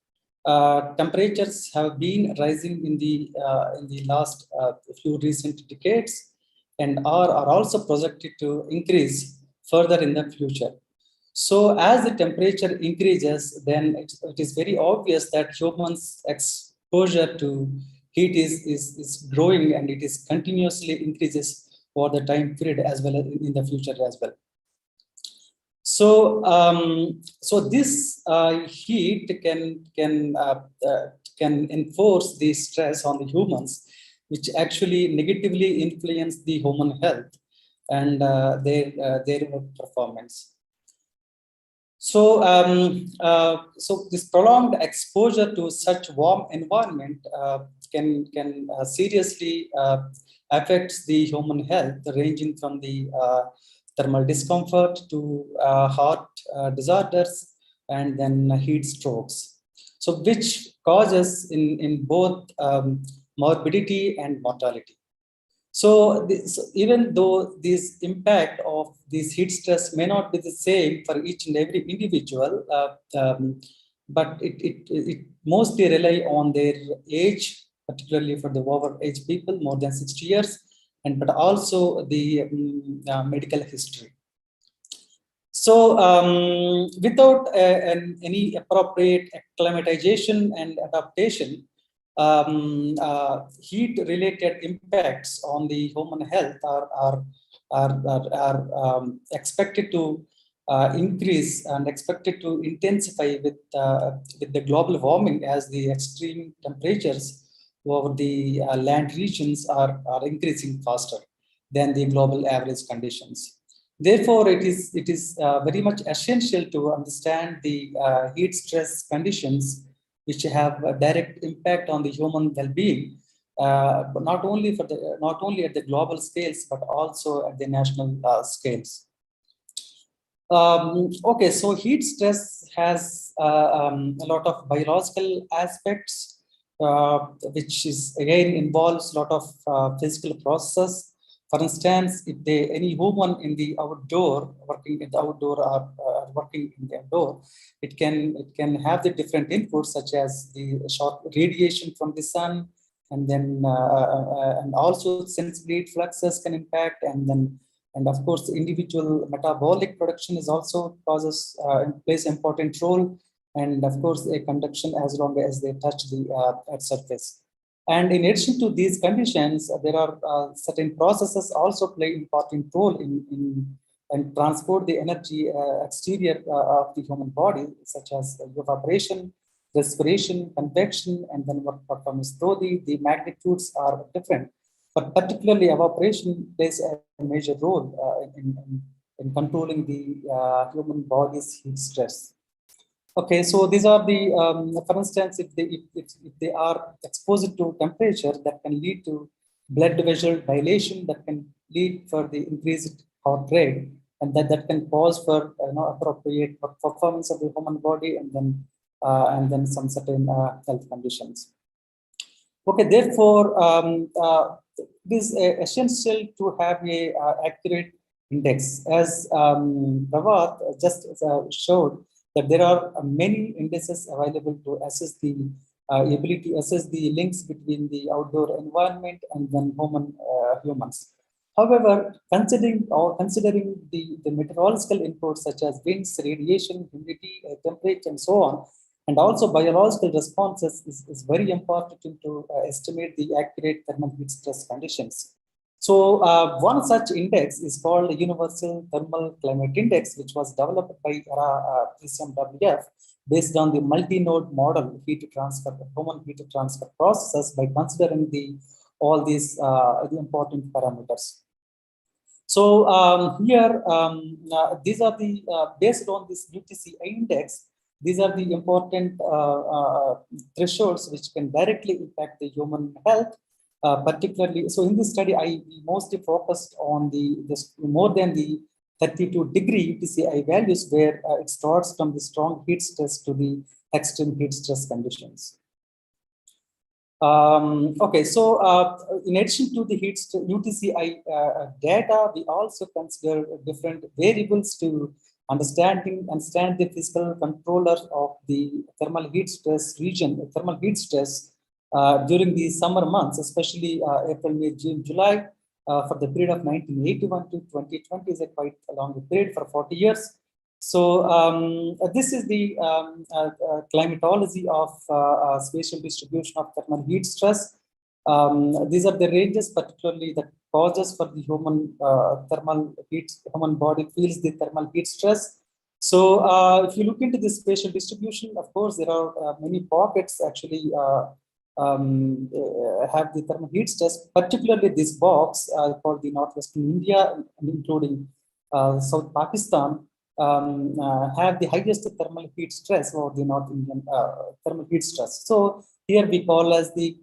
temperatures have been rising in the last few recent decades and are also projected to increase further in the future. So as the temperature increases, then it is very obvious that humans' exposure to heat is growing, and it is continuously increases for the time period as well as in the future as well. So, so this heat can enforce the stress on the humans, which actually negatively influence the human health and their performance. So, so this prolonged exposure to such warm environment can seriously affect the human health, ranging from the thermal discomfort to heart disorders and then heat strokes. So which causes in both morbidity and mortality. So even though this impact of this heat stress may not be the same for each and every individual, but it mostly rely on their age, particularly for the over age people, more than 60 years, but also the medical history. So without any appropriate acclimatization and adaptation, heat-related impacts on the human health are expected to increase and expected to intensify with the global warming, as the extreme temperatures over the land regions are increasing faster than the global average conditions. Therefore, it is very much essential to understand the heat stress conditions which have a direct impact on the human well-being, but not only at the global scales, but also at the national scales. Okay, so heat stress has a lot of biological aspects, which is again involves a lot of physical processes. For instance, if any human in the outdoor, working in the outdoor or working in the outdoor, it can have the different inputs, such as the short radiation from the sun, and then and also sensibility fluxes can impact, and of course, the individual metabolic production is also plays an important role, and of course, a conduction as long as they touch the earth surface. And in addition to these conditions, there are certain processes also play important role in transport the energy exterior of the human body, such as evaporation, respiration, convection, and then work performance. Though the magnitudes are different, but particularly evaporation plays a major role in controlling the human body's heat stress. Okay, so these are the, for instance, if they are exposed to temperature, that can lead to blood vessel dilation, that can lead for the increased heart rate, and that can cause for appropriate performance of the human body, and then some certain health conditions. Okay, therefore, it is essential to have a accurate index, as Pravat just showed, that there are many indices available to assess the ability to assess the links between the outdoor environment and then humans. However, considering the meteorological inputs such as winds, radiation, humidity, temperature, and so on, and also biological responses is very important to estimate the accurate thermal heat stress conditions. So one such index is called the Universal Thermal Climate Index, which was developed by ECMWF based on the multi-node model human heat transfer processes by considering all these the important parameters. So here, these are the based on this UTC index. These are the important thresholds which can directly impact the human health. Particularly, so in this study, I mostly focused on this more than the 32-degree UTCI values, where it starts from the strong heat stress to the extreme heat stress conditions. Okay, so in addition to the UTCI data, we also consider different variables to understand the physical controller of the thermal heat stress during the summer months, especially April, May, June, July, for the period of 1981 to 2020 is a quite a long period for 40 years. So this is the climatology of spatial distribution of thermal heat stress. These are the ranges, particularly the causes for the human human body feels the thermal heat stress. So if you look into the spatial distribution, of course, there are many pockets actually have the thermal heat stress, particularly this box for the northwestern India, including South Pakistan, have the highest thermal heat stress, or the North Indian thermal heat stress. So here we call as the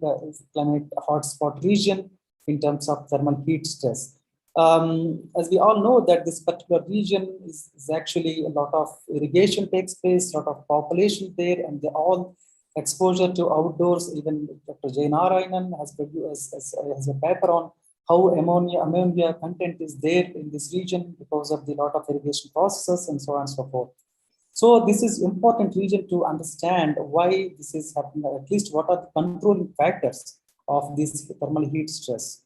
climate hotspot region in terms of thermal heat stress. As we all know that this particular region is actually a lot of irrigation takes place, a lot of population there, and they all exposure to outdoors. Even Dr. Jainarayanan has a paper on how ammonia content is there in this region because of the lot of irrigation processes and so on and so forth. So this is important region to understand why this is happening, at least what are the controlling factors of this thermal heat stress.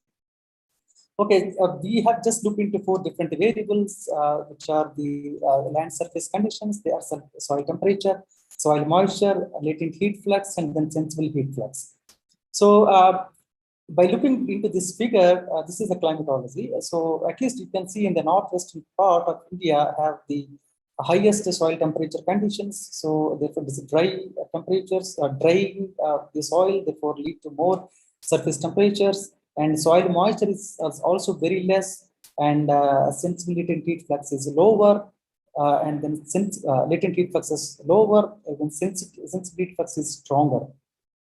Okay, we have just looked into 4 different variables, which are the land surface conditions. They are soil temperature, soil moisture, latent heat flux, and then sensible heat flux. So by looking into this figure, this is a climatology. So at least you can see in the northwestern part of India have the highest soil temperature conditions. So therefore, this is dry temperatures, drying the soil, therefore lead to more surface temperatures. And soil moisture is also very less, and sensible latent heat flux is lower, and then latent heat flux is lower, and then sensible heat flux is stronger.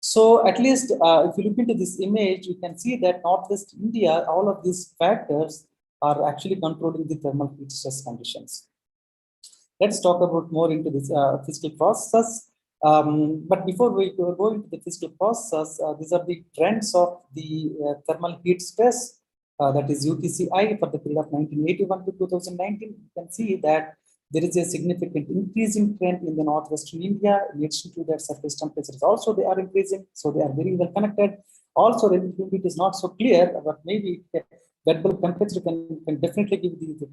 So at least if you look into this image, you can see that Northwest India, all of these factors are actually controlling the thermal heat stress conditions. Let's talk about more into this physical process. But before we go into the physical process, these are the trends of the thermal heat stress, that is UTCI for the period of 1981 to 2019. You can see that there is a significant increasing trend in the northwestern India. In addition to that, surface temperatures also they are increasing, so they are very well connected. Also, relative humidity is not so clear, but maybe wet bulb temperature can definitely give the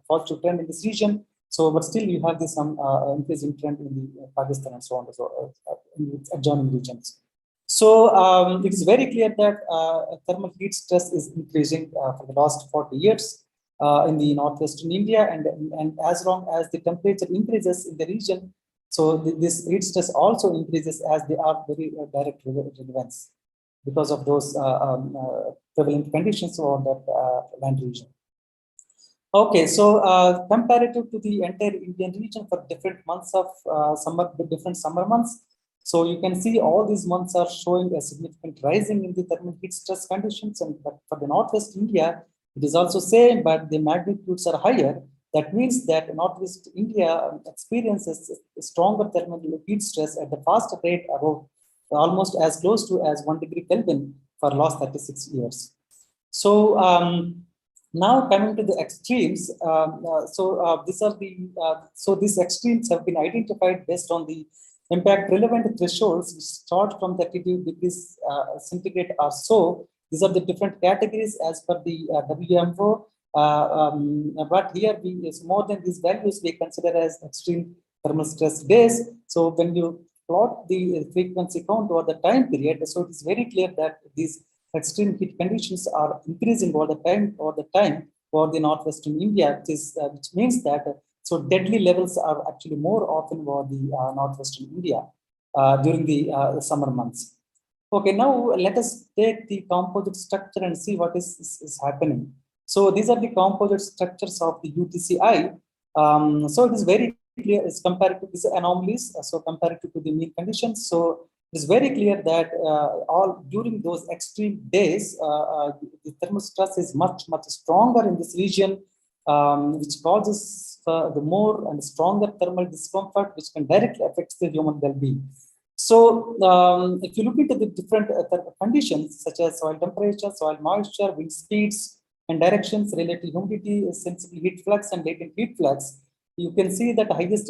positive trend in this region. So, but still you have this increasing trend in the Pakistan and so on, in the adjoining regions. So it is very clear that thermal heat stress is increasing for the last 40 years in the northwestern India, and as long as the temperature increases in the region, so this heat stress also increases, as they are very direct relevance because of those prevalent conditions on that land region. Okay, so comparative to the entire Indian region for different months of different summer months, so you can see all these months are showing a significant rising in the thermal heat stress conditions, and for the northwest India, it is also same, but the magnitudes are higher. That means that northwest India experiences a stronger thermal heat stress at the faster rate, about almost as close to as 1 degree Kelvin for last 36 years. So now coming to the extremes, these are the these extremes have been identified based on the impact relevant thresholds, which start from 32 degrees centigrade or so. These are the different categories as per the WMO. But here is more than these values we consider as extreme thermal stress days. So when you plot the frequency count over the time period, so it is very clear that these extreme heat conditions are increasing all the time for the northwestern India, which means that so deadly levels are actually more often for the northwestern India during the summer months. Okay, now let us take the composite structure and see what is happening. So these are the composite structures of the UTCI. So it is very clear as compared to these anomalies, so comparative to the mean conditions. So it is very clear that all during those extreme days, the thermal stress is much stronger in this region, which causes the more and stronger thermal discomfort, which can directly affect the human well-being. So if you look into the different conditions such as soil temperature, soil moisture, wind speeds and directions, relative humidity, sensible heat flux and latent heat flux, you can see that the highest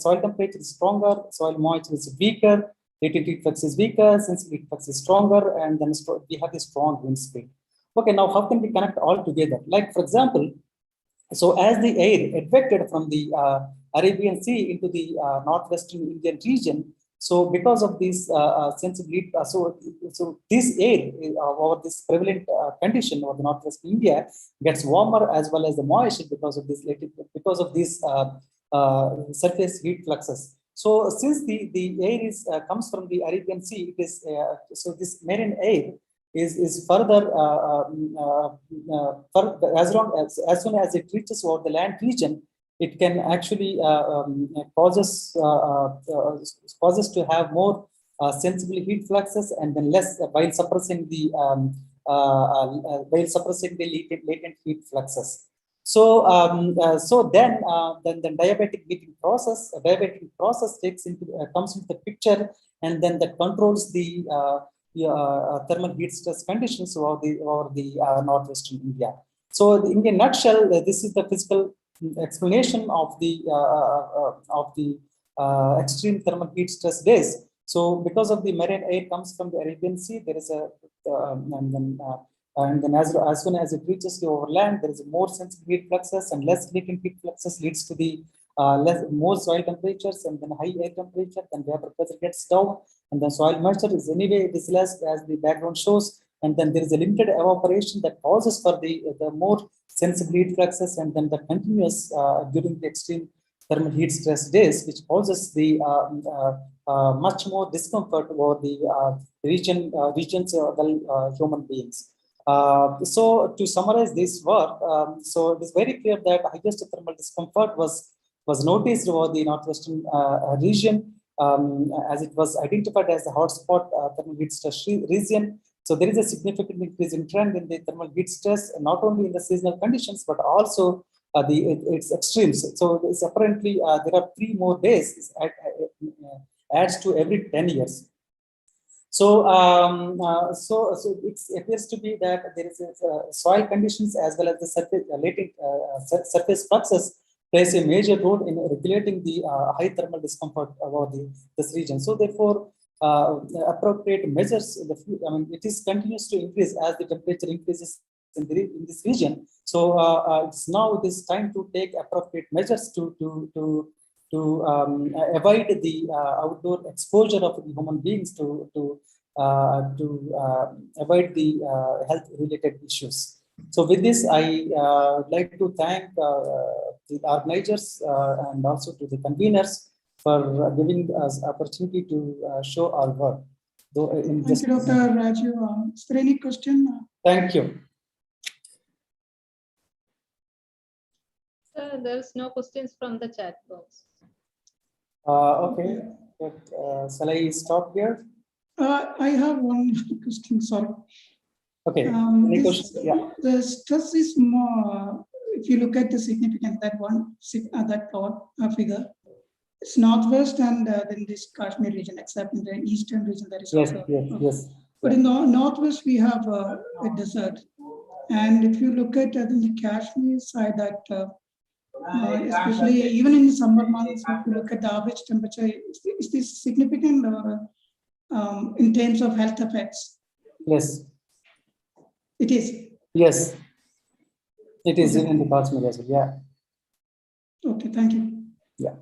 soil temperature is stronger, soil moisture is weaker, latent heat flux is weaker, sensible heat flux is stronger, and then we have a strong wind speed. Okay, now how can we connect all together? Like for example, so as the air advected from the Arabian Sea into the northwestern Indian region, so because of this sensible heat, so this air over this prevalent condition over the northwest India gets warmer as well as the moisture because of these surface heat fluxes. So since the air comes from the Arabian Sea, it is so this marine air is further as soon as it reaches over the land region, it can actually causes to have more sensible heat fluxes and then less, while suppressing the while suppressing the latent heat fluxes. So then the diabetic heating process, takes into comes into the picture, and then that controls the thermal heat stress conditions over the northwestern India. So in a nutshell, this is the physical explanation of the extreme thermal heat stress days. So because of the marine air comes from the Arabian Sea, there is a and then as soon as it reaches the overland, there is more sensitive heat fluxes, and less latent heat fluxes leads to the more soil temperatures, and then high air temperature, then vapor pressure gets down, and then soil moisture is anyway it is less, as the background shows, and then there is a limited evaporation that causes for the more sensitive heat fluxes, and then the continuous during the extreme thermal heat stress days, which causes the much more discomfort over the regions human beings. So to summarize this work, so it is very clear that highest thermal discomfort was noticed over the northwestern region, as it was identified as the hotspot thermal heat stress region. So there is a significant increase in trend in the thermal heat stress, not only in the seasonal conditions, but also its extremes. So it's apparently there are 3 more days adds to every 10 years. So, so it appears to be that there is soil conditions as well as the surface latent surface fluxes plays a major role in regulating the high thermal discomfort about this region. So therefore, appropriate measures it is continues to increase as the temperature increases in this region. So it's now it is time to take appropriate measures to avoid the outdoor exposure of the human beings to avoid the health related issues. So with this, I like to thank the organizers and also to the conveners for giving us opportunity to show our work. Thank you, Dr. Raju. Is there any question? Thank you. Sir, there's no questions from the chat box. Okay, shall I stop here? I have one question, sorry. Okay, any questions? Yeah. The stress is more, if you look at the significance, that one, that plot figure, it's northwest and then this Kashmir region, except in the eastern region that is also. Yes. But in the northwest, we have a desert. And if you look at the Kashmir side, that especially even in the summer months, if you look at the average temperature, is this significant or in terms of health effects? Yes. It is. Yes. It is in the Kashmir as well. Yeah. Okay, thank you. Yeah.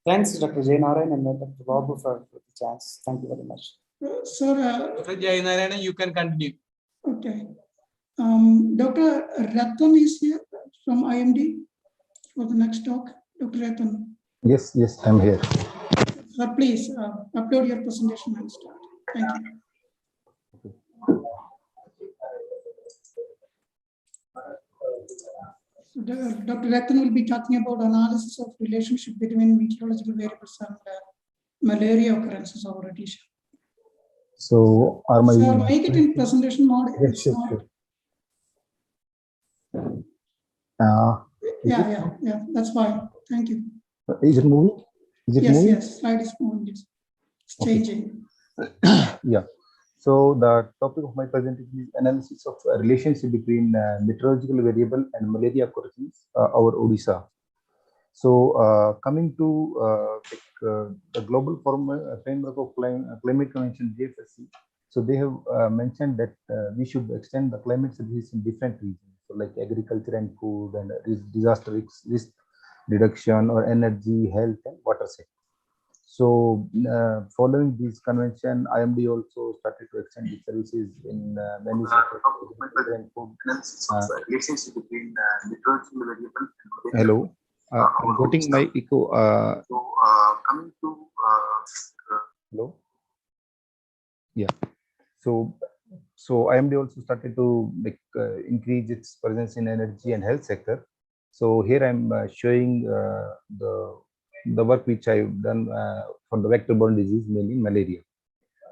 Thanks, Dr. Jainarayan and Dr. Babu for the chance. Thank you very much. Sir, Dr. Jainarayan, you can continue. Okay. Dr. Ratan is here from IMD for the next talk. Dr. Ratan. Yes, I'm here. Sir, please upload your presentation and start. Thank you. So Dr. Ratan will be talking about analysis of relationship between meteorological variables and malaria occurrences over radiation. So, are my... Sir, make it in presentation mode. Yes, sure. Yeah, that's fine. Thank you. Is it moving? Yes, slide is moving. It's changing. Yeah. So the topic of my presentation is analysis of relationship between meteorological variable and malaria occurrences over Odisha. So coming to the global framework of climate convention GFSC, so they have mentioned that we should extend the climate services in different regions, so like agriculture and food and disaster risk reduction or energy, health and water sector. So following this convention, IMD also started to extend its services in many sectors. Hello, I'm getting my echo. Coming to hello. Yeah. So IMD also started to increase its presence in energy and health sector. So here I'm showing the work which I've done for the vector-borne disease, mainly malaria.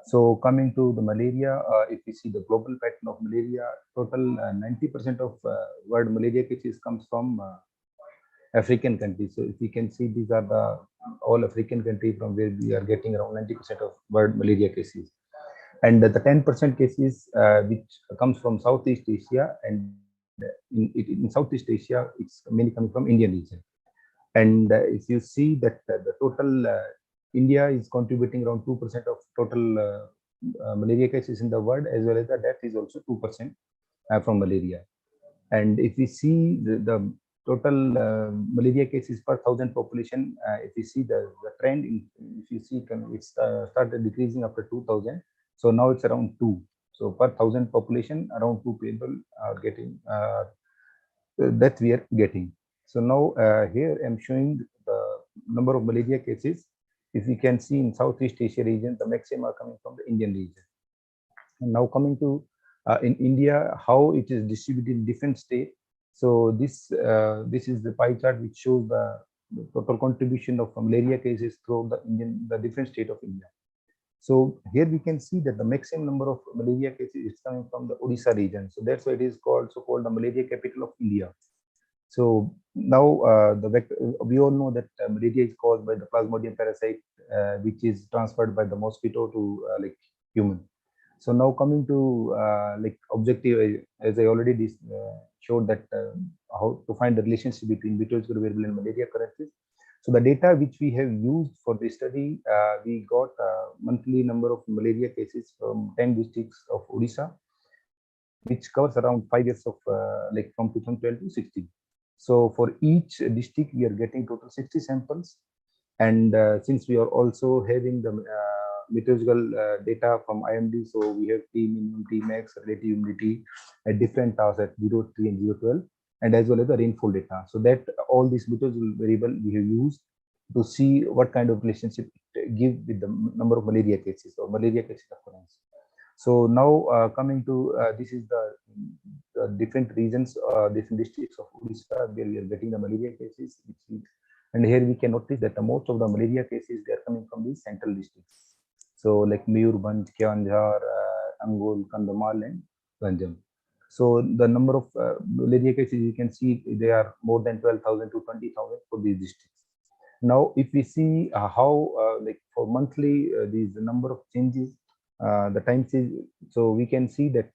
So coming to the malaria, if you see the global pattern of malaria, total 90% of world malaria cases comes from African countries. So if you can see, these are the all African countries from where we are getting around 90% of world malaria cases. And the 10% cases which comes from Southeast Asia, and in Southeast Asia, it's mainly coming from Indian region. And if you see that the total India is contributing around 2% of total malaria cases in the world, as well as the death is also 2% from malaria. And if we see the total malaria cases per 1,000 population, if you see the trend, if you see it started decreasing after 2000. So now it's around 2. So per 1,000 population, around 2 people are getting that we are getting. So now here I'm showing the number of malaria cases. If you can see in Southeast Asia region, the maximum are coming from the Indian region. And now coming to in India, how it is distributed in different states. So this is the pie chart which shows the total contribution of malaria cases throughout the different state of India. So here we can see that the maximum number of malaria cases is coming from the Odisha region. So that's why it is called the malaria capital of India. So now we all know that malaria is caused by the Plasmodium parasite, which is transferred by the mosquito to like human. So now coming to like objective, as I already showed that how to find the relationship between meteorological variable and malaria occurrences. So the data which we have used for the study, we got monthly number of malaria cases from 10 districts of Odisha, which covers around 5 years of like from 2012 to 16. So for each district, we are getting total 60 samples. And since we are also having the meteorological data from IMD, so we have T minimum, T max, relative humidity at different hours at 0, 3 and 0, 12, and as well as the rainfall data. So that all these meteorological variable we have used to see what kind of relationship it give with the number of malaria cases or malaria cases occurrence. So now coming to this is the different regions, different districts of Odisha where we are getting the malaria cases. And here we can notice that most of the malaria cases, they are coming from these central districts. So like Mayurbhanj, Keonjhar, Angul, Kandhamal and Ganjam. So the number of malaria cases, you can see they are more than 12,000 to 20,000 for these districts. Now, if we see how like for monthly these number of changes, the time series, so we can see that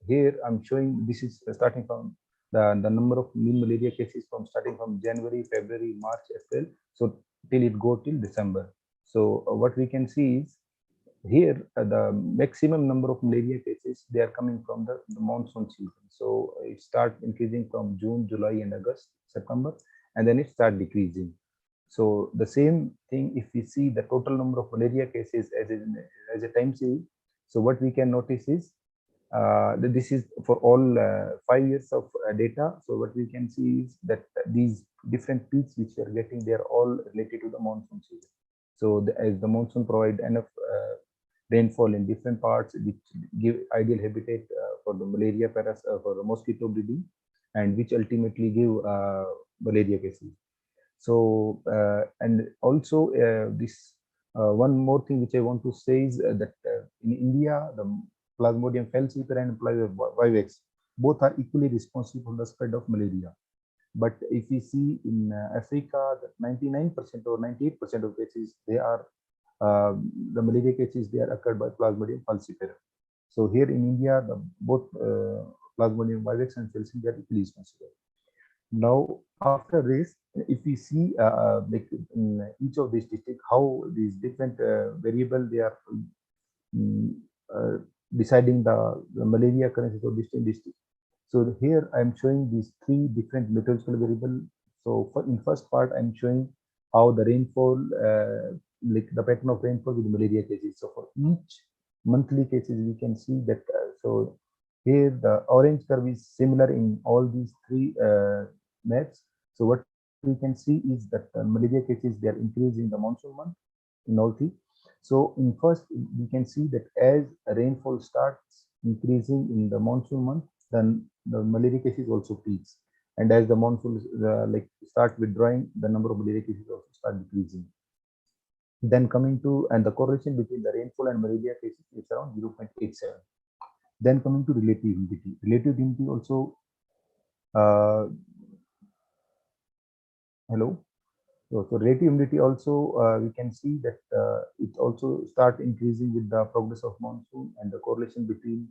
here I'm showing this is starting from the number of mean malaria cases from starting from January, February, March, April, so till it go till December. So what we can see is here the maximum number of malaria cases, they are coming from the monsoon season. So it start increasing from June, July and August, September, and then it start decreasing. So the same thing, if we see the total number of malaria cases as a time series, so what we can notice is that this is for all 5 years of data. So what we can see is that these different peaks which we are getting, they are all related to the monsoon season. So as the monsoon provide enough rainfall in different parts, which give ideal habitat for the malaria for the mosquito breeding, and which ultimately give malaria cases. So and also this one more thing which I want to say is that in India, the Plasmodium falciparum and vivax both are equally responsible for the spread of malaria. But if we see in Africa, that 99% or 98% of cases, they are the malaria cases, they are occurred by Plasmodium falciparum. So here in India, both Plasmodium vivax and falciparum, they are equally responsible. Now, after this, if we see like in each of these districts, how these different variable they are deciding the malaria occurrences of distinct districts. So here I'm showing these 3 different meteorological variables. So in first part, I'm showing how the rainfall, like the pattern of rainfall with malaria cases. So for each monthly cases, we can see that. So here the orange curve is similar in all these 3 maps. So what we can see is that malaria cases, they are increasing the monsoon month in all 3. So in first, we can see that as rainfall starts increasing in the monsoon month, then the malaria cases also peaks. And as the monsoon like start withdrawing, the number of malaria cases also start decreasing. Then coming to, and the correlation between the rainfall and malaria cases is around 0.87. Then coming to relative humidity. Relative humidity also, hello? So relative humidity also, we can see that it also start increasing with the progress of monsoon, and the correlation between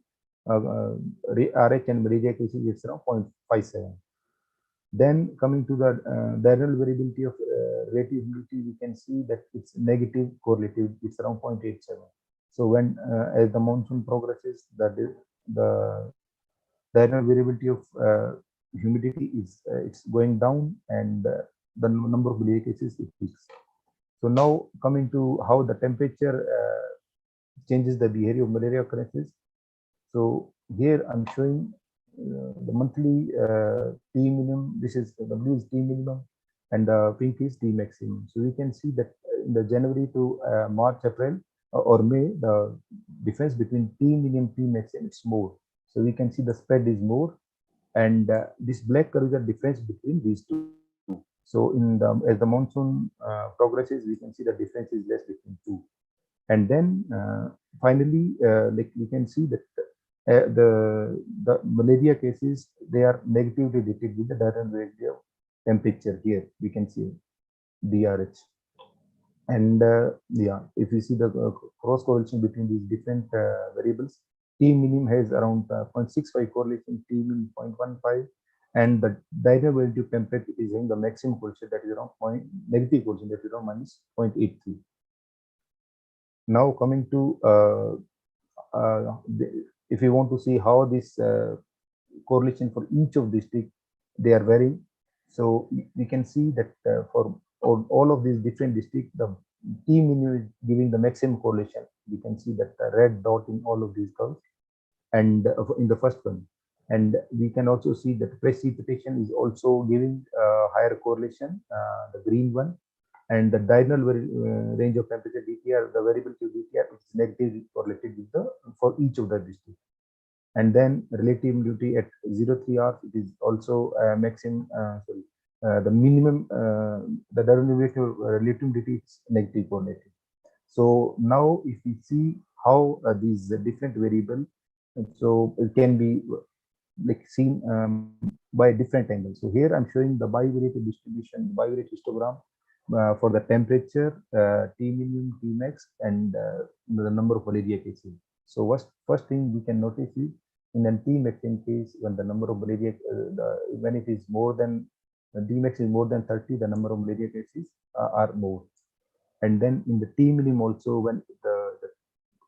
RH and malaria cases is around 0.57. Then coming to the diurnal variability of relative humidity, we can see that it's negative correlative, it's around 0.87. So when as the monsoon progresses, the diurnal variability of humidity is it's going down, and the number of malaria cases it peaks. So now coming to how the temperature changes the behavior of malaria occurrences. So here I'm showing the monthly T minimum. This is the blue is T minimum, and the pink is T maximum. So we can see that in the January to March, April, or May, the difference between T minimum, T maximum is more. So we can see the spread is more, and this black curve is the difference between these two. So in the as the monsoon progresses, we can see the difference is less between two. And then finally, like we can see that the malaria cases, they are negatively related with the diurnal variability of temperature. Here we can see DRH. And yeah, if you see the cross correlation between these different variables, T minimum has around 0.65 correlation, T min 0.15, and the diurnal variability of temperature is having the maximum correlation, that is around negative correlation, that is around minus 0.83. Now coming to if you want to see how this correlation for each of district, they are varying. So we can see that for all of these different districts, the T minimum is giving the maximum correlation. We can see that the red dot in all of these curves, and in the first one. And we can also see that precipitation is also giving higher correlation, the green one. And the diurnal range of temperature DTR, the variability of DTR is negatively correlated with the for each of the districts. And then relative humidity at 0.3 hours, it is also maximum. The minimum, the relative humidity is negative correlated. So now, if we see how these different variables, so it can be like seen by different angles. So here I'm showing the bivariate distribution, bivariate histogram for the temperature, T minimum, T max, and the number of malaria cases. So first thing we can notice is in an T maximum case, when the number of malaria, when it is more than, T max is more than 30, the number of malaria cases are more. And then in the T minimum also, when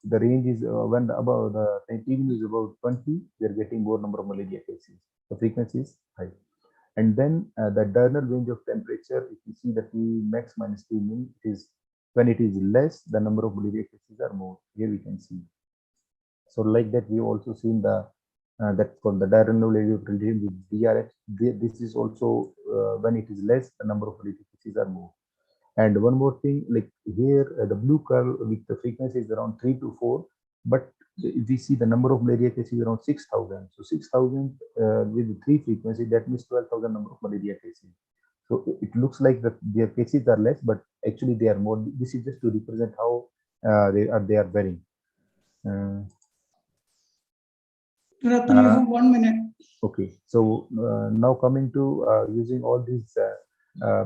the range is when above the T minimum is about 20, we are getting more number of malaria cases. The frequency is high. And then the diurnal range of temperature, if you see the T max minus T min, it is when it is less, the number of malaria cases are more. Here we can see. So like that, we also seen the that for the diurnal range of related with DRH. This is also when it is less, the number of malaria cases are more. And one more thing, like here, the blue curve with the frequency is around 3 to 4, but if we see the number of malaria cases around 6,000. So 6,000 with 3 frequency, that means 12,000 number of malaria cases. So it looks like that their cases are less, but actually they are more. This is just to represent how they are varying. Ratan, you have 1 minute. Okay, so now coming to using all these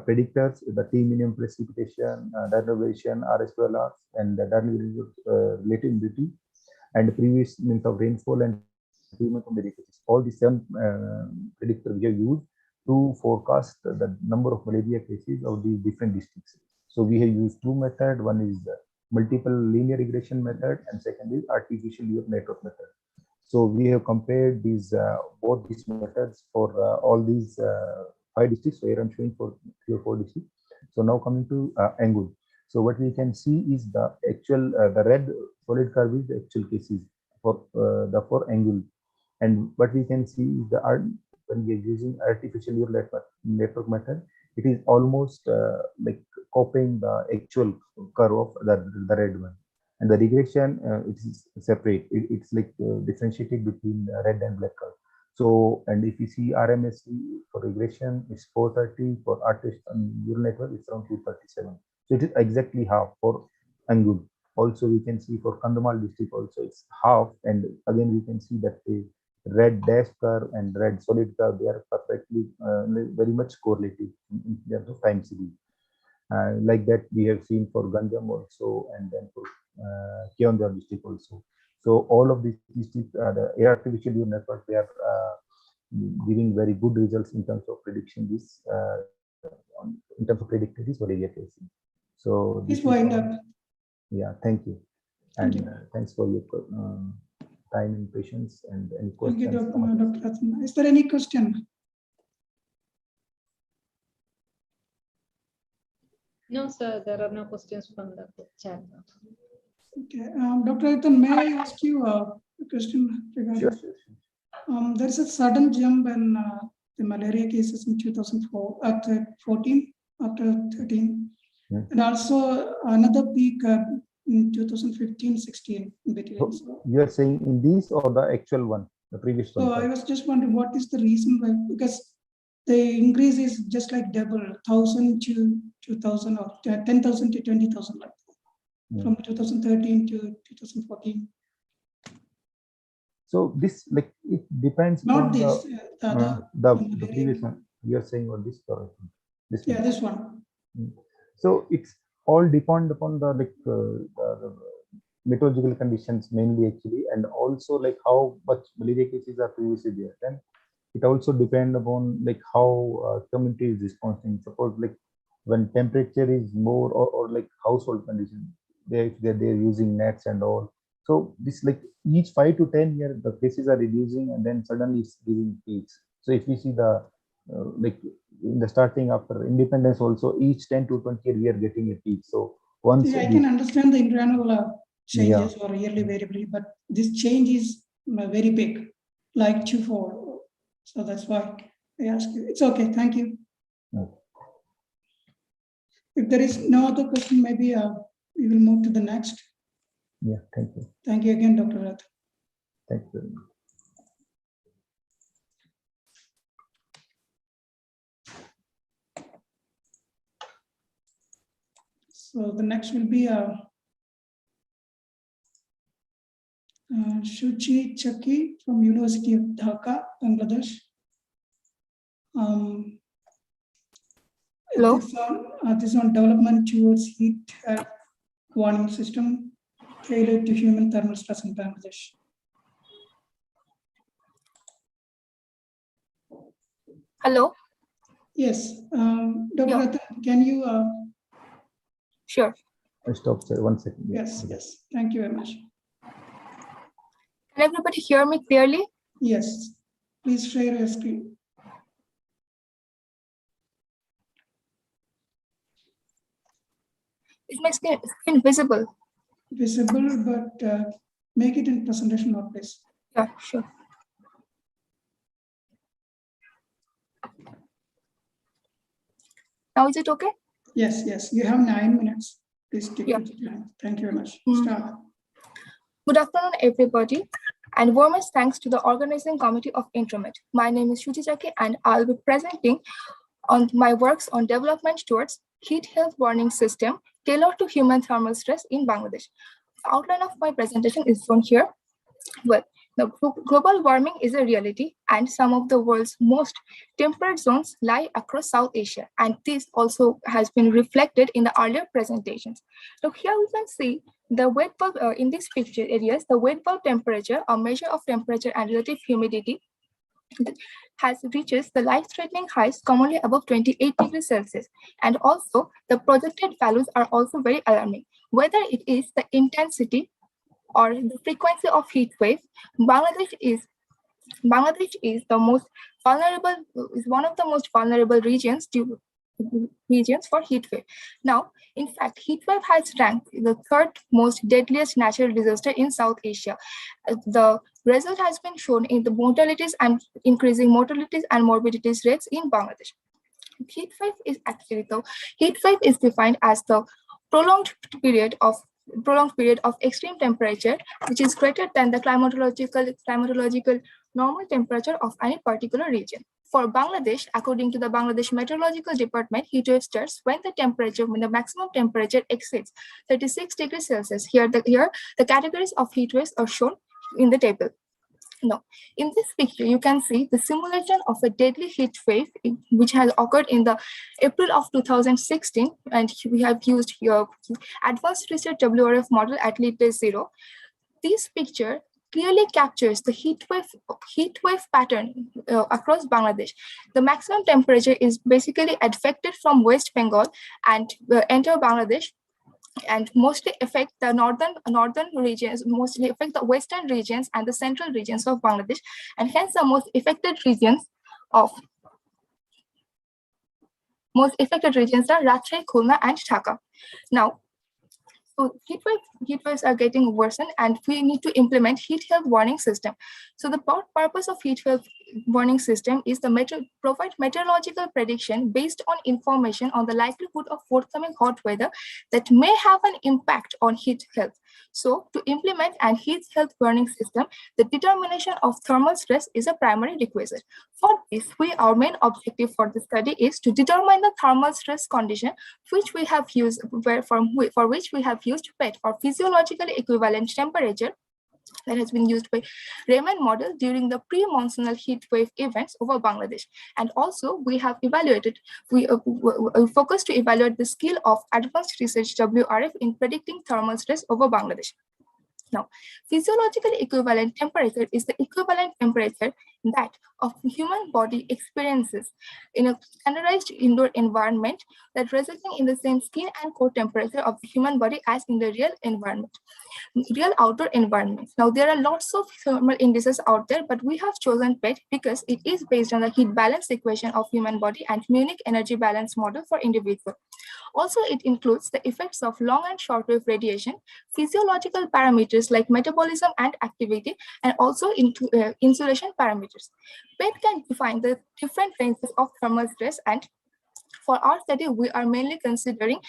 predictors, the T minimum precipitation, diurnal variation, RS12R, and the diurnal relative humidity, and the previous month of rainfall and 3 months of malaria cases. All the 7 predictors we have used to forecast the number of malaria cases of these different districts. So we have used 2 methods. One is the multiple linear regression method, and second is artificial neural network method. So we have compared these both these methods for all these 5 districts. So here I'm showing for 3 or 4 districts. So now coming to Angul. So what we can see is the actual the red solid curve is the actual cases for for Angul, and what we can see is the when we are using artificial neural network method, it is almost like copying the actual curve of the red one. And the regression, it is separate. It's like differentiated between red and black curve. So, and if you see RMSE for regression, it's 430. For artificial neural network, it's around 237. So it is exactly half for Angul. Also, we can see for Kandhamal district also it's half, and again we can see that the red dash curve and red solid curve, they are perfectly very much correlated in terms of time series. Like that we have seen for Ganjam also, and then for Keonjhar district also. So all of these districts, the air artificial neural network, they are giving very good results in terms of prediction this, in terms of predicting this malaria cases. So this Please wind up. Yeah, thank you. And Thank you. thanks for your time and patience and any Thank you, questions. Dr. Ratna. Is there any question? No, sir, there are no questions from the chat. Okay, Dr. Ratna, may I ask you a question regarding? Sure. There is a sudden jump in the malaria cases in 2004 after 14, after 13, and also another peak in 2015-16 in between. So, You are saying in these or the actual one, the previous one? so I was just wondering what is the reason why, because the increase is just like double, 1,000 to 2,000 or 10,000 to 20,000, like from 2013 to 2014. So this, like, it depends Not on this, the previous one. You are saying on this correct? This yeah, one. this one. So it's all depend upon the the meteorological conditions mainly actually, and also like how much malaria cases are previously there. Then it also depend upon like how community is responding. Suppose like when temperature is more, or like household condition, they're using nets and all. So this, like, each 5 to 10 years the cases are reducing, and then suddenly it's giving peaks. So if we see the like in the starting after independence also, each 10 to 20 years we are getting a peak. So once Yeah, I can understand the internal changes or yearly Mm. variability, but this change is very big, like 2-4. So that's why I ask you. It's okay. Thank you. Okay. If there is no other question, maybe we will move to the next. Yeah, thank you. Thank you again, Dr. Rath. Thank you very much. So the next will be Shuchi Chaki from University of Dhaka, Bangladesh. Hello. This on development towards heat warning system tailored to human thermal stress in Bangladesh. Hello. Yes, Dr. Ratna, can you? Sure. Stop, sir. 1 second. Yes, yes. Thank you very much. Can everybody hear me clearly? Yes. Please share your screen. Is my screen visible? Visible, but make it in presentation mode, please. Yeah, sure. Now is it okay? Yes, yes. You have 9 minutes. Please stick with the time. Thank you very much. Start. Good afternoon, everybody, and warmest thanks to the organizing committee of INTROMET. My name is Shuchi Chaki, and I'll be presenting on my works on development towards heat health warning system tailored to human thermal stress in Bangladesh. The outline of my presentation is shown here. Well, the global warming is a reality, and some of the world's most temperate zones lie across South Asia, and this also has been reflected in the earlier presentations. So here we can see the wet bulb in these picture areas, the wet bulb temperature, a measure of temperature and relative humidity, has reaches the life-threatening heights commonly above 28 degrees Celsius. And also the projected values are also very alarming. Whether it is the intensity or the frequency of heat wave, Bangladesh is the most vulnerable, is one of the most vulnerable regions for heat wave. Now, in fact, heat wave has ranked the third most deadliest natural disaster in South Asia. The result has been shown in the mortalities and increasing mortalities and morbidities rates in Bangladesh. Heat wave is defined as the prolonged period of extreme temperature, which is greater than the climatological normal temperature of any particular region. For Bangladesh, according to the Bangladesh Meteorological Department, heat wave starts when the maximum temperature exceeds 36 degrees Celsius. Here the categories of heat waves are shown in the table. Now, in this picture, you can see the simulation of a deadly heat wave which has occurred in the April of 2016, and we have used here advanced research WRF model at lead day 0. This picture clearly captures the heat wave pattern across Bangladesh. The maximum temperature is basically affected from West Bengal and enter Bangladesh, and mostly affect the northern regions, mostly affect the western regions and the central regions of Bangladesh, and hence the most affected regions are Rajshahi, Khulna, and Dhaka. Now, so heat waves are getting worsened, and we need to implement heat health warning system. So the purpose of heat health warning system is to provide meteorological prediction based on information on the likelihood of forthcoming hot weather that may have an impact on heat health. So to implement an heat health warning system, the determination of thermal stress is a primary requisite. For this, our main objective for the study is to determine the thermal stress condition which we have used for which we have used PET, or physiologically equivalent temperature, that has been used by Raman model during the pre-monsoonal heat wave events over Bangladesh. And also we have evaluated, we focused to evaluate the skill of advanced research WRF in predicting thermal stress over Bangladesh. Now, physiologically equivalent temperature is the equivalent temperature that of human body experiences in a standardized indoor environment, that resulting in the same skin and core temperature of the human body as in the real outdoor environments. Now, there are lots of thermal indices out there, but we have chosen PET because it is based on the heat balance equation of human body and Munich energy balance model for individual. Also, it includes the effects of long and short wave radiation, physiological parameters like metabolism and activity, and also insulation parameters. PET can define the different ranges of thermal stress, and for our study, we are mainly considering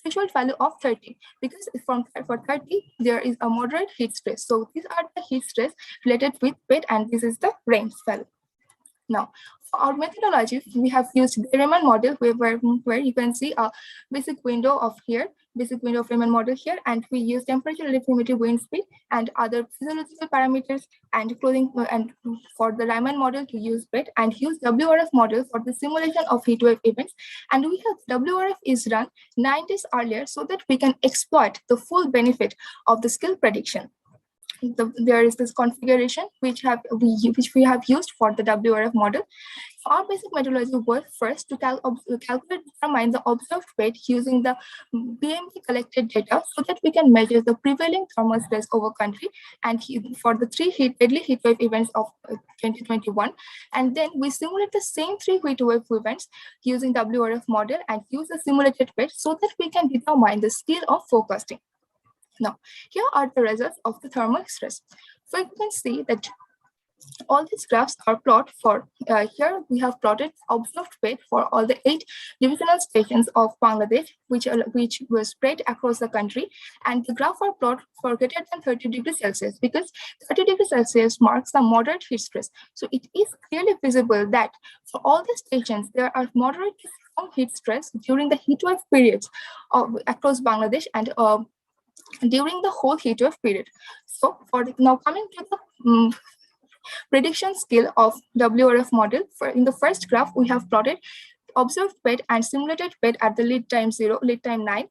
threshold value of 30, because for 30, there is a moderate heat stress. So these are the heat stress related with PET, and this is the range value. Now, for our methodology, we have used the Raman model where you can see a basic window of Raman model here, and we use temperature, relative humidity, wind speed, and other physiological parameters, and clothing, and for the Raman model to use PET, and use WRF model for the simulation of heat wave events. And we have WRF is run 9 days earlier so that we can exploit the full benefit of the skill prediction. There is this configuration which we have used for the WRF model. Our basic methodology was first to determine the observed rate using the BMP collected data so that we can measure the prevailing thermal stress over country, and for the 3 deadly heat wave events of 2021. And then we simulate the same 3 heat wave events using WRF model and use the simulated rate so that we can determine the scale of forecasting. Now, here are the results of the thermal stress. So you can see that all these graphs are plotted for, here we have plotted observed rate for all the 8 divisional stations of Bangladesh, which were spread across the country. And the graph are plotted for greater than 30 degrees Celsius, because 30 degrees Celsius marks the moderate heat stress. So it is clearly visible that for all the stations, there are moderate to strong heat stress during the heat wave periods across Bangladesh, and during the whole heat wave period. So now coming to the prediction skill of WRF model, in the first graph we have plotted observed PET and simulated PET at the lead time 0, lead time 9,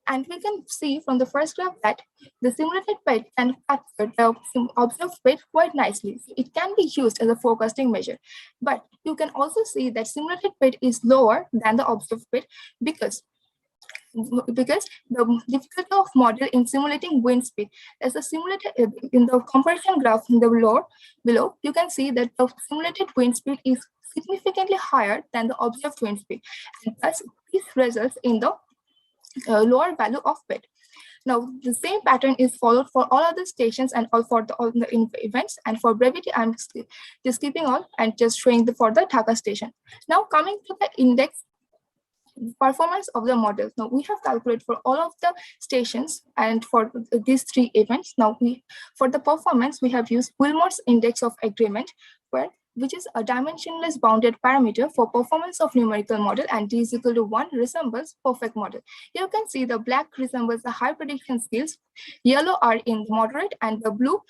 and we can see from the first graph that the simulated PET can capture the observed PET quite nicely. So it can be used as a forecasting measure, but you can also see that simulated PET is lower than the observed PET because the difficulty of model in simulating wind speed, as a simulated in the comparison graph in the below, you can see that the simulated wind speed is significantly higher than the observed wind speed, and thus this results in the lower value of PET. Now, the same pattern is followed for all other stations and all the events. And for brevity, I'm just skipping all and just showing for the Dhaka station. Now, coming to the index performance of the model. Now we have calculated for all of the stations and for these 3 events. Now for the performance, we have used Wilmot's index of agreement, where which is a dimensionless bounded parameter for performance of numerical model, and d is equal to 1 resembles perfect model. You can see the black resembles the high prediction skills, yellow are in moderate, and the blue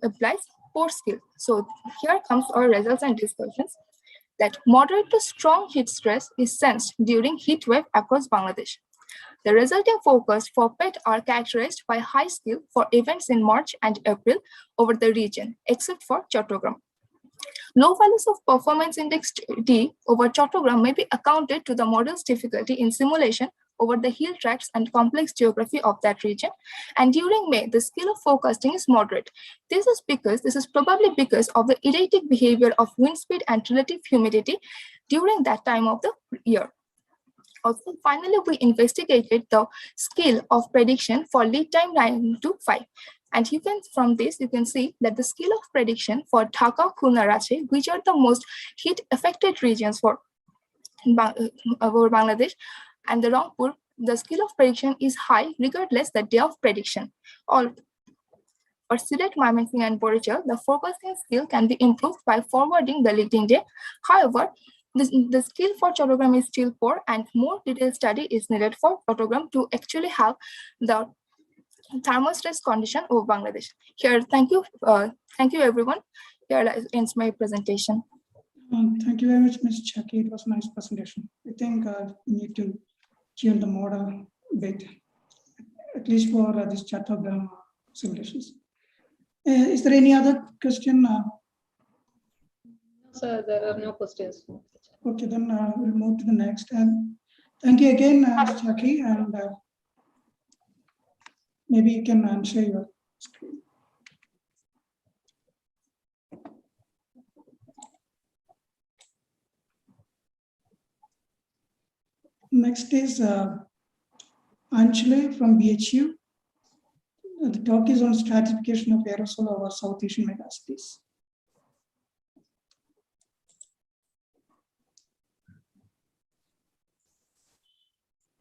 implies poor skill. So here comes our results and discussions that moderate to strong heat stress is sensed during heat wave across Bangladesh. The resulting forecasts for PET are characterized by high skill for events in March and April over the region, except for Chattogram. Low values of performance index D over Chattogram may be accounted to the model's difficulty in simulation over the hill tracts and complex geography of that region. And during May, the skill of forecasting is moderate. This is probably because of the erratic behavior of wind speed and relative humidity during that time of the year. Also, finally, we investigated the skill of prediction for lead time 9 to 5. And from this, you can see that the skill of prediction for Dhaka, Khulna, Rajshahi, which are the most heat affected regions for Bangladesh, and the Rangpur, the skill of prediction is high regardless the day of prediction. For Silet, Mymensingh, and Borichal, the forecasting skill can be improved by forwarding the leading day. However, the skill for Chattogram is still poor, and more detailed study is needed for Chattogram to actually have the thermostress condition of Bangladesh. Here, thank you everyone. Here ends my presentation. Thank you very much, Ms. Chaki. It was a nice presentation. I think we need to tune the model a bit, at least for this Chattogram simulations. Is there any other question? No, sir, there are no questions. Okay, then we'll move to the next. And thank you again, Ms. Chaki, and maybe you can share your screen. Next is Anjali from BHU. The talk is on stratification of aerosol over South Asian megacities.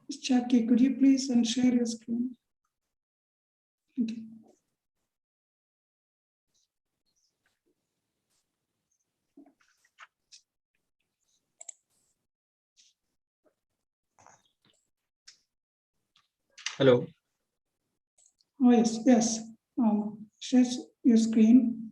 Ms. Chaki, could you please share your screen? Okay. Hello. Oh, yes, yes. Share your screen.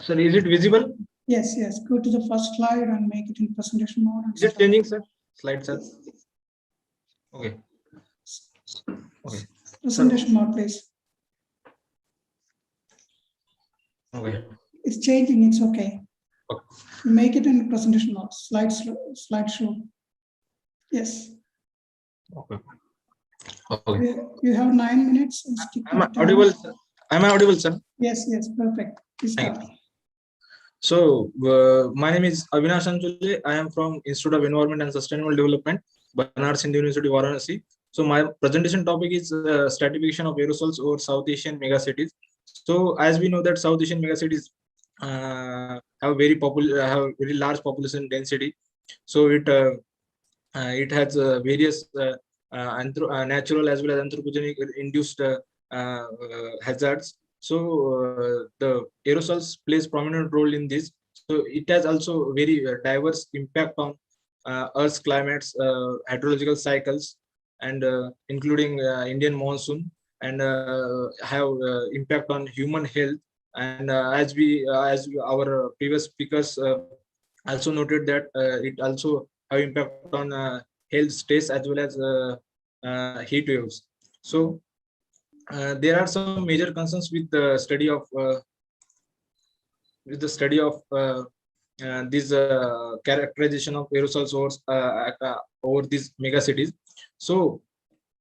Sir, is it visible? Yes, yes. Go to the first slide and make it in presentation mode. Is it changing, sir? Slide, sir. Okay. Okay. Presentation mode, please. Okay. It's changing. It's okay. Okay. Make it in presentation mode. Slideshow. Yes. Okay. Okay. You have 9 minutes. Am I audible, sir? Am I audible, sir? Yes, yes. Perfect. Please start. So, my name is Avinash Anjali. I am from Institute of Environment and Sustainable Development, Banaras Hindu University, Varanasi. So, my presentation topic is stratification of aerosols over South Asian megacities. So, as we know that South Asian megacities have very large population density. So, it has various natural as well as anthropogenic induced hazards. So the aerosols plays prominent role in this. So it has also very diverse impact on Earth's climates, hydrological cycles, and including Indian monsoon, and have impact on human health. And as our previous speakers also noted that it also have impact on health stress as well as heat waves. So there are some major concerns with the study of this characterization of aerosol source over these megacities. So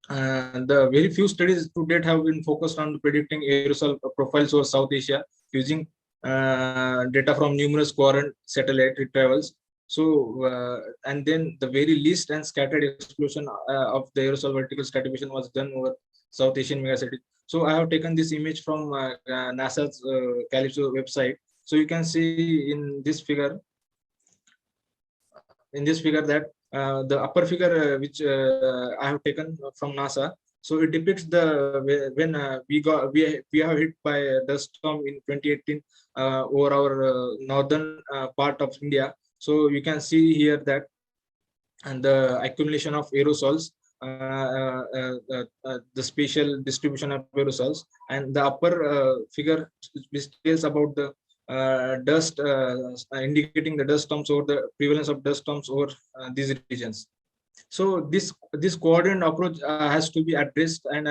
the very few studies to date have been focused on predicting aerosol profiles over South Asia using data from numerous coherent satellite retrievals. So and then the very least and scattered explosion of the aerosol vertical stratification was done over South Asian megacity. So I have taken this image from NASA's Calypso website. So you can see in this figure that the upper figure which I have taken from NASA. So it depicts the when we have hit by a dust storm in 2018 over our northern part of India. So you can see here that and the accumulation of aerosols, the spatial distribution of aerosols, and the upper figure which tells about the dust, indicating the dust storms or the prevalence of dust storms over these regions. So this coordinate approach has to be addressed and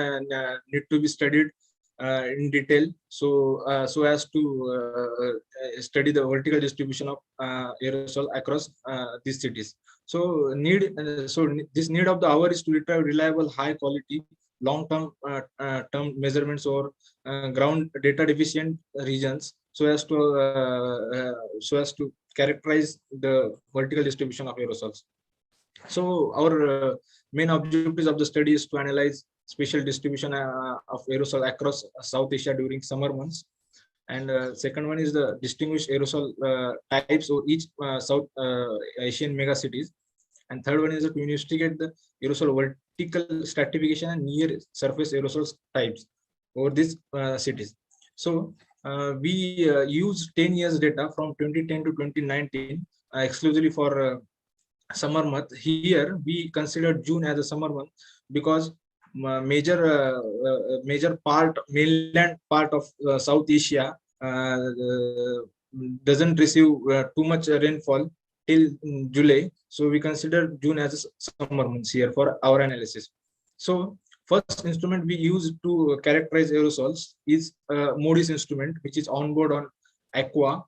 need to be studied in detail, so as to study the vertical distribution of aerosol across these cities. So this need of the hour is to retrieve reliable, high quality, long-term term measurements or ground data deficient regions, so as to characterize the vertical distribution of aerosols. So our main objectives of the study is to analyze spatial distribution of aerosol across South Asia during summer months. And second one is the distinguished aerosol types of each South Asian mega cities. And third one is to investigate the aerosol vertical stratification and near surface aerosol types over these cities. So we used 10 years data from 2010 to 2019 exclusively for summer month. Here we considered June as a summer month because mainland part of South Asia doesn't receive too much rainfall till July. So we consider June as a summer month here for our analysis. So first instrument we use to characterize aerosols is MODIS instrument, which is on board on Aqua.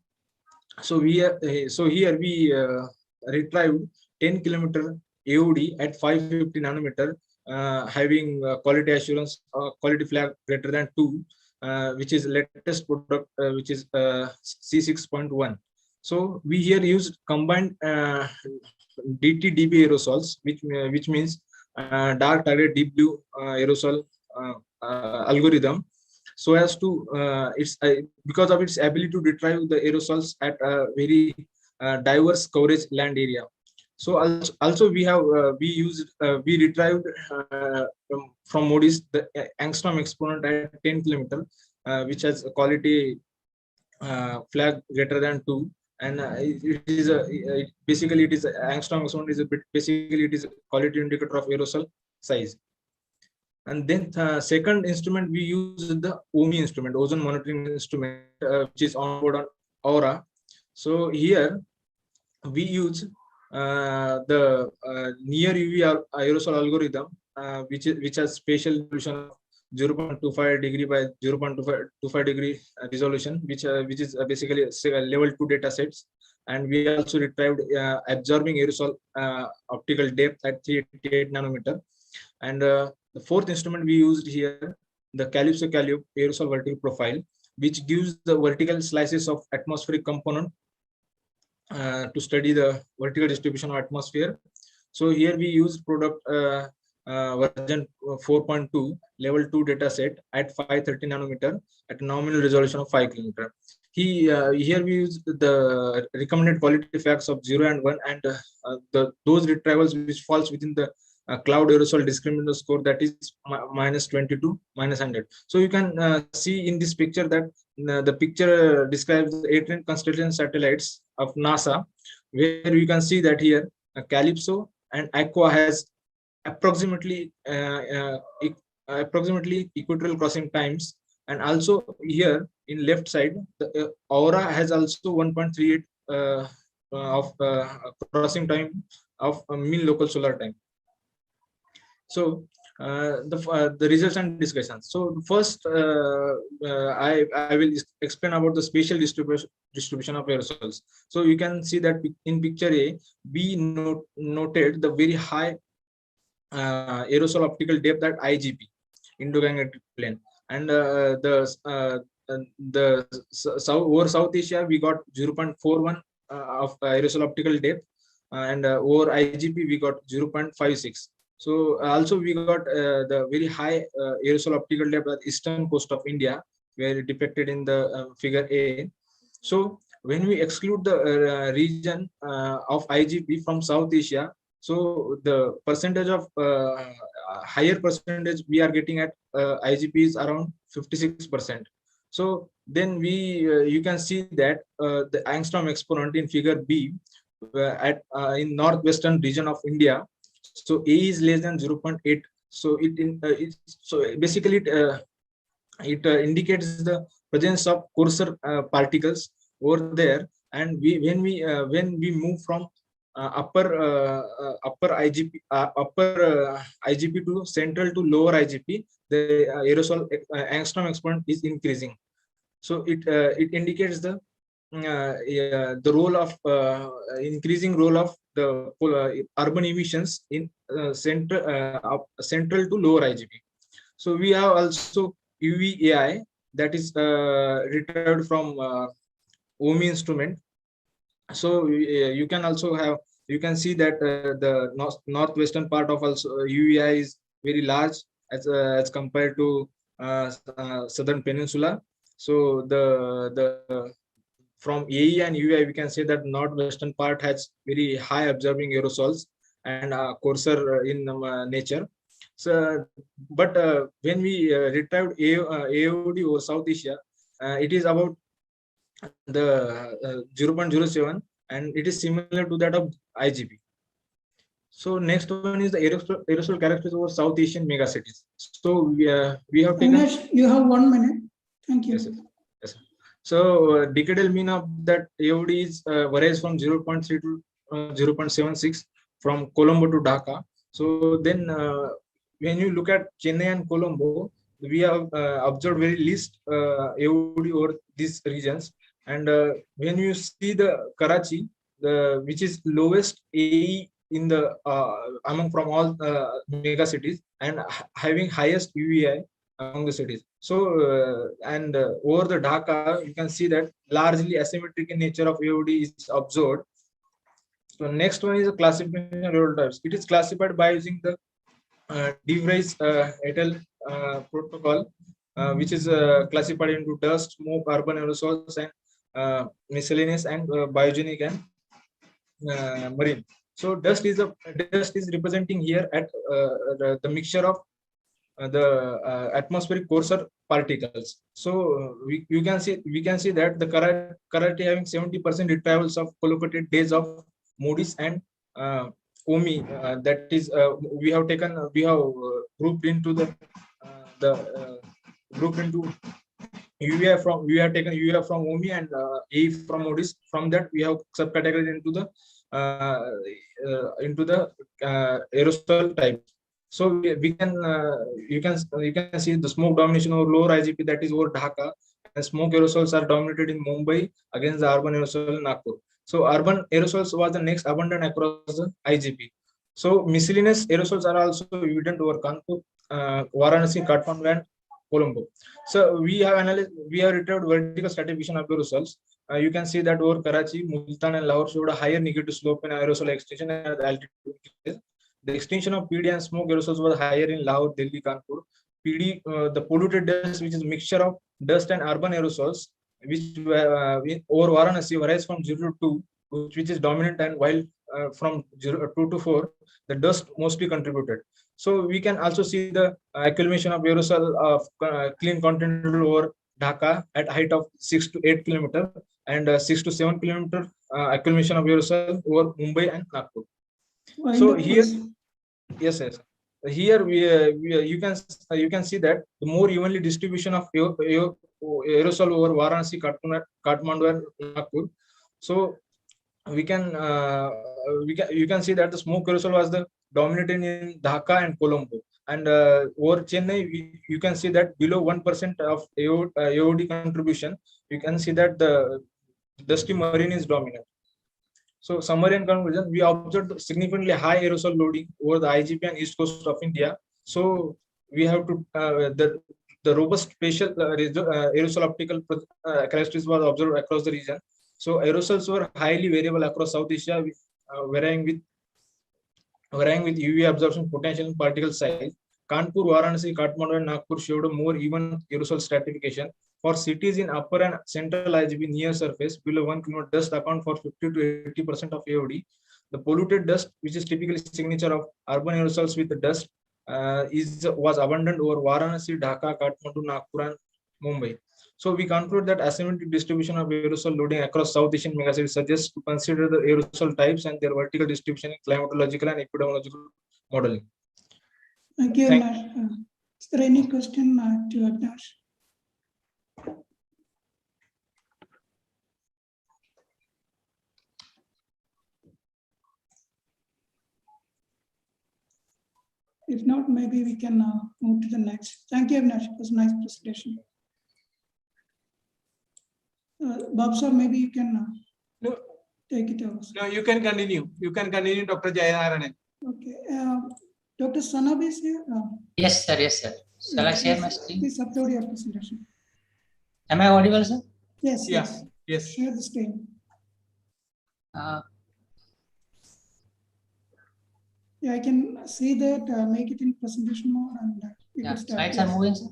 So here we retrieved 10 kilometer AOD at 550 nanometer, having quality assurance quality flag greater than 2, which is latest product, which is C6.1. So we here use combined DT-DB aerosols, which means dark target deep blue aerosol algorithm, so as to because of its ability to retrieve the aerosols at a very diverse coverage land area. So also we have we retrieved from MODIS the angstrom exponent at 10 kilometer, which has a quality flag greater than 2, and it is basically it is angstrom exponent is basically it is a quality indicator of aerosol size. And then second instrument we use the OMI instrument, ozone monitoring instrument, which is on board on Aura. So here we use the near UV aerosol algorithm, which has spatial resolution of 0.25 degree by 0.25 degree resolution, which is basically level 2 data sets. And we also retrieved absorbing aerosol optical depth at 388 nanometer. And the fourth instrument we used here, the Calypso aerosol vertical profile, which gives the vertical slices of atmospheric component to study the vertical distribution of atmosphere. So here we use product version 4.2 level 2 data set at 530 nanometer at a nominal resolution of 5 kilometer. Here we use the recommended quality facts of 0 and 1, and those retrievals which falls within the cloud aerosol discriminator score, that is -20 to -100. So you can see in this picture that the picture describes the 18 constellation satellites of NASA, where you can see that here Calypso and Aqua has approximately equatorial crossing times, and also here in left side the Aura has also 1.38 of crossing time of mean local solar time. So the results and discussions. So first I will explain about the spatial distribution of aerosols. So you can see that in picture A, we noted the very high aerosol optical depth at IGP, Indo-Gangetic plane, and over South Asia we got 0.41 of aerosol optical depth, and over IGP we got 0.56. So also we got the very high aerosol optical depth at eastern coast of India, where depicted in the figure A. So when we exclude the region of IGP from South Asia, So the percentage of higher percentage we are getting at IGP is around 56%. So then you can see that the angstrom exponent in figure B in northwestern region of India. So A is less than 0.8. So basically it indicates the presence of coarser particles over there. And when we move from upper IGP to central to lower IGP, the aerosol angstrom exponent is increasing. So it indicates the role of increasing role of the urban emissions in central to lower IGP. So we have also UVAI, that is retrieved from OMI instrument. So you can also have, you can see that the northwestern part of also UVI is very large as compared to southern peninsula. So the from AE and UVI, we can say that northwestern part has very high absorbing aerosols and coarser in nature. So, but when we retrieved AOD over South Asia, it is about the 0.07, and it is similar to that of IGP. So next one is the aerosol characteristics over South Asian megacities. So we have taken. Avinash, you have 1 minute. Thank you. Yes, yes. So decadal mean of that AOD is varies from 0.3 to 0.76 from Colombo to Dhaka. So then when you look at Chennai and Colombo, we have observed very least AOD over these regions. And when you see the Karachi, which is lowest AE in the among from all mega cities, and having highest UVI among the cities. So and over the Dhaka, you can see that largely asymmetric in nature of AOD is observed. So next one is a classification of aerosol types. It is classified by using the de Vries et al. Protocol, which is classified into dust, smoke, urban aerosols, and miscellaneous, and biogenic and marine. So dust is representing here at the mixture of the atmospheric coarser particles. So we can see that the currently having 70% retrievals of collocated days of Moody's and OMI. That is we have grouped into grouped into UVI from, we have taken UVI from OMI and A from Moody's. From that we have subcategorized into the aerosol type. So we can you can see the smoke domination over lower IGP, that is over Dhaka, and smoke aerosols are dominated in Mumbai against the urban aerosol in Nagpur. So urban aerosols was the next abundant across the IGP. So miscellaneous aerosols are also evident over Kanpur, Varanasi, Kathmandu, and Colombo. So we have retrieved vertical stratification of aerosols. You can see that over Karachi, Multan, and Lahore showed a higher negative slope in aerosol extinction at altitude. The extinction of PD and smoke aerosols was higher in Lahore, Delhi, Kanpur. PD, the polluted dust, which is a mixture of dust and urban aerosols, which over Varanasi varies from 0 to 2, which is dominant, and while from 2 to 4, the dust mostly contributed. So we can also see the accumulation of aerosol of clean continental over Dhaka at height of 6 to 8 kilometer, and 6 to 7 kilometer accumulation of aerosol over Mumbai and Nagpur. So here, yes. Here you can see that the more evenly distribution of aerosol over Varanasi, Kathmandu, and Nagpur. So you can see that the smoke aerosol was the dominating in Dhaka and Colombo, and over Chennai you can see that below 1% of AOD contribution, you can see that the dusty marine is dominant. So summary and conclusion, we observed significantly high aerosol loading over the IGP and east coast of India. So we have to the robust spatial aerosol optical characteristics was observed across the region. So aerosols were highly variable across South Asia, varying with UV absorption potential and particle size. Kanpur, Varanasi, Kathmandu, and Nagpur showed a more even aerosol stratification. For cities in upper and central IGP near surface below 1 km, dust account for 50 to 80% of AOD. the polluted dust, which is typically signature of urban aerosols with the dust, was abundant over Varanasi, Dhaka, Kathmandu, Nagpur, and Mumbai. So we conclude that asymmetric distribution of aerosol loading across South Asian megacities suggests to consider the aerosol types and their vertical distribution in climatological and epidemiological modeling. Thank you, Avinash. Is there any question to Avinash? If not, maybe we can move to the next. Thank you, Avinash. It was a nice presentation. Bob, sir, maybe you can take it over. No, you can continue. You can continue, Dr. Jayanarayanan. Okay. Dr. Sanab is here. Yes, sir. Yes, sir. Shall I share my screen? Please upload your presentation. Am I audible, sir? Yes. Yeah. Yes. Yes. Share the screen. Yeah, I can see that. Make it in presentation mode and we can start. Slides are moving, sir?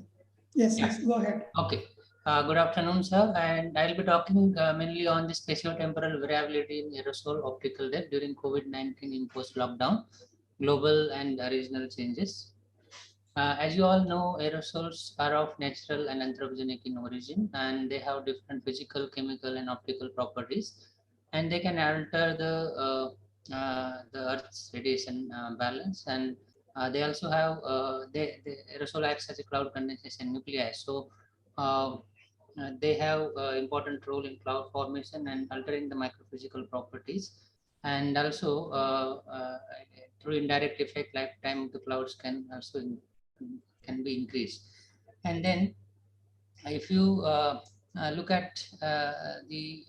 Yes. Yes. Go ahead. Okay. Good afternoon, sir. And I'll be talking mainly on the spatiotemporal variability in aerosol optical depth during COVID-19 imposed lockdown, global and regional changes. As you all know, aerosols are of natural and anthropogenic in origin, and they have different physical, chemical, and optical properties, and they can alter the Earth's radiation balance, and they also have the aerosol acts as a cloud condensation nuclei. So they have important role in cloud formation and altering the microphysical properties, and also through indirect effect, lifetime of the clouds can also can be increased. And then if you look at the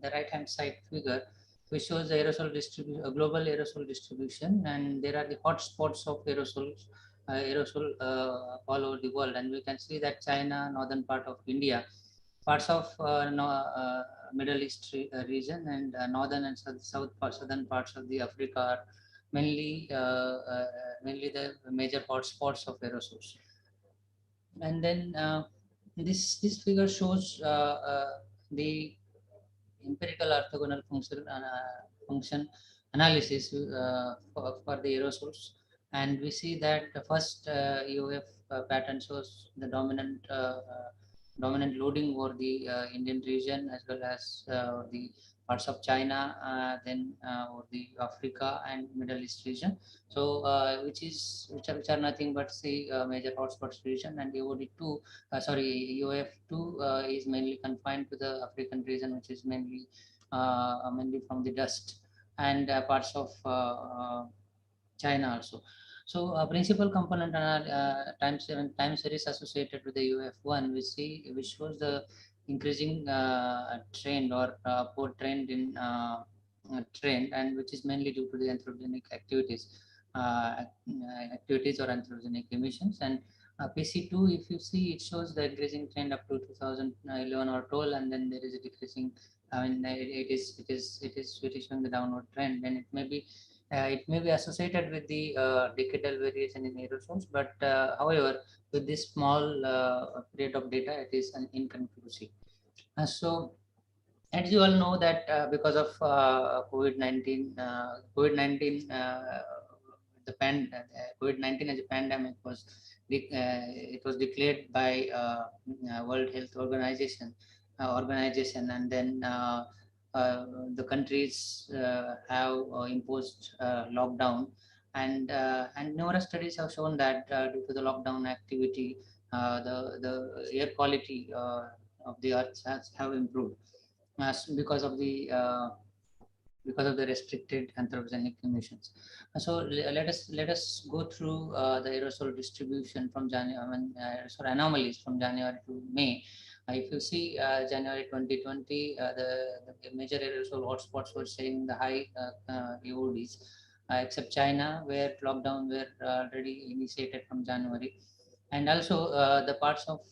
right hand side figure, which shows the aerosol distribution, global aerosol distribution, and there are the hot spots of aerosols, all over the world, and we can see that China, northern part of India, parts of Middle East region, and northern and southern parts of the Africa are mainly the major hotspots of aerosols. And then this figure shows the empirical orthogonal function analysis for the aerosols, and we see that the first EOF pattern shows the dominant loading over the Indian region, as well as the parts of China, then over the Africa and Middle East region. So which are nothing but say major hotspots region, and EOF2 is mainly confined to the African region, which is mainly from the dust, and parts of China also. So principal component time series associated with the UF1, which shows the increasing trend or upward trend in trend, and which is mainly due to the anthropogenic activities or anthropogenic emissions. And PC2, if you see, it shows the increasing trend up to 2011 or 12, and then there is a decreasing. I mean, it is showing the downward trend, and it may be associated with the decadal variation in aerosols, but however, with this small period of data, it is an inconclusive. So, as you all know that because of COVID-19, COVID-19 as a pandemic was declared by World Health Organization, and then the countries have imposed lockdown, and numerous studies have shown that due to the lockdown activity, the air quality of the earth have improved because of the restricted anthropogenic emissions. So let us go through the aerosol distribution from January, anomalies from January to May. If you see January 2020, the major aerosol hotspots were showing the high EODs, except China, where lockdown were already initiated from January, and also the parts of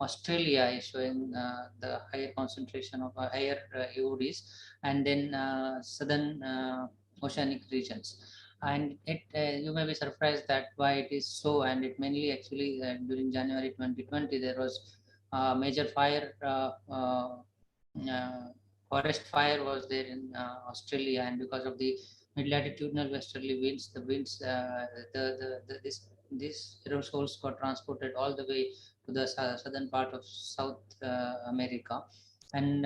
Australia is showing the higher concentration of higher EODs, and then southern oceanic regions. And you may be surprised that why it is so, and it mainly actually during January 2020 there was major fire forest fire was there in Australia, and because of the mid-latitudinal westerly winds, the winds, these aerosols got transported all the way to the southern part of South America. And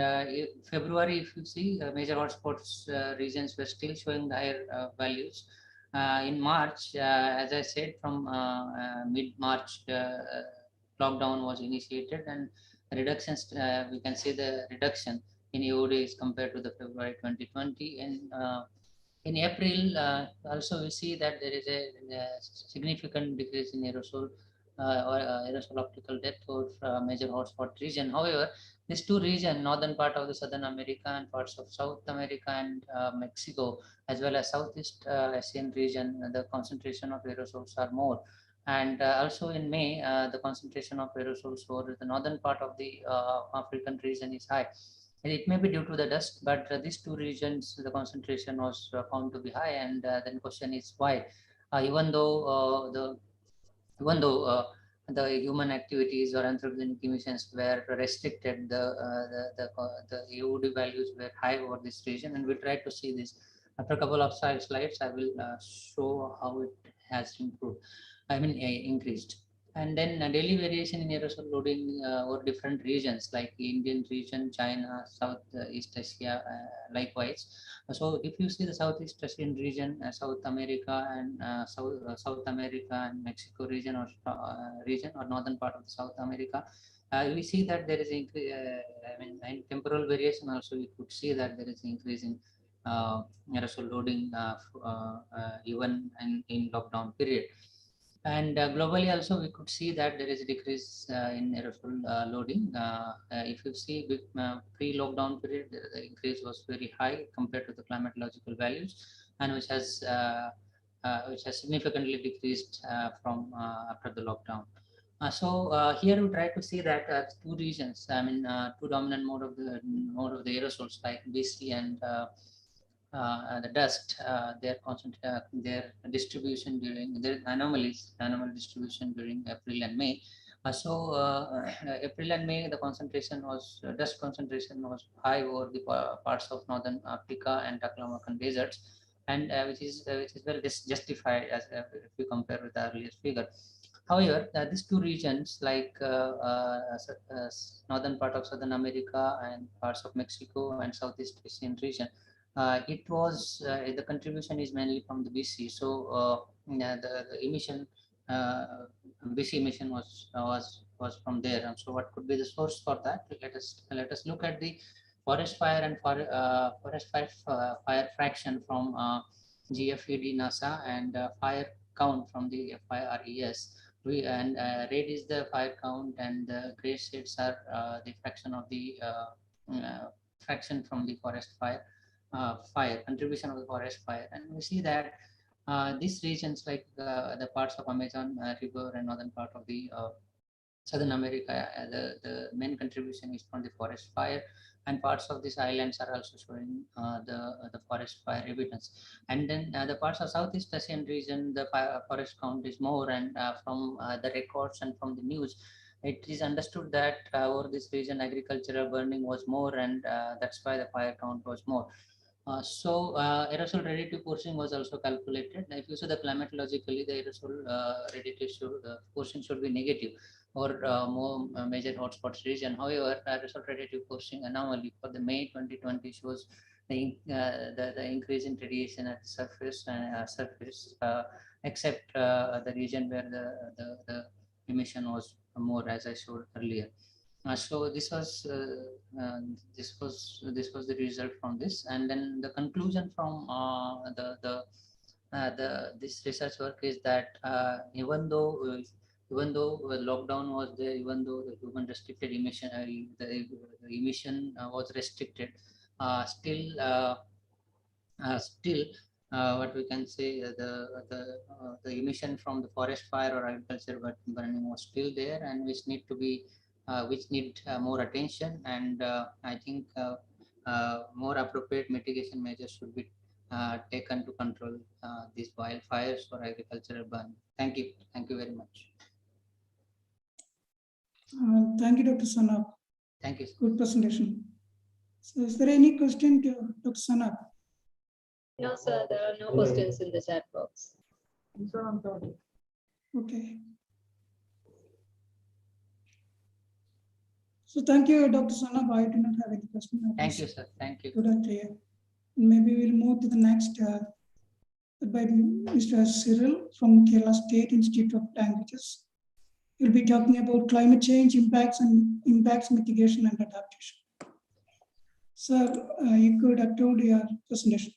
February, if you see, major hotspots regions were still showing the higher values. In March, as I said, from mid-March, lockdown was initiated, and reductions, we can see the reduction in EODs compared to the February 2020. And in April, also we see that there is a significant decrease in aerosol or aerosol optical depth for major hotspot region. However, these two regions, northern part of the Southern America and parts of South America and Mexico, as well as Southeast Asian region, the concentration of aerosols are more. And also in May, the concentration of aerosols for the northern part of the African region is high. It may be due to the dust, but these two regions, the concentration was found to be high. And then question is why, even though the human activities or anthropogenic emissions were restricted, the EOD values were high over this region, and we try to see this. After a couple of slides, I will show how it has improved. Increased. And then daily variation in aerosol loading over different regions like Indian region, China, Southeast Asia, likewise. So if you see the Southeast Asian region, South America and South America and Mexico region or northern part of South America, we see that there is in temporal variation also we could see that there is increase in aerosol loading even in lockdown period. And globally also we could see that there is a decrease in aerosol loading. If you see pre-lockdown period, the increase was very high compared to the climatological values, and which has significantly decreased from after the lockdown. Here we try to see that two regions, two dominant mode of the aerosols like BC and the dust, their distribution during their anomal distribution during April and May. April and May, the concentration was dust concentration was high over the parts of northern Africa and Taklamakan deserts, and which is well justified as if you compare with the earlier figure. However, these two regions like northern part of Southern America and parts of Mexico and Southeast Asian region, it was the contribution is mainly from the BC. So the emission, BC emission was from there. And so what could be the source for that? Let us look at the forest fire and forest fire fraction from GFED NASA and fire count from the FIRES. Red is the fire count, and the gray shades are the fraction of the fraction from the forest fire. Contribution of the forest fire, and we see that these regions like the parts of Amazon river and northern part of the Southern America, the main contribution is from the forest fire, and parts of these islands are also showing the forest fire evidence. And then the parts of Southeast Asian region, the forest count is more, and from the records and from the news, it is understood that over this region agricultural burning was more, and that's why the fire count was more. Aerosol radiative portion was also calculated. If you see the climatologically, the aerosol radiative portion should be negative or more major hotspots region. However, aerosol radiative portion anomaly for the May 2020 shows the increase in radiation at the surface, except the region where the emission was more, as I showed earlier. So this was the result from this, and then the conclusion from this research work is that even though lockdown was there, even though the human restricted emission, the emission was restricted, still what we can say, the emission from the forest fire or agriculture burning was still there, and which need to be which need more attention, and I think more appropriate mitigation measures should be taken to control these wildfires or agricultural burn. Thank you very much. Thank you, Dr. Sanap. Thank you. Good presentation. So is there any question to Dr. Sanap? No, sir, there are no questions in the chat box. Okay. So thank you, Dr. Sanap. I do not have any question. Thank you, sir. Thank you. Good clear. Maybe we'll move to the next by Mr. Cyril from Kerala State Institute of Languages. He'll be talking about climate change impacts and impacts mitigation and adaptation. Sir, you could upload your presentation.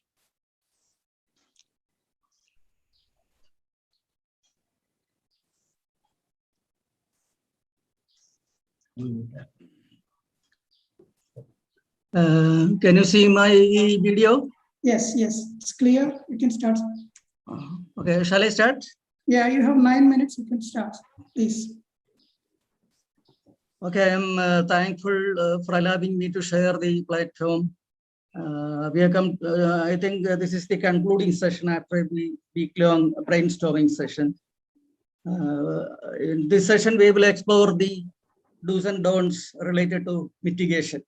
Can you see my video? Yes, it's clear. You can start. Okay, shall I start? Yeah, you have 9 minutes. You can start, please. Okay, I'm thankful for allowing me to share the platform. We have come, I think this is the concluding session after the week-long brainstorming session. In this session, we will explore the do's and don'ts related to mitigation.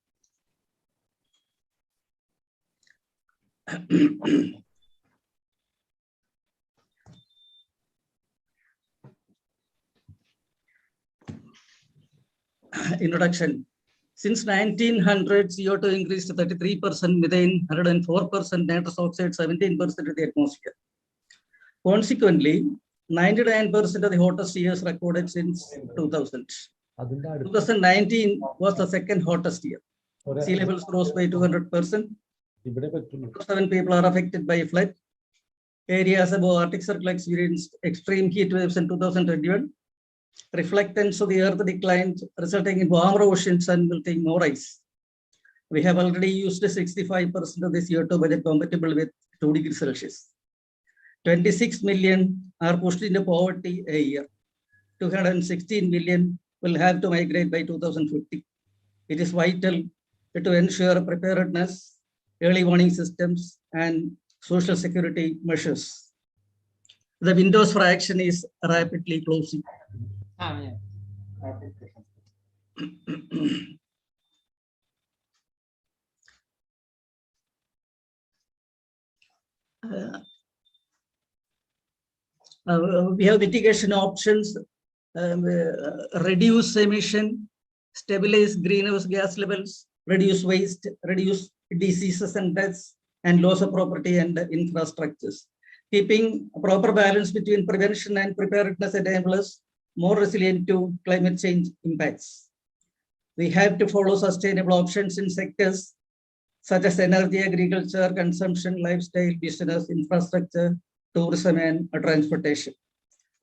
Introduction. Since 1900, CO2 increased to 33%, methane 104%, nitrous oxide 17% of the atmosphere. Consequently, 99% of the hottest years recorded since 2000. 2019 was the second hottest year. Sea levels rose by 200%. 7 people are affected by flood. Areas above Arctic Circle experienced extreme heat waves in 2021. Reflectance of the earth declined, resulting in warmer oceans and melting more ice. We have already used 65% of the CO2 budget compatible with 2 degrees Celsius. 26 million are pushed into poverty a year. 216 million will have to migrate by 2050. It is vital to ensure preparedness, early warning systems, and social security measures. The windows for action is rapidly closing. We have mitigation options, reduce emission, stabilize greenhouse gas levels, reduce waste, reduce diseases and deaths, and loss of property and infrastructures. Keeping a proper balance between prevention and preparedness enables us more resilient to climate change impacts. We have to follow sustainable options in sectors such as energy, agriculture, consumption, lifestyle, business, infrastructure, tourism, and transportation.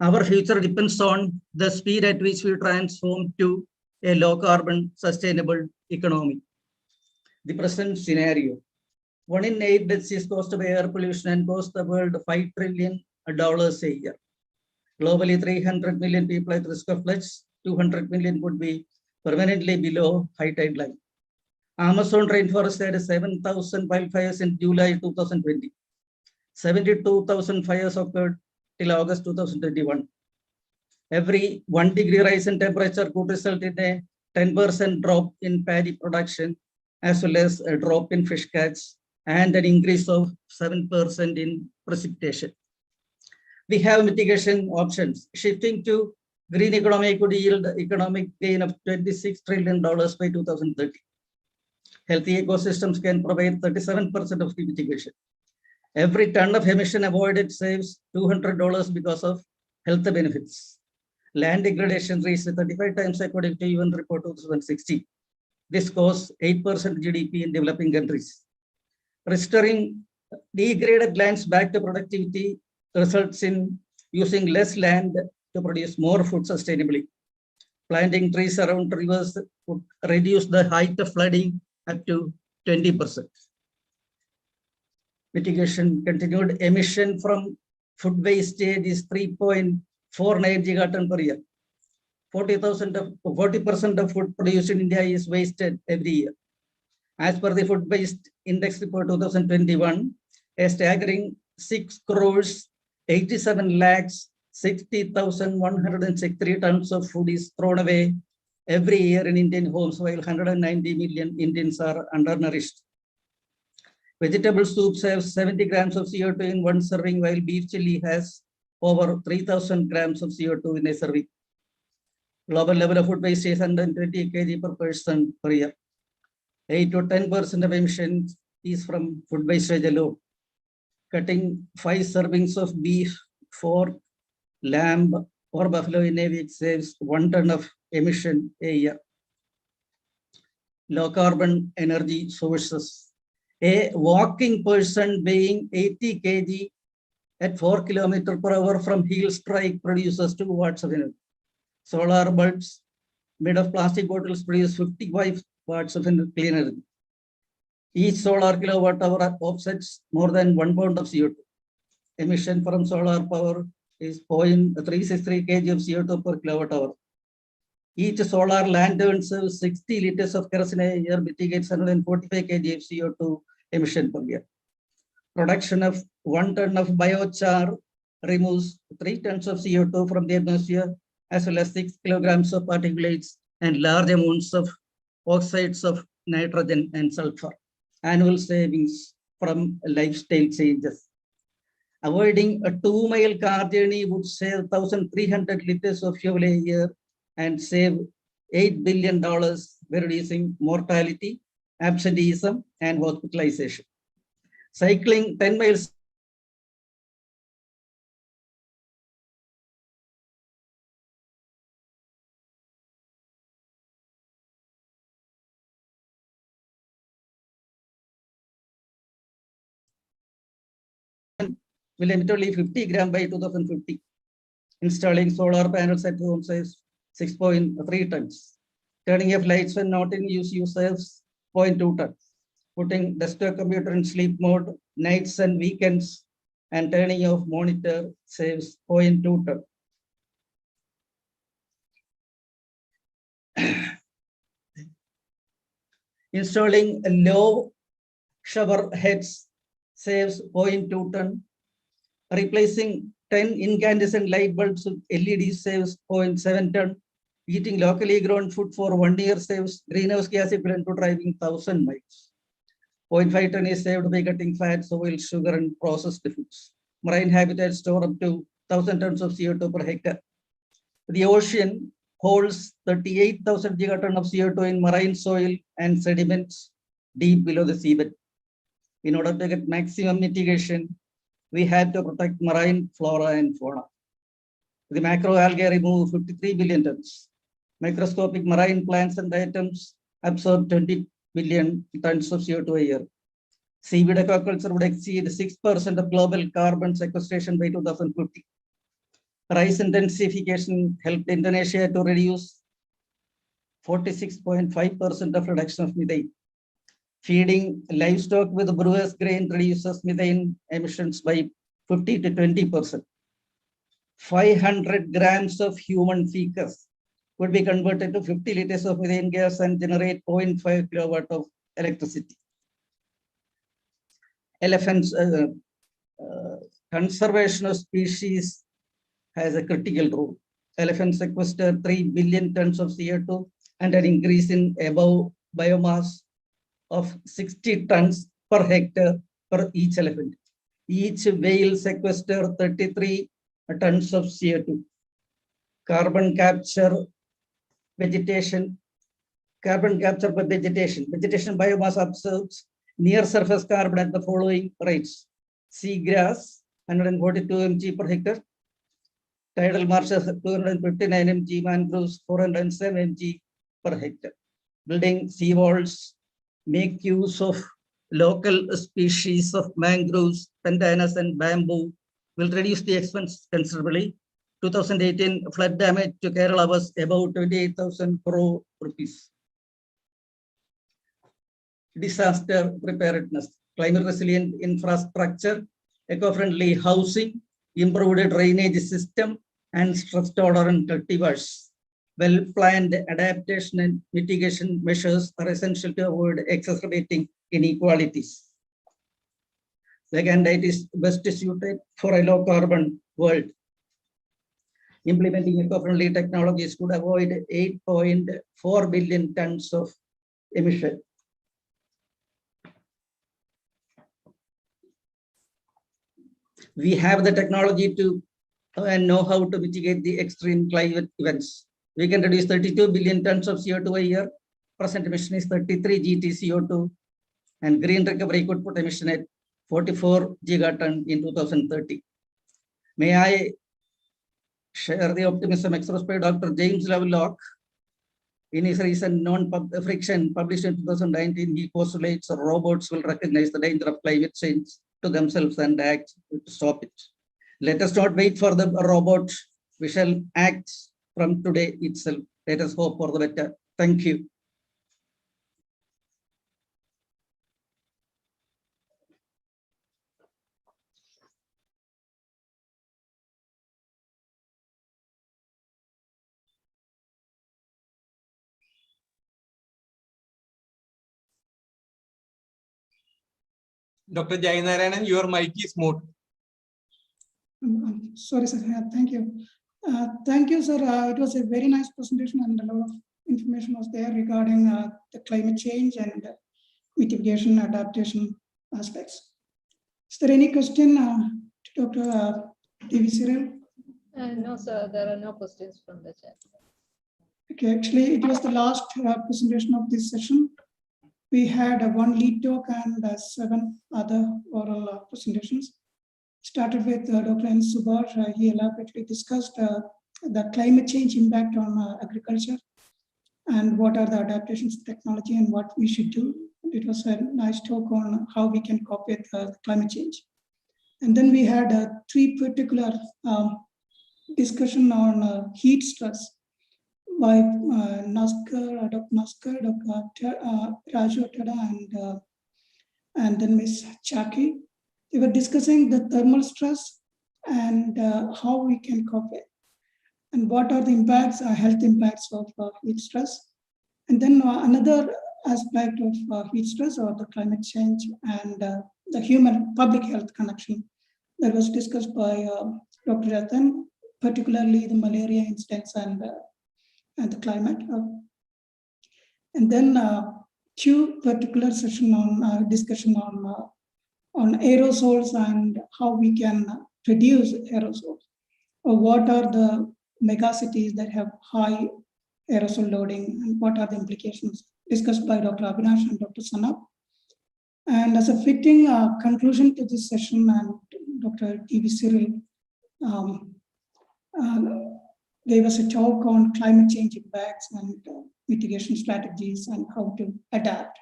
Our future depends on the speed at which we transform to a low carbon, sustainable economy. The present scenario: 1 in 8 deaths is caused by air pollution and costs the world $5 trillion a year. Globally, 300 million people at risk of floods, 200 million would be permanently below high tide line. Amazon rainforest had 7,000 wildfires in July 2020. 72,000 fires occurred till August 2021. Every 1 degree rise in temperature could result in a 10% drop in paddy production, as well as a drop in fish catch and an increase of 7% in precipitation. We have mitigation options. Shifting to green economy could yield economic gain of $26 trillion by 2030. Healthy ecosystems can provide 37% of the mitigation. Every ton of emission avoided saves $200 because of health benefits. Land degradation reached 35 times according to UN report 2016. This costs 8% GDP in developing countries. Restoring degraded lands back to productivity results in using less land to produce more food sustainably. Planting trees around rivers would reduce the height of flooding up to 20%. Mitigation continued. Emission from food wastage is 3.49 gigaton per year. 40% of food produced in India is wasted every year. As per the Food Waste Index Report 2021, a staggering 6 crores 87 lakhs 60,163 tons of food is thrown away every year in Indian homes, while 190 million Indians are undernourished. Vegetable soup saves 70 grams of CO2 in one serving, while beef chili has over 3,000 grams of CO2 in a serving. Global level of food waste is 120 kg per person per year. 8 to 10% of emissions is from food wastage alone. Cutting 5 servings of beef, pork, lamb, or buffalo in a week saves 1 ton of emission a year. Low carbon energy sources. A walking person weighing 80 kg at 4 km/h from heel strike produces 2 watts of energy. Solar bulbs made of plastic bottles produce 55 watts of clean energy. Each solar kilowatt hour offsets more than 1 pound of CO2. Emission from solar power is 0.363 kg of CO2 per kilowatt hour. Each solar lantern serves 60 liters of kerosene a year, mitigates 145 kg of CO2 emission per year. Production of 1 ton of biochar removes 3 tons of CO2 from the atmosphere, as well as 6 kilograms of particulates and large amounts of oxides of nitrogen and sulfur. Annual savings from lifestyle changes. Avoiding a 2-mile car journey would save 1,300 liters of fuel a year and save $8 billion, reducing mortality, absenteeism, and hospitalization. Cycling 10 miles will emit only 50 grams by 2050. Installing solar panels at home saves 6.3 tons. Turning off lights when not in use saves 0.2 tons. Putting desktop computer in sleep mode nights and weekends and turning off monitor saves 0.2 tons. Installing low shower heads saves 0.2 ton. Replacing 10 incandescent light bulbs with LEDs saves 0.7 ton. Eating locally grown food for 1 year saves greenhouse gas equivalent to driving 1,000 miles. 0.5 ton is saved by cutting fats, oil, sugar, and processed foods. Marine habitats store up to 1,000 tons of CO2 per hectare. The ocean holds 38,000 gigaton of CO2 in marine soil and sediments deep below the seabed. In order to get maximum mitigation, we have to protect marine flora and fauna. The macroalgae remove 53 billion tons. Microscopic marine plants and items absorb 20 billion tons of CO2 a year. Seaweed aquaculture would exceed 6% of global carbon sequestration by 2050. Rice intensification helped Indonesia to reduce 46.5% of reduction of methane. Feeding livestock with brewer's grain reduces methane emissions by 50 to 20%. 500 grams of human fecus could be converted to 50 liters of methane gas and generate 0.5 kilowatt of electricity. Elephants, conservation of species has a critical role. Elephants sequester 3 billion tons of CO2 and an increase in above biomass of 60 tons per hectare per each elephant. Each whale sequester 33 tons of CO2. Carbon capture vegetation. Carbon capture by vegetation. Vegetation biomass absorbs near surface carbon at the following rates. Seagrass 142 mg per hectare. Tidal marshes 259 mg, mangroves 407 mg per hectare. Building seawalls, make use of local species of mangroves, pandanus, and bamboo will reduce the expense considerably. 2018 flood damage to Kerala was about 28,000 crore rupees. Disaster preparedness, climate resilient infrastructure, eco-friendly housing, improved drainage system, and stress-tolerant cultivars. Well-planned adaptation and mitigation measures are essential to avoid exacerbating inequalities. Second, it is best suited for a low-carbon world. implementing eco-friendly technologies could avoid 8.4 billion tons of emission. We have the technology to and know how to mitigate the extreme climate events. We can reduce 32 billion tons of CO2 a year. Present emission is 33 GT CO2, and green recovery could put emission at 44 gigaton in 2030. May I share the optimism expressed by Dr. James Lovelock in his recent non-friction published in 2019. He postulates robots will recognize the danger of climate change to themselves and act to stop it. Let us not wait for the robot. We shall act from today itself. Let us hope for the better. Thank you. Dr. Jainarayanan, your mic is mute. Sorry, sir. Thank you. Thank you, sir. It was a very nice presentation and a lot of information was there regarding the climate change and mitigation adaptation aspects. Is there any question to Dr. TV Cyril? No, sir, there are no questions from the chat. Okay, actually, it was the last presentation of this session. We had one lead talk and 7 other oral presentations. Started with Dr. N. Subhash. He elaborately discussed the climate change impact on agriculture and what are the adaptations to technology and what we should do. It was a nice talk on how we can cope with climate change. And then we had 3 particular discussion on heat stress by Naskar, Dr. Naskar, Dr. Raju Tada, and then Ms. Chaki. They were discussing the thermal stress and how we can cope with, and what are the impacts, health impacts of heat stress. And then another aspect of heat stress or the climate change and the human public health connection that was discussed by Dr. Ratan, particularly the malaria incidence and the climate. And then 2 particular session on discussion on aerosols and how we can reduce aerosols, or what are the megacities that have high aerosol loading and what are the implications, discussed by Dr. Avinash and Dr. Sanap. And as a fitting conclusion to this session, and Dr. TV Cyril gave us a talk on climate change impacts and mitigation strategies and how to adapt.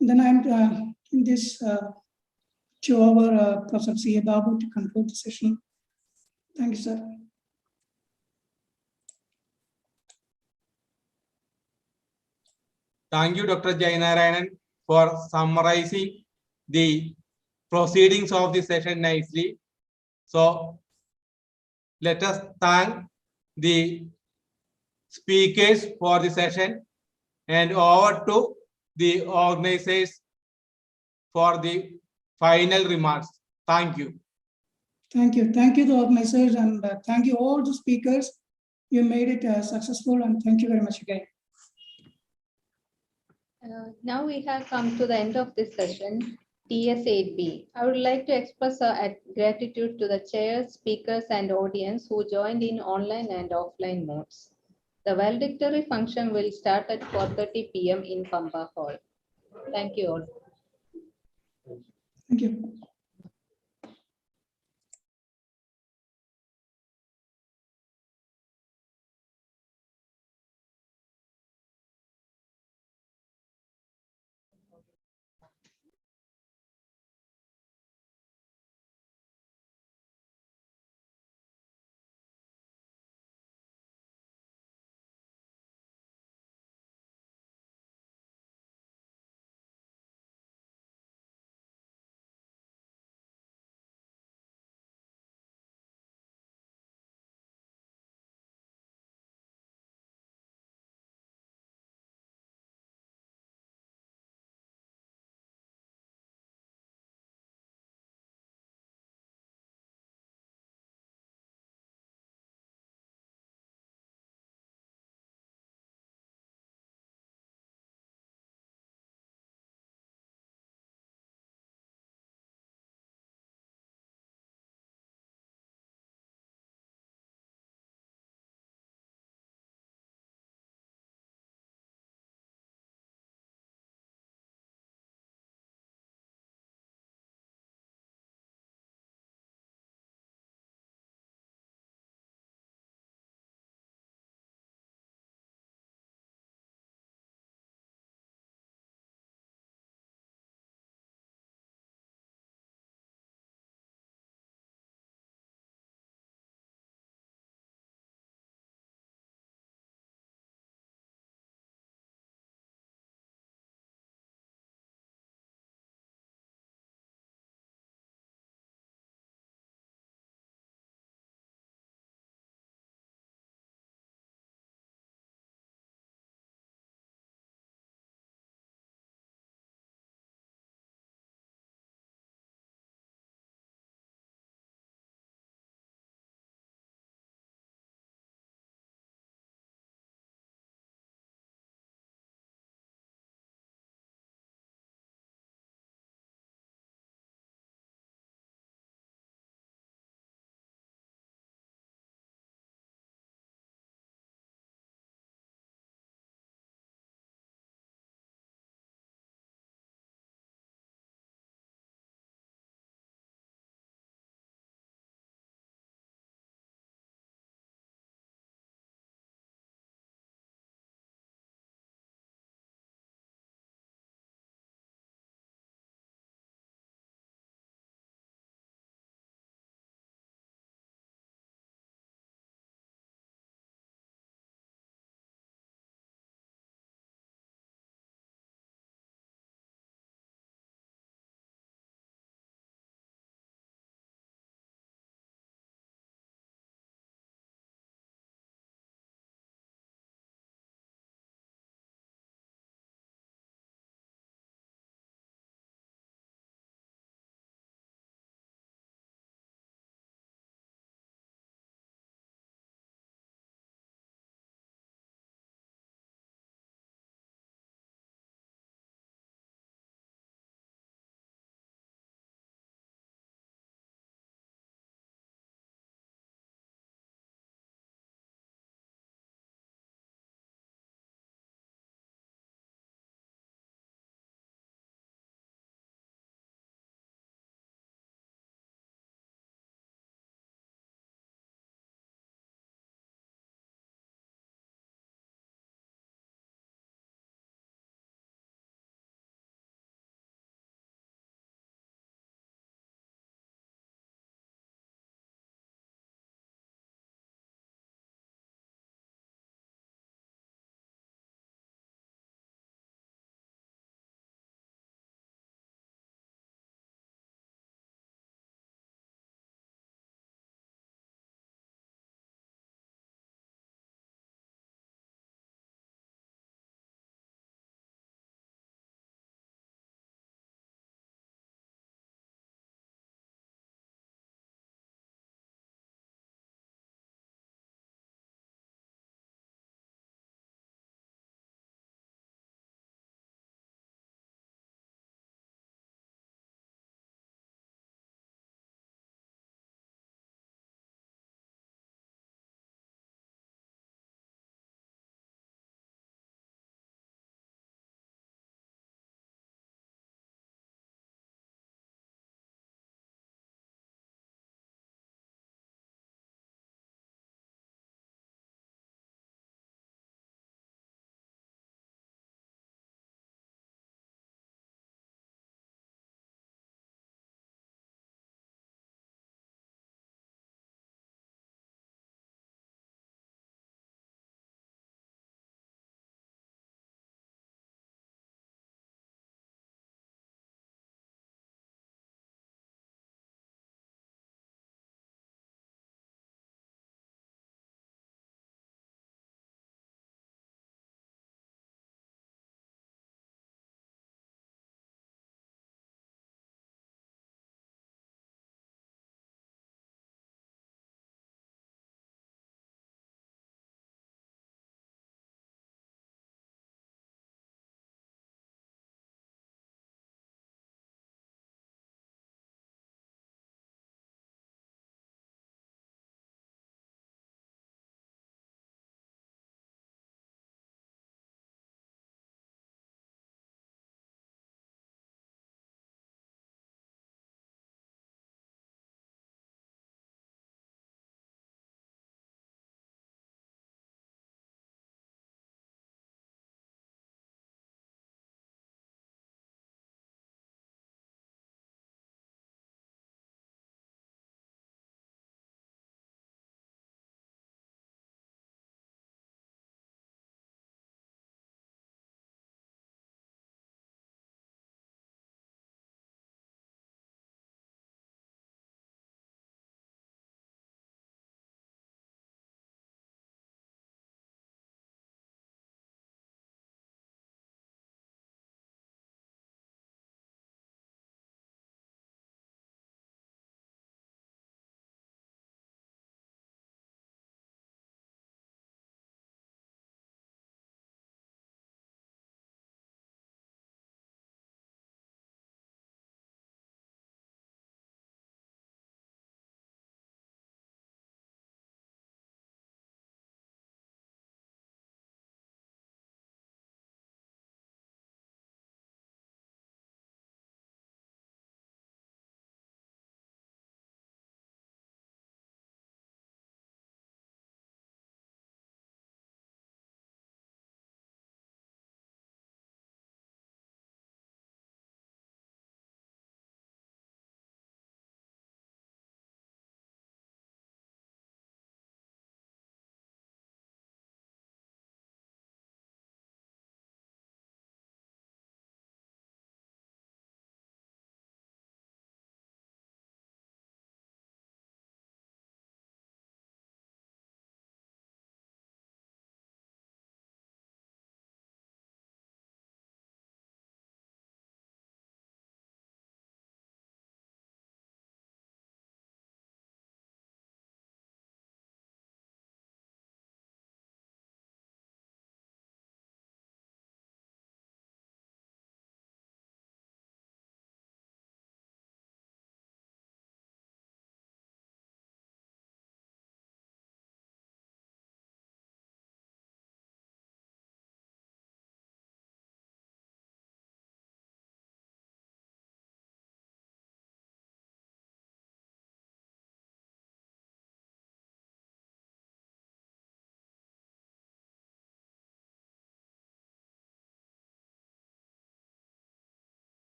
And then I'm in this to our Professor C. A. Babu to conclude the session. Thank you, sir. Thank you, Dr. Jainarayanan, for summarizing the proceedings of the session nicely. So let us thank the speakers for the session and over to the organizers for the final remarks. Thank you. Thank you. Thank you, the organizers, and thank you all the speakers. You made it successful, and thank you very much again. Now we have come to the end of this session, TS8B. I would like to express our gratitude to the chairs, speakers, and audience who joined in online and offline modes. The valedictory function will start at 4:30 p.m. in Pamba Hall. Thank you all. Thank you.